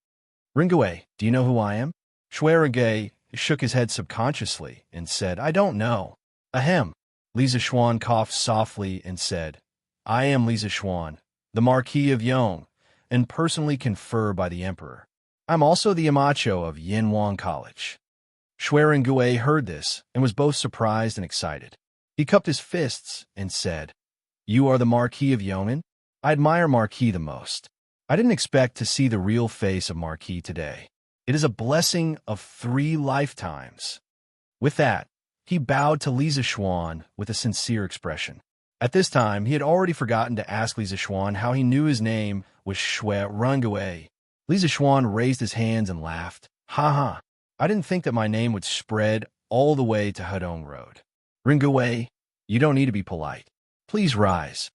"Rengui, do you know who I am?" Shui Rengui shook his head subconsciously and said, "I don't know." "Ahem." Li Zixuan coughed softly and said, "I am Li Zixuan, the Marquis of Yong, and personally conferred by the Emperor. I'm also the Imacho of Yinhuang College." Shui Rengui heard this and was both surprised and excited. He cupped his fists and said, "You are the Marquis of Yong'an? I admire Marquis the most. I didn't expect to see the real face of Marquis today. It is a blessing of 3 lifetimes." With that, he bowed to Li Zixuan with a sincere expression. At this time, he had already forgotten to ask Li Zixuan how he knew his name was Shui Rengui. Li Zixuan raised his hands and laughed. "Ha ha, I didn't think that my name would spread all the way to Hedong Road. Rengui, you don't need to be polite. Please rise."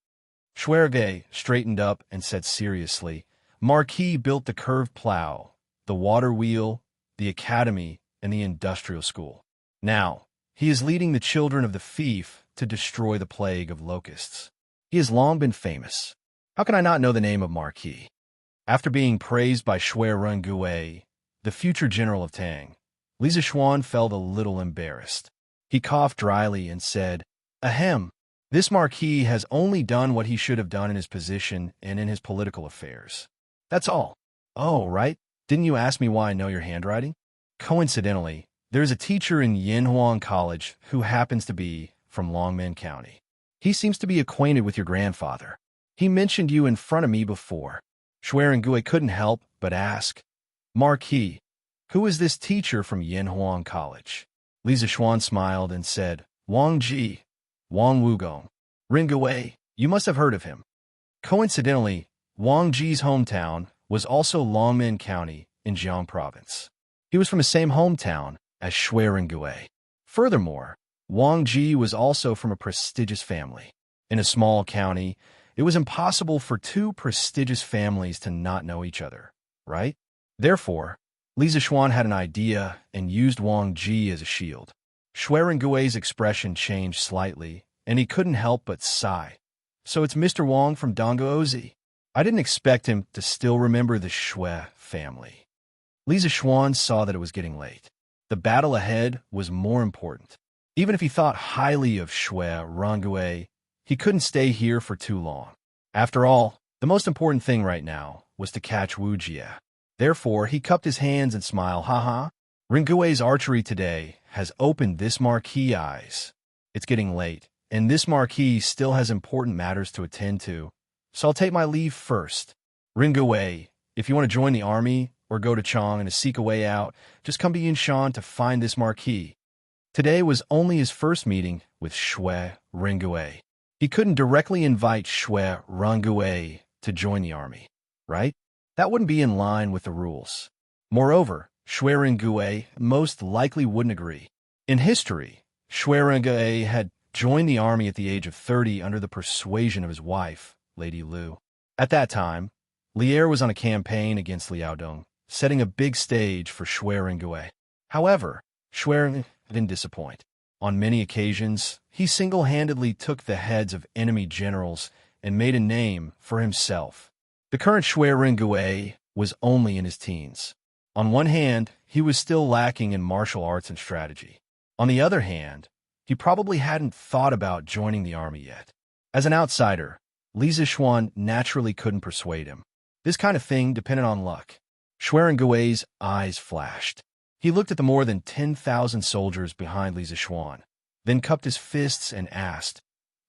Shui Rengui straightened up and said seriously, "Marquis built the curved plow, the water wheel, the academy, and the industrial school. Now, he is leading the children of the fief to destroy the plague of locusts. He has long been famous. How can I not know the name of Marquis?" After being praised by Shui Rengui, the future general of Tang, Li Zixuan felt a little embarrassed. He coughed dryly and said, "Ahem, this Marquis has only done what he should have done in his position and in his political affairs. That's all." "Oh, right. Didn't you ask me why I know your handwriting?" "Coincidentally, there is a teacher in Yinhuang College who happens to be from Longmen County. He seems to be acquainted with your grandfather. He mentioned you in front of me before." Shui Rengui couldn't help but ask, "Marquis, who is this teacher from Yinhuang College?" Li Zixuan smiled and said, "Wang Ji, Wang Wugong. Rengui, you must have heard of him." Coincidentally, Wang Ji's hometown was also Longmen County in Jiang Province. He was from the same hometown as Shui Rengui. Furthermore, Wang Ji was also from a prestigious family. In a small county, it was impossible for 2 prestigious families to not know each other, right? Therefore, Li Zixuan had an idea and used Wang Ji as a shield. Shui Rengui's expression changed slightly, and he couldn't help but sigh. "So it's Mr. Wang from Dongguozi. I didn't expect him to still remember the Shui family." Li Zixuan saw that it was getting late. The battle ahead was more important. Even if he thought highly of Shui Rengui, he couldn't stay here for too long. After all, the most important thing right now was to catch Wu Jie. Therefore, he cupped his hands and smiled, haha. Rengui's archery today has opened this marquis eyes. It's getting late, and this marquis still has important matters to attend to, so I'll take my leave first. Rengui, if you want to join the army or go to Chang and to seek a way out, just come to Yinshan to find this marquis. Today was only his first meeting with Shui Rengui. He couldn't directly invite Shui Rengui to join the army, right? That wouldn't be in line with the rules. Moreover, Shui Rengui most likely wouldn't agree. In history, Shui Rengui had joined the army at the age of 30 under the persuasion of his wife, Lady Lu. At that time, Lier was on a campaign against Liaodong, setting a big stage for Shui Rengui. However, Shui Rengui didn't disappoint. On many occasions, he single-handedly took the heads of enemy generals and made a name for himself. The current Shui Rengui was only in his teens. On one hand, he was still lacking in martial arts and strategy. On the other hand, he probably hadn't thought about joining the army yet. As an outsider, Li Zixuan naturally couldn't persuade him. This kind of thing depended on luck. Shui Rengui's eyes flashed. He looked at the more than 10,000 soldiers behind Li Zixuan, then cupped his fists and asked,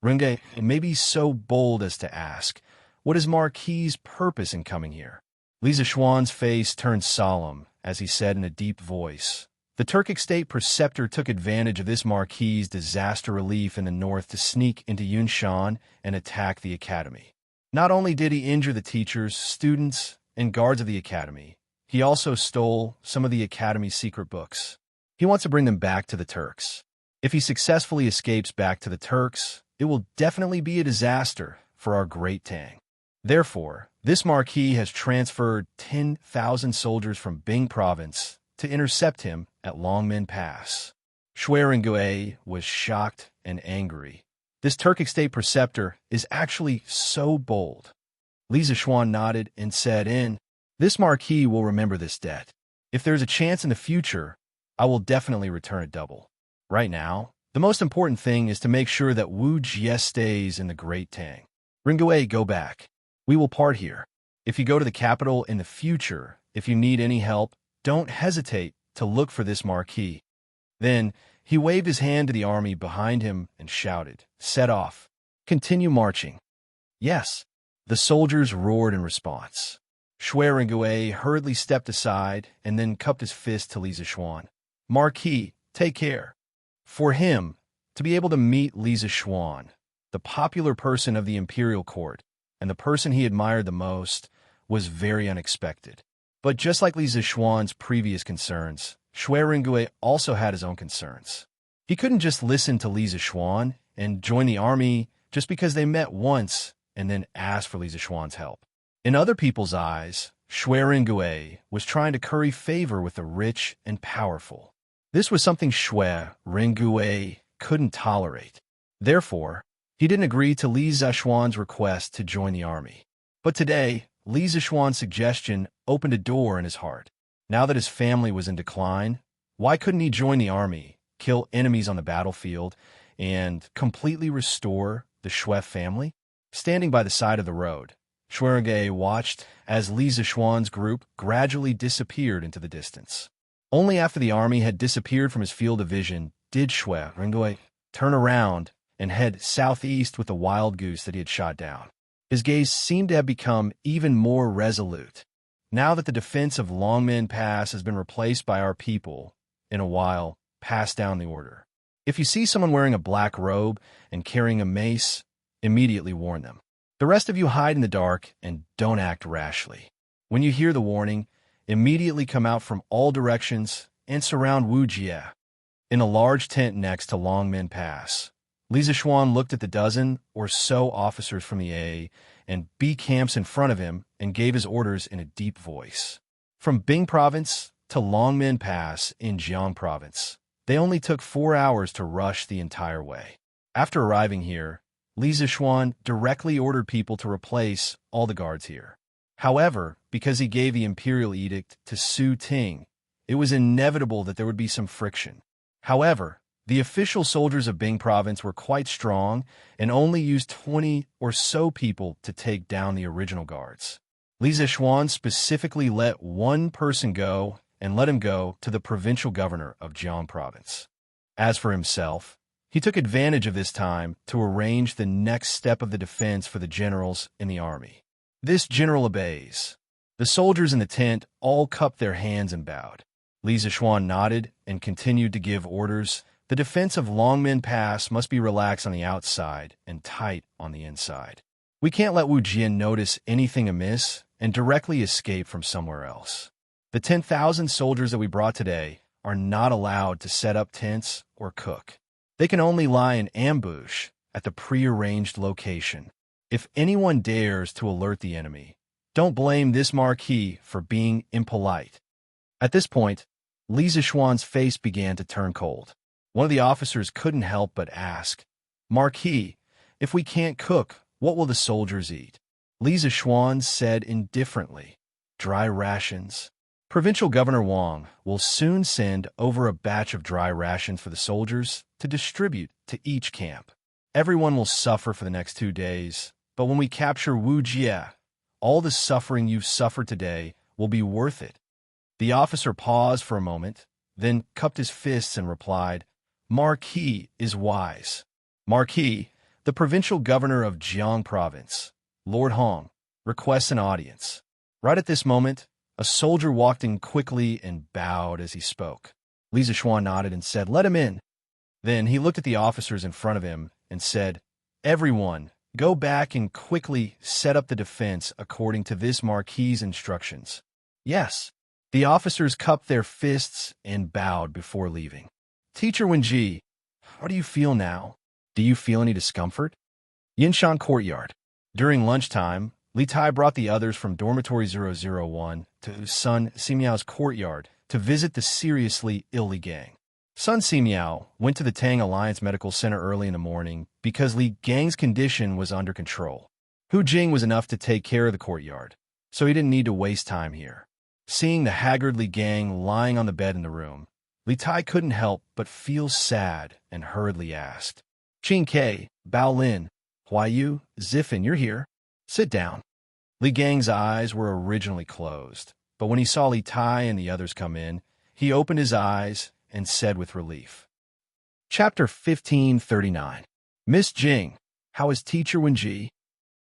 Rengui may be so bold as to ask, what is Marquis's purpose in coming here? Li Zixuan's face turned solemn as he said in a deep voice, the Turkic state preceptor took advantage of this Marquis's disaster relief in the north to sneak into Yunshan and attack the academy. Not only did he injure the teachers, students, and guards of the academy, he also stole some of the academy's secret books. He wants to bring them back to the Turks. If he successfully escapes back to the Turks, it will definitely be a disaster for our great Tang. Therefore, this marquis has transferred 10,000 soldiers from Bing province to intercept him at Longmen Pass. Shui Rengui was shocked and angry. This Turkic state preceptor is actually so bold. Li Zixuan nodded and said, this marquis will remember this debt. If there's a chance in the future, I will definitely return it double. Right now, the most important thing is to make sure that Wu Jie stays in the Great Tang. Rengui, go back. We will part here. If you go to the capital in the future, if you need any help, don't hesitate to look for this marquis. Then, he waved his hand to the army behind him and shouted, set off. Continue marching. Yes. The soldiers roared in response. Shui Rengui hurriedly stepped aside and then cupped his fist to Li Zixuan. Marquis, take care. For him, to be able to meet Li Zixuan, the popular person of the imperial court, and the person he admired the most, was very unexpected. But just like Li Zixuan's previous concerns, Shui Rengui also had his own concerns. He couldn't just listen to Li Zixuan and join the army just because they met once and then asked for Li Zixuan's help. In other people's eyes, Shui Rengui was trying to curry favor with the rich and powerful. This was something Shui Rengui couldn't tolerate. Therefore, he didn't agree to Li Zixuan's request to join the army. But today, Li Zixuan's suggestion opened a door in his heart. Now that his family was in decline, why couldn't he join the army, kill enemies on the battlefield, and completely restore the Shui family? Standing by the side of the road, Shui Rengui watched as Li Zixuan's group gradually disappeared into the distance. Only after the army had disappeared from his field of vision did Shui Rengui turn around and head southeast with the wild goose that he had shot down. His gaze seemed to have become even more resolute. Now that the defense of Longmen Pass has been replaced by our people, in a while, pass down the order. If you see someone wearing a black robe and carrying a mace, immediately warn them. The rest of you hide in the dark and don't act rashly. When you hear the warning, immediately come out from all directions and surround Wu Jie. In a large tent next to Longmen Pass, Li Zixuan looked at the dozen or so officers from the A and B camps in front of him and gave his orders in a deep voice. From Bing Province to Longmen Pass in Jiang Province, they only took 4 hours to rush the entire way. After arriving here, Li Zixuan directly ordered people to replace all the guards here. However, because he gave the imperial edict to Su Ting, it was inevitable that there would be some friction. However, The official soldiers of Bing province were quite strong and only used 20 or so people to take down the original guards. Li Zishuan specifically let one person go and let him go to the provincial governor of Jiang province. As for himself, he took advantage of this time to arrange the next step of the defense for the generals in the army. This general obeys. The soldiers in the tent all cupped their hands and bowed. Li Zishuan nodded and continued to give orders. The defense of Longmen Pass must be relaxed on the outside and tight on the inside. We can't let Wu Jian notice anything amiss and directly escape from somewhere else. The 10,000 soldiers that we brought today are not allowed to set up tents or cook. They can only lie in ambush at the prearranged location. If anyone dares to alert the enemy, don't blame this Marquis for being impolite. At this point, Li Zishuan's face began to turn cold. One of the officers couldn't help but ask, "Marquis, if we can't cook, what will the soldiers eat?" Li Zishuan said indifferently, "Dry rations. Provincial Governor Wang will soon send over a batch of dry rations for the soldiers to distribute to each camp. Everyone will suffer for the next 2 days, but when we capture Wu Jie, all the suffering you've suffered today will be worth it." The officer paused for a moment, then cupped his fists and replied, "Marquis is wise. Marquis, the provincial governor of Jiang province, Lord Hong, requests an audience." Right at this moment, a soldier walked in quickly and bowed as he spoke. Li Zishuan nodded and said, "Let him in." Then he looked at the officers in front of him and said, "Everyone, go back and quickly set up the defense according to this Marquis's instructions." "Yes." The officers cupped their fists and bowed before leaving. "Teacher Wenji, how do you feel now? Do you feel any discomfort?" Yinshan Courtyard. During lunchtime, Li Tai brought the others from Dormitory 001 to Sun Simiao's courtyard to visit the seriously ill Li Gang. Sun Simiao went to the Tang Alliance Medical Center early in the morning because Li Gang's condition was under control. Hu Jing was enough to take care of the courtyard, so he didn't need to waste time here. Seeing the haggard Li Gang lying on the bed in the room, Li Tai couldn't help but feel sad and hurriedly asked, "Qin Ke, Bao Lin, Huayu, Ziffin, you're here. Sit down." Li Gang's eyes were originally closed, but when he saw Li Tai and the others come in, he opened his eyes and said with relief. Chapter 1539. Miss Jing, how is Teacher Wenji?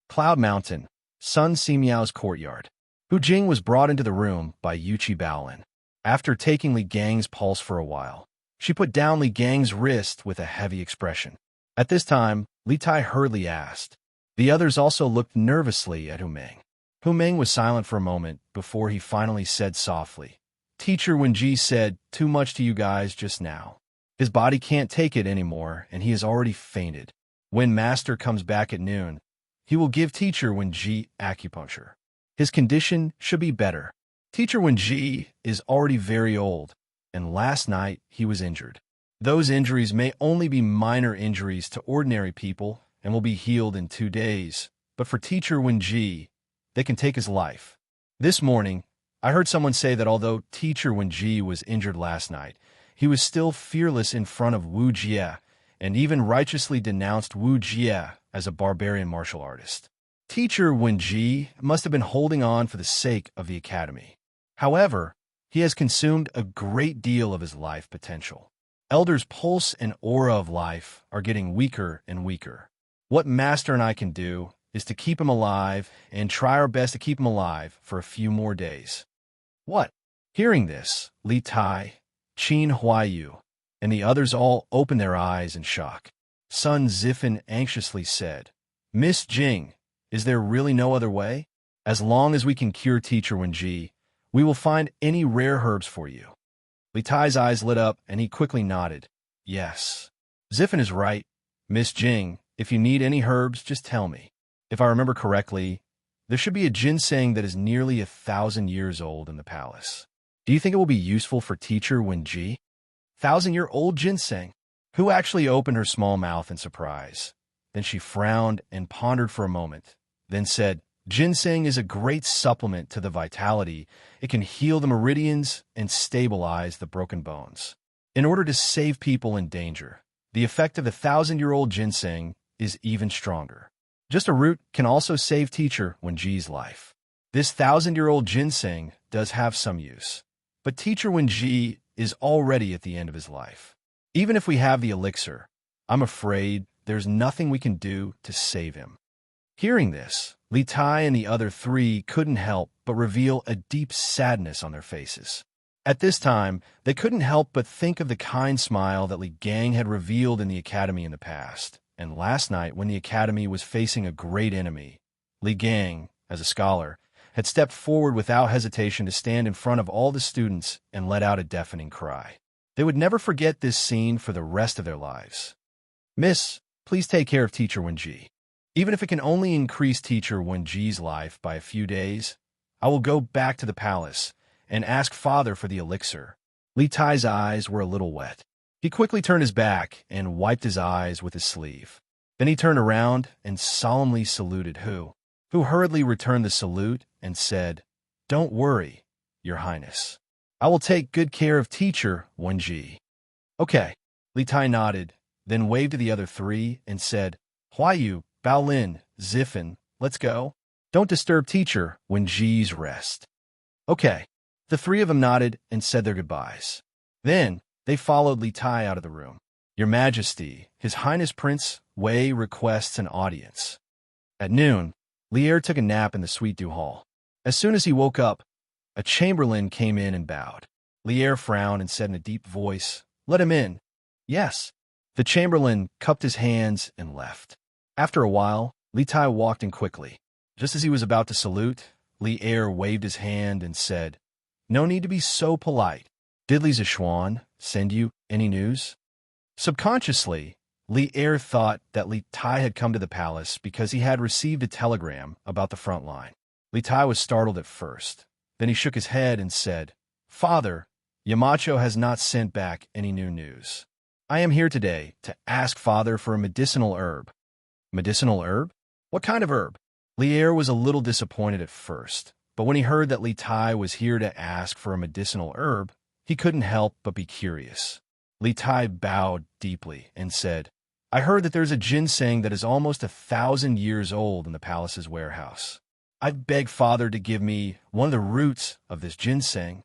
Cloud Mountain, Sun Simiao's courtyard. Hu Jing was brought into the room by Yuchi Baolin. After taking Li Gang's pulse for a while, she put down Li Gang's wrist with a heavy expression. At this time, Li Tai hurriedly asked. The others also looked nervously at Hu Meng. Hu Meng was silent for a moment before he finally said softly, "Teacher Wenji said too much to you guys just now. His body can't take it anymore, and he has already fainted. When Master comes back at noon, he will give Teacher Wenji acupuncture. His condition should be better. Teacher Wenji is already very old, and last night he was injured. Those injuries may only be minor injuries to ordinary people and will be healed in 2 days, but for Teacher Wenji, they can take his life. This morning, I heard someone say that although Teacher Wenji was injured last night, he was still fearless in front of Wu Jie and even righteously denounced Wu Jie as a barbarian martial artist. Teacher Wenji must have been holding on for the sake of the academy. However, he has consumed a great deal of his life potential. Elder's pulse and aura of life are getting weaker and weaker. What Master and I can do is to keep him alive and try our best to keep him alive for a few more days." "What?" Hearing this, Li Tai, Qin Huayu, and the others all opened their eyes in shock. Sun Ziffin anxiously said, "Miss Jing, is there really no other way? As long as we can cure Teacher Wenji, we will find any rare herbs for you." Li Tai's eyes lit up, and he quickly nodded. "Yes. Ziffin is right. Miss Jing, if you need any herbs, just tell me. If I remember correctly, there should be a ginseng that is nearly 1,000 years old in the palace. Do you think it will be useful for Teacher Wenji?" 1,000-year-old ginseng? Hu actually opened her small mouth in surprise. Then she frowned and pondered for a moment, then said, "Ginseng is a great supplement to the vitality. It can heal the meridians and stabilize the broken bones. In order to save people in danger, the effect of the 1,000-year-old ginseng is even stronger. Just a root can also save Teacher Wenji's life. This 1,000-year-old ginseng does have some use, but Teacher Wenji is already at the end of his life. Even if we have the elixir, I'm afraid there's nothing we can do to save him. Hearing this, Li Tai and the other three couldn't help but reveal a deep sadness on their faces. At this time, they couldn't help but think of the kind smile that Li Gang had revealed in the academy in the past. And last night, when the academy was facing a great enemy, Li Gang, as a scholar, had stepped forward without hesitation to stand in front of all the students and let out a deafening cry. They would never forget this scene for the rest of their lives. "Miss, please take care of Teacher Wenji. Even if it can only increase Teacher Wenji's life by a few days, I will go back to the palace and ask Father for the elixir." Li Tai's eyes were a little wet. He quickly turned his back and wiped his eyes with his sleeve. Then he turned around and solemnly saluted who hurriedly returned the salute and said, "Don't worry, Your Highness. I will take good care of Teacher Wenji." "Okay." Li Tai nodded, then waved to the other three and said, "Huayu, Baolin, Ziffin, let's go. Don't disturb Teacher Wenji's rest." "Okay." The three of them nodded and said their goodbyes. Then they followed Li Tai out of the room. "Your Majesty, His Highness Prince Wei requests an audience." At noon, Lier took a nap in the Suite du Hall. As soon as he woke up, a chamberlain came in and bowed. Lier frowned and said in a deep voice, "Let him in." "Yes." The chamberlain cupped his hands and left. After a while, Li Tai walked in quickly. Just as he was about to salute, Lier waved his hand and said, "No need to be so polite. Did Li Zishuan send you any news?" Subconsciously, Lier thought that Li Tai had come to the palace because he had received a telegram about the front line. Li Tai was startled at first. Then he shook his head and said, "Father, Yamacho has not sent back any new news. I am here today to ask Father for a medicinal herb." "Medicinal herb? What kind of herb?" Lier was a little disappointed at first, but when he heard that Li Tai was here to ask for a medicinal herb, he couldn't help but be curious. Li Tai bowed deeply and said, "I heard that there's a ginseng that is almost 1,000 years old in the palace's warehouse. I beg Father to give me one of the roots of this ginseng."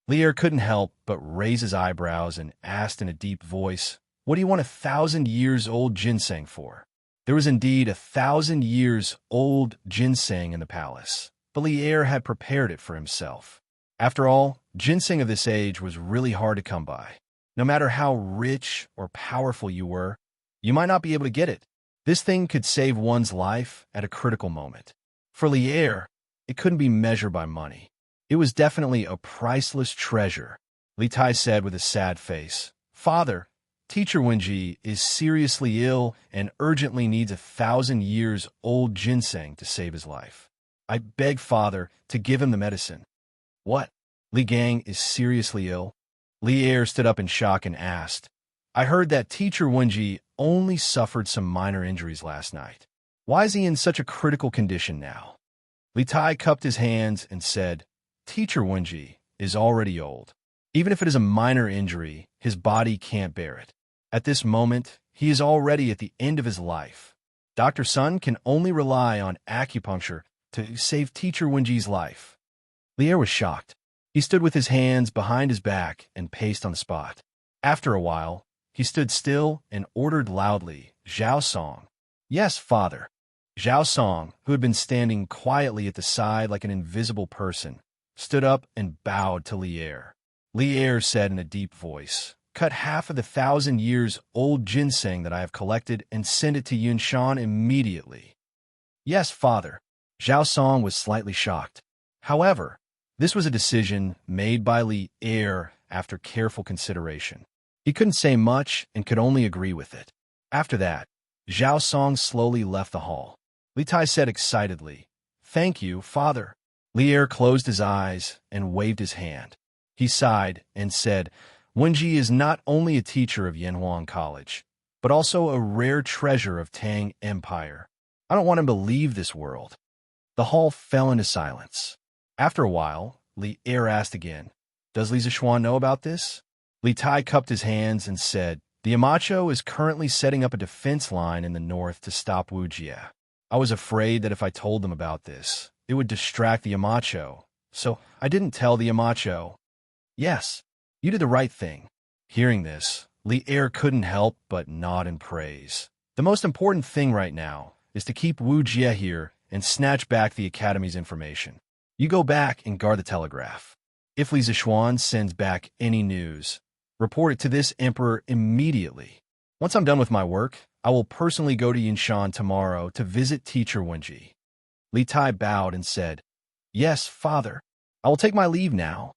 Lier couldn't help but raise his eyebrows and asked in a deep voice, "What do you want 1,000 years old ginseng for?" There was indeed 1,000 years old ginseng in the palace, but Lier had prepared it for himself. After all, ginseng of this age was really hard to come by. No matter how rich or powerful you were, you might not be able to get it. This thing could save one's life at a critical moment. For Lier, it couldn't be measured by money. It was definitely a priceless treasure. Li Tai said with a sad face, "Father, Teacher Wenji is seriously ill and urgently needs 1,000 years old ginseng to save his life. I beg Father to give him the medicine." "What? Li Gang is seriously ill?" Lier stood up in shock and asked, "I heard that Teacher Wenji only suffered some minor injuries last night. Why is he in such a critical condition now?" Li Tai cupped his hands and said, "Teacher Wenji is already old. Even if it is a minor injury, his body can't bear it. At this moment, he is already at the end of his life. Dr. Sun can only rely on acupuncture to save Teacher Wenji's life." Lier was shocked. He stood with his hands behind his back and paced on the spot. After a while, he stood still and ordered loudly, "Zhao Song." "Yes, Father." Zhao Song, who had been standing quietly at the side like an invisible person, stood up and bowed to Lier. Lier said in a deep voice, "Cut half of the 1,000 years old ginseng that I have collected and send it to Yunshan immediately." "Yes, Father." Zhao Song was slightly shocked. However, this was a decision made by Lier after careful consideration. He couldn't say much and could only agree with it. After that, Zhao Song slowly left the hall. Li Tai said excitedly, "Thank you, Father." Lier closed his eyes and waved his hand. He sighed and said, "Wenji is not only a teacher of Yanhuang College, but also a rare treasure of Tang Empire. I don't want him to leave this world." The hall fell into silence. After a while, Lier asked again, "Does Li Zishuan know about this?" Li Tai cupped his hands and said, "The Yamacho is currently setting up a defense line in the north to stop Wu Jie. I was afraid that if I told them about this, it would distract the Yamacho, so I didn't tell the Yamacho." "Yes, you did the right thing." Hearing this, Li Er couldn't help but nod in praise. The most important thing right now is to keep Wu Jie here and snatch back the Academy's information. You go back and guard the telegraph. If Li Zishuan sends back any news, report it to this emperor immediately. Once I'm done with my work, I will personally go to Yinshan tomorrow to visit teacher Wenji. Li Tai bowed and said, "Yes, father. I will take my leave now."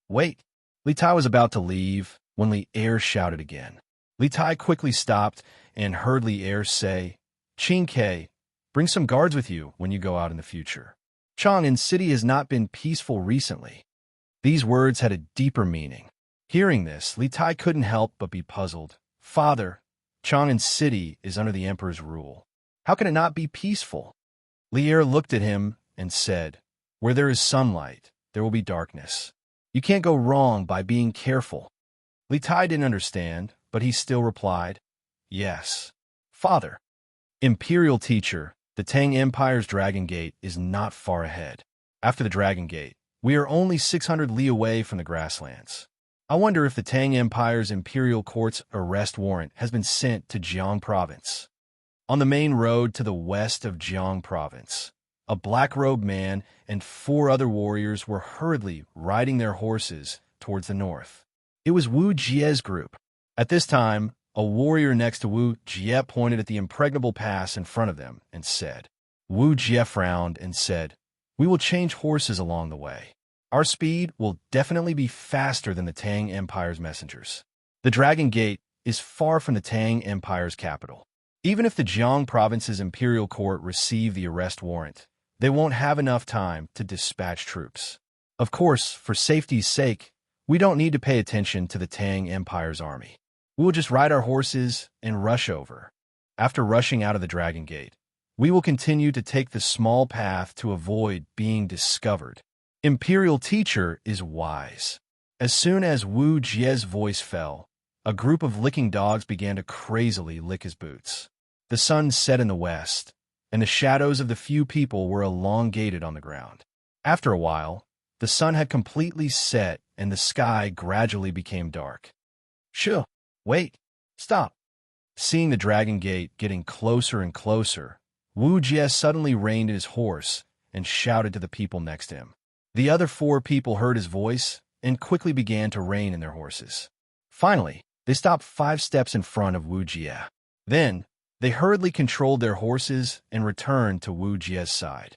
"Wait." Li Tai was about to leave when Li Er shouted again. Li Tai quickly stopped and heard Li Er say, "Qin Ke, bring some guards with you when you go out in the future. Chang'an City has not been peaceful recently." These words had a deeper meaning. Hearing this, Li Tai couldn't help but be puzzled. "Father, Chang'an City is under the emperor's rule. How can it not be peaceful?" Li Er looked at him and said, "Where there is sunlight, there will be darkness. You can't go wrong by being careful." Li Tai didn't understand, but he still replied, "Yes, father." Imperial teacher, the Tang Empire's Dragon Gate is not far ahead. After the Dragon Gate, we are only 600 li away from the grasslands. I wonder if the Tang Empire's Imperial Court's arrest warrant has been sent to Jiang Province. On the main road to the west of Jiang Province, a black-robed man and 4 other warriors were hurriedly riding their horses towards the north. It was Wu Jie's group. At this time, a warrior next to Wu Jie pointed at the impregnable pass in front of them and said. Wu Jie frowned and said, "We will change horses along the way. Our speed will definitely be faster than the Tang Empire's messengers. The Dragon Gate is far from the Tang Empire's capital. Even if the Jiang Province's Imperial Court receive the arrest warrant, they won't have enough time to dispatch troops. Of course, for safety's sake, we don't need to pay attention to the Tang Empire's army. We will just ride our horses and rush over. After rushing out of the Dragon Gate, we will continue to take the small path to avoid being discovered." Imperial teacher is wise. As soon as Wu Jie's voice fell, a group of licking dogs began to crazily lick his boots. The sun set in the west, and the shadows of the few people were elongated on the ground. After a while, the sun had completely set and the sky gradually became dark. "Shoo! Wait! Stop!" Seeing the Dragon Gate getting closer and closer, Wu Jie suddenly reined in his horse and shouted to the people next to him. The other 4 people heard his voice and quickly began to rein in their horses. Finally, they stopped 5 steps in front of Wu Jie. Then, they hurriedly controlled their horses and returned to Wu Jie's side.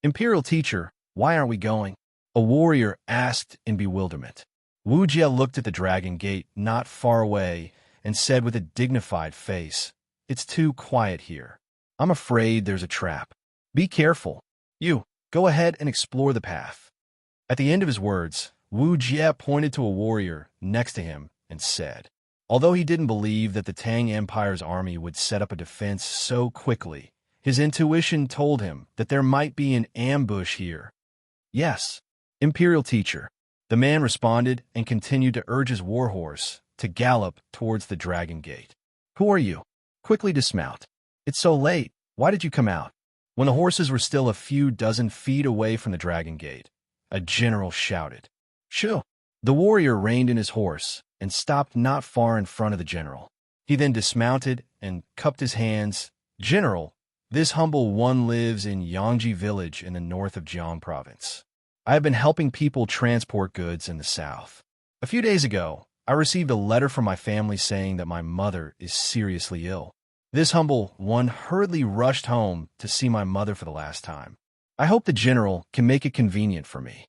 "Imperial teacher, why aren't we going?" a warrior asked in bewilderment. Wu Jie looked at the Dragon Gate not far away and said with a dignified face, "It's too quiet here. I'm afraid there's a trap. Be careful. You, go ahead and explore the path." At the end of his words, Wu Jie pointed to a warrior next to him and said, although he didn't believe that the Tang Empire's army would set up a defense so quickly, his intuition told him that there might be an ambush here. "Yes, Imperial teacher," the man responded and continued to urge his warhorse to gallop towards the Dragon Gate. "Who are you? Quickly dismount. It's so late. Why did you come out?" When the horses were still a few dozen feet away from the Dragon Gate, a general shouted, "Shoo!" The warrior reined in his horse and stopped not far in front of the general. He then dismounted and cupped his hands. "General, this humble one lives in Yangji village in the north of Jiang Province. I have been helping people transport goods in the south. A few days ago, I received a letter from my family saying that my mother is seriously ill. This humble one hurriedly rushed home to see my mother for the last time. I hope the general can make it convenient for me."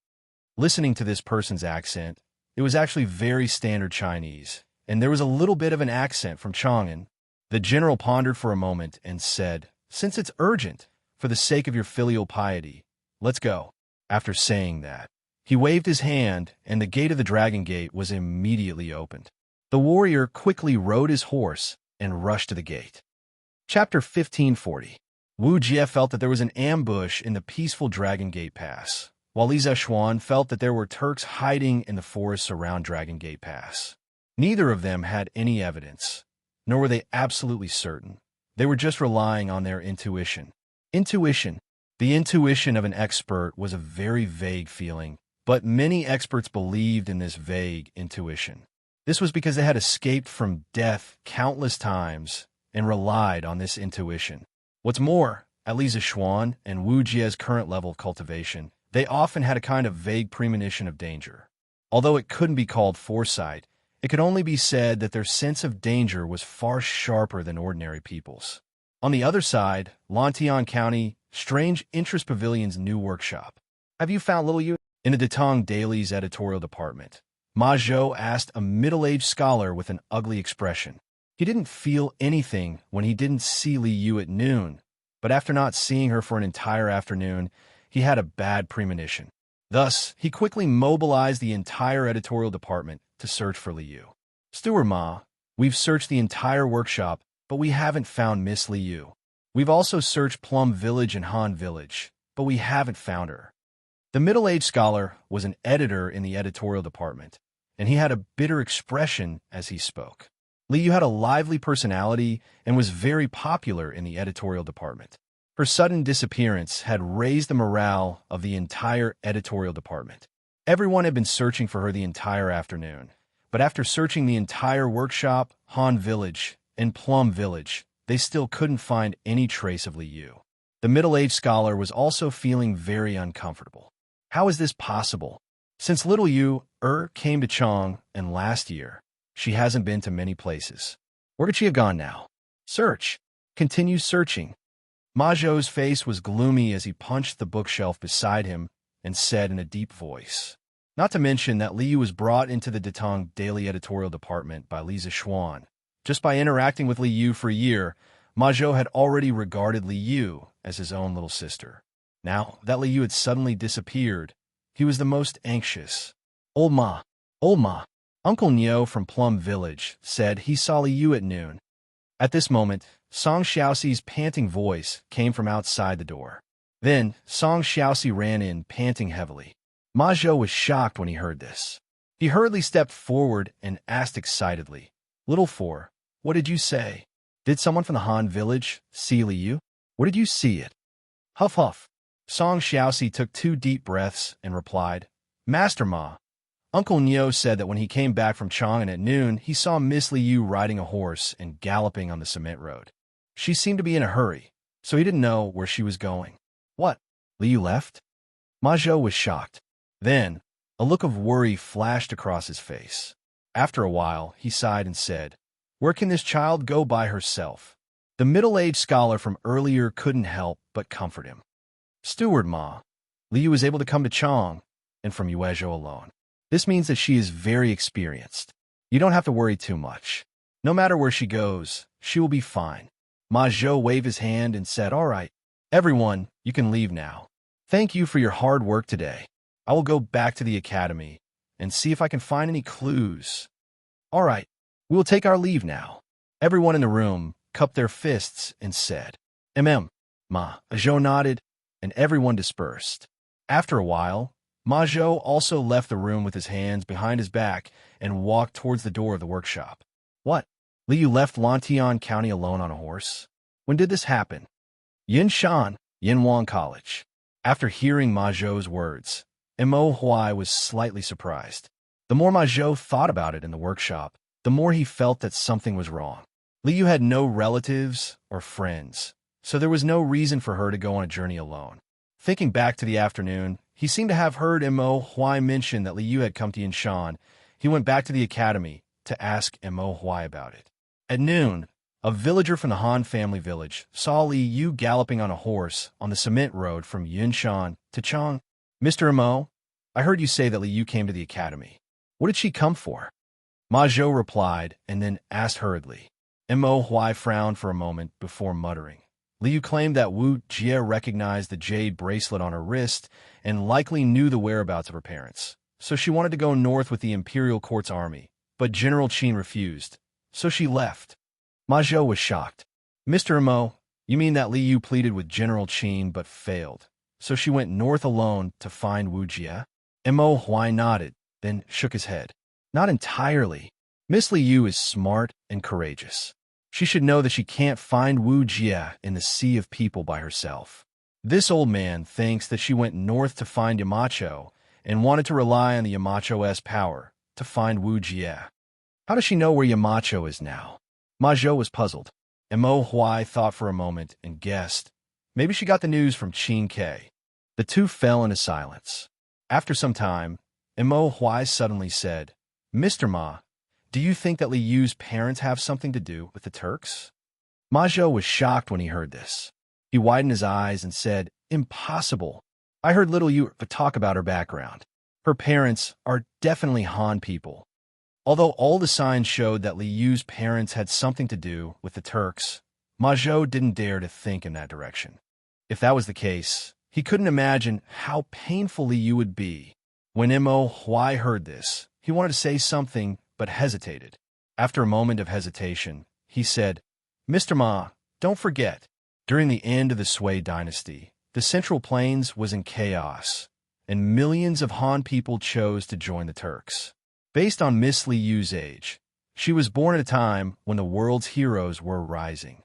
Listening to this person's accent, it was actually very standard Chinese, and there was a little bit of an accent from Chang'an. The general pondered for a moment and said, "Since it's urgent, for the sake of your filial piety, let's go." After saying that, he waved his hand, and the gate of the Dragon Gate was immediately opened. The warrior quickly rode his horse and rushed to the gate. Chapter 1540. Wu Jie felt that there was an ambush in the peaceful Dragon Gate Pass, while Li Zishuan felt that there were Turks hiding in the forests around Dragon Gate Pass. Neither of them had any evidence, nor were they absolutely certain. They were just relying on their intuition. Intuition. The intuition of an expert was a very vague feeling, but many experts believed in this vague intuition. This was because they had escaped from death countless times and relied on this intuition. What's more, at Lisa Xuan and Wu Jie's current level of cultivation, they often had a kind of vague premonition of danger. Although it couldn't be called foresight, it could only be said that their sense of danger was far sharper than ordinary people's. On the other side, Lantian County, Strange Interest Pavilion's new workshop. Have you found Little Yu? In the Datong Daily's editorial department, Ma Zhou asked a middle-aged scholar with an ugly expression. He didn't feel anything when he didn't see Li Yu at noon, but after not seeing her for an entire afternoon, he had a bad premonition. Thus, he quickly mobilized the entire editorial department to search for Li Yu. Steward Ma, we've searched the entire workshop, but we haven't found Miss Li Yu. We've also searched Plum Village and Han Village, but we haven't found her. The middle-aged scholar was an editor in the editorial department, and he had a bitter expression as he spoke. Li Yu had a lively personality and was very popular in the editorial department. Her sudden disappearance had raised the morale of the entire editorial department. Everyone had been searching for her the entire afternoon, but after searching the entire workshop, Han Village, and Plum Village, they still couldn't find any trace of Li Yu. The middle-aged scholar was also feeling very uncomfortable. How is this possible? Since little Yu came to Chong, and last year, she hasn't been to many places. Where could she have gone now? Search. Continue searching. Ma Zhou's face was gloomy as he punched the bookshelf beside him and said in a deep voice. Not to mention that Li Yu was brought into the Datong Daily editorial department by Lisa Xuan. Just by interacting with Li Yu for a year, Ma Zhou had already regarded Li Yu as his own little sister. Now that Li Yu had suddenly disappeared, he was the most anxious. Old Ma, Uncle Nyo from Plum Village said he saw Li Yu at noon. At this moment, Song Xiaoxi's panting voice came from outside the door. Then, Song Xiaoxi ran in, panting heavily. Ma Zhou was shocked when he heard this. He hurriedly stepped forward and asked excitedly, Little Four, what did you say? Did someone from the Han Village see Li Yu? Where did you see it? Huff huff. Song Xiaoxi took 2 deep breaths and replied, Master Ma, Uncle Nyo said that when he came back from Chang'an at noon, he saw Miss Li Yu riding a horse and galloping on the cement road. She seemed to be in a hurry, so he didn't know where she was going. What? Li Yu left? Ma Zhou was shocked. Then, a look of worry flashed across his face. After a while, he sighed and said, Where can this child go by herself? The middle-aged scholar from earlier couldn't help but comfort him. Steward Ma, Li Yu was able to come to Chang, and from Yuezhou alone. This means that she is very experienced. You don't have to worry too much. No matter where she goes, she will be fine. Ma Zhou waved his hand and said, All right, everyone, you can leave now. Thank you for your hard work today. I will go back to the academy and see if I can find any clues. All right, we will take our leave now. Everyone in the room cupped their fists and said, Ma Zhou nodded, and everyone dispersed. After a while, Ma Zhou also left the room with his hands behind his back and walked towards the door of the workshop. What? Li Yu left Lantian County alone on a horse? When did this happen? Yinshan, Yinhuang College. After hearing Ma Zhou's words, Mo Huai was slightly surprised. The more Ma Zhou thought about it in the workshop, the more he felt that something was wrong. Li Yu had no relatives or friends, so there was no reason for her to go on a journey alone. Thinking back to the afternoon, he seemed to have heard Mo Huai mention that Li Yu had come to Yinshan. He went back to the academy to ask Mo Huai about it. At noon, a villager from the Han family village saw Li Yu galloping on a horse on the cement road from Yinshan to Chang. Mr. Mo, I heard you say that Li Yu came to the academy. What did she come for? Ma Zhou replied and then asked hurriedly. Mo Huai frowned for a moment before muttering. Li Yu claimed that Wu Jie recognized the jade bracelet on her wrist and likely knew the whereabouts of her parents. So she wanted to go north with the Imperial Court's army, but General Qin refused, so she left. Ma Zhou was shocked. Mr. Mo, you mean that Li Yu pleaded with General Qin but failed, so she went north alone to find Wu Jie? Mo Huai nodded, then shook his head. Not entirely. Miss Liu is smart and courageous. She should know that she can't find Wu Jie in the sea of people by herself. This old man thinks that she went north to find Yamacho and wanted to rely on the Yamacho's power to find Wu Jie. How does she know where Yamacho is now? Ma Zhou was puzzled, and Mo Huai thought for a moment and guessed. Maybe she got the news from Qin Ke. The two fell into silence. After some time, Mo Huai suddenly said, Mr. Ma, do you think that Li Yu's parents have something to do with the Turks? Ma Zhou was shocked when he heard this. He widened his eyes and said, Impossible. I heard little Yu talk about her background. Her parents are definitely Han people. Although all the signs showed that Li Yu's parents had something to do with the Turks, Ma Zhou didn't dare to think in that direction. If that was the case, he couldn't imagine how painful Li Yu would be. When Mo Huai heard this, he wanted to say something, but hesitated. After a moment of hesitation, he said, Mr. Ma, don't forget, during the end of the Sui dynasty, the Central Plains was in chaos, and millions of Han people chose to join the Turks. Based on Miss Li Yu's age, she was born at a time when the world's heroes were rising.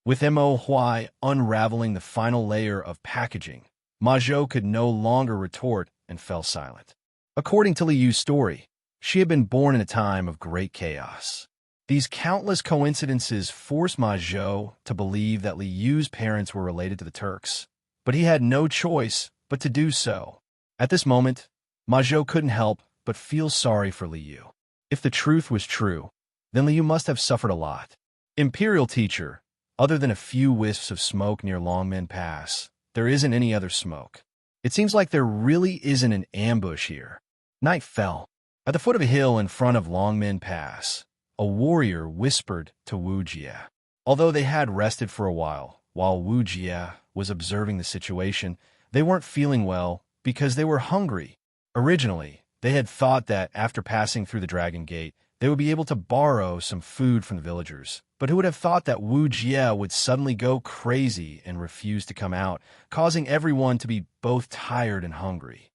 With Mo Huai unraveling the final layer of packaging, Ma Zhou could no longer retort and fell silent. According to Li Yu's story, she had been born in a time of great chaos. These countless coincidences forced Ma Zhou to believe that Li Yu's parents were related to the Turks, but he had no choice but to do so. At this moment, Ma Zhou couldn't help but feel sorry for Li Yu. If the truth was true, then Li Yu must have suffered a lot. Imperial teacher, other than a few wisps of smoke near Longmen Pass, there isn't any other smoke. It seems like there really isn't an ambush here. Night fell. At the foot of a hill in front of Longmen Pass, a warrior whispered to Wu Jie. Although they had rested for a while Wu Jie was observing the situation, they weren't feeling well because they were hungry. Originally, they had thought that after passing through the Dragon Gate, they would be able to borrow some food from the villagers. But who would have thought that Wu Jie would suddenly go crazy and refuse to come out, causing everyone to be both tired and hungry?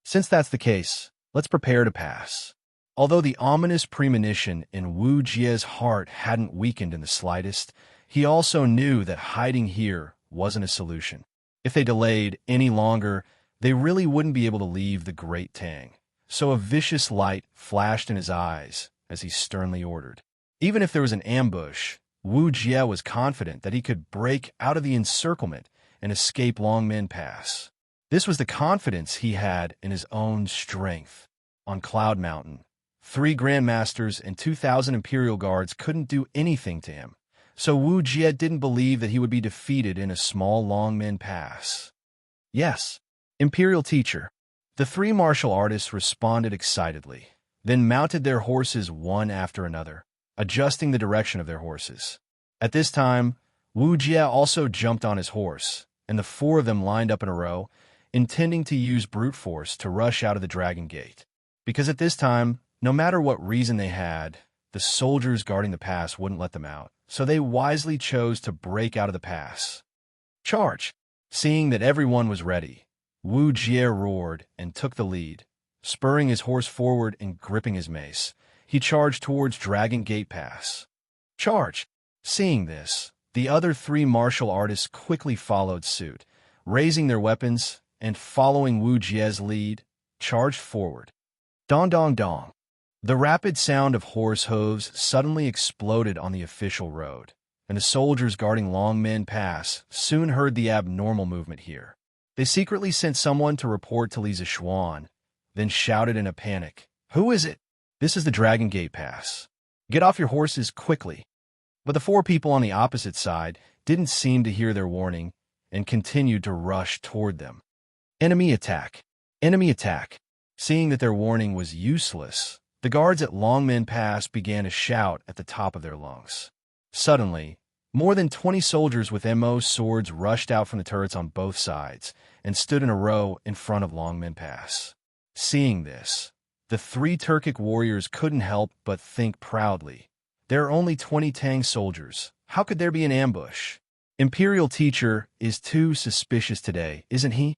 Since that's the case, let's prepare to pass. Although the ominous premonition in Wu Jie's heart hadn't weakened in the slightest, he also knew that hiding here wasn't a solution. If they delayed any longer, they really wouldn't be able to leave the Great Tang. So a vicious light flashed in his eyes as he sternly ordered. Even if there was an ambush, Wu Jie was confident that he could break out of the encirclement and escape Longmen Pass. This was the confidence he had in his own strength. On Cloud Mountain, 3 Grandmasters and 2,000 Imperial Guards couldn't do anything to him, so Wu Jie didn't believe that he would be defeated in a small Longmen Pass. Yes, Imperial Teacher. The 3 martial artists responded excitedly, then mounted their horses one after another, adjusting the direction of their horses. At this time, Wu Jie also jumped on his horse, and the 4 of them lined up in a row, intending to use brute force to rush out of the Dragon Gate. Because at this time, no matter what reason they had, the soldiers guarding the pass wouldn't let them out, so they wisely chose to break out of the pass. Charge! Seeing that everyone was ready, Wu Jie roared and took the lead. Spurring his horse forward and gripping his mace, he charged towards Dragon Gate Pass. Charge! Seeing this, the other 3 martial artists quickly followed suit, raising their weapons and following Wu Jie's lead, charged forward. Dong dong dong. The rapid sound of horse hooves suddenly exploded on the official road, and the soldiers guarding Longmen Pass soon heard the abnormal movement here. They secretly sent someone to report to Li Zishuan, then shouted in a panic, "Who is it? This is the Dragon Gate Pass. Get off your horses quickly." But the 4 people on the opposite side didn't seem to hear their warning and continued to rush toward them. Enemy attack! Enemy attack! Seeing that their warning was useless, the guards at Longmen Pass began to shout at the top of their lungs. Suddenly, more than 20 soldiers with Mo's swords rushed out from the turrets on both sides and stood in a row in front of Longmen Pass. Seeing this, the 3 Turkic warriors couldn't help but think proudly. There are only 20 Tang soldiers. How could there be an ambush? Imperial Teacher is too suspicious today, isn't he?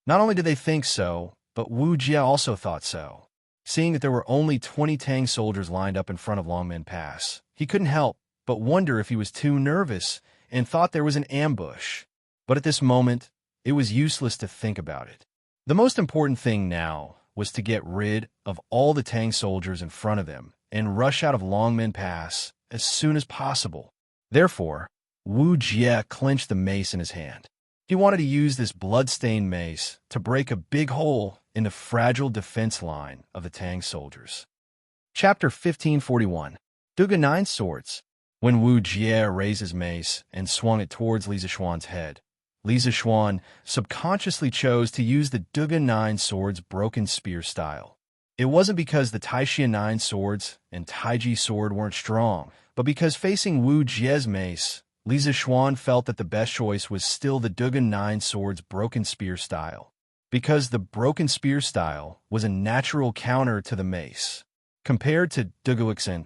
Not only did they think so, but Wu Jie also thought so. Seeing that there were only 20 Tang soldiers lined up in front of Longmen Pass, he couldn't help but wonder if he was too nervous and thought there was an ambush. But at this moment, it was useless to think about it. The most important thing now was to get rid of all the Tang soldiers in front of them and rush out of Longmen Pass as soon as possible. Therefore, Wu Jie clenched the mace in his hand. He wanted to use this blood-stained mace to break a big hole in the fragile defense line of the Tang soldiers. Chapter 1541. Duga 9 Swords. When Wu Jie raised his mace and swung it towards Li Zixuan's head, Li Zixuan subconsciously chose to use the Duga 9 Swords broken spear style. It wasn't because the Taixia 9 Swords and Taiji Sword weren't strong, but because facing Wu Jie's mace, Li Zixuan felt that the best choice was still the Duga 9 Swords broken spear style. Because the broken spear style was a natural counter to the mace. Compared to Duguixin,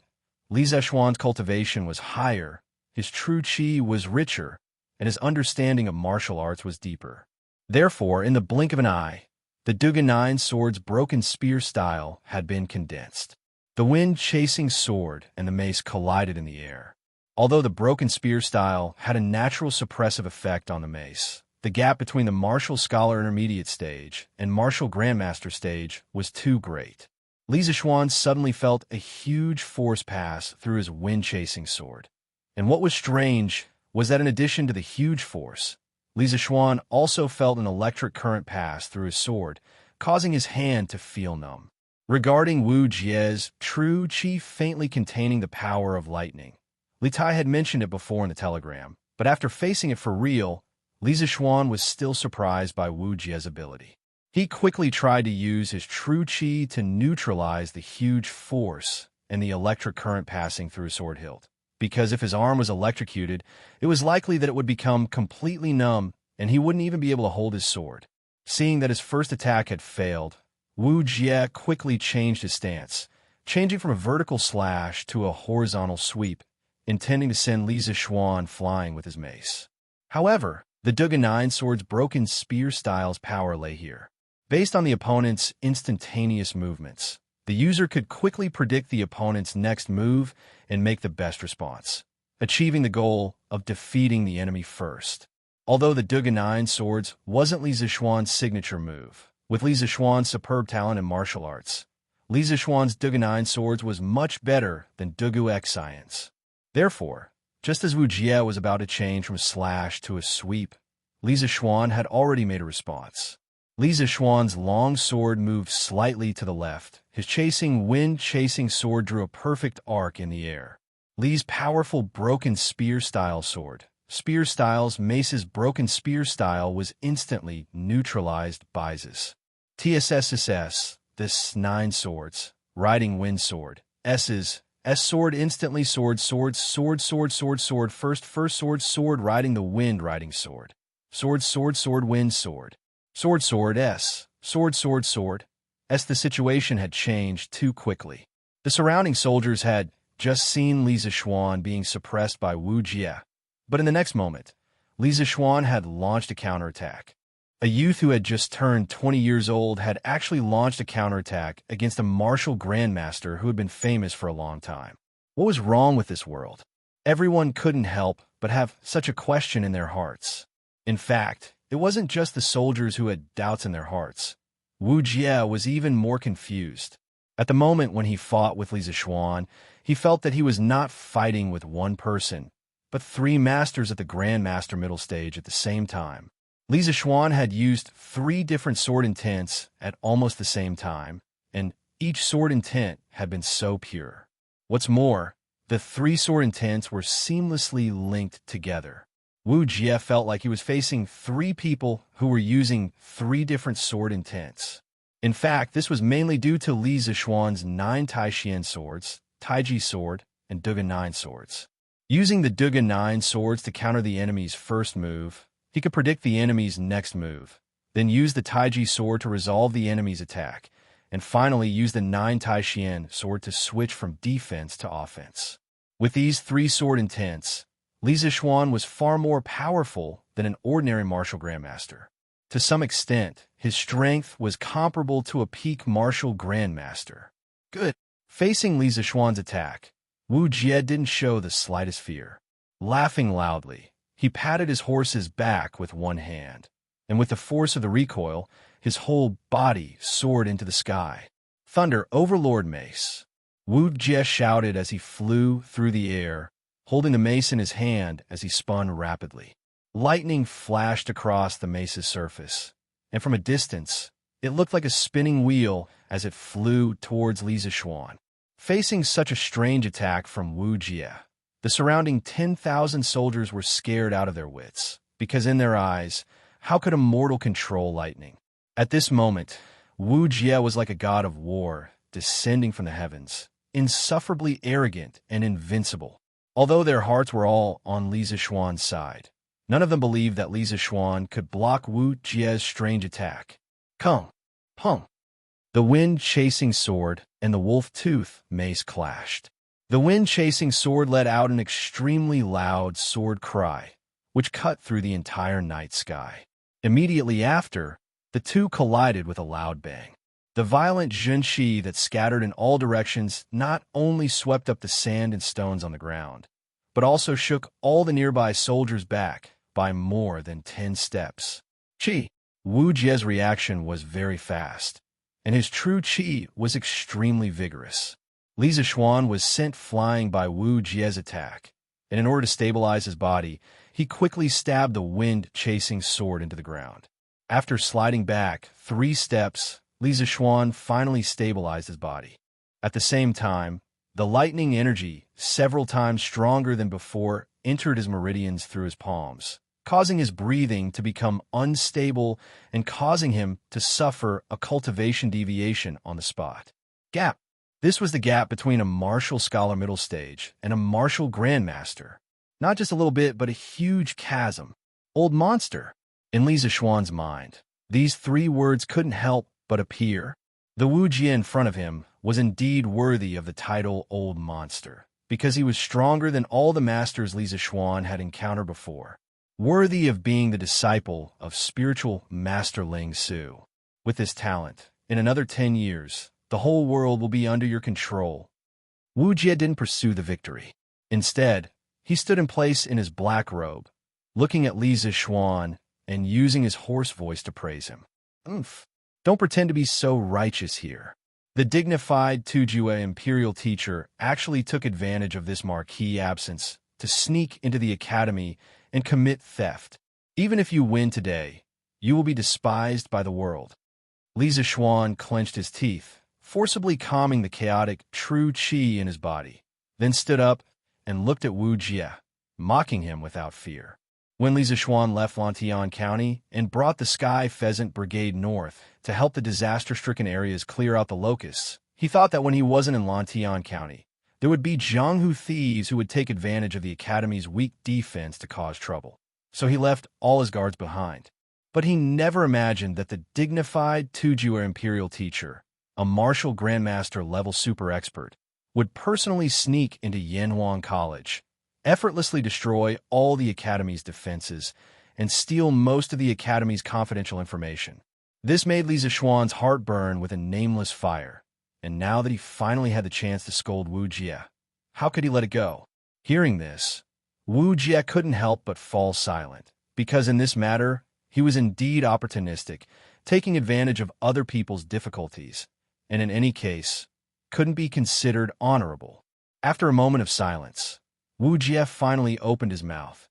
Li Zixuan's cultivation was higher, his true qi was richer, and his understanding of martial arts was deeper. Therefore, in the blink of an eye, the Duga 9 Swords broken spear style had been condensed. The wind-chasing sword and the mace collided in the air. Although the broken spear style had a natural suppressive effect on the mace, the gap between the martial scholar intermediate stage and martial grandmaster stage was too great. Li Zixuan suddenly felt a huge force pass through his wind-chasing sword. And what was strange was that in addition to the huge force, Li Zixuan also felt an electric current pass through his sword, causing his hand to feel numb. Regarding Wu Jie's true qi faintly containing the power of lightning, Li Tai had mentioned it before in the telegram, but after facing it for real, Li Zixuan was still surprised by Wu Jie's ability. He quickly tried to use his true qi to neutralize the huge force and the electric current passing through his sword hilt, because if his arm was electrocuted, it was likely that it would become completely numb and he wouldn't even be able to hold his sword. Seeing that his first attack had failed, Wu Jie quickly changed his stance, changing from a vertical slash to a horizontal sweep, intending to send Li Zixuan flying with his mace. However, the Duga 9 Swords broken spear style's power lay here. Based on the opponent's instantaneous movements, the user could quickly predict the opponent's next move and make the best response, achieving the goal of defeating the enemy first. Although the Duga 9 Swords wasn't Li Zixuan's signature move, with Li Zixuan's superb talent in martial arts, Li Zixuan's Duga 9 Swords was much better than Dugu X Science. Therefore, just as Wu Jie was about to change from a slash to a sweep, Li Zixuan had already made a response. Li Zixuan's long sword moved slightly to the left. His wind-chasing sword drew a perfect arc in the air. Li's powerful broken spear style sword, spear style's mace's broken spear style, was instantly neutralized by his TSSS, this 9 swords, riding wind sword, S's S sword instantly sword first sword riding the wind riding sword, sword wind sword, sword S, sword S. The situation had changed too quickly. The surrounding soldiers had just seen Li Zixuan being suppressed by Wu Jie, but in the next moment, Li Zixuan had launched a counterattack. A youth who had just turned 20 years old had actually launched a counterattack against a martial grandmaster who had been famous for a long time. What was wrong with this world? Everyone couldn't help but have such a question in their hearts. In fact, it wasn't just the soldiers who had doubts in their hearts. Wu Jie was even more confused. At the moment when he fought with Li Zixuan, he felt that he was not fighting with one person, but 3 masters at the Grandmaster middle stage at the same time. Li Zixuan had used 3 different sword intents at almost the same time, and each sword intent had been so pure. What's more, the 3 sword intents were seamlessly linked together. Wu Jie felt like he was facing 3 people who were using 3 different sword intents. In fact, this was mainly due to Li Zixuan's 9 Taixien swords, Taiji sword, and Duga 9 swords. Using the Duga 9 swords to counter the enemy's first move, he could predict the enemy's next move, then use the Taiji sword to resolve the enemy's attack, and finally use the 9 Taixien sword to switch from defense to offense. With these 3 sword intents, Li Zixuan was far more powerful than an ordinary martial grandmaster. To some extent, His strength was comparable to a peak martial grandmaster. Good. Facing Li Zishuan's attack, Wu Jie didn't show the slightest fear. Laughing loudly, he patted his horse's back with one hand, and with the force of the recoil, his whole body soared into the sky. Thunder, Overlord Mace! Wu Jie shouted as he flew through the air, holding the mace in his hand as he spun rapidly. Lightning flashed across the mace's surface, and from a distance, it looked like a spinning wheel as it flew towards Li Zishuan. Facing such a strange attack from Wu Jie, the surrounding 10,000 soldiers were scared out of their wits, because in their eyes, how could a mortal control lightning? At this moment, Wu Jie was like a god of war descending from the heavens, insufferably arrogant and invincible. Although their hearts were all on Li Zishuan's side, none of them believed that Li Zishuan could block Wu Jie's strange attack. Kung! Pung! The wind-chasing sword and the wolf-tooth mace clashed. The wind-chasing sword let out an extremely loud sword cry, which cut through the entire night sky. Immediately after, the two collided with a loud bang. The violent zhenshi that scattered in all directions not only swept up the sand and stones on the ground, but also shook all the nearby soldiers back by more than 10 steps. Qi! Wu Jie's reaction was very fast, and his true qi was extremely vigorous. Li Zishuan was sent flying by Wu Jie's attack, and in order to stabilize his body, he quickly stabbed the wind-chasing sword into the ground. After sliding back 3 steps, Li Zishuan finally stabilized his body. At the same time, the lightning energy, several times stronger than before, entered his meridians through his palms, causing his breathing to become unstable and causing him to suffer a cultivation deviation on the spot. Gap. This was the gap between a martial scholar middle stage and a martial grandmaster. Not just a little bit, but a huge chasm. Old monster. In Li Zishuan's mind, these 3 words couldn't help but appear. The Wu Jie in front of him was indeed worthy of the title Old Monster, because he was stronger than all the masters Li Zishuan had encountered before, worthy of being the disciple of spiritual master Ling Su. With this talent, in another 10 years, the whole world will be under your control. Wu Jie didn't pursue the victory. Instead, he stood in place in his black robe, looking at Li Zishuan and using his hoarse voice to praise him. Oomph. Don't pretend to be so righteous here. The dignified Tujue imperial teacher actually took advantage of this marquee absence to sneak into the academy and commit theft. Even if you win today, you will be despised by the world. Li Zishuan clenched his teeth, forcibly calming the chaotic true qi in his body, then stood up and looked at Wu Jie, mocking him without fear. When Li Zishuan left Lantian County and brought the Sky Pheasant Brigade north to help the disaster-stricken areas clear out the locusts, he thought that when he wasn't in Lantian County, there would be Jianghu thieves who would take advantage of the Academy's weak defense to cause trouble. So he left all his guards behind. But he never imagined that the dignified Tujue imperial teacher, a martial grandmaster level super expert, would personally sneak into Yanhuang College, effortlessly destroy all the Academy's defenses, and steal most of the Academy's confidential information. This made Li Zishuan's heart burn with a nameless fire, and now that he finally had the chance to scold Wu Jie, how could he let it go? Hearing this, Wu Jie couldn't help but fall silent, because in this matter, he was indeed opportunistic, taking advantage of other people's difficulties, and in any case, couldn't be considered honorable. After a moment of silence, Wu Jie finally opened his mouth.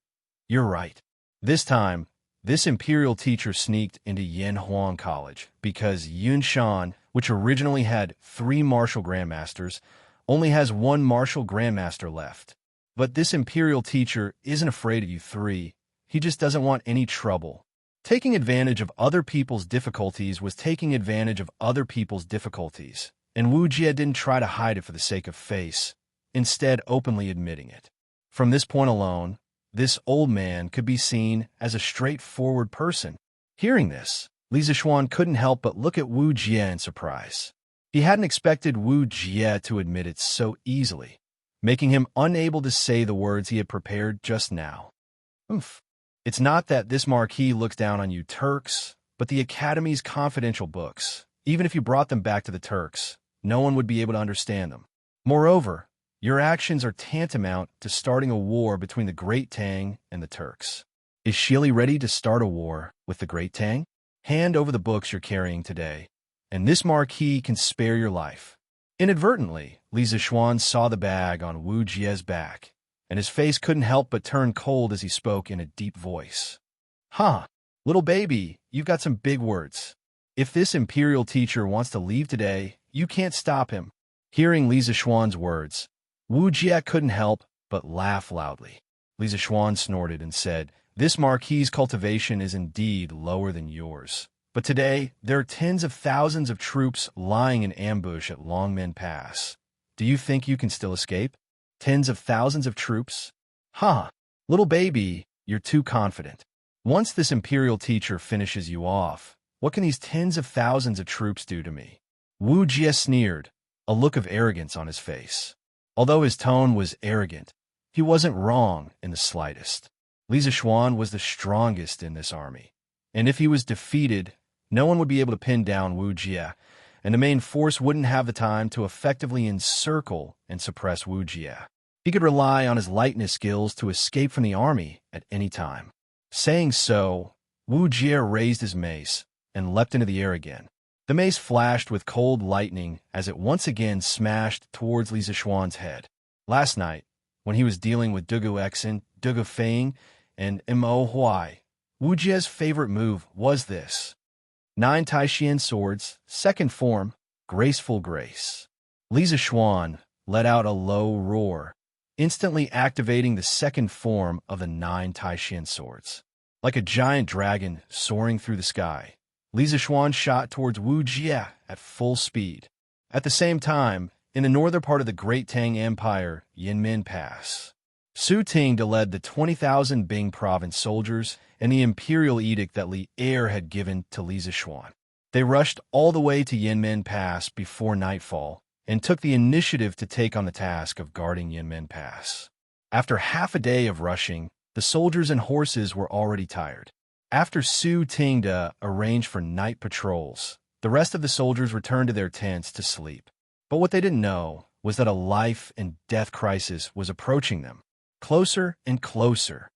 You're right. This time, this imperial teacher sneaked into Yanhuang College because Yunshan, which originally had 3 martial grandmasters, only has 1 martial grandmaster left. But this imperial teacher isn't afraid of you 3. He just doesn't want any trouble. Taking advantage of other people's difficulties was taking advantage of other people's difficulties, and Wu Jie didn't try to hide it for the sake of face, instead openly admitting it. From this point alone, this old man could be seen as a straightforward person. Hearing this, Li Zishuan couldn't help but look at Wu Jie in surprise. He hadn't expected Wu Jie to admit it so easily, making him unable to say the words he had prepared just now. Oomph. It's not that this marquis looks down on you Turks, but the Academy's confidential books. Even if you brought them back to the Turks, no one would be able to understand them. Moreover, your actions are tantamount to starting a war between the Great Tang and the Turks. Is Shili ready to start a war with the Great Tang? Hand over the books you're carrying today, and this marquis can spare your life. Inadvertently, Li Zishuan saw the bag on Wu Jie's back, and his face couldn't help but turn cold as he spoke in a deep voice. Huh, little baby, you've got some big words. If this imperial teacher wants to leave today, you can't stop him. Hearing Li Zishuan's words, Wu Jie couldn't help but laugh loudly. Li Zishuan snorted and said, "This marquis's cultivation is indeed lower than yours. But today, there are tens of thousands of troops lying in ambush at Longmen Pass. Do you think you can still escape? Tens of thousands of troops? Huh, little baby, you're too confident. Once this imperial teacher finishes you off, what can these tens of thousands of troops do to me?" Wu Jie sneered, a look of arrogance on his face. Although his tone was arrogant, he wasn't wrong in the slightest. Li Zishuan was the strongest in this army, and if he was defeated, no one would be able to pin down Wu Jie, and the main force wouldn't have the time to effectively encircle and suppress Wu Jie. He could rely on his lightness skills to escape from the army at any time. Saying so, Wu Jie raised his mace and leapt into the air again. The mace flashed with cold lightning as it once again smashed towards Li Zishuan's head. Last night, when he was dealing with Dugu Exin, Dugu Feng, and Mo Huai, Wu Jie's favorite move was this. 9 Taishian swords, second form, graceful grace. Li Zishuan let out a low roar, instantly activating the second form of the 9 Taishian swords. Like a giant dragon soaring through the sky, Li Zishuan shot towards Wu Jie at full speed. At the same time, in the northern part of the Great Tang Empire, Yinmen Pass, Su Tingde led the 20,000 Bing province soldiers and the imperial edict that Li Er had given to Li Zishuan. They rushed all the way to Yinmen Pass before nightfall and took the initiative to take on the task of guarding Yinmen Pass. After half a day of rushing, the soldiers and horses were already tired. After Su Tingde arranged for night patrols, the rest of the soldiers returned to their tents to sleep. But what they didn't know was that a life and death crisis was approaching them, closer and closer.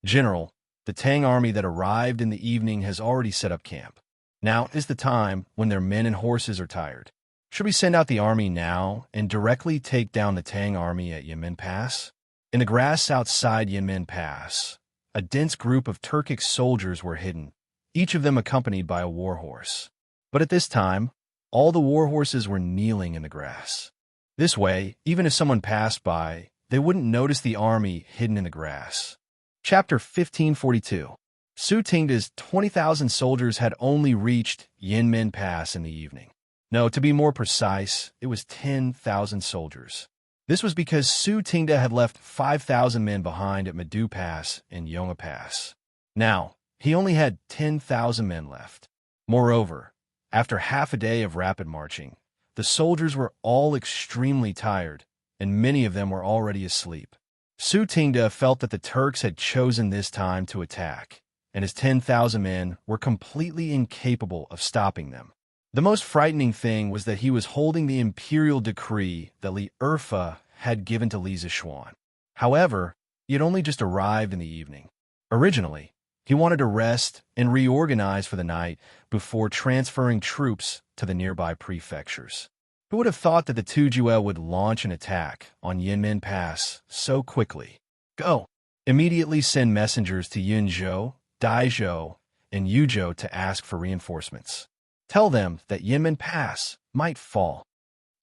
General, the Tang army that arrived in the evening has already set up camp. Now is the time when their men and horses are tired. Should we send out the army now and directly take down the Tang army at Yinmen Pass? In the grass outside Yinmen Pass, a dense group of Turkic soldiers were hidden, each of them accompanied by a warhorse. But at this time, all the warhorses were kneeling in the grass. This way, even if someone passed by, they wouldn't notice the army hidden in the grass. Chapter 1542. Su Tingde's 20,000 soldiers had only reached Yinmen Pass in the evening. No, to be more precise, it was 10,000 soldiers. This was because Su Tingde had left 5,000 men behind at Madu Pass and Yonga Pass. Now, he only had 10,000 men left. Moreover, after half a day of rapid marching, the soldiers were all extremely tired, and many of them were already asleep. Su Tingde felt that the Turks had chosen this time to attack, and his 10,000 men were completely incapable of stopping them. The most frightening thing was that he was holding the imperial decree that Li Erfa had given to Li Zishuan. However, he had only just arrived in the evening. Originally, he wanted to rest and reorganize for the night before transferring troops to the nearby prefectures. Who would have thought that the Tujue would launch an attack on Yinmen Pass so quickly? Go! Immediately send messengers to Yunzhou, Daizhou, and Yuzhou to ask for reinforcements. Tell them that Yinmen Pass might fall.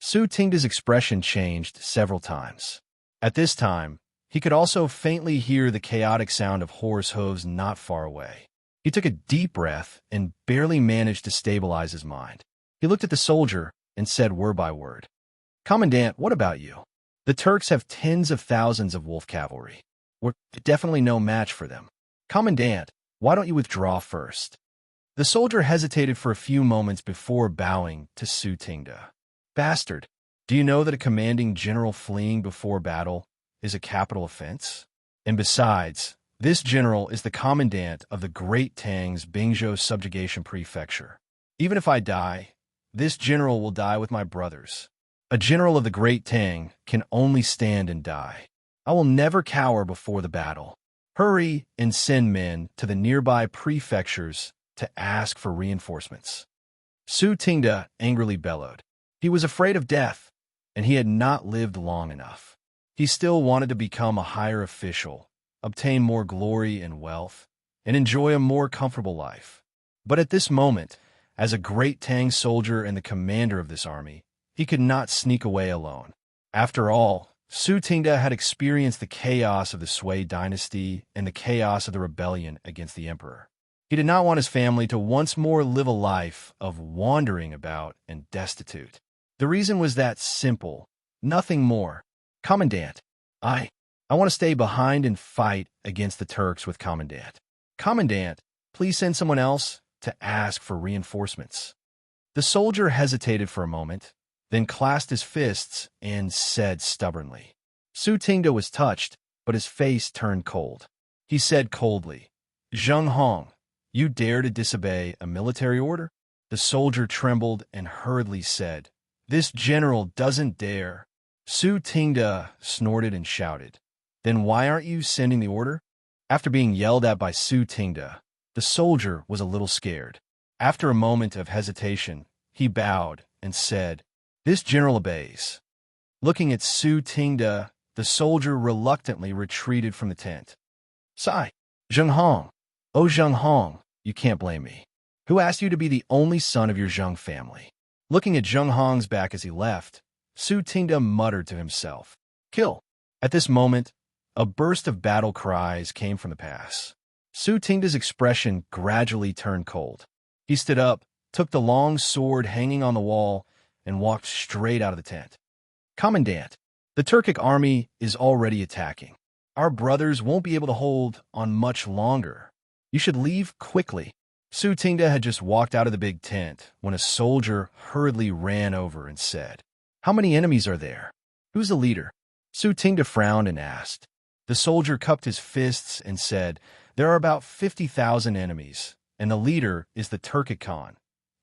Su Tingde's expression changed several times. At this time, he could also faintly hear the chaotic sound of horse hooves not far away. He took a deep breath and barely managed to stabilize his mind. He looked at the soldier and said word by word, "Commandant, what about you? The Turks have tens of thousands of wolf cavalry. We're definitely no match for them. Commandant, why don't you withdraw first?" The soldier hesitated for a few moments before bowing to Su Tingde. "Bastard, do you know that a commanding general fleeing before battle is a capital offense? And besides, This general is the commandant of the Great Tang's Bingzhou subjugation prefecture. Even if I die, this general will die with my brothers. A general of the Great Tang can only stand and die. I will never cower before the battle. Hurry and send men to the nearby prefectures to ask for reinforcements." Su Tingda angrily bellowed. He was afraid of death, and he had not lived long enough. He still wanted to become a higher official, obtain more glory and wealth, and enjoy a more comfortable life. But at this moment, as a Great Tang soldier and the commander of this army, he could not sneak away alone. After all, Su Tingda had experienced the chaos of the Sui dynasty and the chaos of the rebellion against the emperor. He did not want his family to once more live a life of wandering about and destitute. The reason was that simple, nothing more. "Commandant, I want to stay behind and fight against the Turks with Commandant. Commandant, please send someone else to ask for reinforcements." The soldier hesitated for a moment, then clasped his fists and said stubbornly. Su Tingda was touched, but his face turned cold. He said coldly, "Zheng Hong, you dare to disobey a military order?" The soldier trembled and hurriedly said, "This general doesn't dare." Su Tingda snorted and shouted, "Then why aren't you sending the order?" After being yelled at by Su Tingda, the soldier was a little scared. After a moment of hesitation, he bowed and said, "This general obeys." Looking at Su Tingda, the soldier reluctantly retreated from the tent. "Sigh, Zheng Hong. Oh, Zheng Hong, you can't blame me. Who asked you to be the only son of your Zheng family?" Looking at Zheng Hong's back as he left, Su Tingda muttered to himself, "Kill." At this moment, a burst of battle cries came from the pass. Su Tingda's expression gradually turned cold. He stood up, took the long sword hanging on the wall, and walked straight out of the tent. "Commandant, the Turkic army is already attacking. Our brothers won't be able to hold on much longer. You should leave quickly." Su Tingda had just walked out of the big tent when a soldier hurriedly ran over and said, "How many enemies are there? Who's the leader?" Su Tingda frowned and asked. The soldier cupped his fists and said, "There are about 50,000 enemies, and the leader is the Turkic Khan,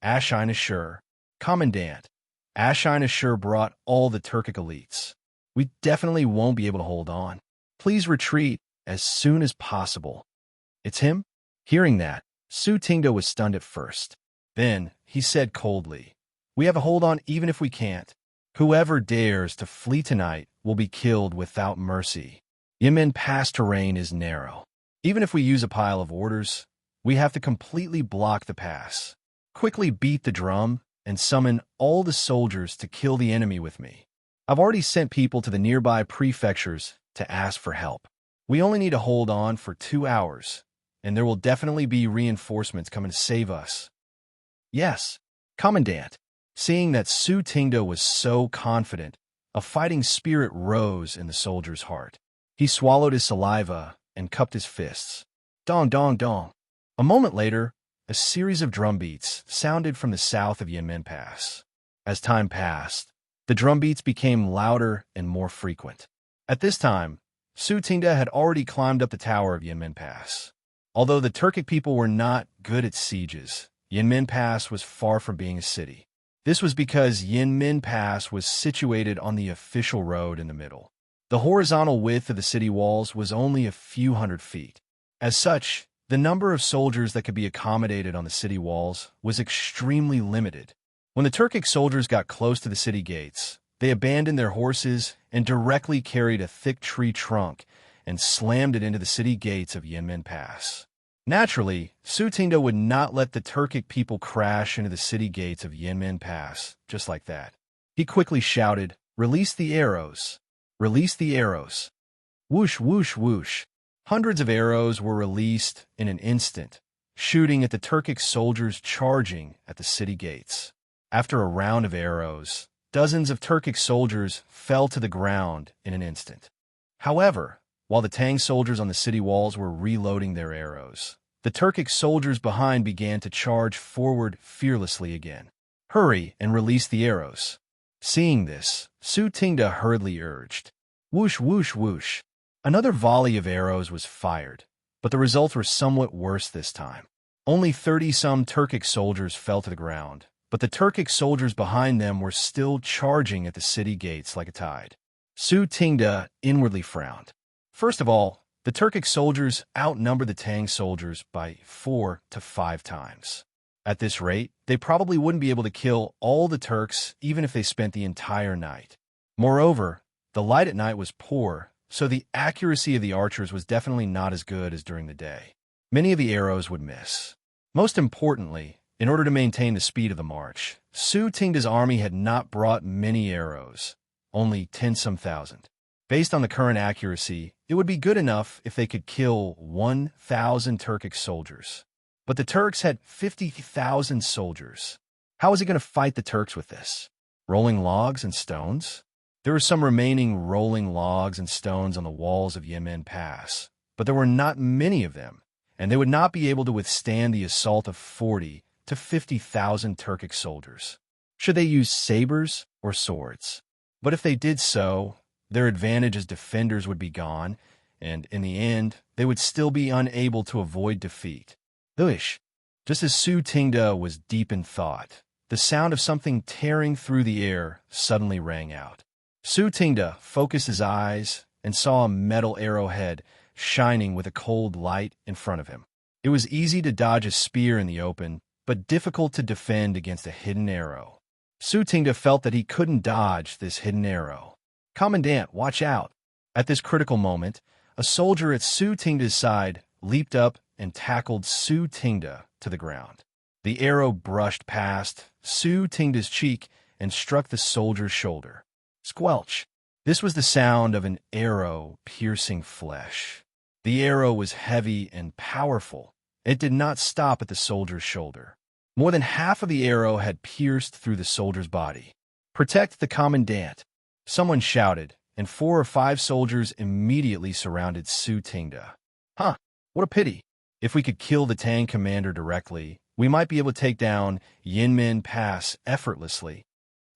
Ashine Ashur. Commandant, Ashine Ashur brought all the Turkic elites. We definitely won't be able to hold on. Please retreat as soon as possible." "It's him?" Hearing that, Su Tingda was stunned at first. Then he said coldly, "We have a hold on even if we can't. Whoever dares to flee tonight will be killed without mercy. Yemen Pass terrain is narrow. Even if we use a pile of orders, we have to completely block the pass. Quickly beat the drum and summon all the soldiers to kill the enemy with me. I've already sent people to the nearby prefectures to ask for help. We only need to hold on for 2 hours, and there will definitely be reinforcements coming to save us." "Yes, Commandant." Seeing that Su Tingda was so confident, a fighting spirit rose in the soldier's heart. He swallowed his saliva and cupped his fists. Dong, dong, dong. A moment later, a series of drum beats sounded from the south of Yanmen Pass. As time passed, the drum beats became louder and more frequent. At this time, Su Tingda had already climbed up the tower of Yanmen Pass. Although the Turkic people were not good at sieges, Yanmen Pass was far from being a city. This was because Yanmen Pass was situated on the official road in the middle. The horizontal width of the city walls was only a few hundred feet. As such, the number of soldiers that could be accommodated on the city walls was extremely limited. When the Turkic soldiers got close to the city gates, they abandoned their horses and directly carried a thick tree trunk and slammed it into the city gates of Yanmen Pass. Naturally, Su Tingda would not let the Turkic people crash into the city gates of Yanmen Pass just like that. He quickly shouted, "Release the arrows! Release the arrows!" Whoosh, whoosh, whoosh. Hundreds of arrows were released in an instant, shooting at the Turkic soldiers charging at the city gates. After a round of arrows, dozens of Turkic soldiers fell to the ground in an instant. However, while the Tang soldiers on the city walls were reloading their arrows, the Turkic soldiers behind began to charge forward fearlessly again. "Hurry and release the arrows." Seeing this, Su Tingda hurriedly urged. Whoosh, whoosh, whoosh. Another volley of arrows was fired, but the results were somewhat worse this time. Only 30-some Turkic soldiers fell to the ground, but the Turkic soldiers behind them were still charging at the city gates like a tide. Su Tingda inwardly frowned. First of all, the Turkic soldiers outnumbered the Tang soldiers by 4 to 5 times. At this rate, they probably wouldn't be able to kill all the Turks even if they spent the entire night. Moreover, the light at night was poor, so the accuracy of the archers was definitely not as good as during the day. Many of the arrows would miss. Most importantly, in order to maintain the speed of the march, Su Tingda's army had not brought many arrows, only 10-some thousand. Based on the current accuracy, it would be good enough if they could kill 1,000 Turkic soldiers. But the Turks had 50,000 soldiers. How was he going to fight the Turks with this? Rolling logs and stones? There were some remaining rolling logs and stones on the walls of Yenmen Pass, but there were not many of them, and they would not be able to withstand the assault of 40 to 50,000 Turkic soldiers. Should they use sabers or swords? But if they did so, their advantage as defenders would be gone, and in the end, they would still be unable to avoid defeat. Thuish. Just as Su Tingda was deep in thought, the sound of something tearing through the air suddenly rang out. Su Tingda focused his eyes and saw a metal arrowhead shining with a cold light in front of him. It was easy to dodge a spear in the open, but difficult to defend against a hidden arrow. Su Tingda felt that he couldn't dodge this hidden arrow. "Commandant, watch out!" At this critical moment, a soldier at Su Tingda's side leaped up and tackled Su Tingda to the ground. The arrow brushed past Su Tingda's cheek and struck the soldier's shoulder. Squelch! This was the sound of an arrow piercing flesh. The arrow was heavy and powerful. It did not stop at the soldier's shoulder. More than half of the arrow had pierced through the soldier's body. "Protect the commandant!" Someone shouted, and 4 or 5 soldiers immediately surrounded Su Tingda. "Huh, what a pity. If we could kill the Tang commander directly, we might be able to take down Yenmen Pass effortlessly."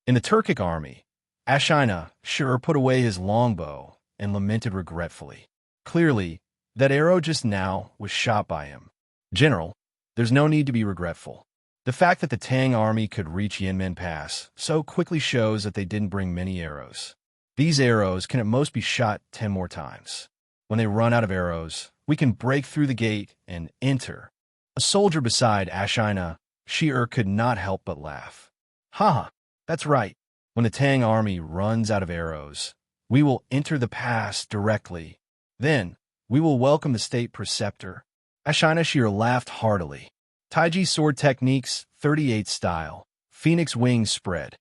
In the Turkic army, Ashina sure put away his longbow and lamented regretfully. Clearly, that arrow just now was shot by him. "General, there's no need to be regretful. The fact that the Tang army could reach Yenmen Pass so quickly shows that they didn't bring many arrows. These arrows can at most be shot 10 more times. When they run out of arrows, we can break through the gate and enter." A soldier beside Ashina could not help but laugh. "Ha! That's right. When the Tang army runs out of arrows, we will enter the pass directly. Then, we will welcome the state preceptor." Ashina laughed heartily. Taiji sword techniques, 38th style. Phoenix wings spread.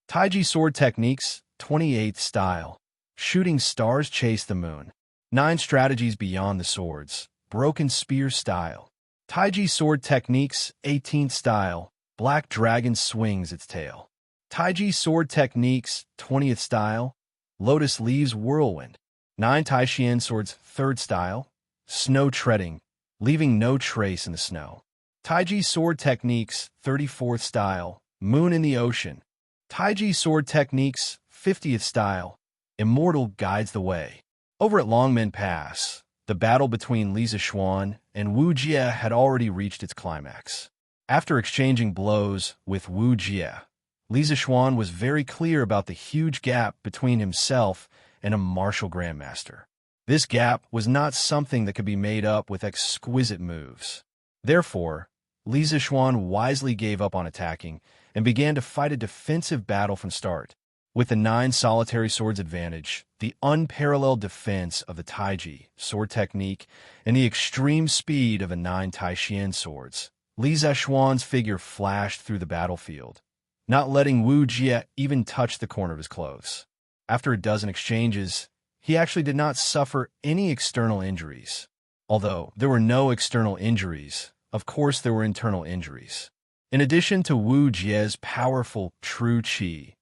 Taiji sword techniques, 28th style. Shooting stars chase the moon. 9 strategies beyond the swords. Broken spear style. Taiji sword techniques, 18th style. Black dragon swings its tail. Taiji sword techniques, 20th style. Lotus leaves whirlwind. 9 Taishian swords, 3rd style. Snow treading, leaving no trace in the snow. Taiji sword techniques, 34th style. Moon in the ocean. Taiji sword techniques, 50th style. Immortal guides the way. Over at Longmen Pass, the battle between Li Zishuan and Wu Jie had already reached its climax. After exchanging blows with Wu Jie, Li Zishuan was very clear about the huge gap between himself and a martial grandmaster. This gap was not something that could be made up with exquisite moves. Therefore, Li Zishuan wisely gave up on attacking and began to fight a defensive battle from start. With the 9 solitary swords advantage, the unparalleled defense of the Taiji sword technique, and the extreme speed of the 9 Taishian swords, Li Zishuan's figure flashed through the battlefield, not letting Wu Jie even touch the corner of his clothes. After a dozen exchanges, he actually did not suffer any external injuries. Although there were no external injuries, of course there were internal injuries. In addition to Wu Jie's powerful true qi,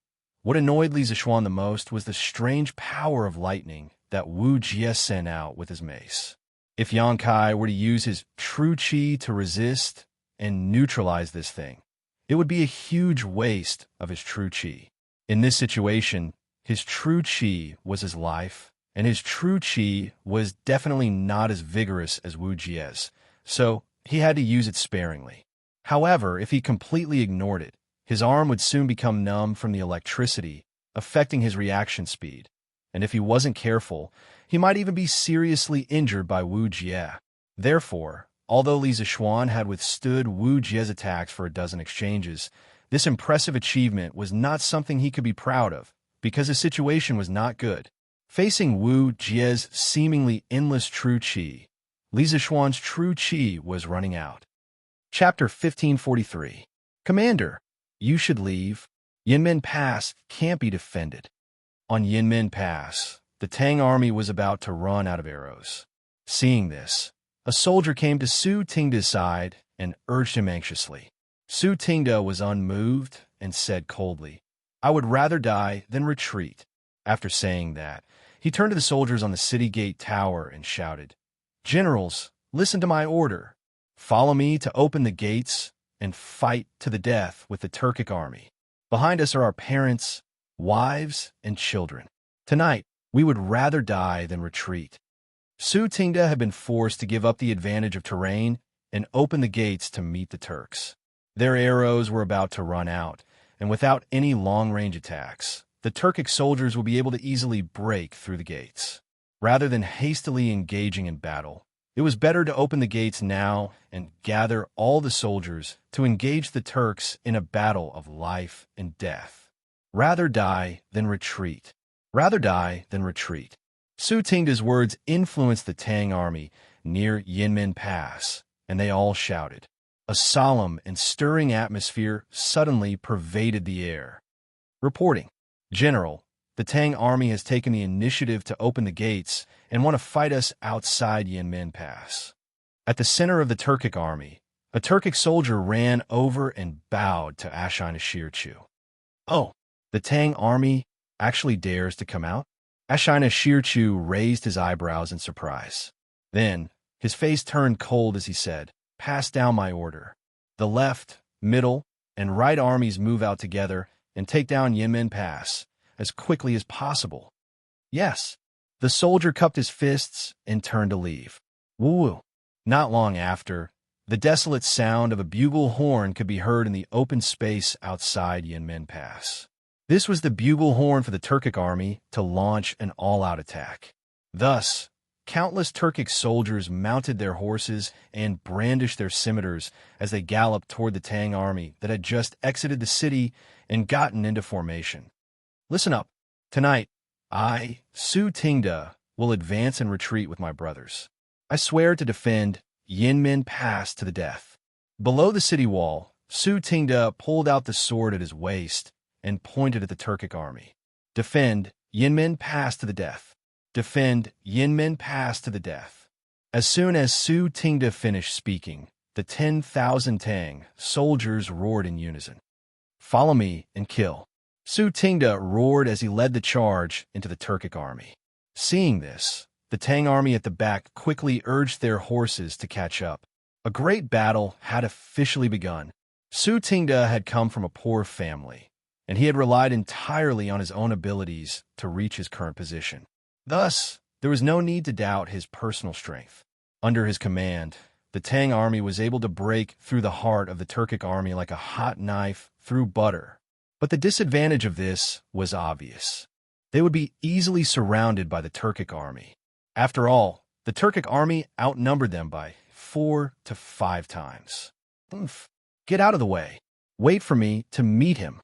what annoyed Li Zishuan the most was the strange power of lightning that Wu Jie sent out with his mace. If Yang Kai were to use his true qi to resist and neutralize this thing, it would be a huge waste of his true qi. In this situation, his true qi was his life and his true qi was definitely not as vigorous as Wu Jie's, so he had to use it sparingly. However, if he completely ignored it, his arm would soon become numb from the electricity, affecting his reaction speed, and if he wasn't careful, he might even be seriously injured by Wu Jie. Therefore, although Li Zixuan had withstood Wu Jie's attacks for a dozen exchanges, this impressive achievement was not something he could be proud of, because his situation was not good. Facing Wu Jie's seemingly endless true qi, Li Zixuan's true qi was running out. Chapter 1543. Commander, you should leave. Yinmen Pass can't be defended. On Yinmen Pass, the Tang army was about to run out of arrows. Seeing this, a soldier came to Su Tingda's side and urged him anxiously. Su Tingda was unmoved and said coldly, "I would rather die than retreat." After saying that, he turned to the soldiers on the city gate tower and shouted, "Generals, listen to my order. Follow me to open the gates and fight to the death with the Turkic army. Behind us are our parents, wives, and children. Tonight, we would rather die than retreat." Su Tingda had been forced to give up the advantage of terrain and open the gates to meet the Turks. Their arrows were about to run out, and without any long-range attacks, the Turkic soldiers would be able to easily break through the gates. Rather than hastily engaging in battle, it was better to open the gates now and gather all the soldiers to engage the Turks in a battle of life and death. Rather die than retreat. Rather die than retreat. Su Tingda's words influenced the Tang army near Yinmen Pass, and they all shouted. A solemn and stirring atmosphere suddenly pervaded the air. Reporting. General, the Tang army has taken the initiative to open the gates and want to fight us outside Yinmen Pass. At the center of the Turkic army, a Turkic soldier ran over and bowed to Ashina Shirchu. "Oh, the Tang army actually dares to come out?" Ashina Shirchu raised his eyebrows in surprise. Then, his face turned cold as he said, "Pass down my order. The left, middle, and right armies move out together and take down Yinmen Pass as quickly as possible." "Yes." The soldier cupped his fists and turned to leave. Woo! Not long after, the desolate sound of a bugle horn could be heard in the open space outside Yinmen Pass. This was the bugle horn for the Turkic army to launch an all-out attack. Thus, countless Turkic soldiers mounted their horses and brandished their scimitars as they galloped toward the Tang army that had just exited the city and gotten into formation. "Listen up. Tonight, I, Su Tingda, will advance and retreat with my brothers. I swear to defend Yinmen Pass to the death." Below the city wall, Su Tingda pulled out the sword at his waist and pointed at the Turkic army. "Defend Yinmen Pass to the death. Defend Yinmen Pass to the death." As soon as Su Tingda finished speaking, the 10,000 Tang soldiers roared in unison. "Follow me and kill." Su Tingda roared as he led the charge into the Turkic army. Seeing this, the Tang army at the back quickly urged their horses to catch up. A great battle had officially begun. Su Tingda had come from a poor family, and he had relied entirely on his own abilities to reach his current position. Thus, there was no need to doubt his personal strength. Under his command, the Tang army was able to break through the heart of the Turkic army like a hot knife through butter. But the disadvantage of this was obvious. They would be easily surrounded by the Turkic army. After all, the Turkic army outnumbered them by 4 to 5 times. "Get out of the way. Wait for me to meet him."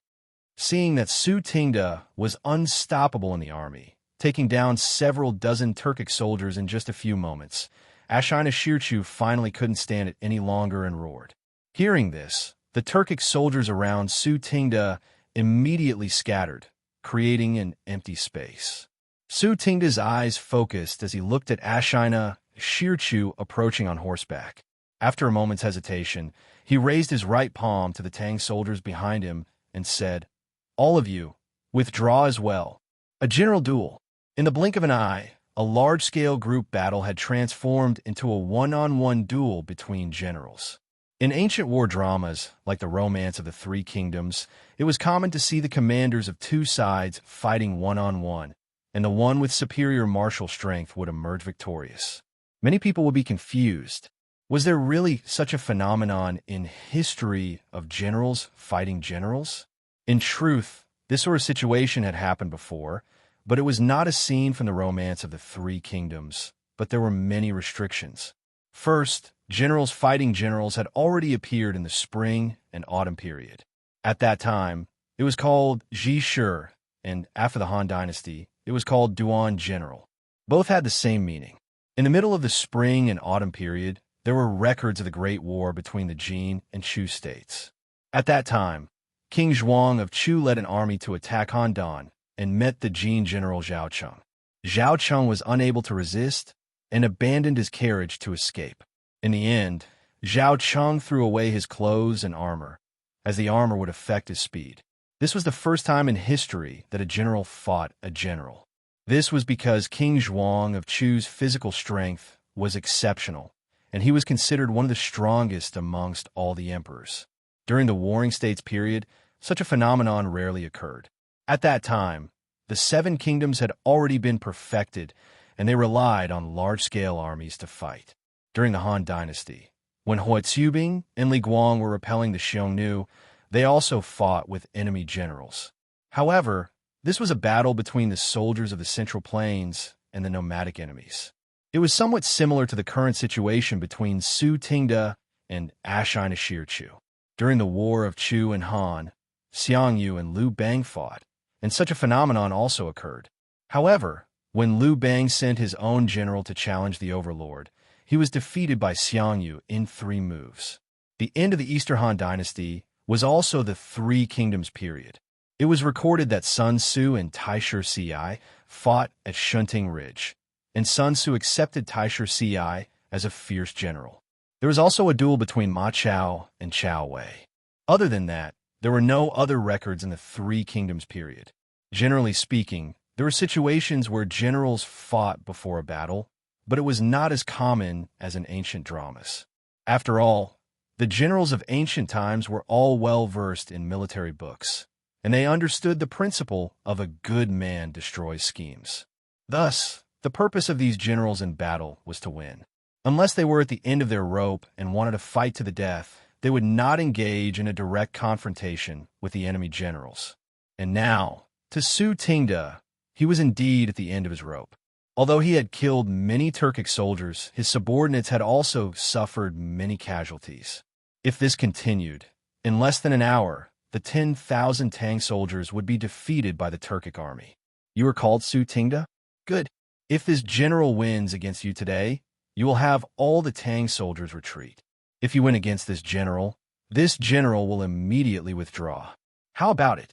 Seeing that Su Tingda was unstoppable in the army, taking down several dozen Turkic soldiers in just a few moments, Ashina Shirchu finally couldn't stand it any longer and roared. Hearing this, the Turkic soldiers around Su Tingda immediately scattered, creating an empty space. Su Tingda's eyes focused as he looked at Ashina Shirchu approaching on horseback. After a moment's hesitation, he raised his right palm to the Tang soldiers behind him and said, "All of you, withdraw as well." A general duel. In the blink of an eye, a large-scale group battle had transformed into a one-on-one duel between generals. In ancient war dramas, like the Romance of the Three Kingdoms, it was common to see the commanders of two sides fighting one-on-one, and the one with superior martial strength would emerge victorious. Many people would be confused. Was there really such a phenomenon in history of generals fighting generals? In truth, this sort of situation had happened before, but it was not a scene from the Romance of the Three Kingdoms, but there were many restrictions. First, generals fighting generals had already appeared in the spring and autumn period. At that time, it was called Ji Shi, and after the Han Dynasty, it was called Duan General. Both had the same meaning. In the middle of the spring and autumn period, there were records of the Great War between the Jin and Chu states. At that time, King Zhuang of Chu led an army to attack Handan and met the Jin general Zhao Cheng. Zhao Cheng was unable to resist and abandoned his carriage to escape. In the end, Zhao Cheng threw away his clothes and armor, as the armor would affect his speed. This was the first time in history that a general fought a general. This was because King Zhuang of Chu's physical strength was exceptional, and he was considered one of the strongest amongst all the emperors. During the Warring States period, such a phenomenon rarely occurred. At that time, the Seven Kingdoms had already been perfected, and they relied on large-scale armies to fight. During the Han Dynasty, when Hui Zubing and Li Guang were repelling the Xiongnu, they also fought with enemy generals. However, this was a battle between the soldiers of the Central Plains and the nomadic enemies. It was somewhat similar to the current situation between Su Tingde and Ashina-Shirchu. During the War of Chu and Han, Xiongnu and Liu Bang fought, and such a phenomenon also occurred. However, when Liu Bang sent his own general to challenge the overlord, he was defeated by Xiongnu in 3 moves. The end of the Eastern Han Dynasty was also the Three Kingdoms period. It was recorded that Sun Tzu and Taisher Ci fought at Shunting Ridge, and Sun Tzu accepted Taisher Ci as a fierce general. There was also a duel between Ma Chao and Chao Wei. Other than that, there were no other records in the Three Kingdoms period. Generally speaking, there were situations where generals fought before a battle, but it was not as common as in ancient dramas. After all, the generals of ancient times were all well-versed in military books, and they understood the principle of a good man destroys schemes. Thus, the purpose of these generals in battle was to win. Unless they were at the end of their rope and wanted to fight to the death, they would not engage in a direct confrontation with the enemy generals. And now, to Su Tingde, he was indeed at the end of his rope. Although he had killed many Turkic soldiers, his subordinates had also suffered many casualties. If this continued, in less than an hour, the 10,000 Tang soldiers would be defeated by the Turkic army. You are called Su Tingde? Good. If this general wins against you today, you will have all the Tang soldiers retreat. If you win against this general will immediately withdraw. How about it?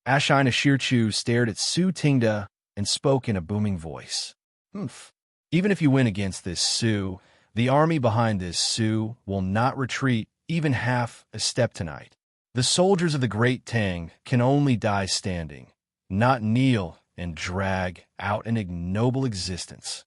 Ashina-Shirchu stared at Su Tingde and spoke in a booming voice. Even if you win against this Su, the army behind this Su will not retreat even half a step tonight. The soldiers of the Great Tang can only die standing, not kneel and drag out an ignoble existence.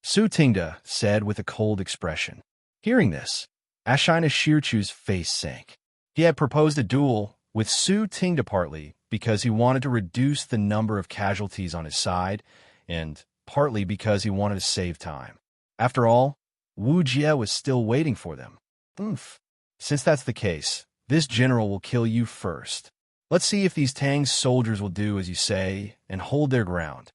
Su Tingde said with a cold expression. Hearing this, Ashina-Shirchu's face sank. He had proposed a duel with Su Tingde partly because he wanted to reduce the number of casualties on his side, and partly because he wanted to save time. After all, Wu Jie was still waiting for them. Since that's the case, this general will kill you first. Let's see if these Tang soldiers will do as you say and hold their ground.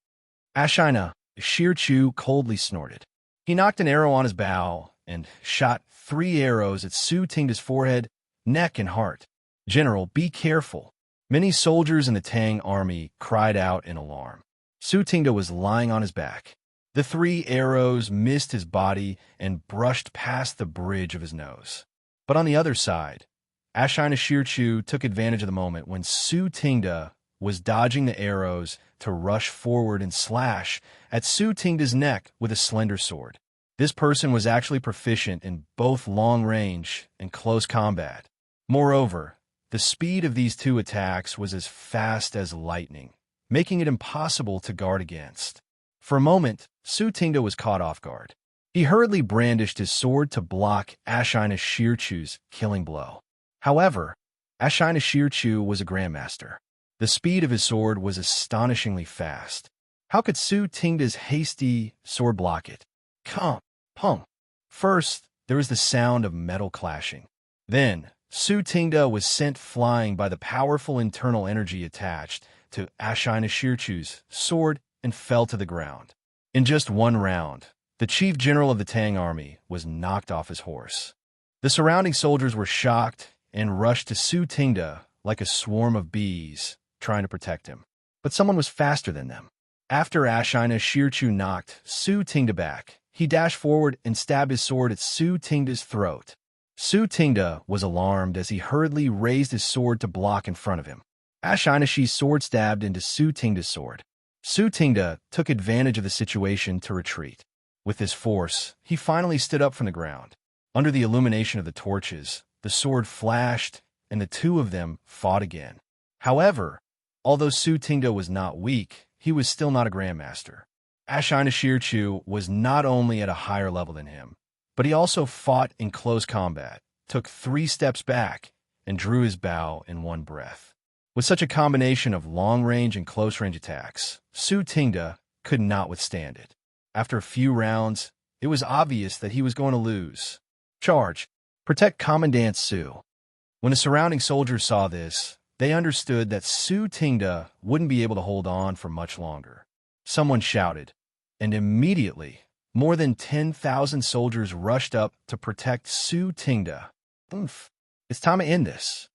Ashina-Shirchu coldly snorted. He knocked an arrow on his bow and shot 3 arrows at Su Tingde's forehead, neck, and heart. General, be careful. Many soldiers in the Tang army cried out in alarm. Su Tingde was lying on his back. The 3 arrows missed his body and brushed past the bridge of his nose. But on the other side, Ashina-Shirchu took advantage of the moment when Su Tingde was dodging the arrows to rush forward and slash at Su Tingde's neck with a slender sword. This person was actually proficient in both long range and close combat. Moreover, the speed of these 2 attacks was as fast as lightning, making it impossible to guard against. For a moment, Su Tingde was caught off guard. He hurriedly brandished his sword to block Ashina-Shirchu's killing blow. However, Ashina-Shirchu was a grandmaster. The speed of his sword was astonishingly fast. How could Su Tingda's hasty sword block it? Come, punk. First, there was the sound of metal clashing. Then, Su Tingda was sent flying by the powerful internal energy attached to Ashina Shirchu's sword and fell to the ground. In just one round, the chief general of the Tang army was knocked off his horse. The surrounding soldiers were shocked and rushed to Su Tingda like a swarm of bees, trying to protect him. But someone was faster than them. After Ashina Shirchu knocked Su Tingda back, he dashed forward and stabbed his sword at Su Tingda's throat. Su Tingda was alarmed as he hurriedly raised his sword to block in front of him. Ashinashi's sword stabbed into Su Tingda's sword. Su Tingda took advantage of the situation to retreat. With his force, he finally stood up from the ground. Under the illumination of the torches, the sword flashed, and the two of them fought again. However, although Su Tingda was not weak, he was still not a grandmaster. Ashina Shirchu was not only at a higher level than him, but he also fought in close combat, took 3 steps back, and drew his bow in one breath. With such a combination of long-range and close-range attacks, Su Tingda could not withstand it. After a few rounds, it was obvious that he was going to lose. Charge! Protect Commandant Su. When the surrounding soldiers saw this, they understood that Su Tingda wouldn't be able to hold on for much longer. Someone shouted, and immediately, more than 10,000 soldiers rushed up to protect Su Tingda. It's time to end this.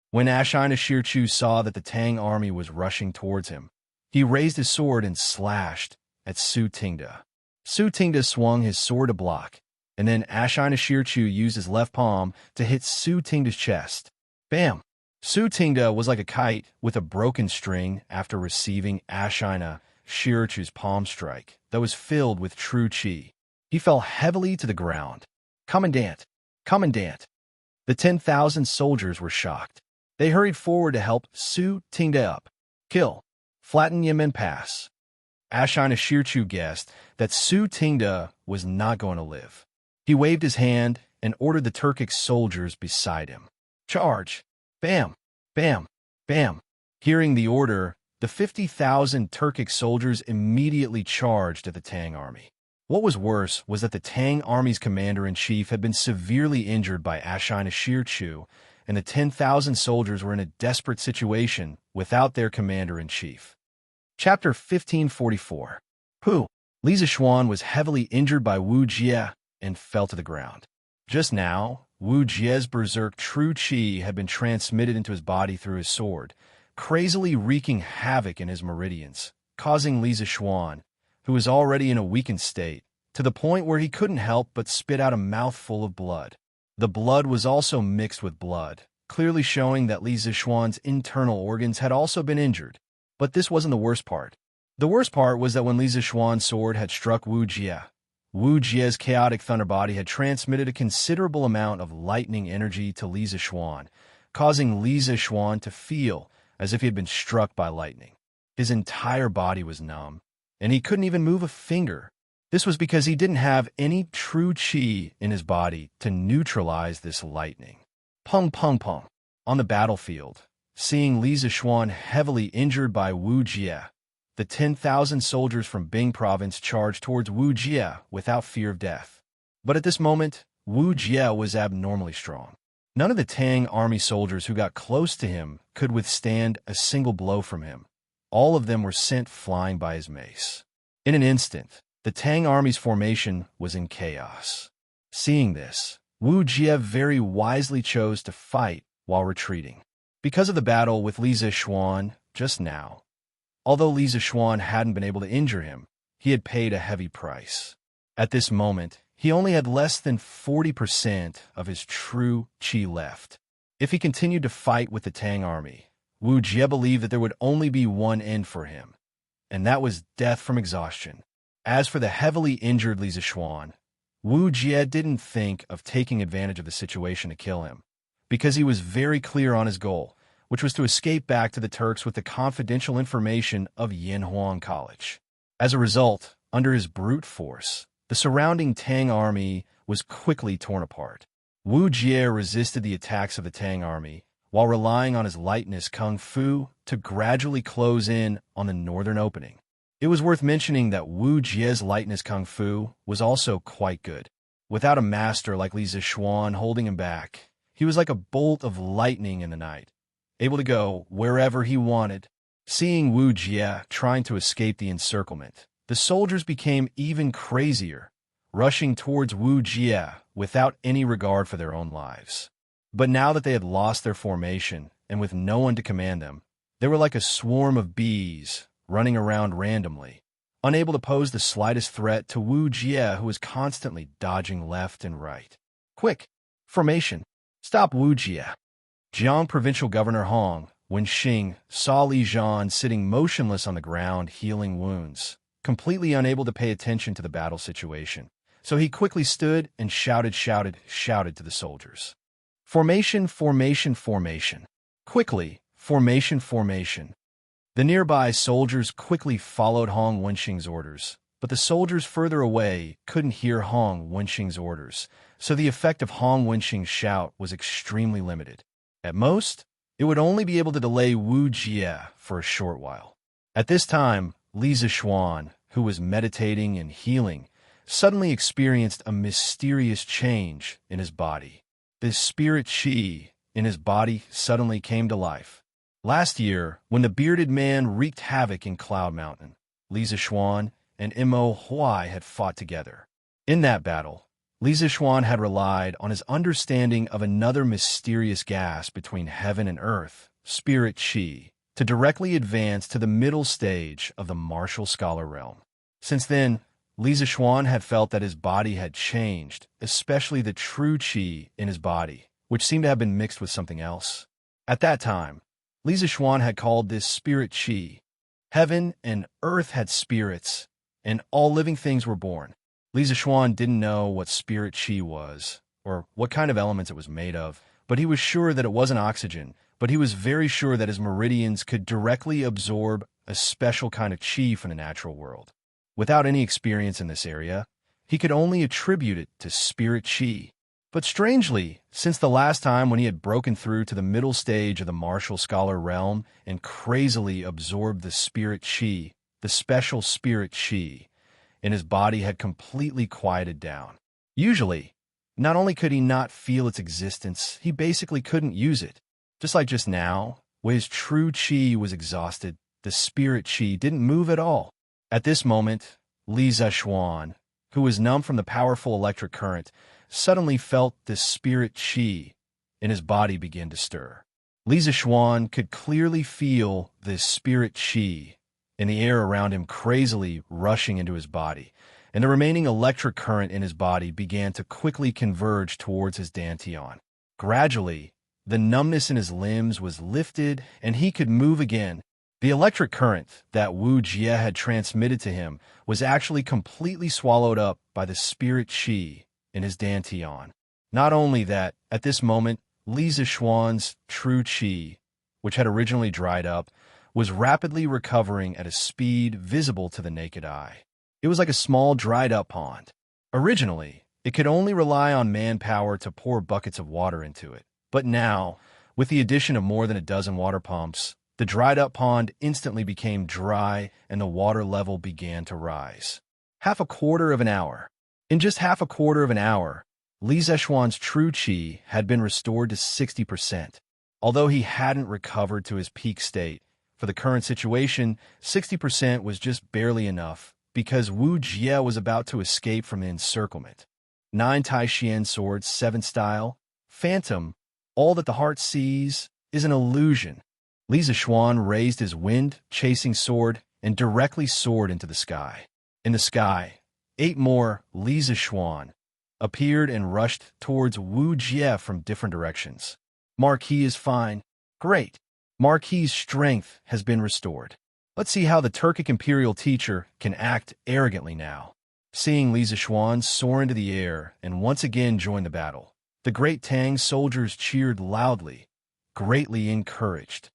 When Ashina Shirchu saw that the Tang army was rushing towards him, he raised his sword and slashed at Su Tingda. Su Tingda swung his sword to block, and then Ashina Shirchu used his left palm to hit Su Tingda's chest. Bam! Su Tingda was like a kite with a broken string after receiving Ashina Shirchu's palm strike that was filled with true chi. He fell heavily to the ground. Commandant! Commandant! The 10,000 soldiers were shocked. They hurried forward to help Su Tingda up. Kill. Flatten him and pass. Ashina Shirchu guessed that Su Tingda was not going to live. He waved his hand and ordered the Turkic soldiers beside him. Charge! Bam! Bam! Bam! Hearing the order, the 50,000 Turkic soldiers immediately charged at the Tang army. What was worse was that the Tang army's commander-in-chief had been severely injured by Ashina Shirchu, and the 10,000 soldiers were in a desperate situation without their commander-in-chief. Chapter 1544. Li Zishuan was heavily injured by Wu Jie and fell to the ground. Just now, Wu Jie's berserk true chi had been transmitted into his body through his sword, crazily wreaking havoc in his meridians, causing Li Zishuan, who was already in a weakened state, to the point where he couldn't help but spit out a mouthful of blood. The blood was also mixed with blood, clearly showing that Li Zishuan's internal organs had also been injured. But this wasn't the worst part. The worst part was that when Li Zishuan's sword had struck Wu Jie's chaotic thunder body had transmitted a considerable amount of lightning energy to Li Zishuan, causing Li Zishuan to feel as if he had been struck by lightning. His entire body was numb, and he couldn't even move a finger. This was because he didn't have any true chi in his body to neutralize this lightning. Pung pung pung. On the battlefield, seeing Li Zishuan heavily injured by Wu Jie, the 10,000 soldiers from Bing province charged towards Wu Jie without fear of death. But at this moment, Wu Jie was abnormally strong. None of the Tang army soldiers who got close to him could withstand a single blow from him. All of them were sent flying by his mace. In an instant, the Tang army's formation was in chaos. Seeing this, Wu Jie very wisely chose to fight while retreating. Because of the battle with Li Zishuan just now, although Li Zishuan hadn't been able to injure him, he had paid a heavy price. At this moment, he only had less than 40% of his true chi left. If he continued to fight with the Tang army, Wu Jie believed that there would only be one end for him, and that was death from exhaustion. As for the heavily injured Li Zishuan, Wu Jie didn't think of taking advantage of the situation to kill him, because he was very clear on his goal, which was to escape back to the Turks with the confidential information of Yanhuang College. As a result, under his brute force, the surrounding Tang army was quickly torn apart. Wu Jie resisted the attacks of the Tang army, while relying on his lightness kung fu to gradually close in on the northern opening. It was worth mentioning that Wu Jie's lightness kung fu was also quite good. Without a master like Li Zishuan holding him back, he was like a bolt of lightning in the night, able to go wherever he wanted. Seeing Wu Jie trying to escape the encirclement, the soldiers became even crazier, rushing towards Wu Jie without any regard for their own lives. But now that they had lost their formation, and with no one to command them, they were like a swarm of bees running around randomly, unable to pose the slightest threat to Wu Jie, who was constantly dodging left and right. Quick! Formation! Stop Wu Jie! Jiang Provincial Governor Hong Wenxing saw Li Zhan sitting motionless on the ground healing wounds, completely unable to pay attention to the battle situation. So he quickly stood and shouted to the soldiers. Formation, formation, formation. Quickly, formation, formation. The nearby soldiers quickly followed Hong Wenxing's orders, but the soldiers further away couldn't hear Hong Wenxing's orders, so the effect of Hong Wenxing's shout was extremely limited. At most, it would only be able to delay Wu Jie for a short while. At this time, Li Zishuan, who was meditating and healing, suddenly experienced a mysterious change in his body. This spirit qi in his body suddenly came to life. Last year, when the bearded man wreaked havoc in Cloud Mountain, Li Zishuan and Mo Huai had fought together. In that battle, Li Zishuan had relied on his understanding of another mysterious gas between heaven and earth, spirit qi, to directly advance to the middle stage of the martial scholar realm. Since then, Li Zishuan had felt that his body had changed, especially the true qi in his body, which seemed to have been mixed with something else. At that time, Li Zishuan had called this spirit qi. Heaven and earth had spirits, and all living things were born. Li Zishuan didn't know what spirit qi was, or what kind of elements it was made of, but he was sure that it wasn't oxygen, but he was very sure that his meridians could directly absorb a special kind of qi from the natural world. Without any experience in this area, he could only attribute it to spirit qi. But strangely, since the last time when he had broken through to the middle stage of the martial scholar realm and crazily absorbed the spirit qi, the special spirit qi, and his body had completely quieted down. Usually, not only could he not feel its existence, he basically couldn't use it. Just like just now, when his true qi was exhausted, the spirit qi didn't move at all. At this moment, Li Zishuan, who was numb from the powerful electric current, suddenly felt the spirit qi in his body begin to stir. Li Zishuan could clearly feel this spirit qi in the air around him crazily rushing into his body, and the remaining electric current in his body began to quickly converge towards his dantian. Gradually, the numbness in his limbs was lifted, and he could move again. The electric current that Wu Jie had transmitted to him was actually completely swallowed up by the spirit qi in his dantian. Not only that, at this moment, Li Zishuan's true qi, which had originally dried up, was rapidly recovering at a speed visible to the naked eye. It was like a small dried-up pond. Originally, it could only rely on manpower to pour buckets of water into it. But now, with the addition of more than a dozen water pumps, the dried-up pond instantly became dry and the water level began to rise. Half a quarter of an hour. In just half a quarter of an hour, Li Zishuan's true qi had been restored to 60%. Although he hadn't recovered to his peak state, for the current situation, 60% was just barely enough, because Wu Jie was about to escape from the encirclement. 9 Tai-Xian swords, 7 style, phantom, all that the heart sees is an illusion. Li Zishuan raised his wind-chasing sword and directly soared into the sky. In the sky, 8 more Li Zishuan appeared and rushed towards Wu Jie from different directions. Marquis is fine. Great. Marquis's strength has been restored. Let's see how the Turkic imperial teacher can act arrogantly now. Seeing Li Zishuan soar into the air and once again join the battle, the great Tang soldiers cheered loudly, greatly encouraged.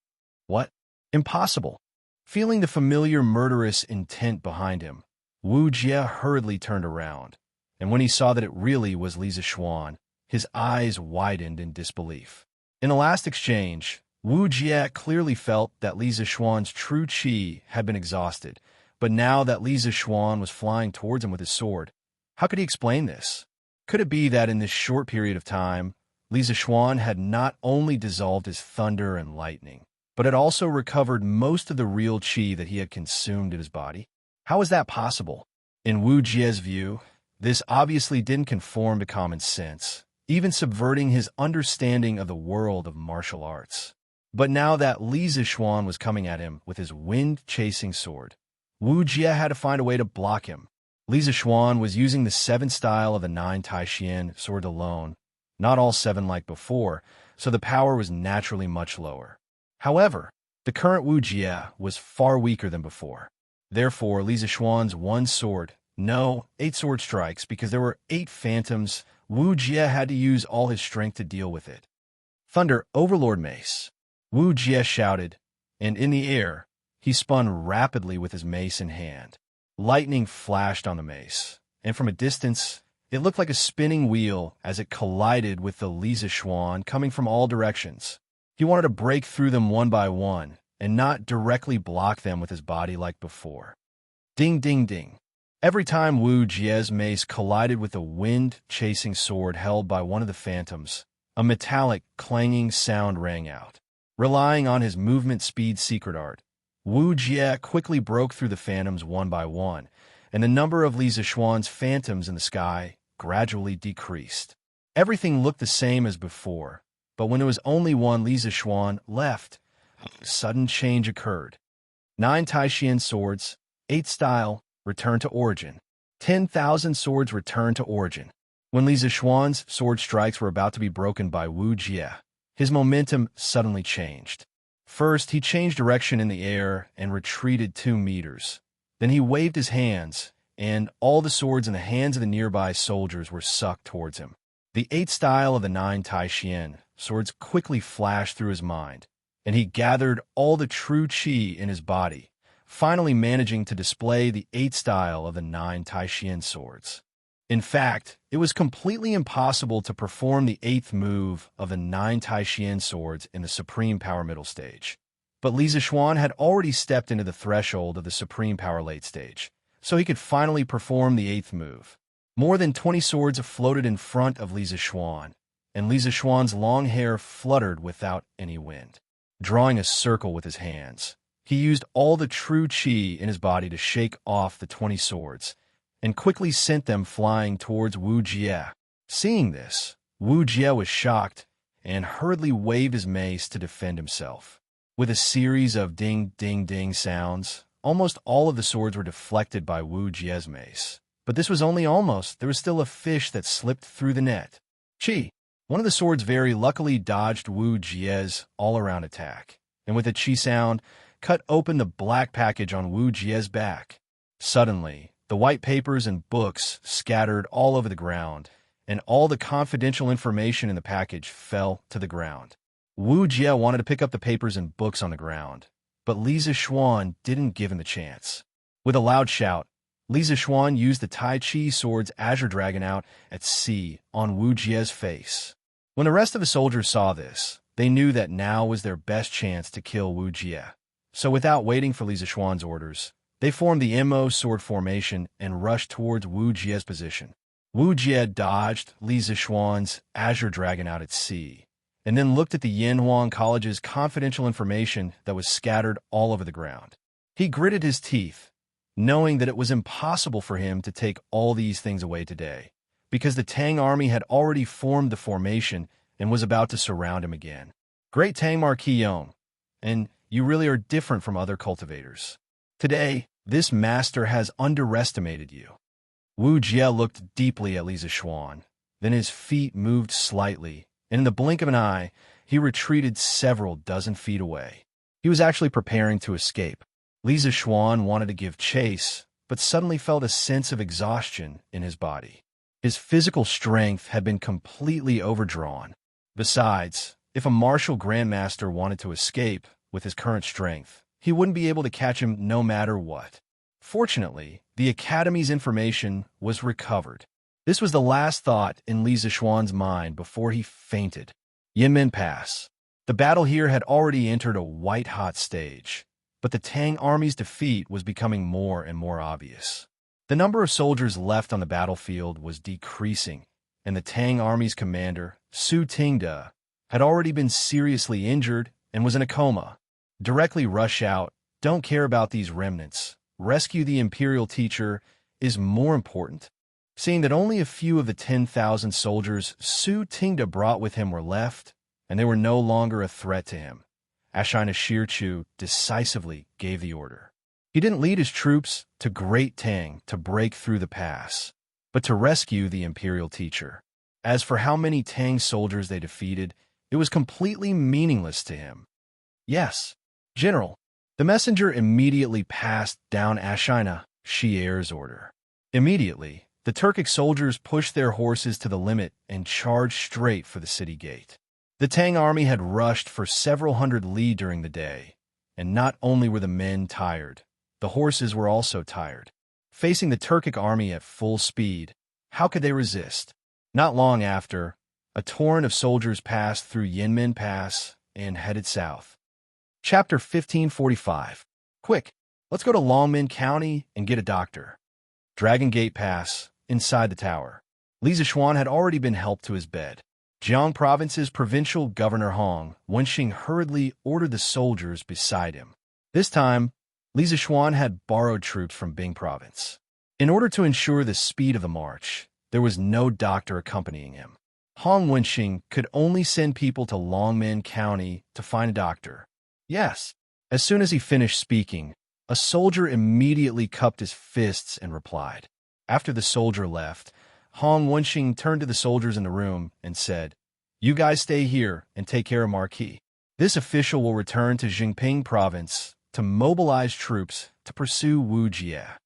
What? Impossible. Feeling the familiar murderous intent behind him, Wu Jie hurriedly turned around, and when he saw that it really was Li Zishuan, his eyes widened in disbelief. In the last exchange, Wu Jie clearly felt that Li Zishuan's true qi had been exhausted, But now that Li Zixuan was flying towards him with his sword, how could he explain this? Could it be that in this short period of time, Li Zixuan had not only dissolved his thunder and lightning, but had also recovered most of the real qi that he had consumed in his body? How is that possible? In Wu Jie's view, this obviously didn't conform to common sense, even subverting his understanding of the world of martial arts. But now that Li Zixuan was coming at him with his wind-chasing sword, Wu Jie had to find a way to block him. Li Zixuan was using the 7 style of the 9 Taishian sword alone, not all 7 like before, so the power was naturally much lower. However, the current Wu Jie was far weaker than before. Therefore, Li Zixuan's 1 sword, no, 8 sword strikes, because there were 8 phantoms, Wu Jie had to use all his strength to deal with it. Thunder, Overlord Mace, Wu Jie shouted, and in the air, he spun rapidly with his mace in hand. Lightning flashed on the mace, and from a distance, it looked like a spinning wheel as it collided with the Li Zixuan coming from all directions. He wanted to break through them one by one, and not directly block them with his body like before. Ding, ding, ding. Every time Wu Jie's mace collided with a wind-chasing sword held by one of the phantoms, a metallic, clanging sound rang out. Relying on his movement speed secret art, Wu Jie quickly broke through the phantoms one by one, and the number of Li Zixuan's phantoms in the sky gradually decreased. Everything looked the same as before, but when there was only one Li Zixuan left, a sudden change occurred. 9 Taishian swords, 8 style, returned to origin. 10,000 swords returned to origin. When Li Zixuan's sword strikes were about to be broken by Wu Jie, his momentum suddenly changed. First, he changed direction in the air and retreated 2 meters. Then he waved his hands, and all the swords in the hands of the nearby soldiers were sucked towards him. The 8 style of the 9 Taishian swords quickly flashed through his mind, and he gathered all the true qi in his body, finally managing to display the 8 style of the 9 Taishian swords. In fact, it was completely impossible to perform the 8th move of the 9 Taishian swords in the Supreme Power middle stage. But Li Zixuan had already stepped into the threshold of the Supreme Power late stage, so he could finally perform the 8th move. More than 20 swords floated in front of Li Zixuan, and Li Zixuan's long hair fluttered without any wind. Drawing a circle with his hands, he used all the true qi in his body to shake off the 20 swords, and quickly sent them flying towards Wu Jie. Seeing this, Wu Jie was shocked and hurriedly waved his mace to defend himself. With a series of ding-ding-ding sounds, almost all of the swords were deflected by Wu Jie's mace. But this was only almost. There was still a fish that slipped through the net. Qi. One of the swords very luckily dodged Wu Jie's all-around attack, and with a qi sound, cut open the black package on Wu Jie's back. Suddenly, the white papers and books scattered all over the ground, and all the confidential information in the package fell to the ground. Wu Jie wanted to pick up the papers and books on the ground, but Li Zixuan didn't give him the chance. With a loud shout, Li Zixuan used the Tai Chi sword's Azure Dragon out at sea on Wu Jie's face. When the rest of the soldiers saw this, they knew that now was their best chance to kill Wu Jie. So without waiting for Li Zixuan's orders, they formed the Immerse sword formation and rushed towards Wu Jie's position. Wu Jie dodged Li Zixuan's Azure Dragon out at sea, and then looked at the Yanhuang College's confidential information that was scattered all over the ground. He gritted his teeth, knowing that it was impossible for him to take all these things away today, because the Tang army had already formed the formation and was about to surround him again. Great Tang Marquis Yong, and you really are different from other cultivators. Today, this master has underestimated you. Wu Jie looked deeply at Li Zixuan, then his feet moved slightly, and in the blink of an eye, he retreated several dozen feet away. He was actually preparing to escape. Li Zixuan wanted to give chase, but suddenly felt a sense of exhaustion in his body. His physical strength had been completely overdrawn. Besides, if a martial grandmaster wanted to escape with his current strength, he wouldn't be able to catch him no matter what. Fortunately, the Academy's information was recovered. This was the last thought in Li Zixuan's mind before he fainted. Yinmen Pass. The battle here had already entered a white-hot stage, but the Tang army's defeat was becoming more and more obvious. The number of soldiers left on the battlefield was decreasing, and the Tang army's commander, Su Tingda, had already been seriously injured and was in a coma. Directly rush out, don't care about these remnants. Rescue the imperial teacher is more important. Seeing that only a few of the 10,000 soldiers Su Tingda brought with him were left, and they were no longer a threat to him, Ashina Shirchu decisively gave the order. He didn't lead his troops to Great Tang to break through the pass, but to rescue the imperial teacher. As for how many Tang soldiers they defeated, it was completely meaningless to him. Yes, General. The messenger immediately passed down Ashina Shir's order. Immediately, the Turkic soldiers pushed their horses to the limit and charged straight for the city gate. The Tang army had rushed for several hundred li during the day, and not only were the men tired, the horses were also tired. Facing the Turkic army at full speed, how could they resist? Not long after, a torrent of soldiers passed through Yinmen Pass and headed south. Chapter 1545. Quick, let's go to Longmen County and get a doctor. Dragon Gate Pass, inside the tower. Li Zishuan had already been helped to his bed. Jiang Province's provincial governor Hong Wenxing hurriedly ordered the soldiers beside him. This time, Li Zishuan had borrowed troops from Bing Province. In order to ensure the speed of the march, there was no doctor accompanying him. Hong Wenxing could only send people to Longmen County to find a doctor. Yes. As soon as he finished speaking, a soldier immediately cupped his fists and replied. After the soldier left, Hong Wenxing turned to the soldiers in the room and said, "You guys stay here and take care of Marquis. This official will return to Jingping Province to mobilize troops to pursue Wu Jie."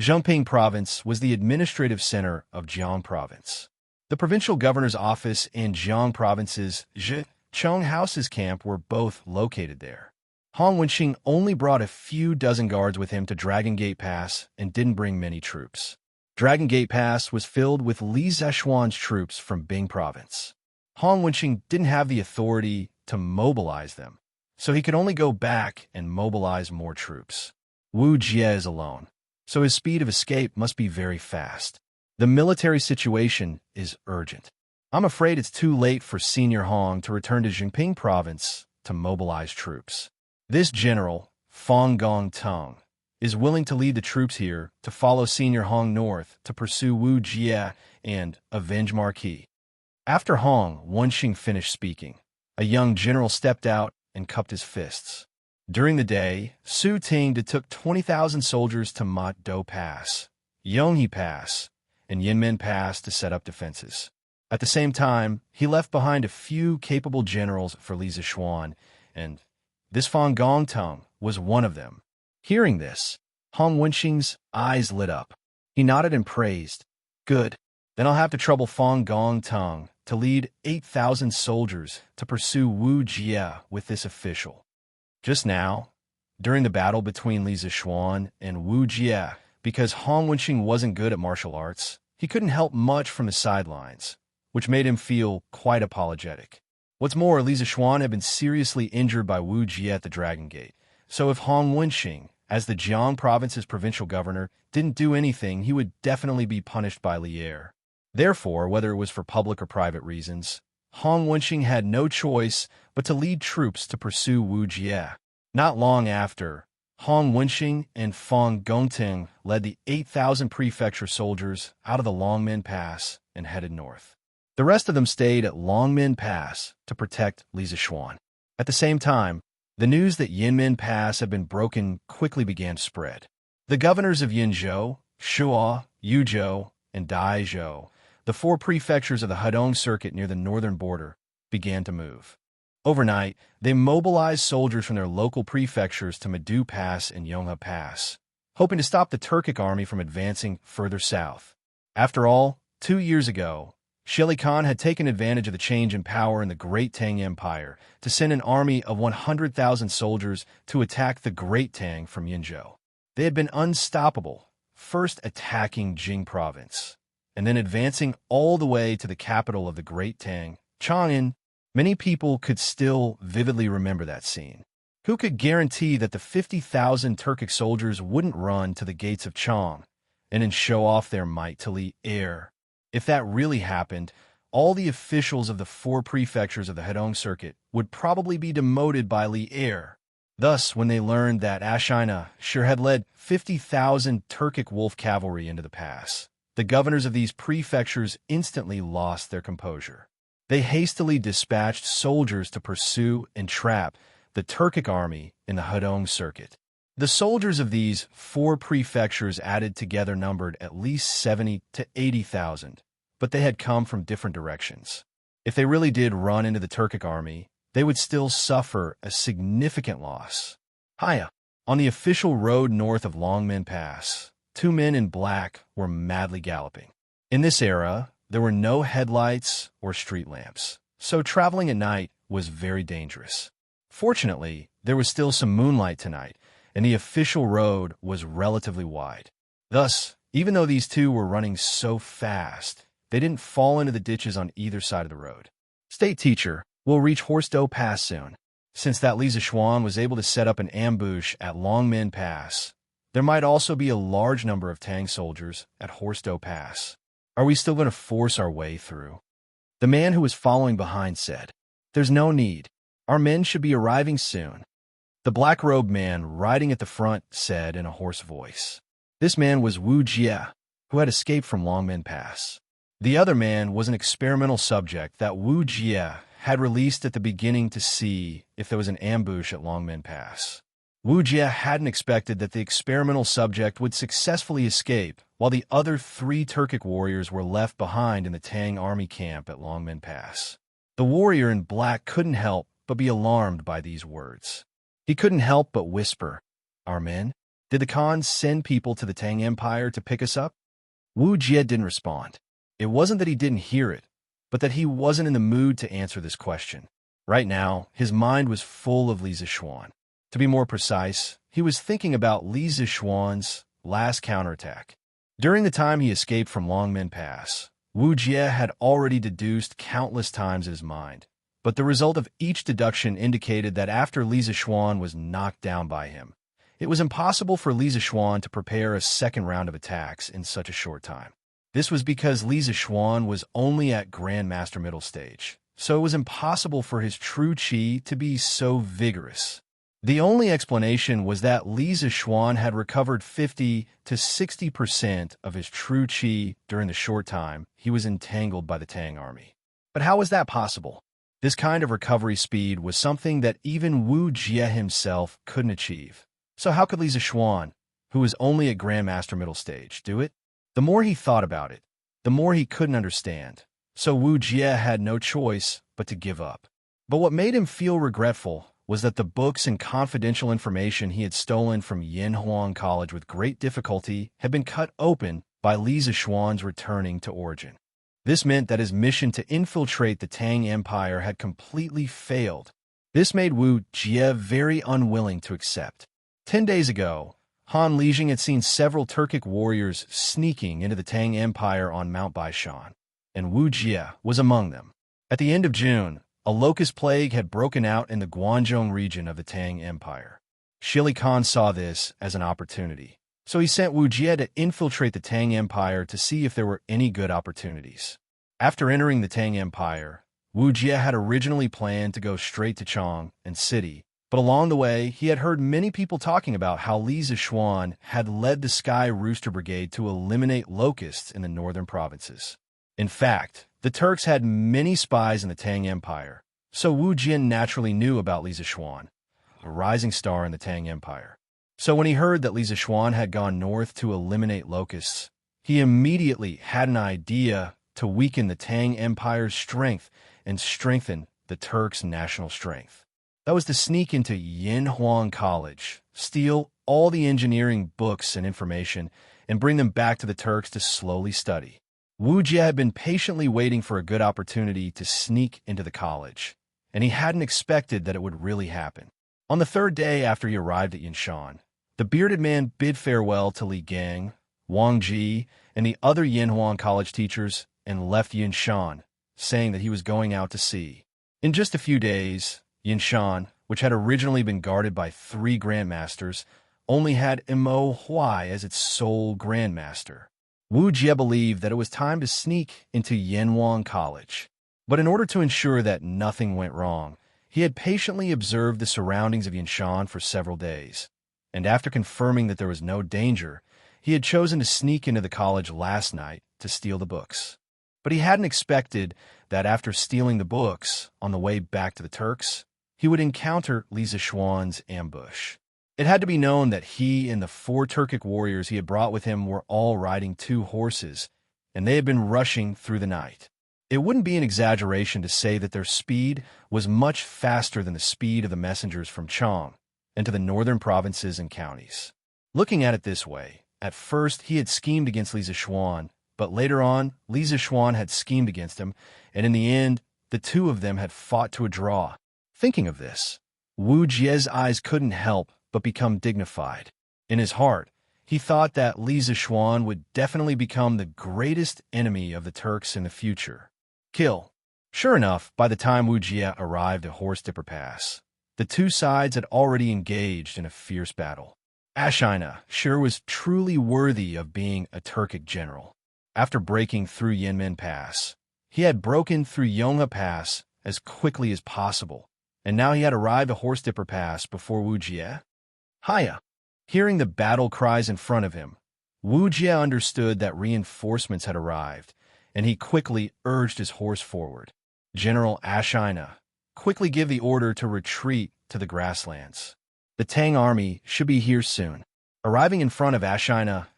Zhengping Province was the administrative center of Jiang Province. The provincial governor's office and Jiang Province's Zhicheng House's camp were both located there. Hong Wenxing only brought a few dozen guards with him to Dragon Gate Pass and didn't bring many troops. Dragon Gate Pass was filled with Li Zishuan's troops from Bing Province. Hong Wenxing didn't have the authority to mobilize them, so he could only go back and mobilize more troops. Wu Jie is alone, so his speed of escape must be very fast. The military situation is urgent. I'm afraid it's too late for Senior Hong to return to Jingping Province to mobilize troops. This general, Fong Gongtong, is willing to lead the troops here to follow Senior Hong north to pursue Wu Jie and avenge Marquis. After Hong Wenxing finished speaking, a young general stepped out and cupped his fists. During the day, Su Tingda took 20,000 soldiers to Mat Do Pass, Yonghe Pass, and Yinmen Pass to set up defenses. At the same time, he left behind a few capable generals for Li Zishuan, and this Fong Gongtong was one of them. Hearing this, Hong Wenxing's eyes lit up. He nodded and praised. Good. Then I'll have to trouble Fong Gongtong to lead 8,000 soldiers to pursue Wu Jie with this official. Just now, during the battle between Li Zishuan and Wu Jie, because Hong Wenxing wasn't good at martial arts, he couldn't help much from the sidelines, which made him feel quite apologetic. What's more, Li Zishuan had been seriously injured by Wu Jie at the Dragon Gate, so if Hong Wenxing, as the Jiang Province's provincial governor, didn't do anything, he would definitely be punished by Lier. Therefore, whether it was for public or private reasons, Hong Wenxing had no choice but to lead troops to pursue Wu Jie. Not long after, Hong Wenxing and Fong Gongtong led the 8,000 prefecture soldiers out of the Longmen Pass and headed north. The rest of them stayed at Longmen Pass to protect Li Zishuan. At the same time, the news that Yinmen Pass had been broken quickly began to spread. The governors of Yinzhou, Shuo, Yuzhou, and Daizhou, the four prefectures of the Hedong Circuit near the northern border, began to move. Overnight, they mobilized soldiers from their local prefectures to Madu Pass and Yonghe Pass, hoping to stop the Turkic army from advancing further south. After all, 2 years ago, Shili Khan had taken advantage of the change in power in the Great Tang Empire to send an army of 100,000 soldiers to attack the Great Tang from Yinzhou. They had been unstoppable, first attacking Jing Province, and then advancing all the way to the capital of the Great Tang, Chang'an. Many people could still vividly remember that scene. Who could guarantee that the 50,000 Turkic soldiers wouldn't run to the gates of Chang and then show off their might to Li Er? If that really happened, all the officials of the 4 prefectures of the Hedong circuit would probably be demoted by Li Er. Thus, when they learned that Ashina sure had led 50,000 Turkic wolf cavalry into the pass, the governors of these prefectures instantly lost their composure. They hastily dispatched soldiers to pursue and trap the Turkic army in the Hedong circuit. The soldiers of these 4 prefectures added together numbered at least 70 to 80,000, but they had come from different directions. If they really did run into the Turkic army, they would still suffer a significant loss. Hiya! On the official road north of Longmen Pass, 2 men in black were madly galloping. In this era, there were no headlights or street lamps, so traveling at night was very dangerous. Fortunately, there was still some moonlight tonight, and the official road was relatively wide. Thus, even though these 2 were running so fast, they didn't fall into the ditches on either side of the road. State teacher, we'll reach Horsto Pass soon. Since that Li Zishuan was able to set up an ambush at Longmen Pass, there might also be a large number of Tang soldiers at Horsto Pass. Are we still going to force our way through? The man who was following behind said, "There's no need. Our men should be arriving soon." The black-robed man riding at the front said in a hoarse voice. This man was Wu Jie, who had escaped from Longmen Pass. The other man was an experimental subject that Wu Jie had released at the beginning to see if there was an ambush at Longmen Pass. Wu Jie hadn't expected that the experimental subject would successfully escape, while the other 3 Turkic warriors were left behind in the Tang army camp at Longmen Pass. The warrior in black couldn't help but be alarmed by these words. He couldn't help but whisper, "Our men? Did the Khan send people to the Tang Empire to pick us up?" Wu Jie didn't respond. It wasn't that he didn't hear it, but that he wasn't in the mood to answer this question. Right now, his mind was full of Li Zishuan. To be more precise, he was thinking about Li Zishuan's last counterattack. During the time he escaped from Longmen Pass, Wu Jie had already deduced countless times in his mind, but the result of each deduction indicated that after Li Zishuan was knocked down by him, it was impossible for Li Zishuan to prepare a second round of attacks in such a short time. This was because Li Zishuan was only at Grandmaster middle stage, so it was impossible for his true qi to be so vigorous. The only explanation was that Li Zishuan had recovered 50 to 60% of his true qi during the short time he was entangled by the Tang army. But how was that possible? This kind of recovery speed was something that even Wu Jie himself couldn't achieve. So how could Li Zishuan, who was only at Grandmaster middle stage, do it? The more he thought about it, the more he couldn't understand. So Wu Jie had no choice but to give up. But what made him feel regretful was that the books and confidential information he had stolen from Yinhuang College with great difficulty had been cut open by Li Zishuan's returning to origin. This meant that his mission to infiltrate the Tang Empire had completely failed. This made Wu Jie very unwilling to accept. 10 days ago, Han Lijing had seen several Turkic warriors sneaking into the Tang Empire on Mount Baishan, and Wu Jie was among them. At the end of June, a locust plague had broken out in the Guangzhou region of the Tang Empire. Shili Khan saw this as an opportunity, so he sent Wu Jie to infiltrate the Tang Empire to see if there were any good opportunities. After entering the Tang Empire, Wu Jie had originally planned to go straight to Chang and city, but along the way, he had heard many people talking about how Li Zishuan had led the Sky Rooster Brigade to eliminate locusts in the northern provinces. In fact, the Turks had many spies in the Tang Empire, so Wu Jie naturally knew about Li Zishuan, a rising star in the Tang Empire. So when he heard that Li Zishuan had gone north to eliminate locusts, he immediately had an idea to weaken the Tang Empire's strength and strengthen the Turks' national strength. That was to sneak into Yinhuang College, steal all the engineering books and information, and bring them back to the Turks to slowly study. Wu Jie had been patiently waiting for a good opportunity to sneak into the college, and he hadn't expected that it would really happen. On the 3rd day after he arrived at Yinshan, the bearded man bid farewell to Li Gang, Wang Ji, and the other Yinhuang College teachers and left Yinshan, saying that he was going out to sea. In just a few days, Yinshan which had originally been guarded by 3 grandmasters, only had Immerse as its sole grandmaster. Wu Jie believed that it was time to sneak into Yanhuang College. But in order to ensure that nothing went wrong, he had patiently observed the surroundings of Yanshan for several days. And after confirming that there was no danger, he had chosen to sneak into the college last night to steal the books. But he hadn't expected that after stealing the books, on the way back to the Turks, he would encounter Li Zishuan's ambush. It had to be known that he and the 4 Turkic warriors he had brought with him were all riding 2 horses, and they had been rushing through the night. It wouldn't be an exaggeration to say that their speed was much faster than the speed of the messengers from Chang and to the northern provinces and counties. Looking at it this way, at first he had schemed against Li Zishuan, but later on, Li Zishuan had schemed against him, and in the end, the 2 of them had fought to a draw. Thinking of this, Wu Jie's eyes couldn't help but become dignified. In his heart, he thought that Li Zishuan would definitely become the greatest enemy of the Turks in the future. Kill. Sure enough, by the time Wu Jie arrived at Horse Dipper Pass, the 2 sides had already engaged in a fierce battle. Ashina sure was truly worthy of being a Turkic general. After breaking through Yanmen Pass, he had broken through Yonghe Pass as quickly as possible, and now he had arrived at Horse Dipper Pass before Wu Jie. Hiya! Hearing the battle cries in front of him, Wu Jie understood that reinforcements had arrived, and he quickly urged his horse forward. General Ashina, quickly give the order to retreat to the grasslands. The Tang army should be here soon. Arriving in front of Ashina,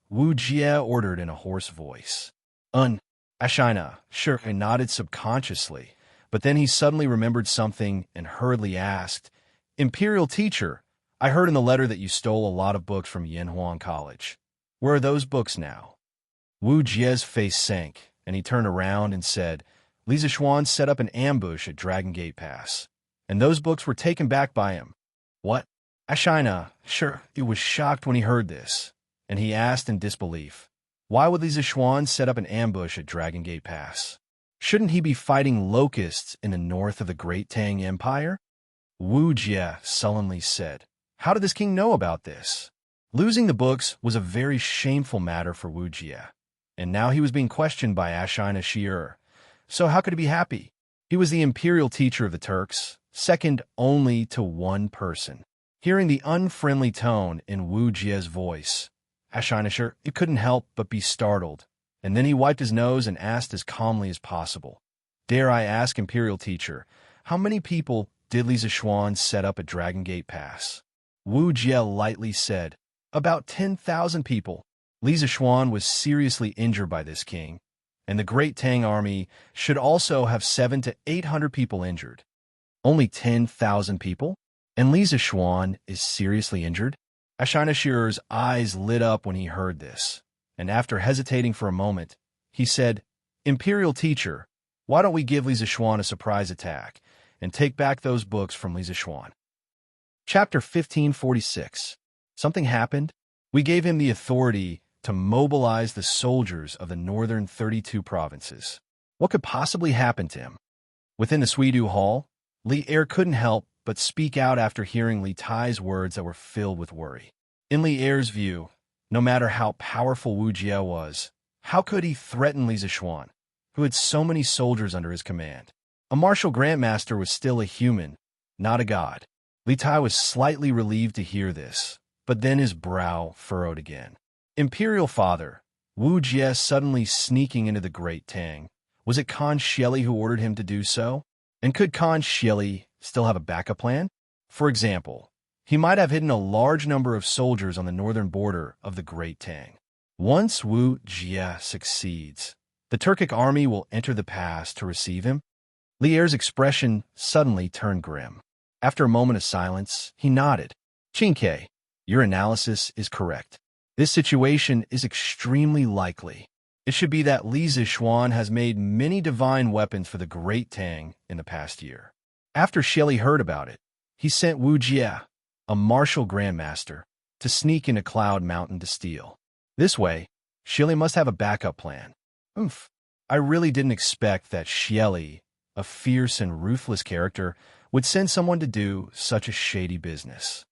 Wu Jie ordered in a hoarse voice. Ashina, nodded subconsciously, but then he suddenly remembered something and hurriedly asked, Imperial teacher, I heard in the letter that you stole a lot of books from Yanhuang College. Where are those books now? Wu Jie's face sank, and he turned around and said, Li Zishuan set up an ambush at Dragon Gate Pass, and those books were taken back by him. What? Ashina, he was shocked when he heard this, and he asked in disbelief, why would Li Zishuan set up an ambush at Dragon Gate Pass? Shouldn't he be fighting locusts in the north of the Great Tang Empire? Wu Jie sullenly said, how did this king know about this? Losing the books was a very shameful matter for Wu Jie, and now he was being questioned by Ashina. So how could he be happy? He was the imperial teacher of the Turks, second only to one person. Hearing the unfriendly tone in Wu Jie's voice, Ashina couldn't help but be startled, and then he wiped his nose and asked as calmly as possible, Dare I ask, imperial teacher, how many people did Li Zishuan set up at Dragon Gate Pass? Wu Jie lightly said, about 10,000 people. Li Zishuan was seriously injured by this king, and the Great Tang army should also have 700 to 800 people injured. Only 10,000 people? And Li Zishuan is seriously injured? Ashina eyes lit up when he heard this, and after hesitating for a moment, he said, Imperial teacher, why don't we give Li Zishuan a surprise attack and take back those books from Li Zishuan? Chapter 1546. Something happened. We gave him the authority to mobilize the soldiers of the northern 32 provinces. What could possibly happen to him? Within the Suidu Hall, Li Er couldn't help but speak out after hearing Li Tai's words that were filled with worry. In Li Er's view, no matter how powerful Wu Jie was, how could he threaten Li Zishuan, who had so many soldiers under his command? A martial grandmaster was still a human, not a god. Li Tai was slightly relieved to hear this, but then his brow furrowed again. Imperial father, Wu Jie suddenly sneaking into the Great Tang. Was it Khan Xieli who ordered him to do so? And could Khan Xieli still have a backup plan? For example, he might have hidden a large number of soldiers on the northern border of the Great Tang. Once Wu Jie succeeds, the Turkic army will enter the pass to receive him. Li Er's expression suddenly turned grim. After a moment of silence, he nodded. Qingke, your analysis is correct. This situation is extremely likely. It should be that Li Zishuan has made many divine weapons for the Great Tang in the past year. After Xieli heard about it, he sent Wu Jie, a martial grandmaster, to sneak into Cloud Mountain to steal. This way, Xieli must have a backup plan. I really didn't expect that Xieli, a fierce and ruthless character, would send someone to do such a shady business?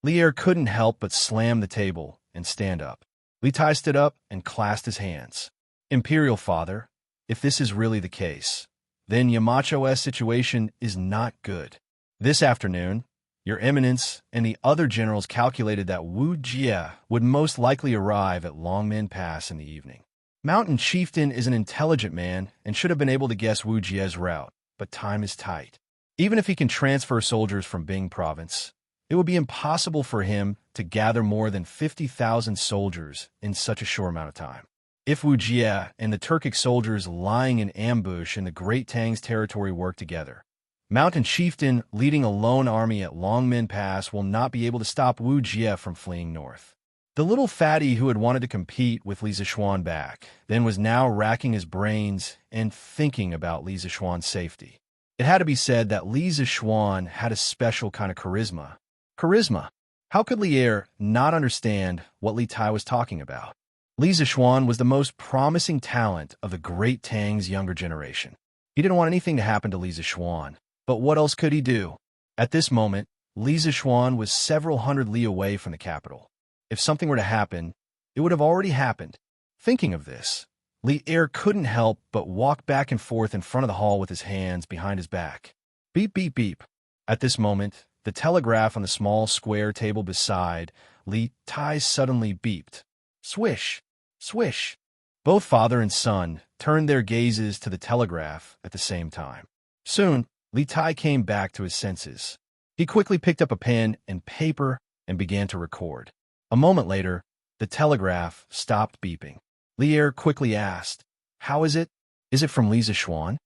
Li Er couldn't help but slam the table and stand up. Li Tai stood up and clasped his hands. Imperial Father, if this is really the case, then Yamacho's situation is not good. This afternoon, Your Eminence and the other generals calculated that Wu Jie would most likely arrive at Longmen Pass in the evening. Mountain Chieftain is an intelligent man and should have been able to guess Wu Jie's route, but time is tight. Even if he can transfer soldiers from Bing Province, it would be impossible for him to gather more than 50,000 soldiers in such a short amount of time. If Wu Jie and the Turkic soldiers lying in ambush in the Great Tang's territory work together, Mountain Chieftain leading a lone army at Longmen Pass will not be able to stop Wu Jie from fleeing north. The little fatty who had wanted to compete with Li Zixuan back then was now racking his brains and thinking about Li Zixuan's safety. It had to be said that Li Zixuan had a special kind of charisma. Charisma? How could Li Er not understand what Li Tai was talking about? Li Zixuan was the most promising talent of the Great Tang's younger generation. He didn't want anything to happen to Li Zixuan, but what else could he do? At this moment, Li Zixuan was several hundred li away from the capital. If something were to happen, it would have already happened. Thinking of this, Li Er couldn't help but walk back and forth in front of the hall with his hands behind his back. Beep, beep, beep. At this moment, the telegraph on the small square table beside Li Tai suddenly beeped. Swish, swish. Both father and son turned their gazes to the telegraph at the same time. Soon, Li Tai came back to his senses. He quickly picked up a pen and paper and began to record. A moment later, the telegraph stopped beeping. Li Er quickly asked, How is it? Is it from Li Zixuan?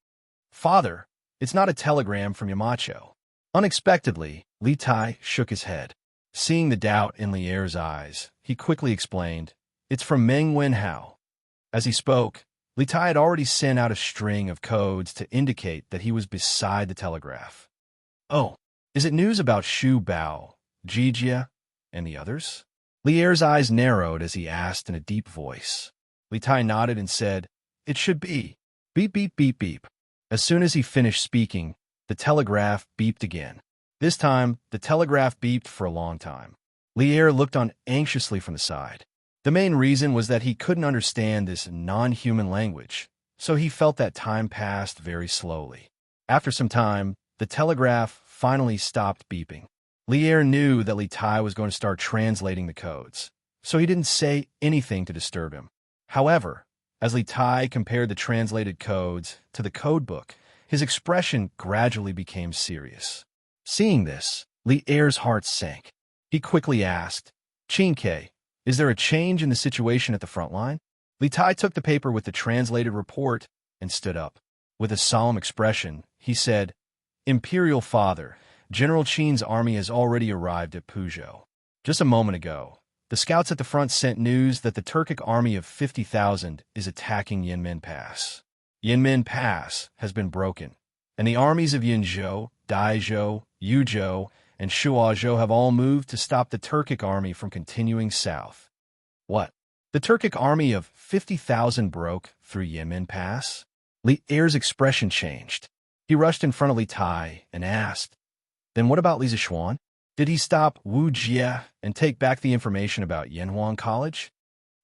Father, it's not a telegram from Yamacho. Unexpectedly, Li Tai shook his head. Seeing the doubt in Li Er's eyes, he quickly explained, It's from Meng Wenhao. As he spoke, Li Tai had already sent out a string of codes to indicate that he was beside the telegraph. Oh, is it news about Shu Bao, Jijia, and the others? Li Er's eyes narrowed as he asked in a deep voice. Li Tai nodded and said, It should be. Beep, beep, beep, beep. As soon as he finished speaking, the telegraph beeped again. This time, the telegraph beeped for a long time. Li Er looked on anxiously from the side. The main reason was that he couldn't understand this non-human language, so he felt that time passed very slowly. After some time, the telegraph finally stopped beeping. Li Er knew that Li Tai was going to start translating the codes, so he didn't say anything to disturb him. However, as Li Tai compared the translated codes to the code book, his expression gradually became serious. Seeing this, Li Er's heart sank. He quickly asked, Qin-Ke, is there a change in the situation at the front line? Li Tai took the paper with the translated report and stood up. With a solemn expression, he said, Imperial Father, General Qin's army has already arrived at Puzhou. Just a moment ago, the scouts at the front sent news that the Turkic army of 50,000 is attacking Yanmen Pass. Yanmen Pass has been broken, and the armies of Yinzhou, Daizhou, Yuzhou, and Shuozhou have all moved to stop the Turkic army from continuing south. What? The Turkic army of 50,000 broke through Yanmen Pass? Li Er's expression changed. He rushed in front of Li Tai and asked, Then what about Li Zixuan? Did he stop Wu Jie and take back the information about Yanhuang College?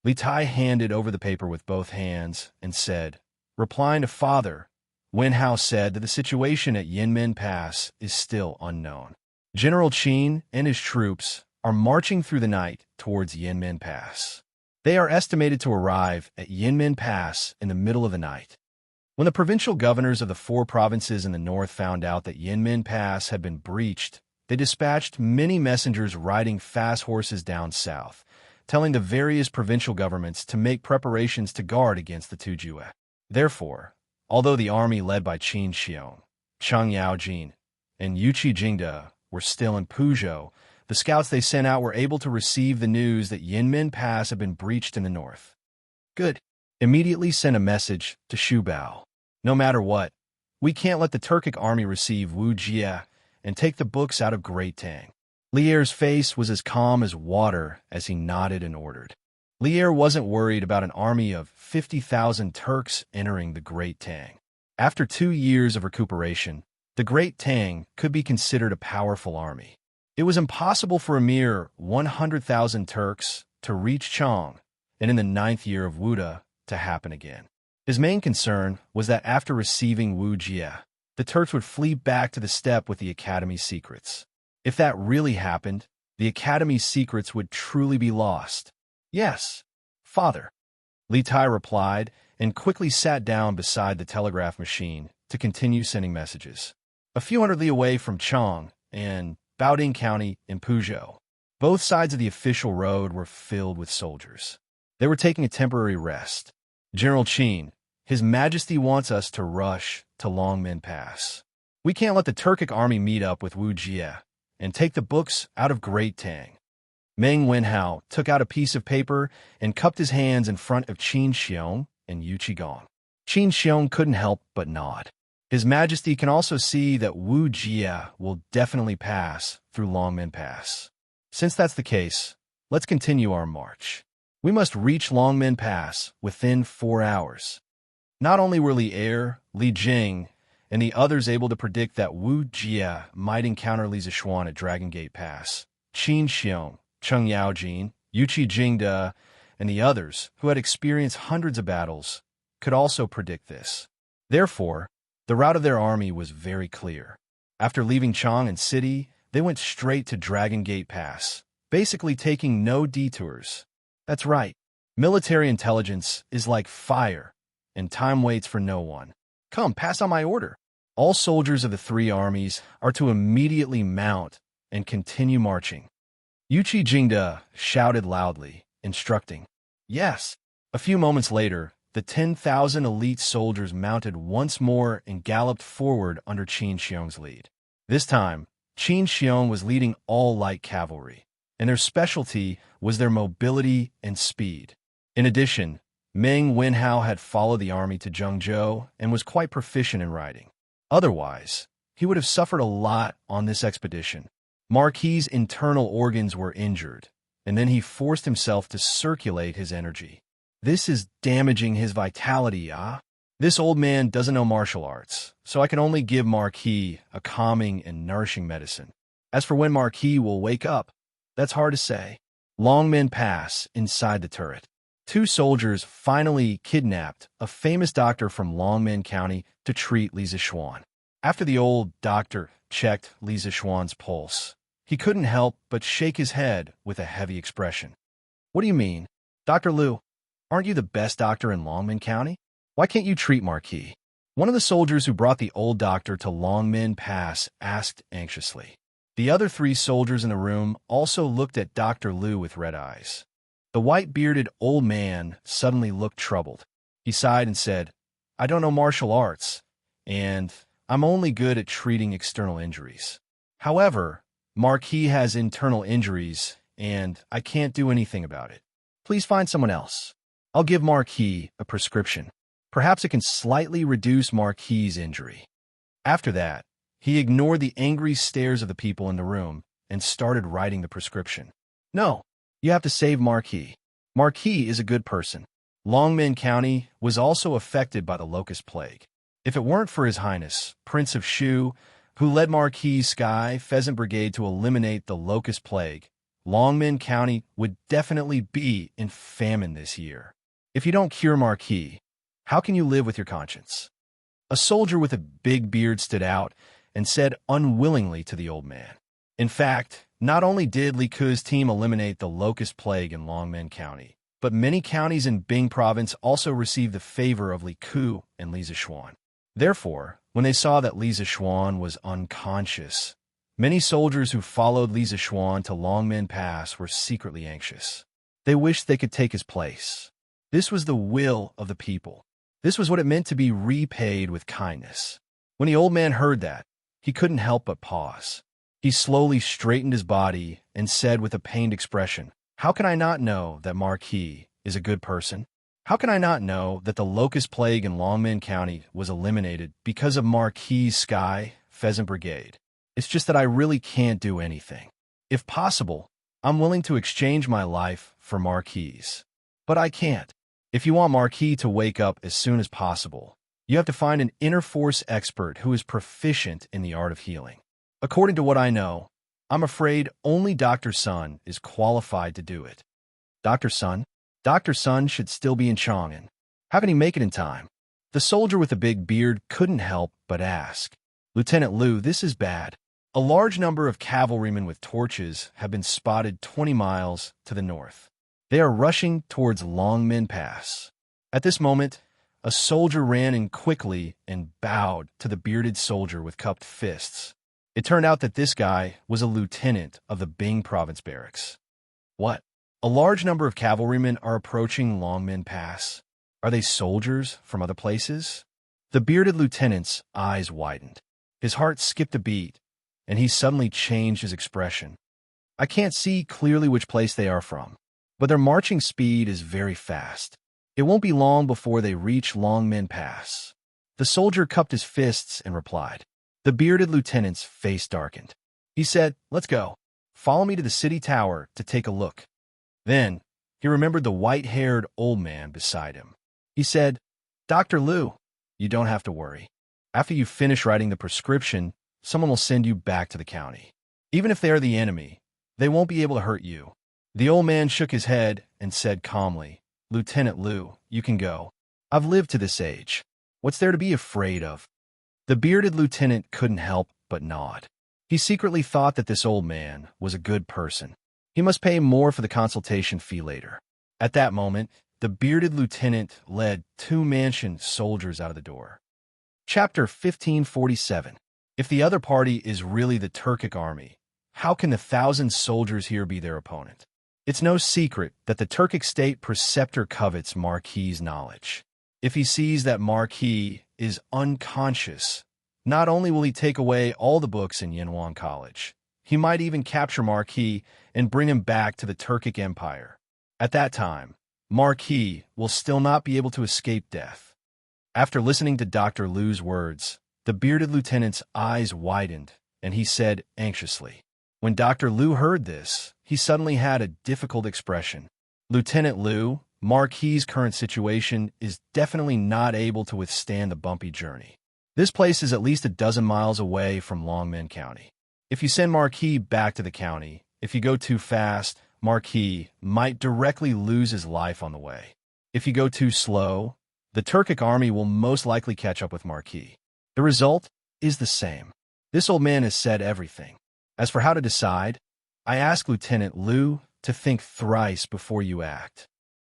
Li Tai handed over the paper with both hands and said, Replying to father, Wenhao said that the situation at Yanmen Pass is still unknown. General Qin and his troops are marching through the night towards Yanmen Pass. They are estimated to arrive at Yanmen Pass in the middle of the night. When the provincial governors of the 4 provinces in the north found out that Yanmen Pass had been breached, they dispatched many messengers riding fast horses down south, telling the various provincial governments to make preparations to guard against the Tujue. Therefore, although the army led by Qin Xiong, Cheng Yaojin, and Yuqi Jingde were still in Puzhou, the scouts they sent out were able to receive the news that Yanmen Pass had been breached in the north. Good. Immediately send a message to Shu Bao. No matter what, we can't let the Turkic army receive Wu Jie and take the books out of Great Tang. Li Er's face was as calm as water as he nodded and ordered. Li Er wasn't worried about an army of 50,000 Turks entering the Great Tang. After 2 years of recuperation, the Great Tang could be considered a powerful army. It was impossible for a mere 100,000 Turks to reach Chang, and in the 9th year of Wuda to happen again. His main concern was that after receiving Wu Jie, the Turks would flee back to the steppe with the Academy's secrets. If that really happened, the Academy's secrets would truly be lost. Yes, father, Li Tai replied and quickly sat down beside the telegraph machine to continue sending messages. A few hundred li away from Chang and Baoding County in Puzhou, both sides of the official road were filled with soldiers. They were taking a temporary rest. General Qin, His Majesty wants us to rush to Longmen Pass. We can't let the Turkic army meet up with Wu Jie and take the books out of Great Tang. Meng Wenhao took out a piece of paper and cupped his hands in front of Qin Xiong and Yu Qigong. Qin Xiong couldn't help but nod. His Majesty can also see that Wu Jie will definitely pass through Longmen Pass. Since that's the case, let's continue our march. We must reach Longmen Pass within 4 hours. Not only were Li Er, Li Jing, and the others able to predict that Wu Jie might encounter Li Zishuan at Dragon Gate Pass, Qin Xiong, Cheng Yaojin, Yu Qijingde, and the others, who had experienced hundreds of battles, could also predict this. Therefore, the route of their army was very clear. After leaving Chang and City, they went straight to Dragon Gate Pass, basically taking no detours. That's right. Military intelligence is like fire, and time waits for no one. Come, pass on my order. All soldiers of the 3 armies are to immediately mount and continue marching. Yu Qijingde shouted loudly, instructing. Yes. A few moments later, the 10,000 elite soldiers mounted once more and galloped forward under Qin Xiong's lead. This time, Qin Xiong was leading all light cavalry, and their specialty was their mobility and speed. In addition, Meng Wenhao had followed the army to Zhengzhou and was quite proficient in riding. Otherwise, he would have suffered a lot on this expedition. Marquis's internal organs were injured, and then he forced himself to circulate his energy. This is damaging his vitality, ah? This old man doesn't know martial arts, so I can only give Marquis a calming and nourishing medicine. As for when Marquis will wake up, that's hard to say. Longmen Pass inside the turret. 2 soldiers finally kidnapped a famous doctor from Longmen County to treat Li Zishuan. After the old doctor checked Li Zishuan's pulse, he couldn't help but shake his head with a heavy expression. What do you mean? Dr. Liu, aren't you the best doctor in Longmen County? Why can't you treat Marquis? One of the soldiers who brought the old doctor to Longmen Pass asked anxiously. The other 3 soldiers in the room also looked at Dr. Liu with red eyes. The white-bearded old man suddenly looked troubled. He sighed and said, I don't know martial arts, and I'm only good at treating external injuries. However, Marquis has internal injuries, and I can't do anything about it. Please find someone else. I'll give Marquis a prescription. Perhaps it can slightly reduce Marquis's injury. After that, he ignored the angry stares of the people in the room and started writing the prescription. No, you have to save Marquis. Marquis is a good person. Longmen County was also affected by the locust plague. If it weren't for His Highness, Prince of Shu, who led Marquis's Sky Pheasant Brigade to eliminate the locust plague, Longmen County would definitely be in famine this year. If you don't cure Marquis, how can you live with your conscience? A soldier with a big beard stood out and said unwillingly to the old man. In fact, not only did Li Ke's team eliminate the locust plague in Longmen County, but many counties in Bing Province also received the favor of Li Ke and Li Zishuan. Therefore, when they saw that Li Zishuan was unconscious, many soldiers who followed Li Zishuan to Longmen Pass were secretly anxious. They wished they could take his place. This was the will of the people. This was what it meant to be repaid with kindness. When the old man heard that, he couldn't help but pause. He slowly straightened his body and said with a pained expression, How can I not know that Marquis is a good person? How can I not know that the locust plague in Longmen County was eliminated because of Marquis's Sky Pheasant Brigade? It's just that I really can't do anything. If possible, I'm willing to exchange my life for Marquis's. But I can't. If you want Marquis to wake up as soon as possible, You have to find an inner force expert who is proficient in the art of healing. According to what I know, I'm afraid only Dr. Sun is qualified to do it. Dr. Sun? Dr. Sun should still be in Chang'an. How can he make it in time? The soldier with the big beard couldn't help but ask. Lieutenant Liu, this is bad. A large number of cavalrymen with torches have been spotted 20 miles to the north. They are rushing towards Longmen Pass. At this moment, a soldier ran in quickly and bowed to the bearded soldier with cupped fists. It turned out that this guy was a lieutenant of the Bing province barracks. What? A large number of cavalrymen are approaching Longmen Pass. Are they soldiers from other places? The bearded lieutenant's eyes widened. His heart skipped a beat, and he suddenly changed his expression. I can't see clearly which place they are from, but their marching speed is very fast. It won't be long before they reach Longmen Pass. The soldier cupped his fists and replied. The bearded lieutenant's face darkened. He said, let's go. Follow me to the city tower to take a look. Then, he remembered the white-haired old man beside him. He said, Dr. Liu, you don't have to worry. After you finish writing the prescription, someone will send you back to the county. Even if they are the enemy, they won't be able to hurt you. The old man shook his head and said calmly, Lieutenant Liu, you can go. I've lived to this age. What's there to be afraid of? The bearded lieutenant couldn't help but nod. He secretly thought that this old man was a good person. He must pay more for the consultation fee later. At that moment, the bearded lieutenant led 2 Mansion soldiers out of the door. Chapter 1547. If the other party is really the Turkic army, how can the 1,000 soldiers here be their opponent? It's no secret that the Turkic state preceptor covets Marquis's knowledge. If he sees that Marquis is unconscious, not only will he take away all the books in Yanwan College, he might even capture Marquis and bring him back to the Turkic Empire. At that time, Marquis will still not be able to escape death. After listening to Dr. Liu's words, the bearded lieutenant's eyes widened, and he said anxiously. When Dr. Liu heard this, he suddenly had a difficult expression. Lieutenant Liu, Marquis's current situation is definitely not able to withstand the bumpy journey. This place is at least a dozen miles away from Longmen County. If you send Marquis back to the county, if you go too fast, Marquis might directly lose his life on the way. If you go too slow, the Turkic army will most likely catch up with Marquis. The result is the same. This old man has said everything. As for how to decide, I ask Lieutenant Liu to think thrice before you act.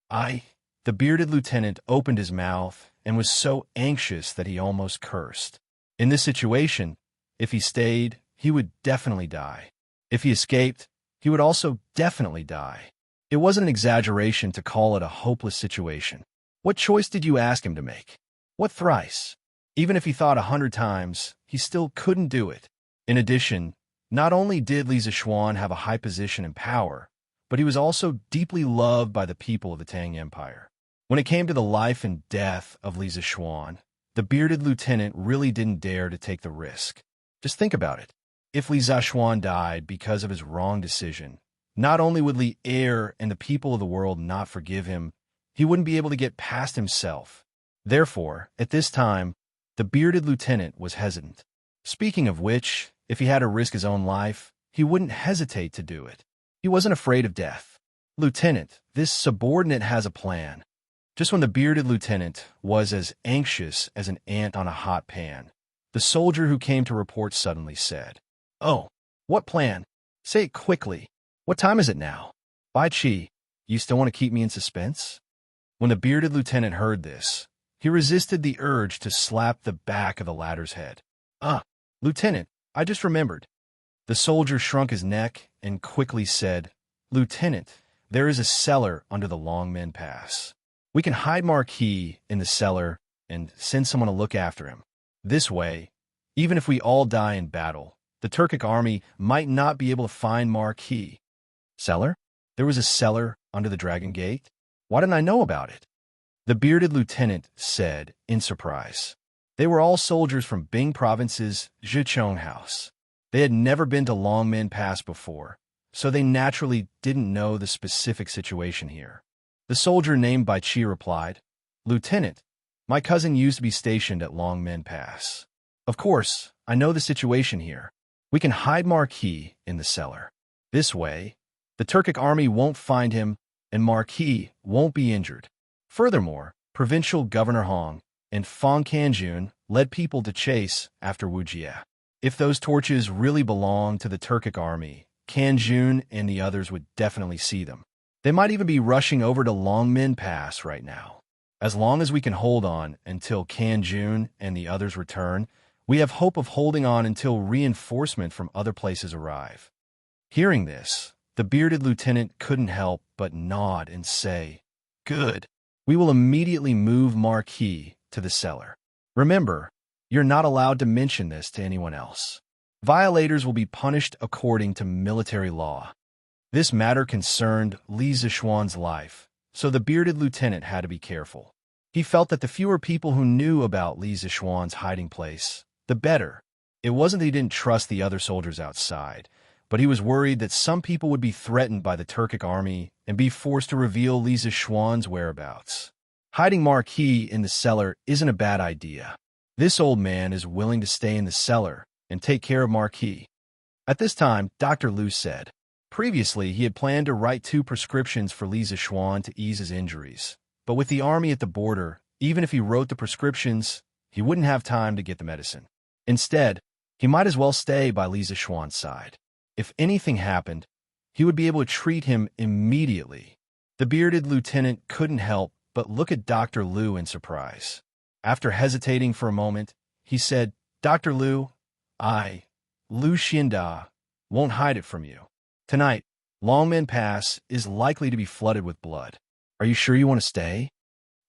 The bearded lieutenant opened his mouth and was so anxious that he almost cursed. In this situation, if he stayed, he would definitely die. If he escaped, he would also definitely die. It wasn't an exaggeration to call it a hopeless situation. What choice did you ask him to make? What thrice? Even if he thought 100 times, he still couldn't do it. In addition, not only did Li Zishuan have a high position and power, but he was also deeply loved by the people of the Tang Empire. When it came to the life and death of Li Zishuan, the bearded lieutenant really didn't dare to take the risk. Just think about it. If Li Zishuan died because of his wrong decision, not only would Li Er and the people of the world not forgive him, he wouldn't be able to get past himself. Therefore, at this time, the bearded lieutenant was hesitant. Speaking of which, if he had to risk his own life, he wouldn't hesitate to do it. He wasn't afraid of death. Lieutenant, this subordinate has a plan. Just when the bearded lieutenant was as anxious as an ant on a hot pan, the soldier who came to report suddenly said, Oh, what plan? Say it quickly. What time is it now? Bai Qi, you still want to keep me in suspense? When the bearded lieutenant heard this, he resisted the urge to slap the back of the latter's head. Lieutenant, I just remembered. The soldier shrunk his neck and quickly said, Lieutenant, there is a cellar under the Longmen Pass. We can hide Marquis in the cellar and send someone to look after him. This way, even if we all die in battle, the Turkic army might not be able to find Marquis. Cellar? There was a cellar under the Dragon Gate? Why didn't I know about it? The bearded lieutenant said in surprise. They were all soldiers from Bing Province's Zhichong House. They had never been to Longmen Pass before, so they naturally didn't know the specific situation here. The soldier named Bai Qi replied, Lieutenant, My cousin used to be stationed at Longmen Pass. Of course, I know the situation here. We can hide Marquis in the cellar. This way, the Turkic army won't find him and Marquis won't be injured. Furthermore, Provincial Governor Hong and Fong Kanjun led people to chase after Wu Jie. If those torches really belong to the Turkic army, Kanjun and the others would definitely see them. They might even be rushing over to Longmen Pass right now. As long as we can hold on until Kanjun and the others return, we have hope of holding on until reinforcement from other places arrive. Hearing this, the bearded lieutenant couldn't help but nod and say, "Good. We will immediately move Marquis to the cellar. Remember, you're not allowed to mention this to anyone else. Violators will be punished according to military law." This matter concerned Li Zixuan's life, so the bearded lieutenant had to be careful. He felt that the fewer people who knew about Li Zixuan's hiding place, the better. It wasn't that he didn't trust the other soldiers outside, but he was worried that some people would be threatened by the Turkic army and be forced to reveal Li Zixuan's whereabouts. Hiding Marquis in the cellar isn't a bad idea. This old man is willing to stay in the cellar and take care of Marquis. At this time, Dr. Liu said, previously he had planned to write 2 prescriptions for Li Zixuan to ease his injuries, but with the army at the border, even if he wrote the prescriptions, he wouldn't have time to get the medicine. Instead, he might as well stay by Li Zixuan's side. If anything happened, he would be able to treat him immediately. The bearded lieutenant couldn't help but look at Dr. Liu in surprise. After hesitating for a moment, he said, "Dr. Liu, Liu Xianda, won't hide it from you. Tonight, Longmen Pass is likely to be flooded with blood. Are you sure you want to stay?"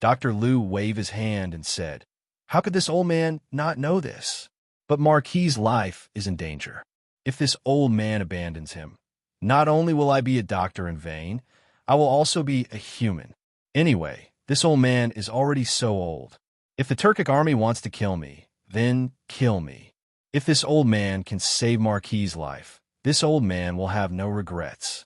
Dr. Liu waved his hand and said, "How could this old man not know this? But Marquis' life is in danger. If this old man abandons him, not only will I be a doctor in vain, I will also be a human. Anyway, this old man is already so old. If the Turkic army wants to kill me, then kill me. If this old man can save Marquis' life, this old man will have no regrets."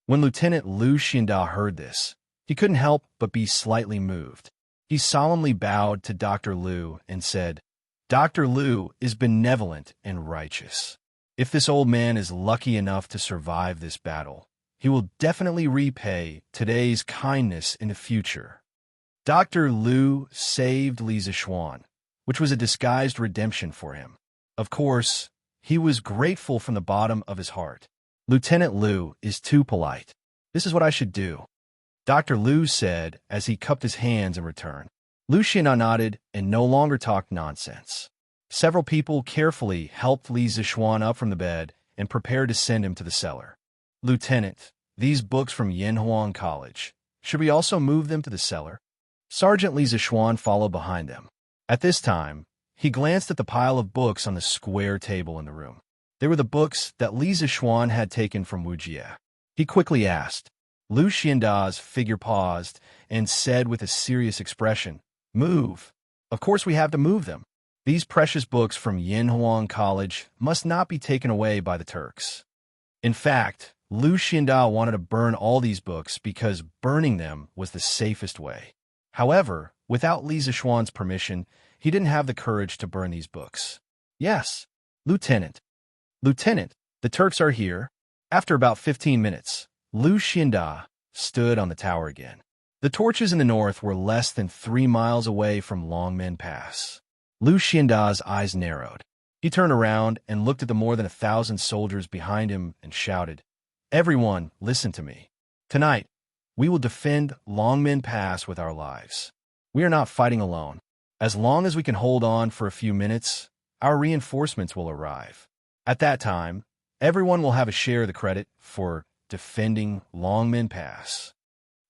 When Lieutenant Liu Xianda heard this, he couldn't help but be slightly moved. He solemnly bowed to Dr. Liu and said, "Dr. Liu is benevolent and righteous. If this old man is lucky enough to survive this battle, he will definitely repay today's kindness in the future." Dr. Liu saved Li Zixuan, which was a disguised redemption for him. Of course, he was grateful from the bottom of his heart. Lieutenant Liu is too polite. This is what I should do, Dr. Liu said as he cupped his hands in return. Liu Xianda nodded and no longer talked nonsense. Several people carefully helped Li Zixuan up from the bed and prepared to send him to the cellar. "Lieutenant, these books from Yanhuang College. Should we also move them to the cellar?" Sergeant Li Zixuan followed behind them. At this time, he glanced at the pile of books on the square table in the room. They were the books that Li Zixuan had taken from Wu Jie. He quickly asked. Liu Xianda's figure paused and said with a serious expression, "Move. Of course we have to move them. These precious books from Yanhuang College must not be taken away by the Turks." In fact, Liu Xianda wanted to burn all these books because burning them was the safest way. However, without Li Zixuan's permission, he didn't have the courage to burn these books. "Yes, Lieutenant. Lieutenant, the Turks are here." After about 15 minutes, Liu Xianda stood on the tower again. The torches in the north were less than 3 miles away from Longmen Pass. Liu Xianda's eyes narrowed. He turned around and looked at the more than 1,000 soldiers behind him and shouted, "Everyone, listen to me. Tonight, we will defend Longmen Pass with our lives. We are not fighting alone. As long as we can hold on for a few minutes, our reinforcements will arrive. At that time, everyone will have a share of the credit for defending Longmen Pass."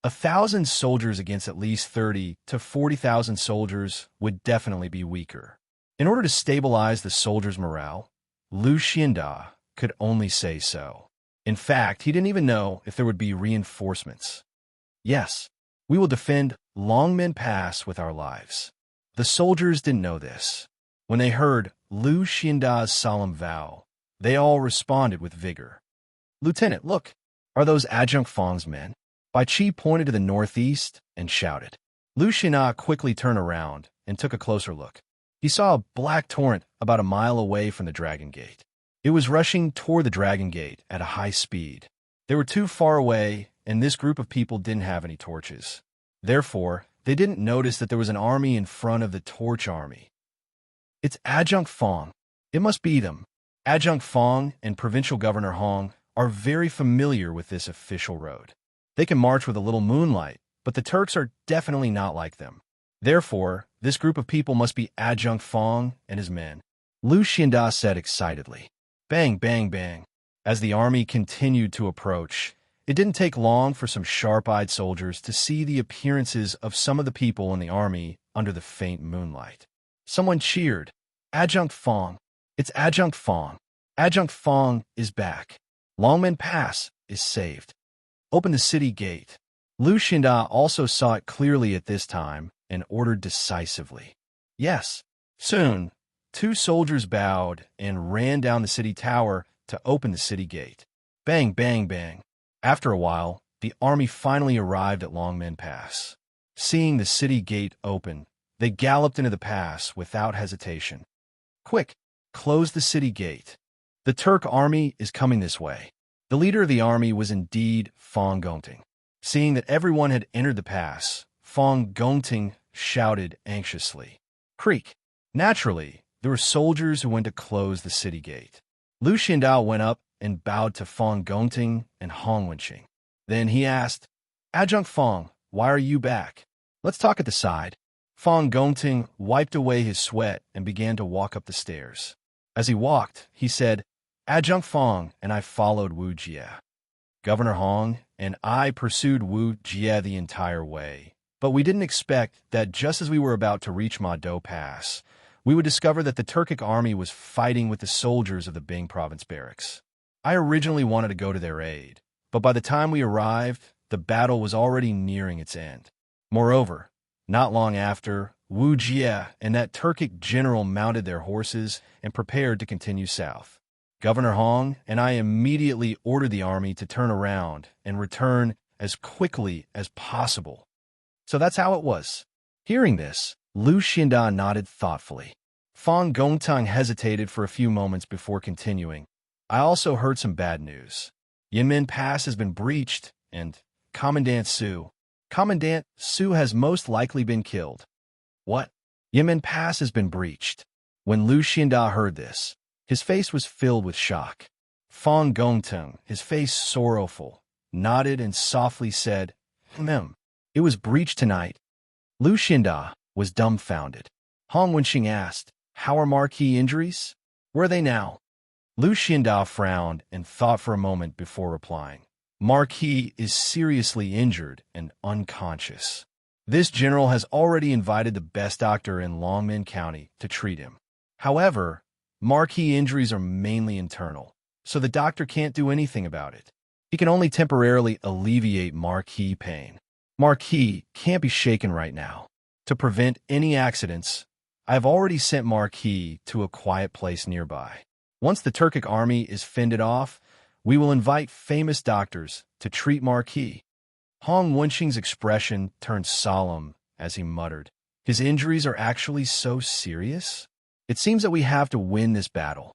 1,000 soldiers against at least 30 to 40,000 soldiers would definitely be weaker. In order to stabilize the soldiers' morale, Liu Xianda could only say so. In fact, he didn't even know if there would be reinforcements. "Yes, we will defend Longmen Pass with our lives." The soldiers didn't know this. When they heard Liu Xianda's solemn vow, they all responded with vigor. "Lieutenant, look, are those Adjunct Fong's men?" Bai Qi pointed to the northeast and shouted. Liu Xianda quickly turned around and took a closer look. He saw a black torrent about a mile away from the Dragon Gate. It was rushing toward the Dragon Gate at a high speed. They were too far away, and this group of people didn't have any torches. Therefore, they didn't notice that there was an army in front of the Torch Army. It's Adjunct Fong. It must be them. Adjunct Fong and Provincial Governor Hong are very familiar with this official road. They can march with a little moonlight, but the Turks are definitely not like them. Therefore, this group of people must be Adjunct Fong and his men, Lu Xianda said excitedly. Bang, bang, bang. As the army continued to approach, it didn't take long for some sharp-eyed soldiers to see the appearances of some of the people in the army under the faint moonlight. Someone cheered, Adjunct Fong. It's Adjunct Fong. Adjunct Fong is back. Longmen Pass is saved. Open the city gate. Lu Xianda also saw it clearly at this time and ordered decisively. Yes. Soon, 2 soldiers bowed and ran down the city tower to open the city gate. Bang, bang, bang. After a while, the army finally arrived at Longmen Pass. Seeing the city gate open, they galloped into the pass without hesitation. Quick, close the city gate. The Turk army is coming this way. The leader of the army was indeed Fong Gongting. Seeing that everyone had entered the pass, Fong Gongting shouted anxiously. Creak. Naturally, there were soldiers who went to close the city gate. Lu Xiandao went up and bowed to Fong Gongting and Hong Wenqing. Then he asked, Adjunct Fong, why are you back? Let's talk at the side. Fong Gongting wiped away his sweat and began to walk up the stairs. As he walked, he said, Adjunct Fong and I followed Wu Jie. Governor Hong and I pursued Wu Jie the entire way, but we didn't expect that just as we were about to reach Ma Do Pass, we would discover that the Turkic army was fighting with the soldiers of the Bing province barracks. I originally wanted to go to their aid, but by the time we arrived, the battle was already nearing its end. Moreover, not long after, Wu Jie and that Turkic general mounted their horses and prepared to continue south. Governor Hong and I immediately ordered the army to turn around and return as quickly as possible. So that's how it was. Hearing this, Lu Xianda nodded thoughtfully. Fong Gongting hesitated for a few moments before continuing. I also heard some bad news. Yinmen Pass has been breached, and Commandant Su has most likely been killed. What? Yinmen Pass has been breached. When Lu Xianda heard this, his face was filled with shock. Fong Gongting, his face sorrowful, nodded and softly said, It was breached tonight. Lu Xianda was dumbfounded. Hong Wenqing asked, How are marquee injuries? Where are they now? Lu Xianda frowned and thought for a moment before replying. Marquis is seriously injured and unconscious. This general has already invited the best doctor in Longmen County to treat him. However, Marquis injuries are mainly internal, so the doctor can't do anything about it. He can only temporarily alleviate Marquis pain. Marquis can't be shaken right now. To prevent any accidents, I have already sent Marquis to a quiet place nearby. Once the Turkic army is fended off, we will invite famous doctors to treat Marquis. Hong Wenqing's expression turned solemn as he muttered, His injuries are actually so serious? It seems that we have to win this battle.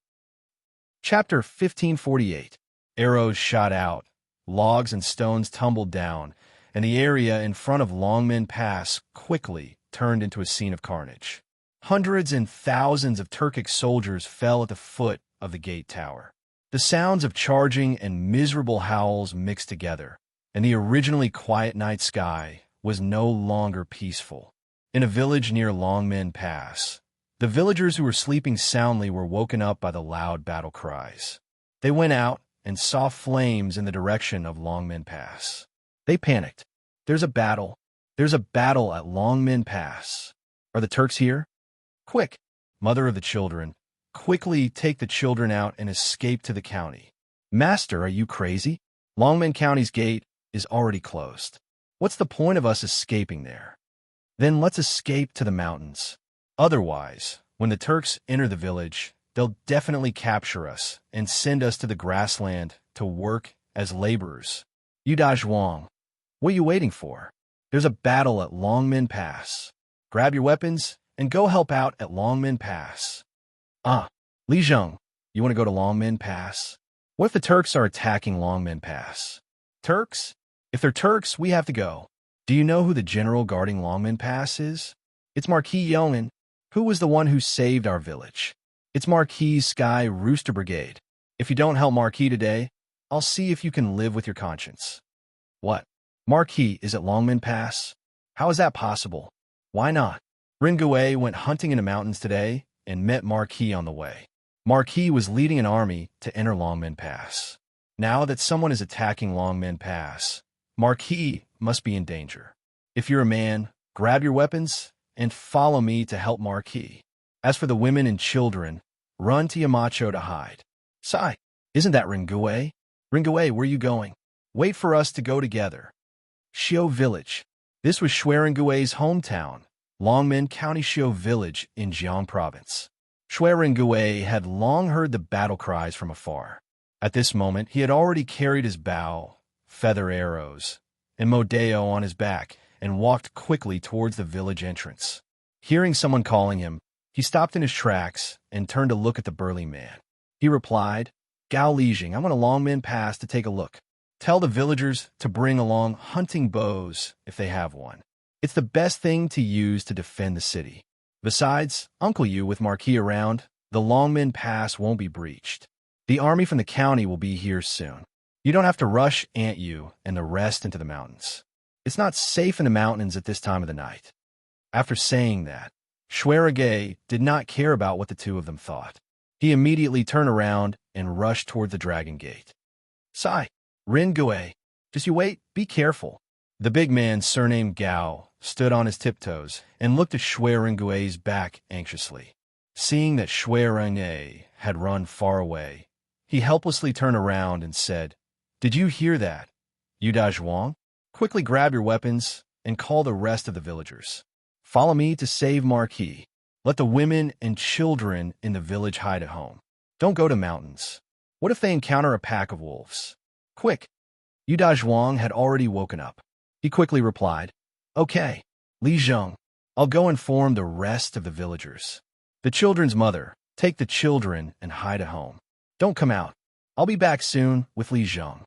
Chapter 1548. Arrows shot out, logs and stones tumbled down, and the area in front of Longmen Pass quickly turned into a scene of carnage. Hundreds and thousands of Turkic soldiers fell at the foot of the gate tower. The sounds of charging and miserable howls mixed together, and the originally quiet night sky was no longer peaceful. In a village near Longmen Pass, the villagers who were sleeping soundly were woken up by the loud battle cries. They went out and saw flames in the direction of Longmen Pass. They panicked. There's a battle. There's a battle at Longmen Pass. Are the Turks here? Quick, mother of the children, quickly take the children out and escape to the county. Master, are you crazy? Longmen County's gate is already closed. What's the point of us escaping there? Then let's escape to the mountains. Otherwise, when the Turks enter the village, they'll definitely capture us and send us to the grassland to work as laborers. Yuda Zhuang, what are you waiting for? There's a battle at Longmen Pass. Grab your weapons and go help out at Longmen Pass. Ah, Li Zheng, you want to go to Longmen Pass? What if the Turks are attacking Longmen Pass? Turks? If they're Turks, we have to go. Do you know who the general guarding Longmen Pass is? It's Marquis Yongin, who was the one who saved our village. It's Marquis' Sky Rooster Brigade. If you don't help Marquis today, I'll see if you can live with your conscience. What? Marquis is at Longmen Pass? How is that possible? Why not? Ringui went hunting in the mountains today and met Marquis on the way. Marquis was leading an army to enter Longmen Pass. Now that someone is attacking Longmen Pass, Marquis must be in danger. If you're a man, grab your weapons and follow me to help Marquis. As for the women and children, run to Yamacho to hide. Sai, isn't that Ringui? Ringui, where are you going? Wait for us to go together. Xiu Village. This was Shui Ringui's hometown, Longmen County Xiu Village in Jiang Province. Shui Ringui had long heard the battle cries from afar. At this moment, he had already carried his bow, feather arrows, and Modeo on his back and walked quickly towards the village entrance. Hearing someone calling him, he stopped in his tracks and turned to look at the burly man. He replied, Gao Lijing, I'm on a Longmen Pass to take a look. Tell the villagers to bring along hunting bows if they have one. It's the best thing to use to defend the city. Besides, Uncle Yu with Marquis around, the Longmen Pass won't be breached. The army from the county will be here soon. You don't have to rush Aunt Yu and the rest into the mountains. It's not safe in the mountains at this time of the night. After saying that, Shuerage did not care about what the two of them thought. He immediately turned around and rushed toward the Dragon Gate. Sai, Ringui, just you wait, be careful. The big man, surnamed Gao, stood on his tiptoes and looked at Shui Ringui's back anxiously. Seeing that Shui Ringue had run far away, he helplessly turned around and said, Did you hear that? Yu Dazhuang? Quickly grab your weapons and call the rest of the villagers. Follow me to save Marquis. Let the women and children in the village hide at home. Don't go to mountains. What if they encounter a pack of wolves? Quick! Yu Dazhuang had already woken up. He quickly replied, Okay, Li Zheng, I'll go inform the rest of the villagers. The children's mother, take the children and hide at home. Don't come out. I'll be back soon with Li Zheng.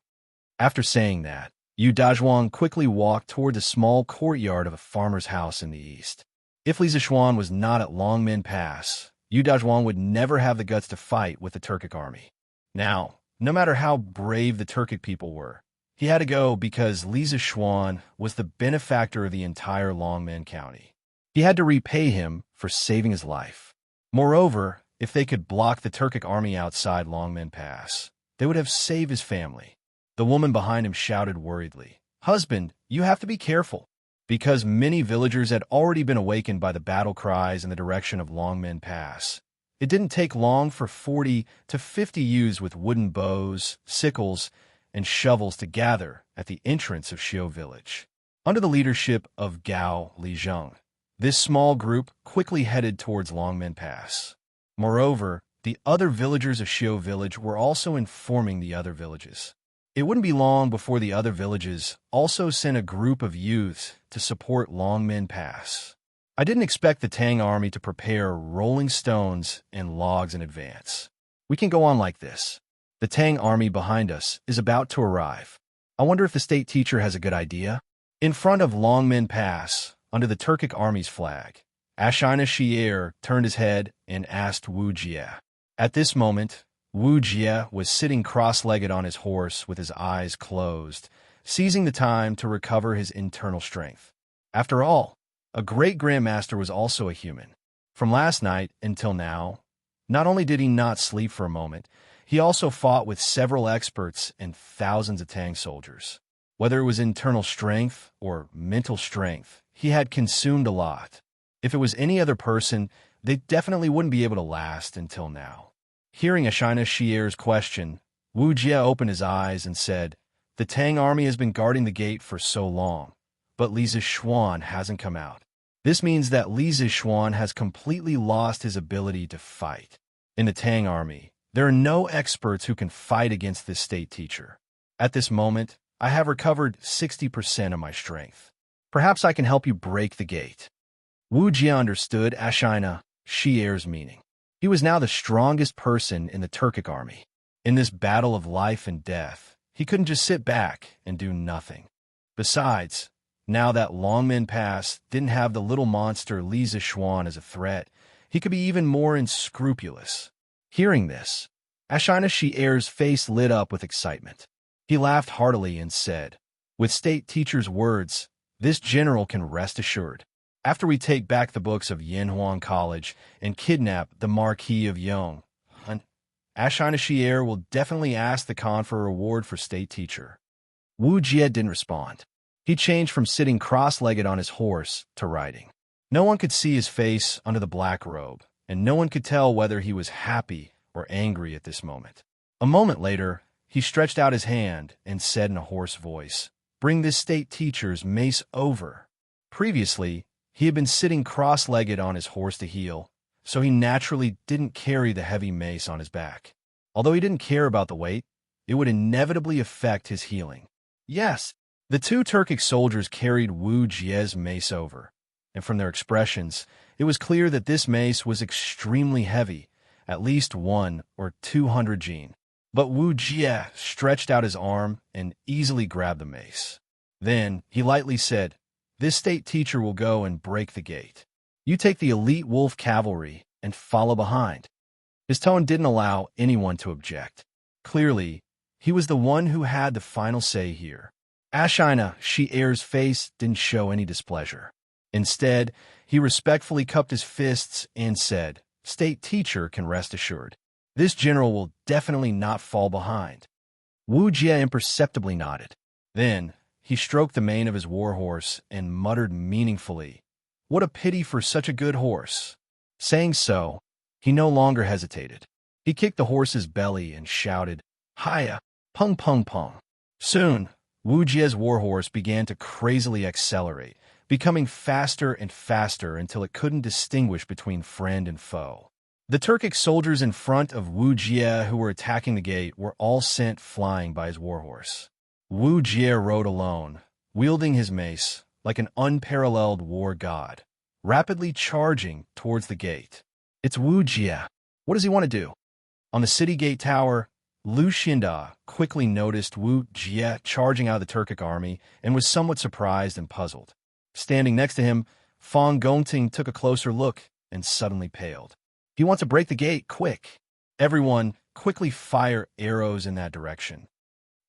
After saying that, Yu Dazhuang quickly walked toward the small courtyard of a farmer's house in the east. If Li Zishuan was not at Longmen Pass, Yu Dazhuang would never have the guts to fight with the Turkic army. Now, no matter how brave the Turkic people were, he had to go because Li Zishuan was the benefactor of the entire Longmen County. He had to repay him for saving his life. Moreover, if they could block the Turkic army outside Longmen Pass, they would have saved his family. The woman behind him shouted worriedly, Husband, you have to be careful. Because many villagers had already been awakened by the battle cries in the direction of Longmen Pass. It didn't take long for 40 to 50 youths with wooden bows, sickles, and shovels to gather at the entrance of Xiu Village. Under the leadership of Gao Lijeng, this small group quickly headed towards Longmen Pass. Moreover, the other villagers of Xiu Village were also informing the other villages. It wouldn't be long before the other villages also sent a group of youths to support Longmen Pass. I didn't expect the Tang army to prepare rolling stones and logs in advance. We can go on like this. The Tang army behind us is about to arrive. I wonder if the state teacher has a good idea. In front of Longmen Pass, under the Turkic army's flag, Ashina Shier turned his head and asked Wu Jie. At this moment, Wu Jie was sitting cross-legged on his horse with his eyes closed, seizing the time to recover his internal strength. After all, a great grandmaster was also a human. From last night until now, not only did he not sleep for a moment, he also fought with several experts and thousands of Tang soldiers. Whether it was internal strength or mental strength, he had consumed a lot. If it was any other person, they definitely wouldn't be able to last until now. Hearing Ashina Shier's question, Wu Jie opened his eyes and said, The Tang army has been guarding the gate for so long, but Li Zishuan hasn't come out. This means that Li Zishuan has completely lost his ability to fight. In the Tang army, there are no experts who can fight against this state teacher. At this moment, I have recovered 60% of my strength. Perhaps I can help you break the gate. Wu Jie understood Ashina Shier's meaning. He was now the strongest person in the Turkic army. In this battle of life and death, he couldn't just sit back and do nothing. Besides, now that Longmen Pass didn't have the little monster Li Zishuan as a threat, he could be even more unscrupulous. Hearing this, Ashina Shier's face lit up with excitement. He laughed heartily and said, "With state teacher's words, this general can rest assured. After we take back the books of Yanhuan College and kidnap the Marquis of Yong, Ashina Shier will definitely ask the Khan for a reward for state teacher." Wu Jie didn't respond. He changed from sitting cross-legged on his horse to riding. No one could see his face under the black robe, and no one could tell whether he was happy or angry at this moment. A moment later, he stretched out his hand and said in a hoarse voice, "Bring this state teacher's mace over." Previously, he had been sitting cross-legged on his horse to heal, so he naturally didn't carry the heavy mace on his back. Although he didn't care about the weight, it would inevitably affect his healing. Yes, the two Turkic soldiers carried Wu Jie's mace over, and from their expressions, it was clear that this mace was extremely heavy, at least 1 or 200 jin. But Wu Jie stretched out his arm and easily grabbed the mace. Then he lightly said, "This state teacher will go and break the gate. You take the elite wolf cavalry and follow behind." His tone didn't allow anyone to object. Clearly, he was the one who had the final say here. Ashina Shier's face didn't show any displeasure. Instead, he respectfully cupped his fists and said, "State teacher can rest assured. This general will definitely not fall behind." Wu Jie imperceptibly nodded. Then, he stroked the mane of his warhorse and muttered meaningfully, "What a pity for such a good horse." Saying so, he no longer hesitated. He kicked the horse's belly and shouted, "Hiya, pung pung pung." Soon, Wu Jie's warhorse began to crazily accelerate, becoming faster and faster until it couldn't distinguish between friend and foe. The Turkic soldiers in front of Wu Jie who were attacking the gate were all sent flying by his warhorse. Wu Jie rode alone, wielding his mace like an unparalleled war god, rapidly charging towards the gate. It's Wu Jie. What does he want to do? On the city gate tower, Lu Xinda quickly noticed Wu Jie charging out of the Turkic army and was somewhat surprised and puzzled. Standing next to him, Fang Gongting took a closer look and suddenly paled. "He wants to break the gate, quick." Everyone quickly fire arrows in that direction.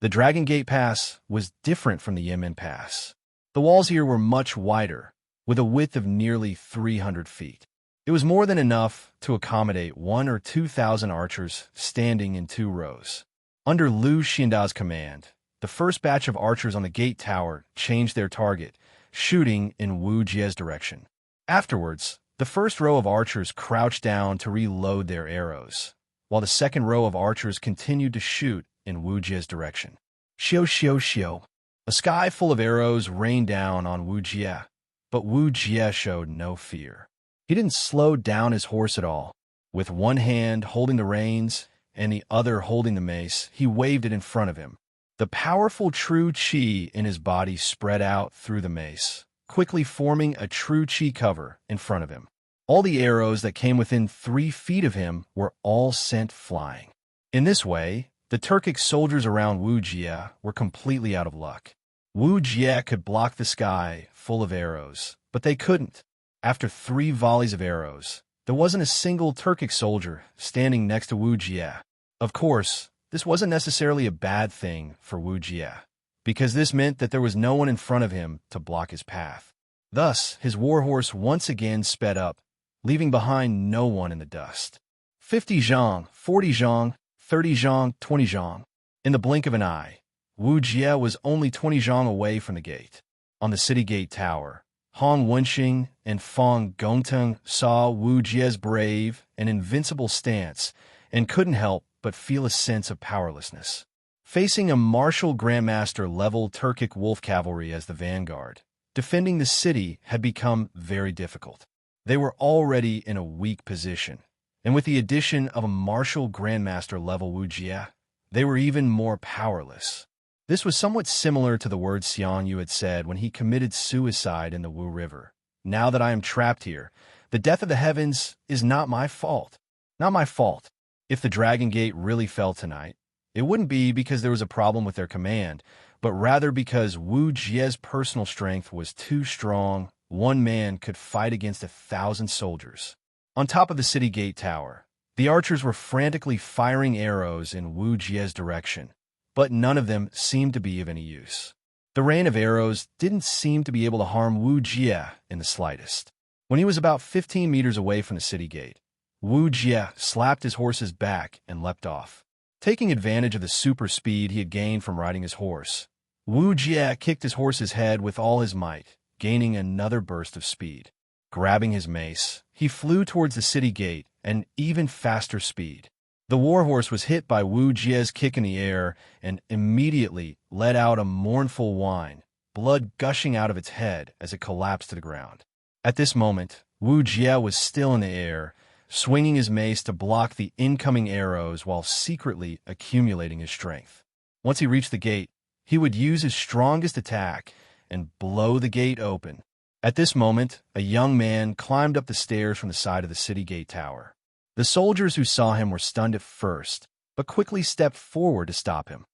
The Dragon Gate Pass was different from the Yemen Pass. The walls here were much wider, with a width of nearly 300 feet. It was more than enough to accommodate 1,000 or 2,000 archers standing in 2 rows. Under Lu Xinda's command, the first batch of archers on the gate tower changed their target, shooting in Wu Jie's direction. Afterwards, the first row of archers crouched down to reload their arrows, while the second row of archers continued to shoot in Wu Jie's direction. Xiu xiu xiu. A sky full of arrows rained down on Wu Jie, but Wu Jie showed no fear. He didn't slow down his horse at all. With one hand holding the reins and the other holding the mace, he waved it in front of him. The powerful true qi in his body spread out through the mace, quickly forming a true qi cover in front of him. All the arrows that came within 3 feet of him were all sent flying. In this way, the Turkic soldiers around Wu Jie were completely out of luck. Wu Jie could block the sky full of arrows, but they couldn't. After 3 volleys of arrows, there wasn't a single Turkic soldier standing next to Wu Jie. Of course, this wasn't necessarily a bad thing for Wu Jie, because this meant that there was no one in front of him to block his path. Thus, his warhorse once again sped up, leaving behind no one in the dust. 50 zhang, 40 zhang, 30 zhang, 20 zhang. In the blink of an eye, Wu Jie was only 20 zhang away from the gate. On the city gate tower, Hong Wenxing and Fang Gongteng saw Wu Jie's brave and invincible stance and couldn't help but feel a sense of powerlessness. Facing a martial grandmaster-level Turkic wolf cavalry as the vanguard, defending the city had become very difficult. They were already in a weak position, and with the addition of a martial grandmaster-level Wu Jie, they were even more powerless. This was somewhat similar to the words Xiang Yu had said when he committed suicide in the Wu River. now that I am trapped here, the death of the heavens is not my fault. Not my fault. If the Dragon Gate really fell tonight, it wouldn't be because there was a problem with their command, but rather because Wu Jie's personal strength was too strong. One man could fight against 1,000 soldiers. On top of the city gate tower, the archers were frantically firing arrows in Wu Jie's direction, but none of them seemed to be of any use. The rain of arrows didn't seem to be able to harm Wu Jie in the slightest. When he was about 15 meters away from the city gate, Wu Jie slapped his horse's back and leapt off. Taking advantage of the super speed he had gained from riding his horse, Wu Jie kicked his horse's head with all his might, gaining another burst of speed. Grabbing his mace, he flew towards the city gate at an even faster speed. The warhorse was hit by Wu Jie's kick in the air and immediately let out a mournful whine, blood gushing out of its head as it collapsed to the ground. At this moment, Wu Jie was still in the air, swinging his mace to block the incoming arrows while secretly accumulating his strength. Once he reached the gate, he would use his strongest attack and blow the gate open. At this moment, a young man climbed up the stairs from the side of the city gate tower. The soldiers who saw him were stunned at first, but quickly stepped forward to stop him.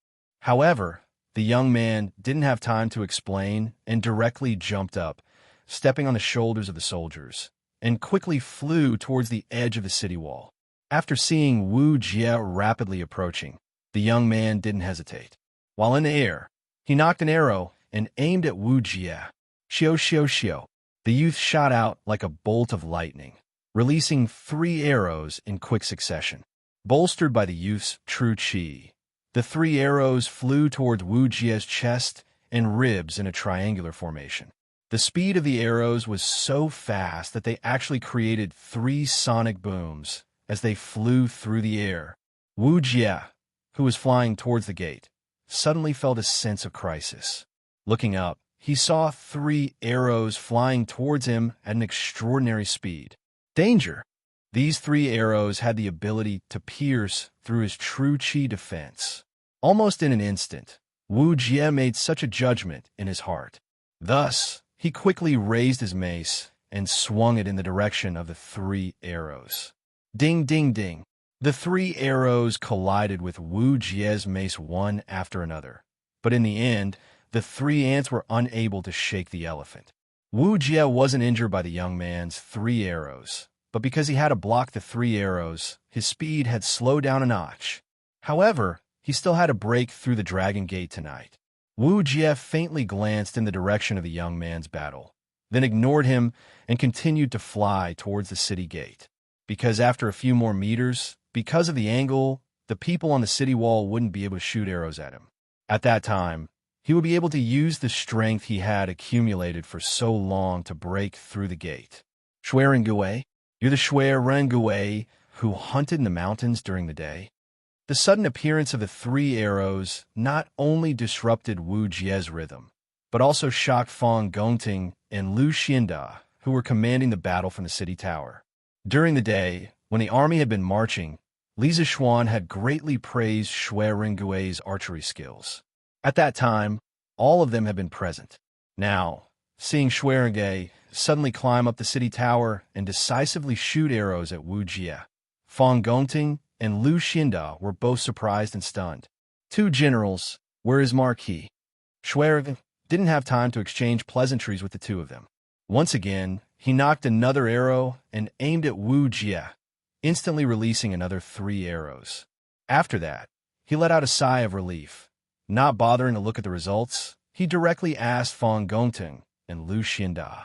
However, the young man didn't have time to explain and directly jumped up, stepping on the shoulders of the soldiers, and quickly flew towards the edge of the city wall. After seeing Wu Jie rapidly approaching, the young man didn't hesitate. While in the air, he knocked an arrow and aimed at Wu Jie. Xiao xiao xiao. The youth shot out like a bolt of lightning, releasing 3 arrows in quick succession. Bolstered by the youth's true chi, the 3 arrows flew toward Wu Jie's chest and ribs in a triangular formation. The speed of the arrows was so fast that they actually created 3 sonic booms as they flew through the air. Wu Jie, who was flying towards the gate, suddenly felt a sense of crisis. Looking up, he saw 3 arrows flying towards him at an extraordinary speed. Danger! These 3 arrows had the ability to pierce through his true chi defense. Almost in an instant, Wu Jie made such a judgment in his heart. Thus, he quickly raised his mace and swung it in the direction of the 3 arrows. Ding, ding, ding. The 3 arrows collided with Wu Jie's mace one after another. But in the end, the 3 ants were unable to shake the elephant. Wu Jie wasn't injured by the young man's 3 arrows, but because he had to block the 3 arrows, his speed had slowed down a notch. However, he still had to break through the Dragon Gate tonight. Wu Jie faintly glanced in the direction of the young man's battle, then ignored him and continued to fly towards the city gate. Because after a few more meters, because of the angle, the people on the city wall wouldn't be able to shoot arrows at him. At that time, he would be able to use the strength he had accumulated for so long to break through the gate. Shui Rengui, you're the Shui Rengui who hunted in the mountains during the day. The sudden appearance of the 3 arrows not only disrupted Wu Jie's rhythm, but also shocked Fang Gongting and Lu Xianda, who were commanding the battle from the city tower. During the day, when the army had been marching, Li Zixuan had greatly praised Shui Rengui's archery skills. At that time, all of them had been present. Now, seeing Shui Rengui suddenly climb up the city tower and decisively shoot arrows at Wu Jie, Fang Gongting and Lu Xianda were both surprised and stunned. 2 generals, where is Marquis? Shui Rengui didn't have time to exchange pleasantries with the 2 of them. Once again, he knocked another arrow and aimed at Wu Jie, instantly releasing another 3 arrows. After that, he let out a sigh of relief. Not bothering to look at the results, he directly asked Fang Gongting and Lu Xianda.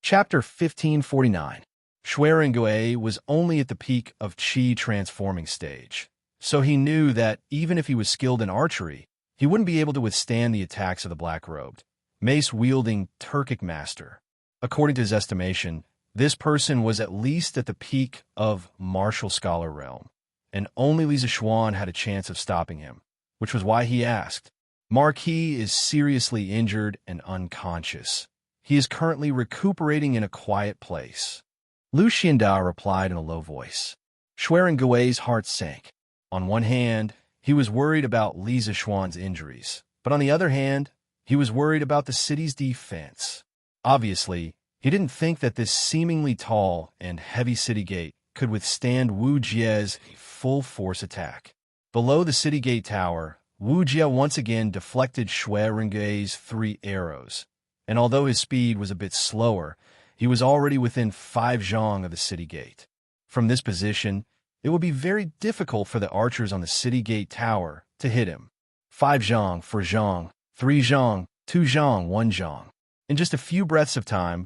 Chapter 1549. Shui Rengui was only at the peak of Qi transforming stage, so he knew that even if he was skilled in archery, he wouldn't be able to withstand the attacks of the black-robed, mace-wielding Turkic master. According to his estimation, this person was at least at the peak of martial scholar realm, and only Li Zixuan had a chance of stopping him, which was why he asked. Marquis is seriously injured and unconscious. He is currently recuperating in a quiet place. Lu Xianda replied in a low voice. Shui Rengui's heart sank. On one hand, he was worried about Li Zixuan's injuries, but on the other hand, he was worried about the city's defense. Obviously, He didn't think that this seemingly tall and heavy city gate could withstand Wu Jie's full-force attack. Below the city gate tower, Wu Jie once again deflected Shui Rengui's 3 arrows, and although his speed was a bit slower, he was already within 5 zhang of the city gate. From this position, it would be very difficult for the archers on the city gate tower to hit him. 5 zhang, 4 zhang, 3 zhang, 2 zhang, 1 zhang. In just a few breaths of time,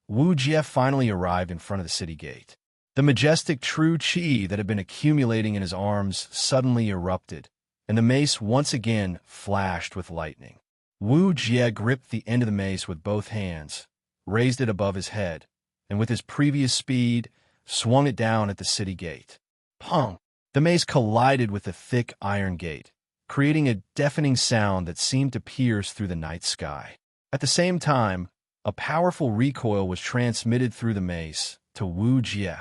Wu Jie finally arrived in front of the city gate. The majestic true qi that had been accumulating in his arms suddenly erupted, and the mace once again flashed with lightning. Wu Jie gripped the end of the mace with both hands, raised it above his head, and with his previous speed, swung it down at the city gate. Pong! The mace collided with the thick iron gate, creating a deafening sound that seemed to pierce through the night sky. At the same time, a powerful recoil was transmitted through the mace to Wu Jie,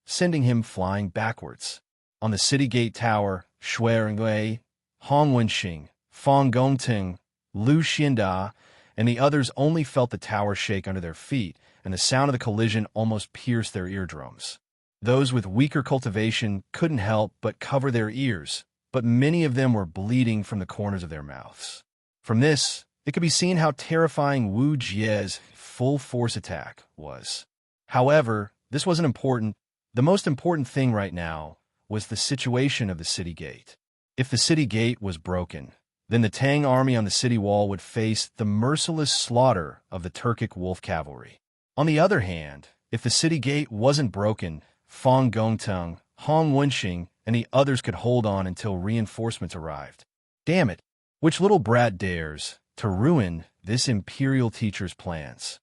sending him flying backwards. On the city gate tower, Shui Rengui, Hong Wenxing, Fang Gongting, Lu Xianda, and the others only felt the tower shake under their feet, and the sound of the collision almost pierced their eardrums. Those with weaker cultivation couldn't help but cover their ears, but many of them were bleeding from the corners of their mouths. From this, it could be seen how terrifying Wu Jie's full-force attack was. However, this wasn't important. The most important thing right now was the situation of the city gate. If the city gate was broken, then the Tang army on the city wall would face the merciless slaughter of the Turkic wolf cavalry. On the other hand, if the city gate wasn't broken, Fang Gongteng, Hong Wenxing, and the others could hold on until reinforcements arrived. Damn it! Which little brat dares to ruin this imperial teacher's plans?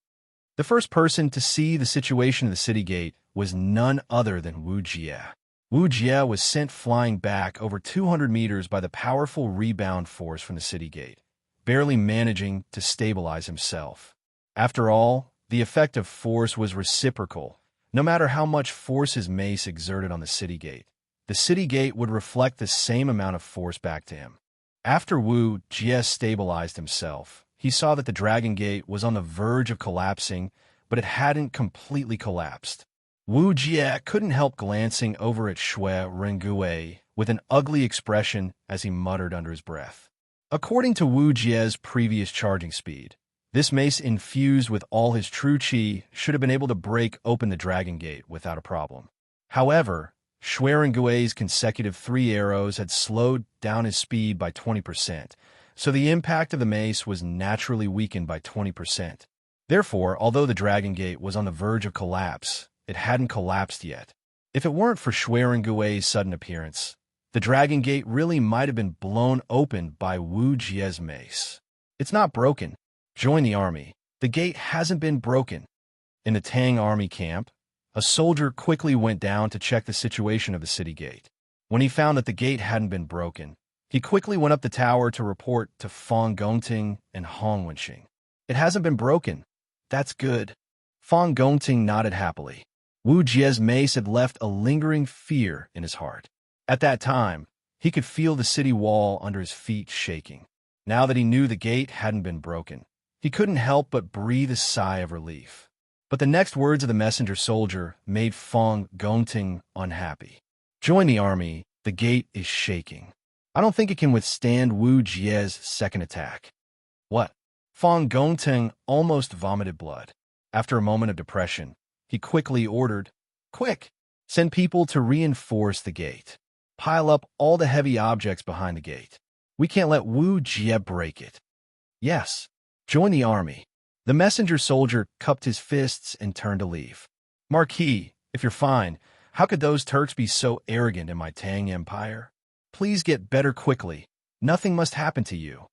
The first person to see the situation of the city gate was none other than Wu Jie. Wu Jie was sent flying back over 200 meters by the powerful rebound force from the city gate, barely managing to stabilize himself. After all, the effect of force was reciprocal. No matter how much force his mace exerted on the city gate would reflect the same amount of force back to him. After Wu Jie stabilized himself, he saw that the Dragon Gate was on the verge of collapsing, but it hadn't completely collapsed. Wu Jie couldn't help glancing over at Shui Rengui with an ugly expression as he muttered under his breath. According to Wu Jie's previous charging speed, this mace infused with all his true qi should have been able to break open the Dragon Gate without a problem. However, Shui Rengui's consecutive 3 arrows had slowed down his speed by 20%, so the impact of the mace was naturally weakened by 20%. Therefore, although the Dragon Gate was on the verge of collapse, it hadn't collapsed yet. If it weren't for Shui Rengui's sudden appearance, the Dragon Gate really might have been blown open by Wu Jie's mace. It's not broken. Join the army. The gate hasn't been broken. In the Tang army camp, a soldier quickly went down to check the situation of the city gate. When he found that the gate hadn't been broken, he quickly went up the tower to report to Fang Gongting and Hong Wenxing. It hasn't been broken. That's good. Fang Gongting nodded happily. Wu Jie's mace had left a lingering fear in his heart. At that time, he could feel the city wall under his feet shaking. Now that he knew the gate hadn't been broken, he couldn't help but breathe a sigh of relief. But the next words of the messenger soldier made Fang Gongting unhappy. Join the army. The gate is shaking. I don't think it can withstand Wu Jie's second attack. What? Fang Gongting almost vomited blood. After a moment of depression, he quickly ordered, "Quick! Send people to reinforce the gate. Pile up all the heavy objects behind the gate. We can't let Wu Jie break it." "Yes. Join the army." The messenger soldier cupped his fists and turned to leave. "Marquis, if you're fine, how could those Turks be so arrogant in my Tang Empire? Please get better quickly. Nothing must happen to you."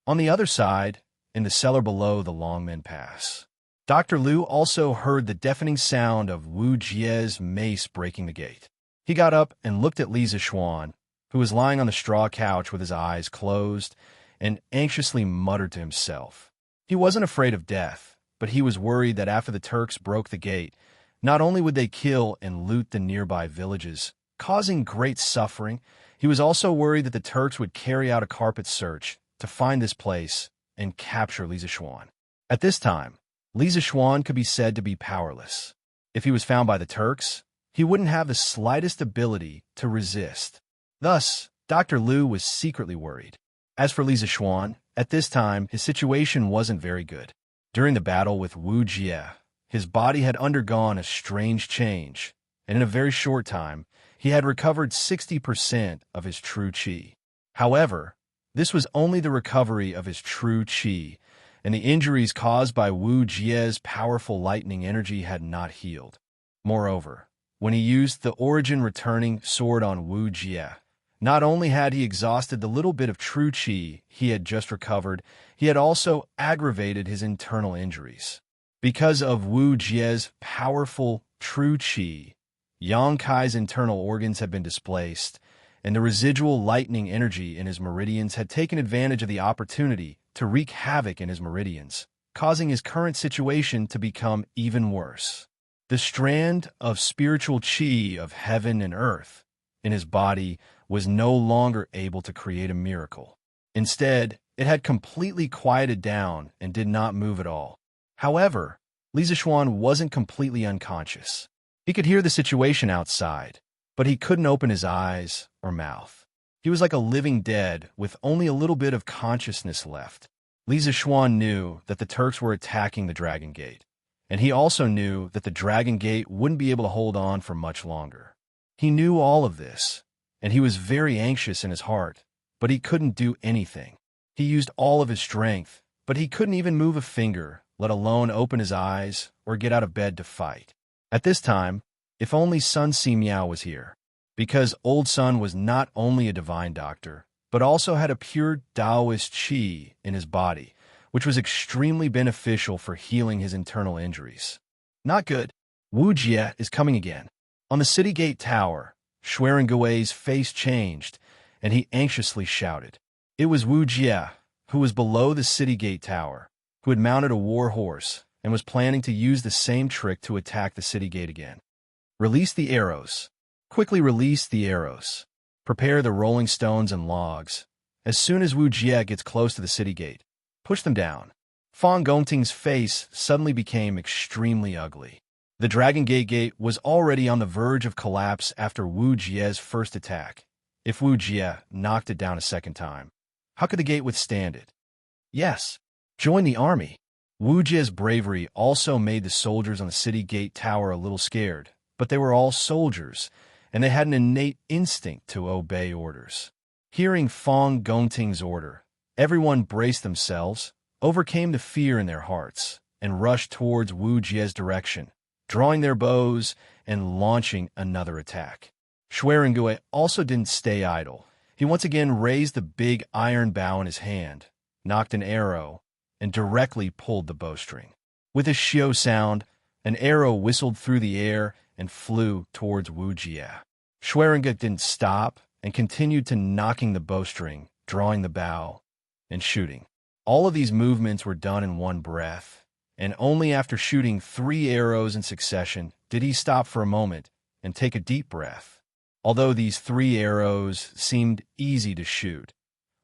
On the other side, in the cellar below the Longmen Pass, Dr. Liu also heard the deafening sound of Wu Jie's mace breaking the gate. He got up and looked at Li Zixuan, who was lying on the straw couch with his eyes closed, and anxiously muttered to himself. He wasn't afraid of death, but he was worried that after the Turks broke the gate, not only would they kill and loot the nearby villages, causing great suffering, he was also worried that the Turks would carry out a carpet search to find this place and capture Li Zixuan. At this time, Li Zishuan could be said to be powerless. If he was found by the Turks, he wouldn't have the slightest ability to resist. Thus, Dr. Liu was secretly worried. As for Li Zishuan, at this time, his situation wasn't very good. During the battle with Wu Jie, his body had undergone a strange change, and in a very short time, he had recovered 60% of his true qi. However, this was only the recovery of his true qi, and the injuries caused by Wu Jie's powerful lightning energy had not healed. Moreover, when he used the origin-returning sword on Wu Jie, not only had he exhausted the little bit of true qi he had just recovered, he had also aggravated his internal injuries. Because of Wu Jie's powerful true qi, Yang Kai's internal organs had been displaced, and the residual lightning energy in his meridians had taken advantage of the opportunity to wreak havoc in his meridians, causing his current situation to become even worse. The strand of spiritual qi of heaven and earth in his body was no longer able to create a miracle. Instead, it had completely quieted down and did not move at all. However, Li Zishuan wasn't completely unconscious. He could hear the situation outside, but he couldn't open his eyes or mouth. He was like a living dead with only a little bit of consciousness left. Li Zishuan knew that the Turks were attacking the Dragon Gate, and he also knew that the Dragon Gate wouldn't be able to hold on for much longer. He knew all of this, and he was very anxious in his heart, but he couldn't do anything. He used all of his strength, but he couldn't even move a finger, let alone open his eyes or get out of bed to fight. At this time, if only Sun Simiao was here, because Old Sun was not only a divine doctor, but also had a pure Taoist qi in his body, which was extremely beneficial for healing his internal injuries. Not good. Wu Jie is coming again. On the city gate tower, Xuerengui's face changed, and he anxiously shouted. It was Wu Jie, who was below the city gate tower, who had mounted a war horse and was planning to use the same trick to attack the city gate again. Release the arrows. Quickly release the arrows. Prepare the rolling stones and logs. As soon as Wu Jie gets close to the city gate, push them down. Fang Gongting's face suddenly became extremely ugly. The Dragon Gate was already on the verge of collapse after Wu Jie's first attack. If Wu Jie knocked it down a second time, how could the gate withstand it? Yes, join the army. Wu Jie's bravery also made the soldiers on the city gate tower a little scared, but they were all soldiers, and they had an innate instinct to obey orders. Hearing Fang Gongting's order, everyone braced themselves, overcame the fear in their hearts, and rushed towards Wu Jie's direction, drawing their bows and launching another attack. Xuerengui also didn't stay idle. He once again raised the big iron bow in his hand, knocked an arrow, and directly pulled the bowstring. With a xiao sound, an arrow whistled through the air and flew towards Wu Jie. Xuerengui didn't stop and continued to knocking the bowstring, drawing the bow, and shooting. All of these movements were done in one breath, and only after shooting 3 arrows in succession did he stop for a moment and take a deep breath. Although these 3 arrows seemed easy to shoot,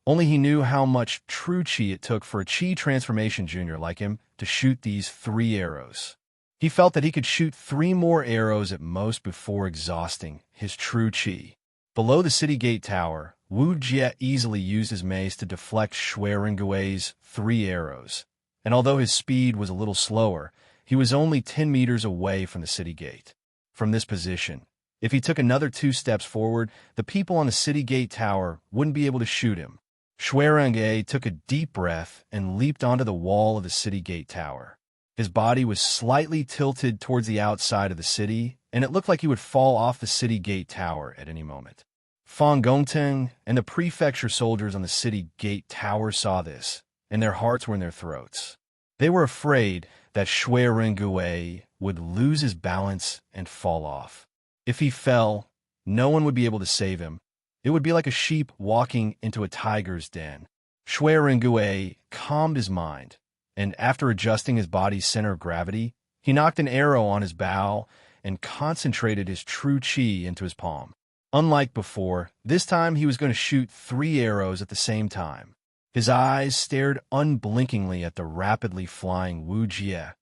only he knew how much true qi it took for a qi transformation junior like him to shoot these 3 arrows. He felt that he could shoot 3 more arrows at most before exhausting his true qi. Below the city gate tower, Wu Jie easily used his mace to deflect Xuerengui's 3 arrows, and although his speed was a little slower, he was only 10 meters away from the city gate. From this position, if he took another 2 steps forward, the people on the city gate tower wouldn't be able to shoot him. Xuerengui took a deep breath and leaped onto the wall of the city gate tower. His body was slightly tilted towards the outside of the city, and it looked like he would fall off the city gate tower at any moment. Fang Gongting and the prefecture soldiers on the city gate tower saw this, and their hearts were in their throats. They were afraid that Xuerengui would lose his balance and fall off. If he fell, no one would be able to save him. It would be like a sheep walking into a tiger's den. Xuerengui calmed his mind, and after adjusting his body's center of gravity, he knocked an arrow on his bow and concentrated his true qi into his palm. Unlike before, this time he was going to shoot 3 arrows at the same time. His eyes stared unblinkingly at the rapidly flying Wu Jie,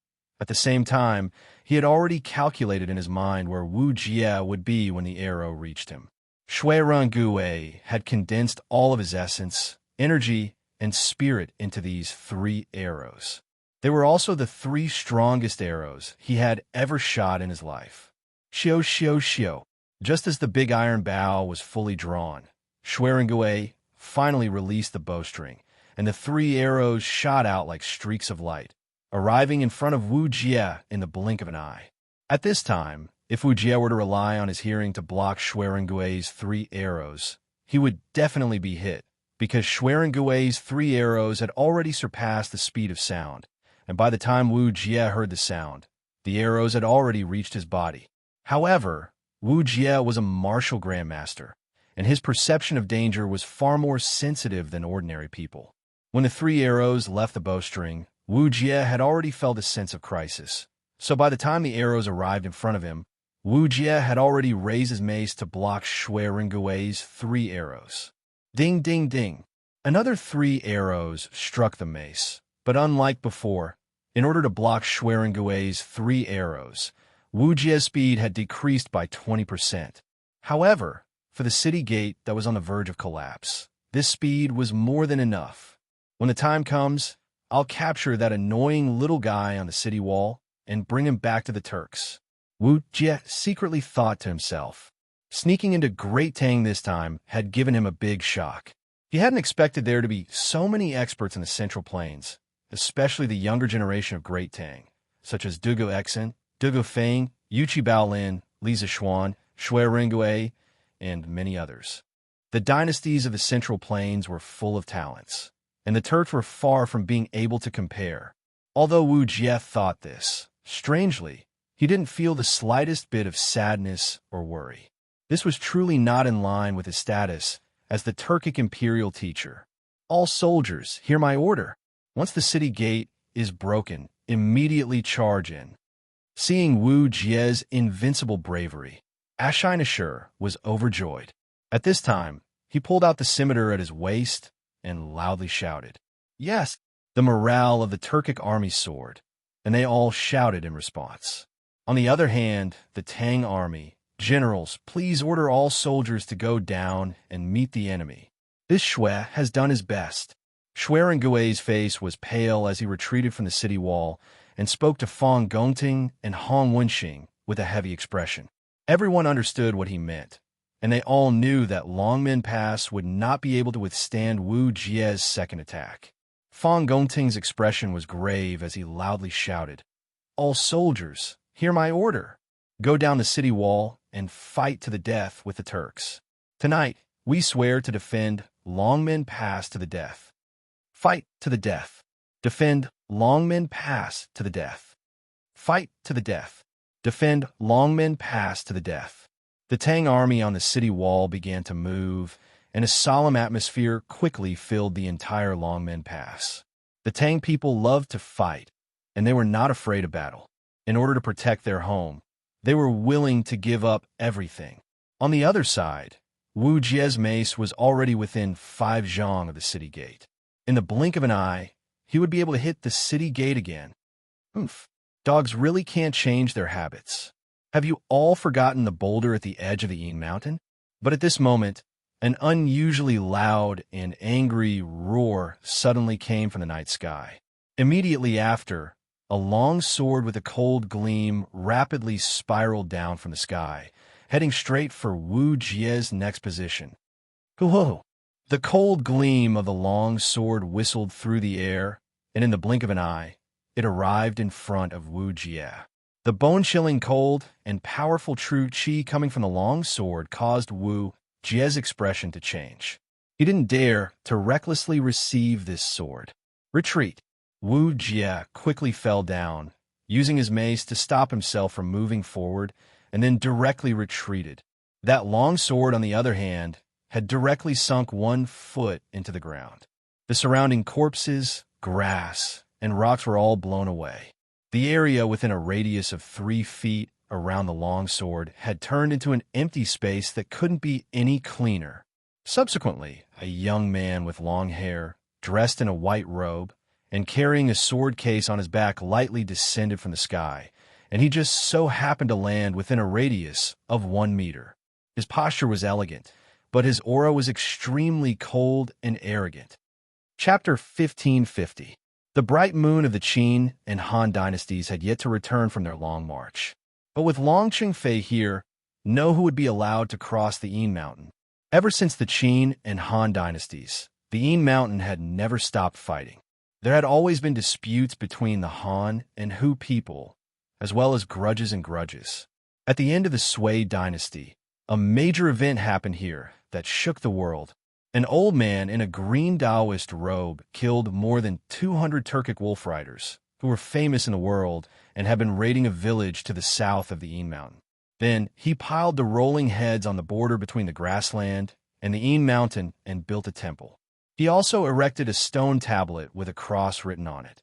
At the same time, he had already calculated in his mind where Wu Jie would be when the arrow reached him. Shui Rongui had condensed all of his essence, energy, and spirit into these 3 arrows. They were also the 3 strongest arrows he had ever shot in his life. Xiao xiao xiao. Just as the big iron bow was fully drawn, Shui Rongui finally released the bowstring, and the 3 arrows shot out like streaks of light, arriving in front of Wu Jie in the blink of an eye. At this time, if Wu Jie were to rely on his hearing to block Shui Rengui's 3 arrows, he would definitely be hit, because Shui Rengui's 3 arrows had already surpassed the speed of sound, and by the time Wu Jie heard the sound, the arrows had already reached his body. However, Wu Jie was a martial grandmaster, and his perception of danger was far more sensitive than ordinary people. When the 3 arrows left the bowstring, Wu Jie had already felt a sense of crisis, so by the time the arrows arrived in front of him, Wu Jie had already raised his mace to block Shui Rengui's 3 arrows. Ding ding ding. Another 3 arrows struck the mace, but unlike before, in order to block Shui Rengui's 3 arrows, Wu Jie's speed had decreased by 20%. However, for the city gate that was on the verge of collapse, this speed was more than enough. When the time comes, I'll capture that annoying little guy on the city wall and bring him back to the Turks. Wu Jie secretly thought to himself. Sneaking into Great Tang this time had given him a big shock. He hadn't expected there to be so many experts in the Central Plains, especially the younger generation of Great Tang, such as Dugu Exen, Dugu Feng, Yuchi Baolin, Li Zixuan, Shui Rengui, and many others. The dynasties of the Central Plains were full of talents, and the Turks were far from being able to compare. Although Wu Jie thought this, strangely, he didn't feel the slightest bit of sadness or worry. This was truly not in line with his status as the Turkic imperial teacher. All soldiers, hear my order. Once the city gate is broken, immediately charge in. Seeing Wu Jie's invincible bravery, Ashinashur was overjoyed. At this time, he pulled out the scimitar at his waist and loudly shouted, "Yes!" The morale of the Turkic army soared, and they all shouted in response. On the other hand, the Tang army, "Generals, please order all soldiers to go down and meet the enemy. This Shui has done his best." Shui Rengui's face was pale as he retreated from the city wall and spoke to Fang Gongting and Hong Wenxing with a heavy expression. Everyone understood what he meant, and they all knew that Longmen Pass would not be able to withstand Wu Jie's second attack. Fang Gongting's expression was grave as he loudly shouted, "All soldiers, hear my order. Go down the city wall and fight to the death with the Turks. Tonight, we swear to defend Longmen Pass to the death. Fight to the death. Defend Longmen Pass to the death. Fight to the death. Defend Longmen Pass to the death." The Tang army on the city wall began to move, and a solemn atmosphere quickly filled the entire Longmen Pass. The Tang people loved to fight, and they were not afraid of battle. In order to protect their home, they were willing to give up everything. On the other side, Wu Jie's mace was already within 5 zhang of the city gate. In the blink of an eye, he would be able to hit the city gate again. Oof. Dogs really can't change their habits. Have you all forgotten the boulder at the edge of the Yin Mountain? But at this moment, an unusually loud and angry roar suddenly came from the night sky. Immediately after, a long sword with a cold gleam rapidly spiraled down from the sky, heading straight for Wu Jie's next position. Whoa! The cold gleam of the long sword whistled through the air, and in the blink of an eye, it arrived in front of Wu Jie. The bone-chilling cold and powerful true qi coming from the long sword caused Wu Jie's expression to change. He didn't dare to recklessly receive this sword. Retreat! Wu Jie quickly fell down, using his mace to stop himself from moving forward, and then directly retreated. That long sword, on the other hand, had directly sunk 1 foot into the ground. The surrounding corpses, grass, and rocks were all blown away. The area within a radius of 3 feet around the long sword had turned into an empty space that couldn't be any cleaner. Subsequently, a young man with long hair, dressed in a white robe, and carrying a sword case on his back lightly descended from the sky, and he just so happened to land within a radius of 1 meter. His posture was elegant, but his aura was extremely cold and arrogant. Chapter 1550. The bright moon of the Qin and Han dynasties had yet to return from their long march. But with Long Qingfei here, no who would be allowed to cross the Yin Mountain. Ever since the Qin and Han dynasties, the Yin Mountain had never stopped fighting. There had always been disputes between the Han and Hu people, as well as grudges and grudges. At the end of the Sui dynasty, a major event happened here that shook the world. An old man in a green Taoist robe killed more than 200 Turkic wolf riders, who were famous in the world and had been raiding a village to the south of the Yin Mountain. Then he piled the rolling heads on the border between the grassland and the Yin Mountain and built a temple. He also erected a stone tablet with a cross written on it.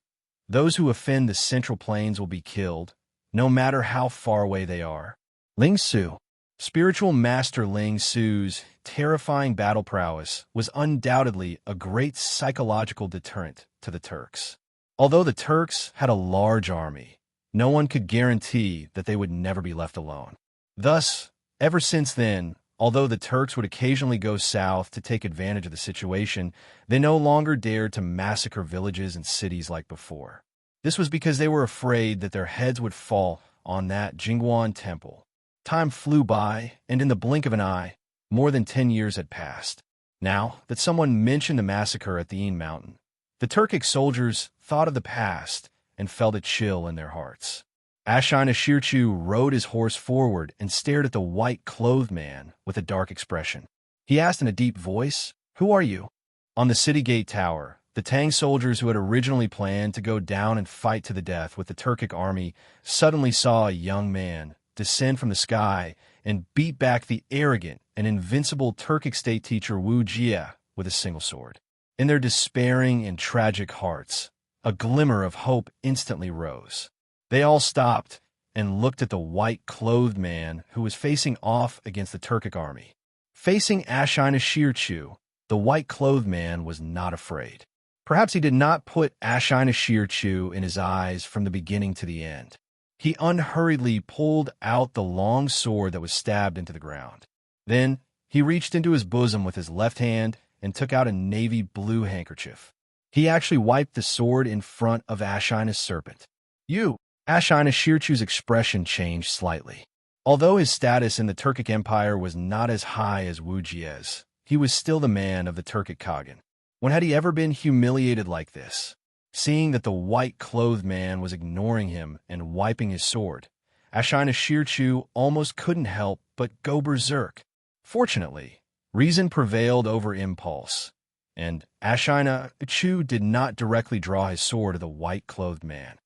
Those who offend the Central Plains will be killed, no matter how far away they are. Ling Su. Spiritual Master Ling Su's terrifying battle prowess was undoubtedly a great psychological deterrent to the Turks. Although the Turks had a large army, no one could guarantee that they would never be left alone. Thus, ever since then, although the Turks would occasionally go south to take advantage of the situation, they no longer dared to massacre villages and cities like before. This was because they were afraid that their heads would fall on that Jingguan temple. Time flew by, and in the blink of an eye, more than 10 years had passed. Now that someone mentioned the massacre at the Yin Mountain, the Turkic soldiers thought of the past and felt a chill in their hearts. Ashina Shirchu rode his horse forward and stared at the white-clothed man with a dark expression. He asked in a deep voice, "Who are you?" On the city gate tower, the Tang soldiers who had originally planned to go down and fight to the death with the Turkic army suddenly saw a young man descend from the sky and beat back the arrogant and invincible Turkic state teacher Wu Jie with a single sword. In their despairing and tragic hearts, a glimmer of hope instantly rose. They all stopped and looked at the white-clothed man who was facing off against the Turkic army. Facing Ashina Shirchu, the white-clothed man was not afraid. Perhaps he did not put Ashina Shirchu in his eyes from the beginning to the end. He unhurriedly pulled out the long sword that was stabbed into the ground. Then he reached into his bosom with his left hand and took out a navy blue handkerchief. He actually wiped the sword in front of Ashina's serpent. Ashina Shirchu's expression changed slightly. Although his status in the Turkic Empire was not as high as Wu Jie's, he was still the man of the Turkic Khagan. When had he ever been humiliated like this? Seeing that the white-clothed man was ignoring him and wiping his sword, Ashina Shirchu almost couldn't help but go berserk. Fortunately, reason prevailed over impulse, and Ashina Shirchu did not directly draw his sword at the white-clothed man.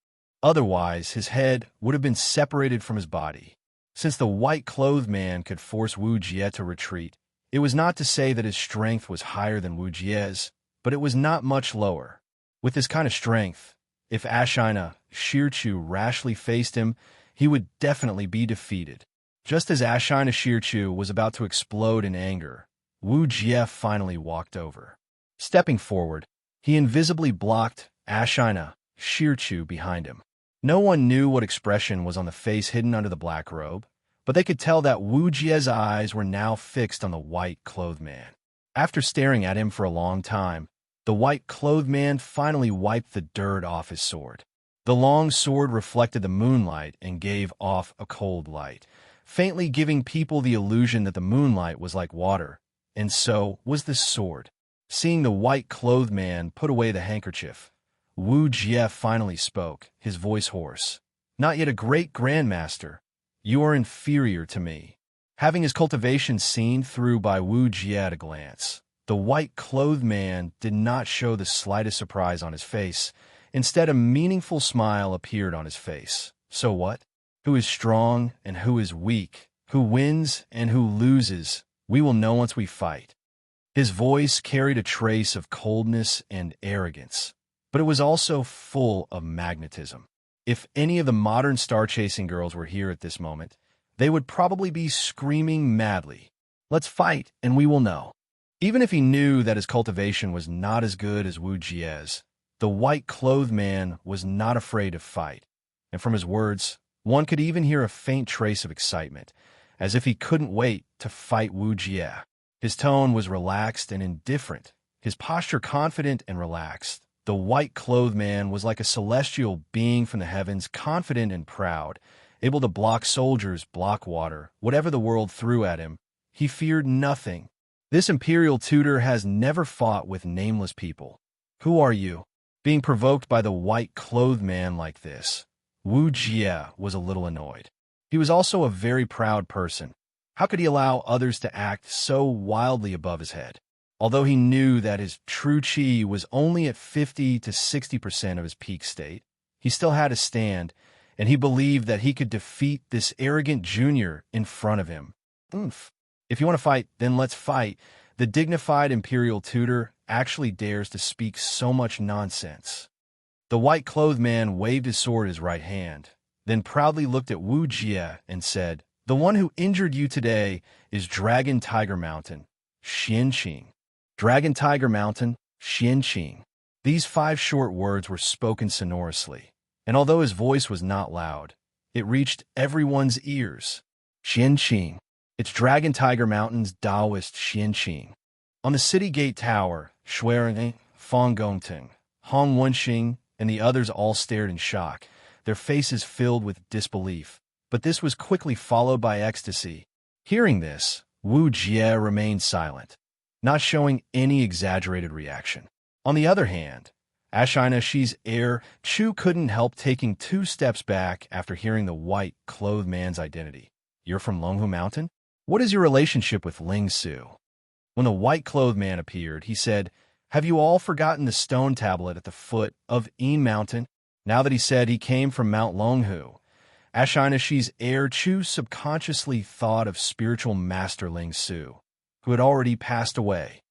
Otherwise, his head would have been separated from his body. Since the white-clothed man could force Wu Jie to retreat, it was not to say that his strength was higher than Wu Jie's, but it was not much lower. With this kind of strength, if Ashina Shirchu rashly faced him, he would definitely be defeated. Just as Ashina Shirchu was about to explode in anger, Wu Jie finally walked over. Stepping forward, he invisibly blocked Ashina Shirchu behind him. No one knew what expression was on the face hidden under the black robe, but they could tell that Wu Jie's eyes were now fixed on the white-clothed man. After staring at him for a long time, the white-clothed man finally wiped the dirt off his sword. The long sword reflected the moonlight and gave off a cold light, faintly giving people the illusion that the moonlight was like water, and so was the sword. Seeing the white-clothed man put away the handkerchief, Wu Jie finally spoke, his voice hoarse. "Not yet a great grandmaster. You are inferior to me." Having his cultivation seen through by Wu Jie at a glance, the white-clothed man did not show the slightest surprise on his face. Instead, a meaningful smile appeared on his face. "So what? Who is strong and who is weak? Who wins and who loses? We will know once we fight." His voice carried a trace of coldness and arrogance, but it was also full of magnetism. If any of the modern star-chasing girls were here at this moment, they would probably be screaming madly, "Let's fight and we will know." Even if he knew that his cultivation was not as good as Wu Jie's, the white-clothed man was not afraid to fight, and from his words, one could even hear a faint trace of excitement, as if he couldn't wait to fight Wu Jie. His tone was relaxed and indifferent, his posture confident and relaxed. The white-clothed man was like a celestial being from the heavens, confident and proud, able to block soldiers, block water, whatever the world threw at him. He feared nothing. This imperial tutor has never fought with nameless people. Who are you? Being provoked by the white-clothed man like this, Wu Jie was a little annoyed. He was also a very proud person. How could he allow others to act so wildly above his head? Although he knew that his true chi was only at 50 to 60% of his peak state, he still had a stand, and he believed that he could defeat this arrogant junior in front of him. Oomph. If you want to fight, then let's fight. The dignified imperial tutor actually dares to speak so much nonsense. The white-clothed man waved his sword in his right hand, then proudly looked at Wu Jie and said, "The one who injured you today is Dragon Tiger Mountain, Xianqing." Dragon Tiger Mountain, Xianqing. These 5 short words were spoken sonorously, and although his voice was not loud, it reached everyone's ears. Xianqing. It's Dragon Tiger Mountain's Taoist Xianqing. On the city gate tower, Shuiren, Fang Gongting, Hong Wenxing, and the others all stared in shock, their faces filled with disbelief. But this was quickly followed by ecstasy. Hearing this, Wu Jie remained silent, not showing any exaggerated reaction. On the other hand, Ashina Shi's heir Chu couldn't help taking 2 steps back after hearing the white-clothed man's identity. "You're from Longhu Mountain? What is your relationship with Ling Su?" When the white-clothed man appeared, he said, "Have you all forgotten the stone tablet at the foot of En Mountain?" Now that he said he came from Mount Longhu, Ashina Shi's heir Chu subconsciously thought of spiritual master Ling Su, who had already passed away.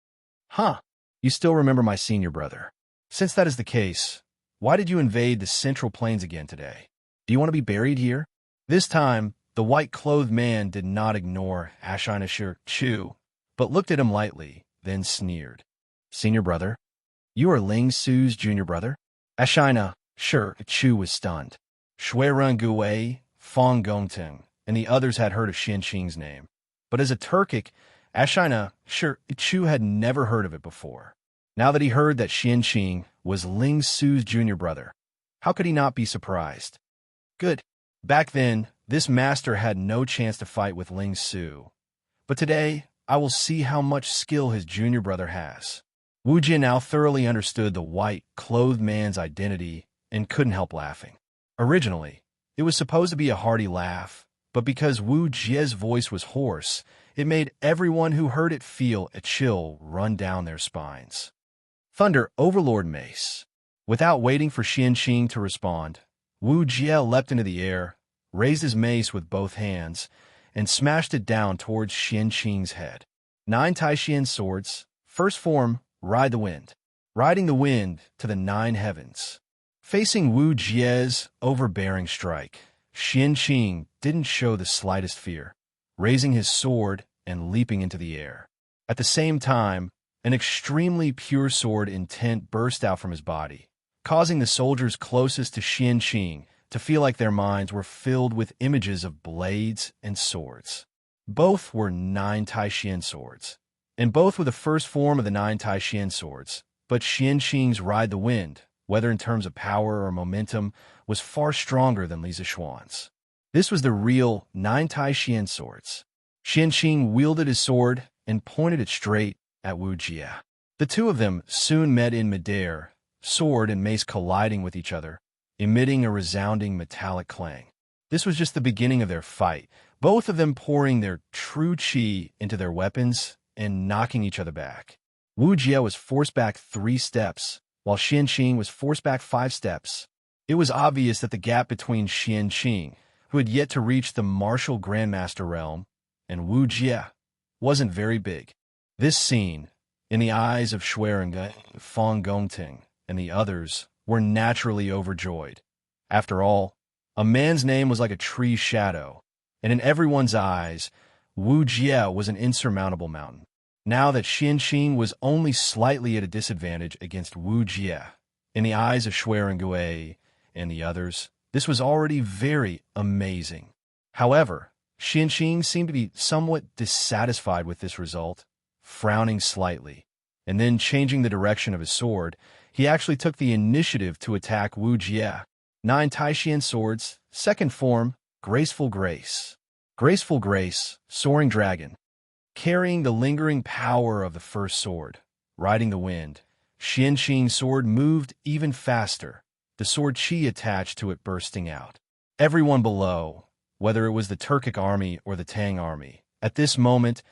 "Huh, you still remember my senior brother. Since that is the case, why did you invade the Central Plains again today? Do you want to be buried here?" This time, the white-clothed man did not ignore Ashina Shi Chu, but looked at him lightly, then sneered. "Senior brother? You are Ling Su's junior brother?" Ashina Shi Chu was stunned. Shui Gui, Fang Gongting, and the others had heard of Xianqing's name, but as a Turkic, Ashina Shi Chu had never heard of it before. Now that he heard that Xianqing was Ling Su's junior brother, how could he not be surprised? Good. Back then, this master had no chance to fight with Ling Su, but today, I will see how much skill his junior brother has. Wu Jie now thoroughly understood the white-clothed man's identity and couldn't help laughing. Originally, it was supposed to be a hearty laugh, but because Wu Jie's voice was hoarse, it made everyone who heard it feel a chill run down their spines. Thunder Overlord Mace. Without waiting for Xianqing to respond, Wu Jie leapt into the air, raised his mace with both hands, and smashed it down towards Xianqing's head. 9 Taixian swords, first form, ride the wind. Riding the wind to the 9 heavens. Facing Wu Jie's overbearing strike, Xianqing didn't show the slightest fear, raising his sword and leaping into the air. At the same time, an extremely pure sword intent burst out from his body, causing the soldiers closest to Xianqing to feel like their minds were filled with images of blades and swords. Both were 9 Taixian swords, and both were the first form of the 9 Taixian swords, but Xianqing's Ride the Wind, whether in terms of power or momentum, was far stronger than Li Zishuan's. This was the real 9 Taixian swords. Xianqing wielded his sword and pointed it straight at Wu Jie. The two of them soon met in midair, sword and mace colliding with each other, emitting a resounding metallic clang. This was just the beginning of their fight, both of them pouring their true chi into their weapons and knocking each other back. Wu Jie was forced back 3 steps, while Xianqing was forced back 5 steps. It was obvious that the gap between Xianqing, who had yet to reach the martial grandmaster realm, and Wu Jie wasn't very big. This scene, in the eyes of Shuiren, Fang Gongting, and the others, were naturally overjoyed. After all, a man's name was like a tree's shadow, and in everyone's eyes, Wu Jie was an insurmountable mountain. Now that Xianqing was only slightly at a disadvantage against Wu Jie, In the eyes of Xuerengui and the others, this was already very amazing. However, Xianqing seemed to be somewhat dissatisfied with this result, frowning slightly, and then changing the direction of his sword, he actually took the initiative to attack Wu Jie. 9 Taixian swords, second form, Graceful Grace. Graceful Grace, Soaring Dragon. Carrying the lingering power of the first sword, riding the wind, Xianqing's sword moved even faster, the sword qi attached to it bursting out. Everyone below, whether it was the Turkic army or the Tang army, at this moment,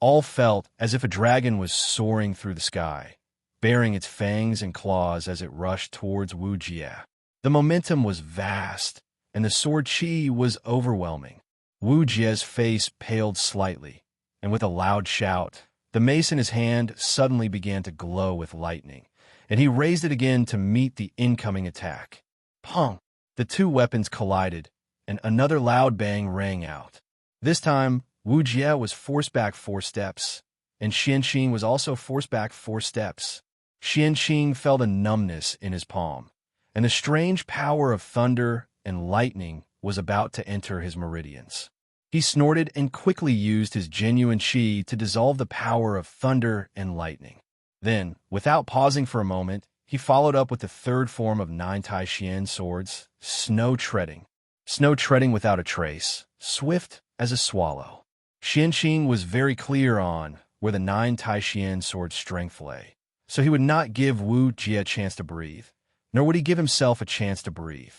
all felt as if a dragon was soaring through the sky, baring its fangs and claws as it rushed towards Wu Jie. The momentum was vast, and the sword qi was overwhelming. Wu Jie's face paled slightly, and with a loud shout, the mace in his hand suddenly began to glow with lightning, and he raised it again to meet the incoming attack. Pong! The two weapons collided, and another loud bang rang out. This time, Wu Jie was forced back 4 steps, and Xianqing was also forced back 4 steps. Xianqing felt a numbness in his palm, and the strange power of thunder and lightning was about to enter his meridians. He snorted and quickly used his genuine qi to dissolve the power of thunder and lightning. Then, without pausing for a moment, he followed up with the third form of 9 Taixian swords, Snow Treading. Snow treading without a trace, swift as a swallow. Xianqing was very clear on where the 9 Taixian sword's strength lay, so he would not give Wu Jie a chance to breathe, nor would he give himself a chance to breathe.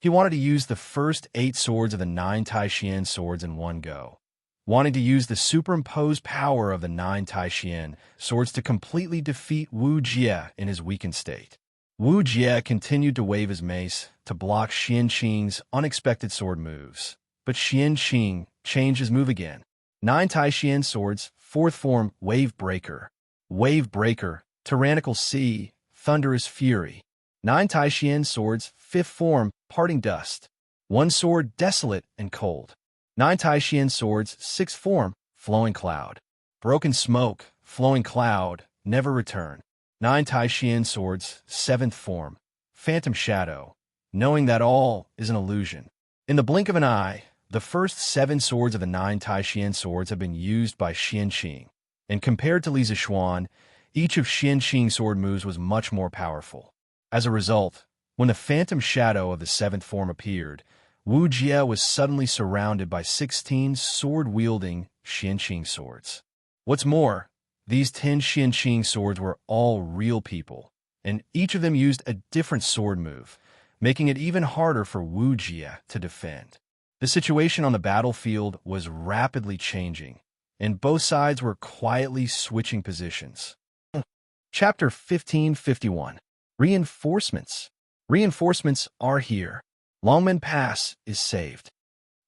He wanted to use the first 8 swords of the 9 Taixian swords in one go, wanting to use the superimposed power of the 9 Taixian swords to completely defeat Wu Jie in his weakened state. Wu Jie continued to wave his mace to block Xianqing's unexpected sword moves, but Xianqing changed his move again. 9 Taixian swords, fourth form, Wave Breaker. Wave Breaker, Tyrannical Sea, Thunderous Fury. 9 Taixian swords, fifth form, Parting Dust. 1 sword, Desolate and Cold. 9 Taixian swords, sixth form, Flowing Cloud. Broken Smoke, Flowing Cloud, Never Return. 9 Taixian swords, seventh form, Phantom Shadow, knowing that all is an illusion. In the blink of an eye, the first 7 swords of the 9 Taixian swords have been used by Xianqing, and compared to Li Zishuan, each of Xianqing's sword moves was much more powerful. As a result, when the Phantom Shadow of the seventh form appeared, Wu Jie was suddenly surrounded by 16 sword-wielding Xianqing swords. What's more, these 10 Xianqing swords were all real people, and each of them used a different sword move, making it even harder for Wu Jie to defend. The situation on the battlefield was rapidly changing, and both sides were quietly switching positions. Chapter 1551. Reinforcements. Reinforcements are here. Longmen Pass is saved.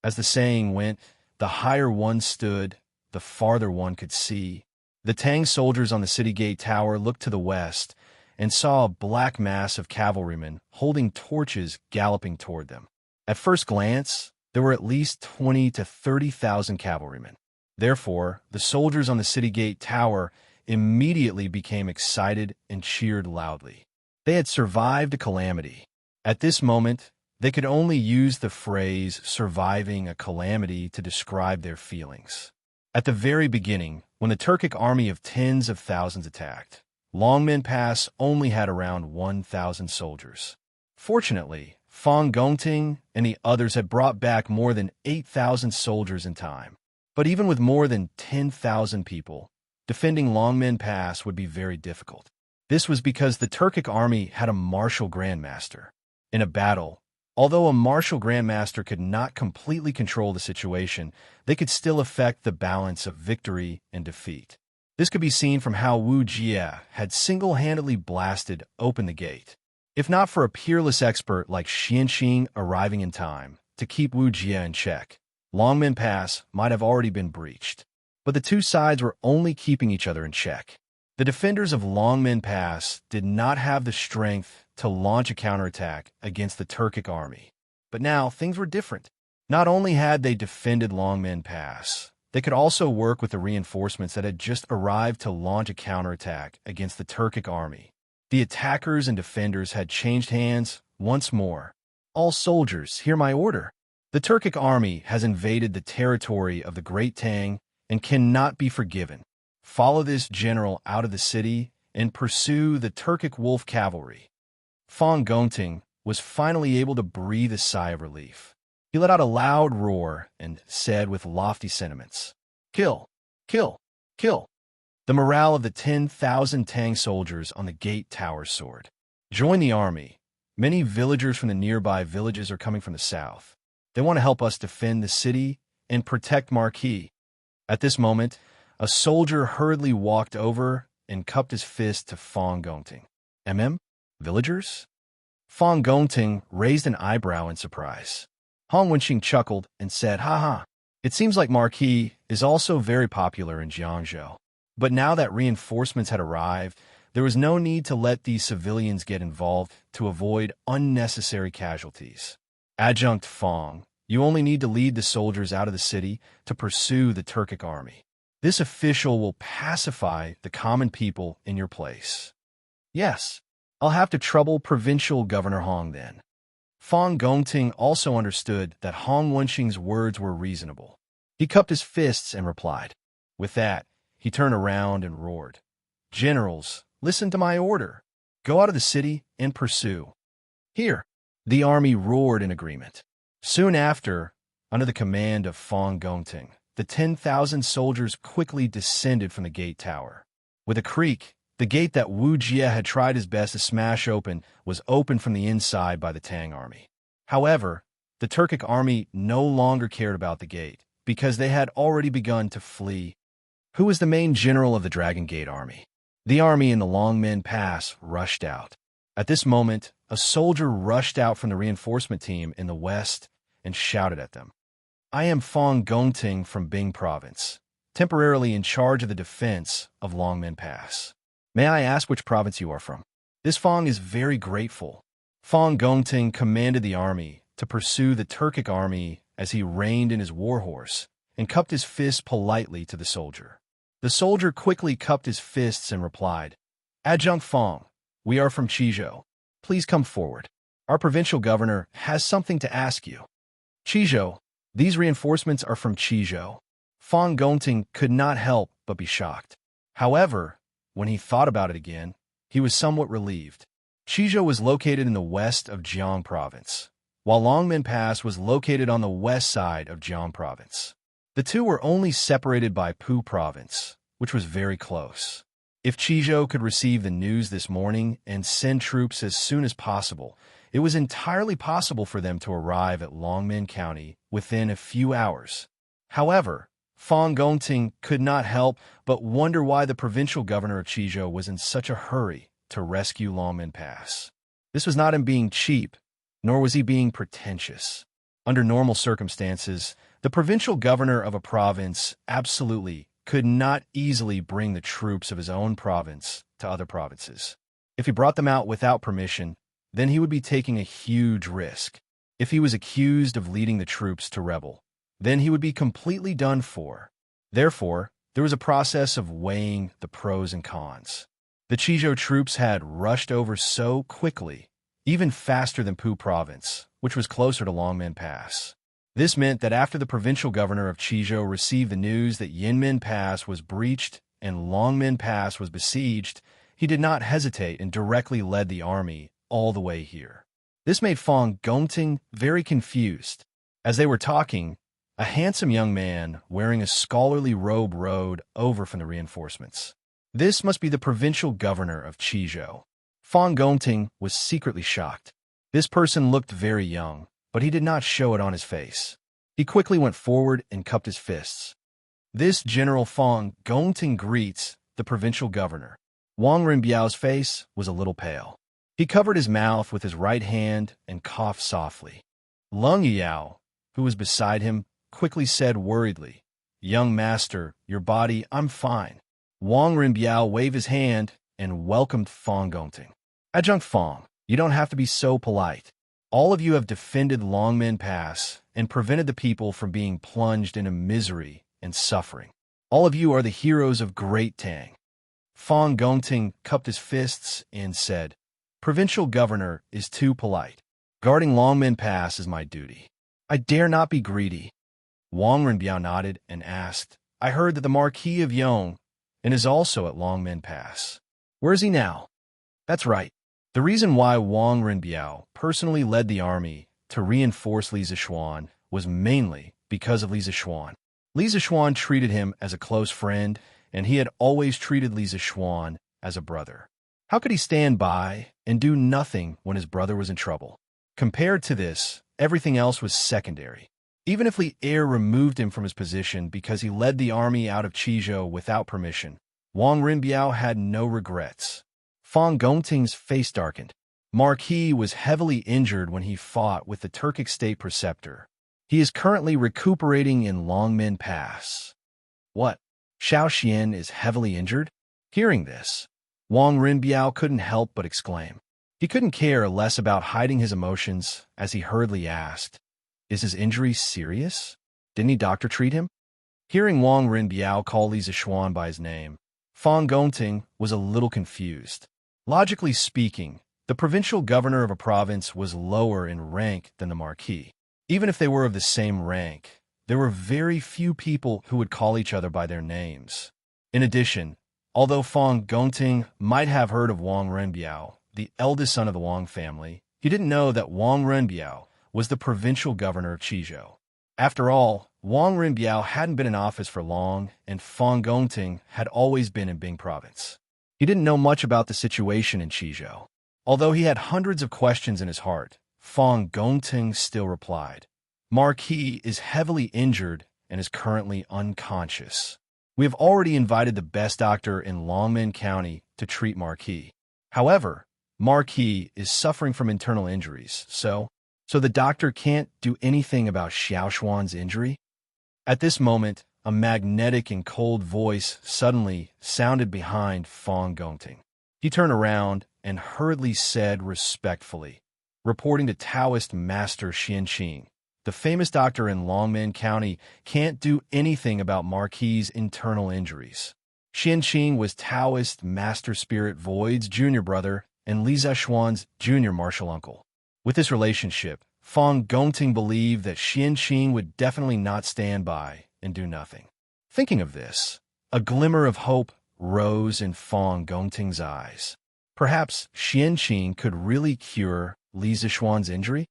As the saying went, the higher one stood, the farther one could see. The Tang soldiers on the city gate tower looked to the west and saw a black mass of cavalrymen holding torches galloping toward them. At first glance, there were at least 20 to 30,000 cavalrymen. Therefore, the soldiers on the city gate tower immediately became excited and cheered loudly. They had survived a calamity. At this moment, they could only use the phrase surviving a calamity to describe their feelings. At the very beginning, when the Turkic army of tens of thousands attacked, Longmen Pass only had around 1,000 soldiers. Fortunately, Fang Gongting and the others had brought back more than 8,000 soldiers in time. But even with more than 10,000 people, defending Longmen Pass would be very difficult. This was because the Turkic army had a martial grandmaster. In a battle, although a martial grandmaster could not completely control the situation, they could still affect the balance of victory and defeat. This could be seen from how Wu Jie had single-handedly blasted open the gate. If not for a peerless expert like Xianqing arriving in time to keep Wu Jie in check, Longmen Pass might have already been breached. But the two sides were only keeping each other in check. The defenders of Longmen Pass did not have the strength to launch a counterattack against the Turkic army. But now things were different. Not only had they defended Longmen Pass, they could also work with the reinforcements that had just arrived to launch a counterattack against the Turkic army. The attackers and defenders had changed hands once more. All soldiers, hear my order. The Turkic army has invaded the territory of the Great Tang and cannot be forgiven. Follow this general out of the city and pursue the Turkic wolf cavalry. Fong Gongting was finally able to breathe a sigh of relief. He let out a loud roar and said with lofty sentiments, "Kill! Kill! Kill!" The morale of the 10,000 Tang soldiers on the gate tower soared. Join the army. Many villagers from the nearby villages are coming from the south. They want to help us defend the city and protect Marquis. At this moment, a soldier hurriedly walked over and cupped his fist to Fong Gongting. Villagers? Fong Gongting raised an eyebrow in surprise. Hong Wenqing chuckled and said, "Ha ha. It seems like Marquis is also very popular in Jiangzhou. But now that reinforcements had arrived, there was no need to let these civilians get involved to avoid unnecessary casualties. Adjunct Fong, you only need to lead the soldiers out of the city to pursue the Turkic army. This official will pacify the common people in your place." "Yes, I'll have to trouble Provincial Governor Hong then." Fong Gongting also understood that Hong Wenqing's words were reasonable. He cupped his fists and replied. With that, he turned around and roared, "Generals, listen to my order. Go out of the city and pursue." "Here!" The army roared in agreement. Soon after, under the command of Fong Gongting, the 10,000 soldiers quickly descended from the gate tower. With a creak, the gate that Wu Jie had tried his best to smash open was opened from the inside by the Tang army. However, the Turkic army no longer cared about the gate, because they had already begun to flee. Who was the main general of the Dragon Gate army? The army in the Longmen Pass rushed out. At this moment, a soldier rushed out from the reinforcement team in the west and shouted at them. "I am Fong Gongting from Bing Province, temporarily in charge of the defense of Longmen Pass. May I ask which province you are from?" This Fong is very grateful. Fong Gongting commanded the army to pursue the Turkic army as he reined in his warhorse and cupped his fist politely to the soldier. The soldier quickly cupped his fists and replied, "Adjunct Fong, we are from Qizhou. Please come forward. Our provincial governor has something to ask you." "Qizhou? These reinforcements are from Qizhou." Fong Gongting could not help but be shocked. However, when he thought about it again, he was somewhat relieved. Qizhou was located in the west of Jiang Province, while Longmen Pass was located on the west side of Jiang Province. The two were only separated by Pu Province, which was very close. If Qizhou could receive the news this morning and send troops as soon as possible, it was entirely possible for them to arrive at Longmen County within a few hours. However, Fong Gongting could not help but wonder why the provincial governor of Qizhou was in such a hurry to rescue Longmen Pass. This was not him being cheap, nor was he being pretentious. Under normal circumstances, the provincial governor of a province absolutely could not easily bring the troops of his own province to other provinces. If he brought them out without permission, then he would be taking a huge risk. If he was accused of leading the troops to rebel, then he would be completely done for. Therefore, there was a process of weighing the pros and cons. The Qizhou troops had rushed over so quickly, even faster than Pu Province, which was closer to Longmen Pass. This meant that after the provincial governor of Qizhou received the news that Yinmen Pass was breached and Longmen Pass was besieged, he did not hesitate and directly led the army all the way here. This made Fong Gongting very confused. As they were talking, a handsome young man wearing a scholarly robe rode over from the reinforcements. This must be the provincial governor of Qizhou. Fong Gongting was secretly shocked. This person looked very young, but he did not show it on his face. He quickly went forward and cupped his fists. "This General Fong Gongting greets the provincial governor." Wang Rinbiao's face was a little pale. He covered his mouth with his right hand and coughed softly. Lung Yao, who was beside him, quickly said worriedly, "Young master, your body, I'm fine." Wang Rinbiao waved his hand and welcomed Fong Gongting. "Adjunct Fong, you don't have to be so polite. All of you have defended Longmen Pass and prevented the people from being plunged into misery and suffering. All of you are the heroes of Great Tang." Fong Gongting cupped his fists and said, "Provincial governor is too polite. Guarding Longmen Pass is my duty. I dare not be greedy." Wang Renbiao nodded and asked, "I heard that the Marquis of Yong and is also at Longmen Pass. Where is he now?" "That's right." The reason why Wang Renbiao personally led the army to reinforce Li Zishuan was mainly because of Li Zishuan. Li Zishuan treated him as a close friend, and he had always treated Li Zishuan as a brother. How could he stand by and do nothing when his brother was in trouble? Compared to this, everything else was secondary. Even if Li Er removed him from his position because he led the army out of Qizhou without permission, Wang Renbiao had no regrets. Fong Gongting's face darkened. Marquis was heavily injured when he fought with the Turkic state preceptor. He is currently recuperating in Longmen Pass. What? Xiao Xian is heavily injured? Hearing this, Wang Renbiao couldn't help but exclaim. He couldn't care less about hiding his emotions as he hurriedly asked, "Is his injury serious? Didn't he doctor treat him?" Hearing Wang Renbiao call Li Zishuan by his name, Fong Gongting was a little confused. Logically speaking, the provincial governor of a province was lower in rank than the marquis. Even if they were of the same rank, there were very few people who would call each other by their names. In addition, although Fong Gongting might have heard of Wang Renbiao, the eldest son of the Wang family, he didn't know that Wang Renbiao was the provincial governor of Qizhou. After all, Wang Renbiao hadn't been in office for long, and Fong Gongting had always been in Bing province. He didn't know much about the situation in Qizhou. Although he had hundreds of questions in his heart, Fong Gongting still replied, "Marquis is heavily injured and is currently unconscious. We have already invited the best doctor in Longmen County to treat Marquis. However, Marquis is suffering from internal injuries, so the doctor can't do anything about Xiao Xuan's injury?" At this moment, a magnetic and cold voice suddenly sounded behind Fong Gongting. He turned around and hurriedly said respectfully, reporting to Taoist Master Xianqing, "The famous doctor in Longmen County can't do anything about Marquis' internal injuries." Xianqing was Taoist Master Spirit Void's junior brother and Li Zishuan's junior martial uncle. With this relationship, Fong Gongting believed that Xianqing would definitely not stand by and do nothing. Thinking of this, a glimmer of hope rose in Fong Gongting's eyes. Perhaps Xianqing could really cure Li Zishuan's injury?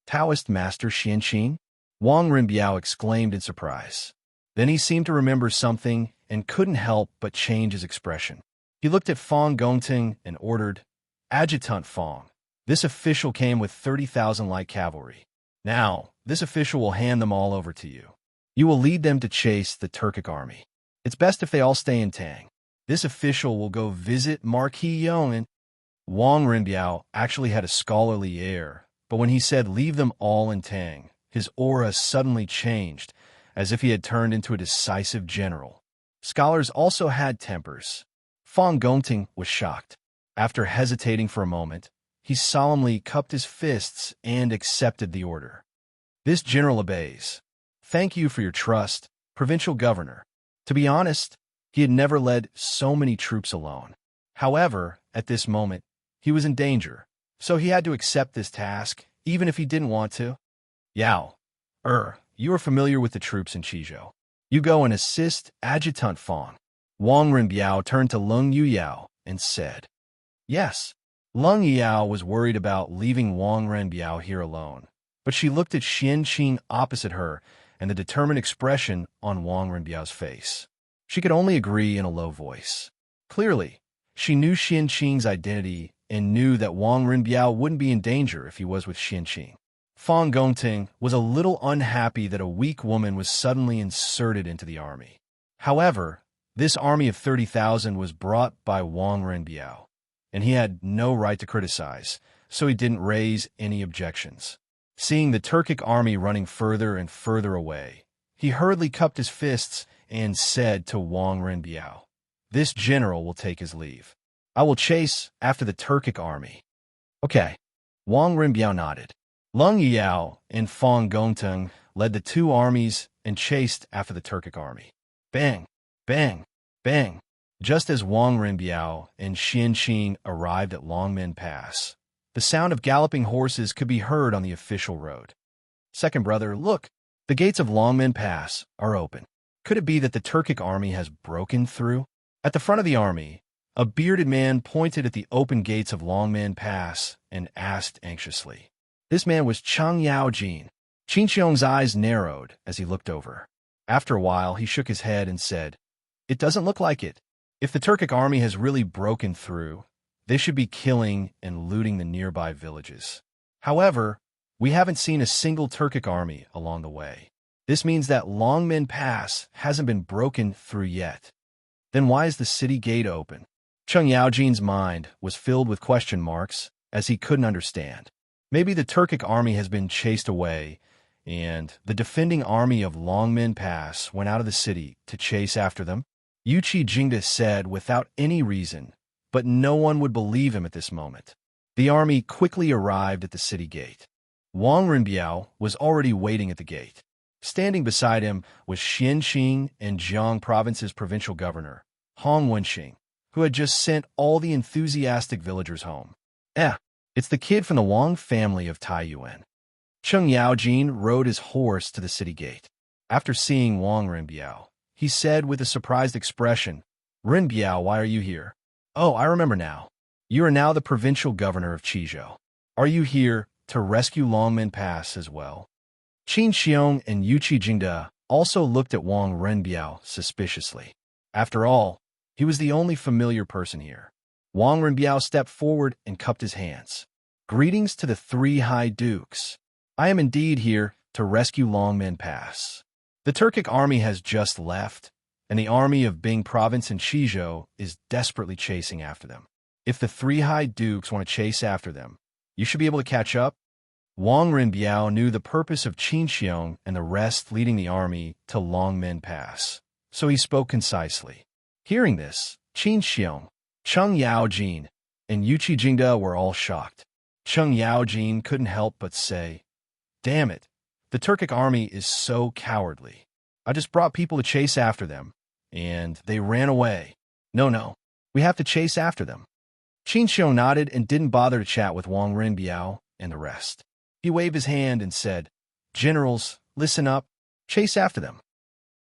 Taoist Master Xianqing? Wang Renbiao exclaimed in surprise. Then he seemed to remember something and couldn't help but change his expression. He looked at Fong Gongting and ordered, "Adjutant Fong." This official came with 30,000 light cavalry. "Now, this official will hand them all over to you. You will lead them to chase the Turkic army. It's best if they all stay in Tang. This official will go visit Marquis Yong and—" Wang Renbiao actually had a scholarly air, but when he said leave them all in Tang, his aura suddenly changed, as if he had turned into a decisive general. Scholars also had tempers. Fong Gongting was shocked. After hesitating for a moment, he solemnly cupped his fists and accepted the order. "This general obeys. Thank you for your trust, provincial governor." To be honest, he had never led so many troops alone. However, at this moment, he was in danger, so he had to accept this task, even if he didn't want to. "Yao, you are familiar with the troops in Qizhou. You go and assist Adjutant Fong." Wang Renbiao turned to Leng Yuyao and said, "Yes." Leng Yuyao was worried about leaving Wang Renbiao here alone, but she looked at Xianqing opposite her and the determined expression on Wang Renbiao's face. She could only agree in a low voice. Clearly, she knew Xianqing's identity and knew that Wang Renbiao wouldn't be in danger if he was with Xianqing. Fong Gongting was a little unhappy that a weak woman was suddenly inserted into the army. However, this army of 30,000 was brought by Wang Renbiao, and he had no right to criticize, so he didn't raise any objections. Seeing the Turkic army running further and further away, he hurriedly cupped his fists and said to Wang Renbiao, "This general will take his leave. I will chase after the Turkic army." "Okay." Wang Renbiao nodded. Leng Yuyao and Fong Gongting led the two armies and chased after the Turkic army. Bang! Bang! Bang! Just as Wang Rinbiao and Xian Qing arrived at Longmen Pass, the sound of galloping horses could be heard on the official road. Second brother, look, the gates of Longmen Pass are open. Could it be that the Turkic army has broken through? At the front of the army, a bearded man pointed at the open gates of Longmen Pass and asked anxiously. This man was Cheng Yaojin. Qin Xiong's eyes narrowed as he looked over. After a while, he shook his head and said, "It doesn't look like it. If the Turkic army has really broken through, they should be killing and looting the nearby villages. However, we haven't seen a single Turkic army along the way. This means that Longmen Pass hasn't been broken through yet. Then why is the city gate open?" Cheng Yaojin's mind was filled with question marks as he couldn't understand. Maybe the Turkic army has been chased away, and the defending army of Longmen Pass went out of the city to chase after them? Yuqi Jingda said without any reason, but no one would believe him at this moment. The army quickly arrived at the city gate. Wang Rinbiao was already waiting at the gate. Standing beside him was Xian Qing and Jiang Province's provincial governor, Hong Wenxing, who had just sent all the enthusiastic villagers home. It's the kid from the Wang family of Taiyuan. Cheng Yaojin rode his horse to the city gate. After seeing Wang Rinbiao, he said with a surprised expression, "Rinbiao, why are you here?" "Oh, I remember now. You are now the provincial governor of Qizhou. Are you here to rescue Longmen Pass as well?" Qin Xiong and Yuqi Jingda also looked at Wang Rinbiao suspiciously. After all, he was the only familiar person here. Wang Rinbiao stepped forward and cupped his hands. "Greetings to the three high dukes. I am indeed here to rescue Longmen Pass. The Turkic army has just left, and the army of Bing Province in Qizhou is desperately chasing after them. If the three high dukes want to chase after them, you should be able to catch up." Wang Rinbiao knew the purpose of Qin Xiong and the rest leading the army to Longmen Pass, so he spoke concisely. Hearing this, Qin Xiong, Cheng Yaojin, and Yuqi Jingda were all shocked. Cheng Yaojin couldn't help but say, "Damn it, the Turkic army is so cowardly. I just brought people to chase after them, and they ran away. No, we have to chase after them." Qin Xiong nodded and didn't bother to chat with Wang Rinbiao and the rest. He waved his hand and said, "Generals, listen up. Chase after them.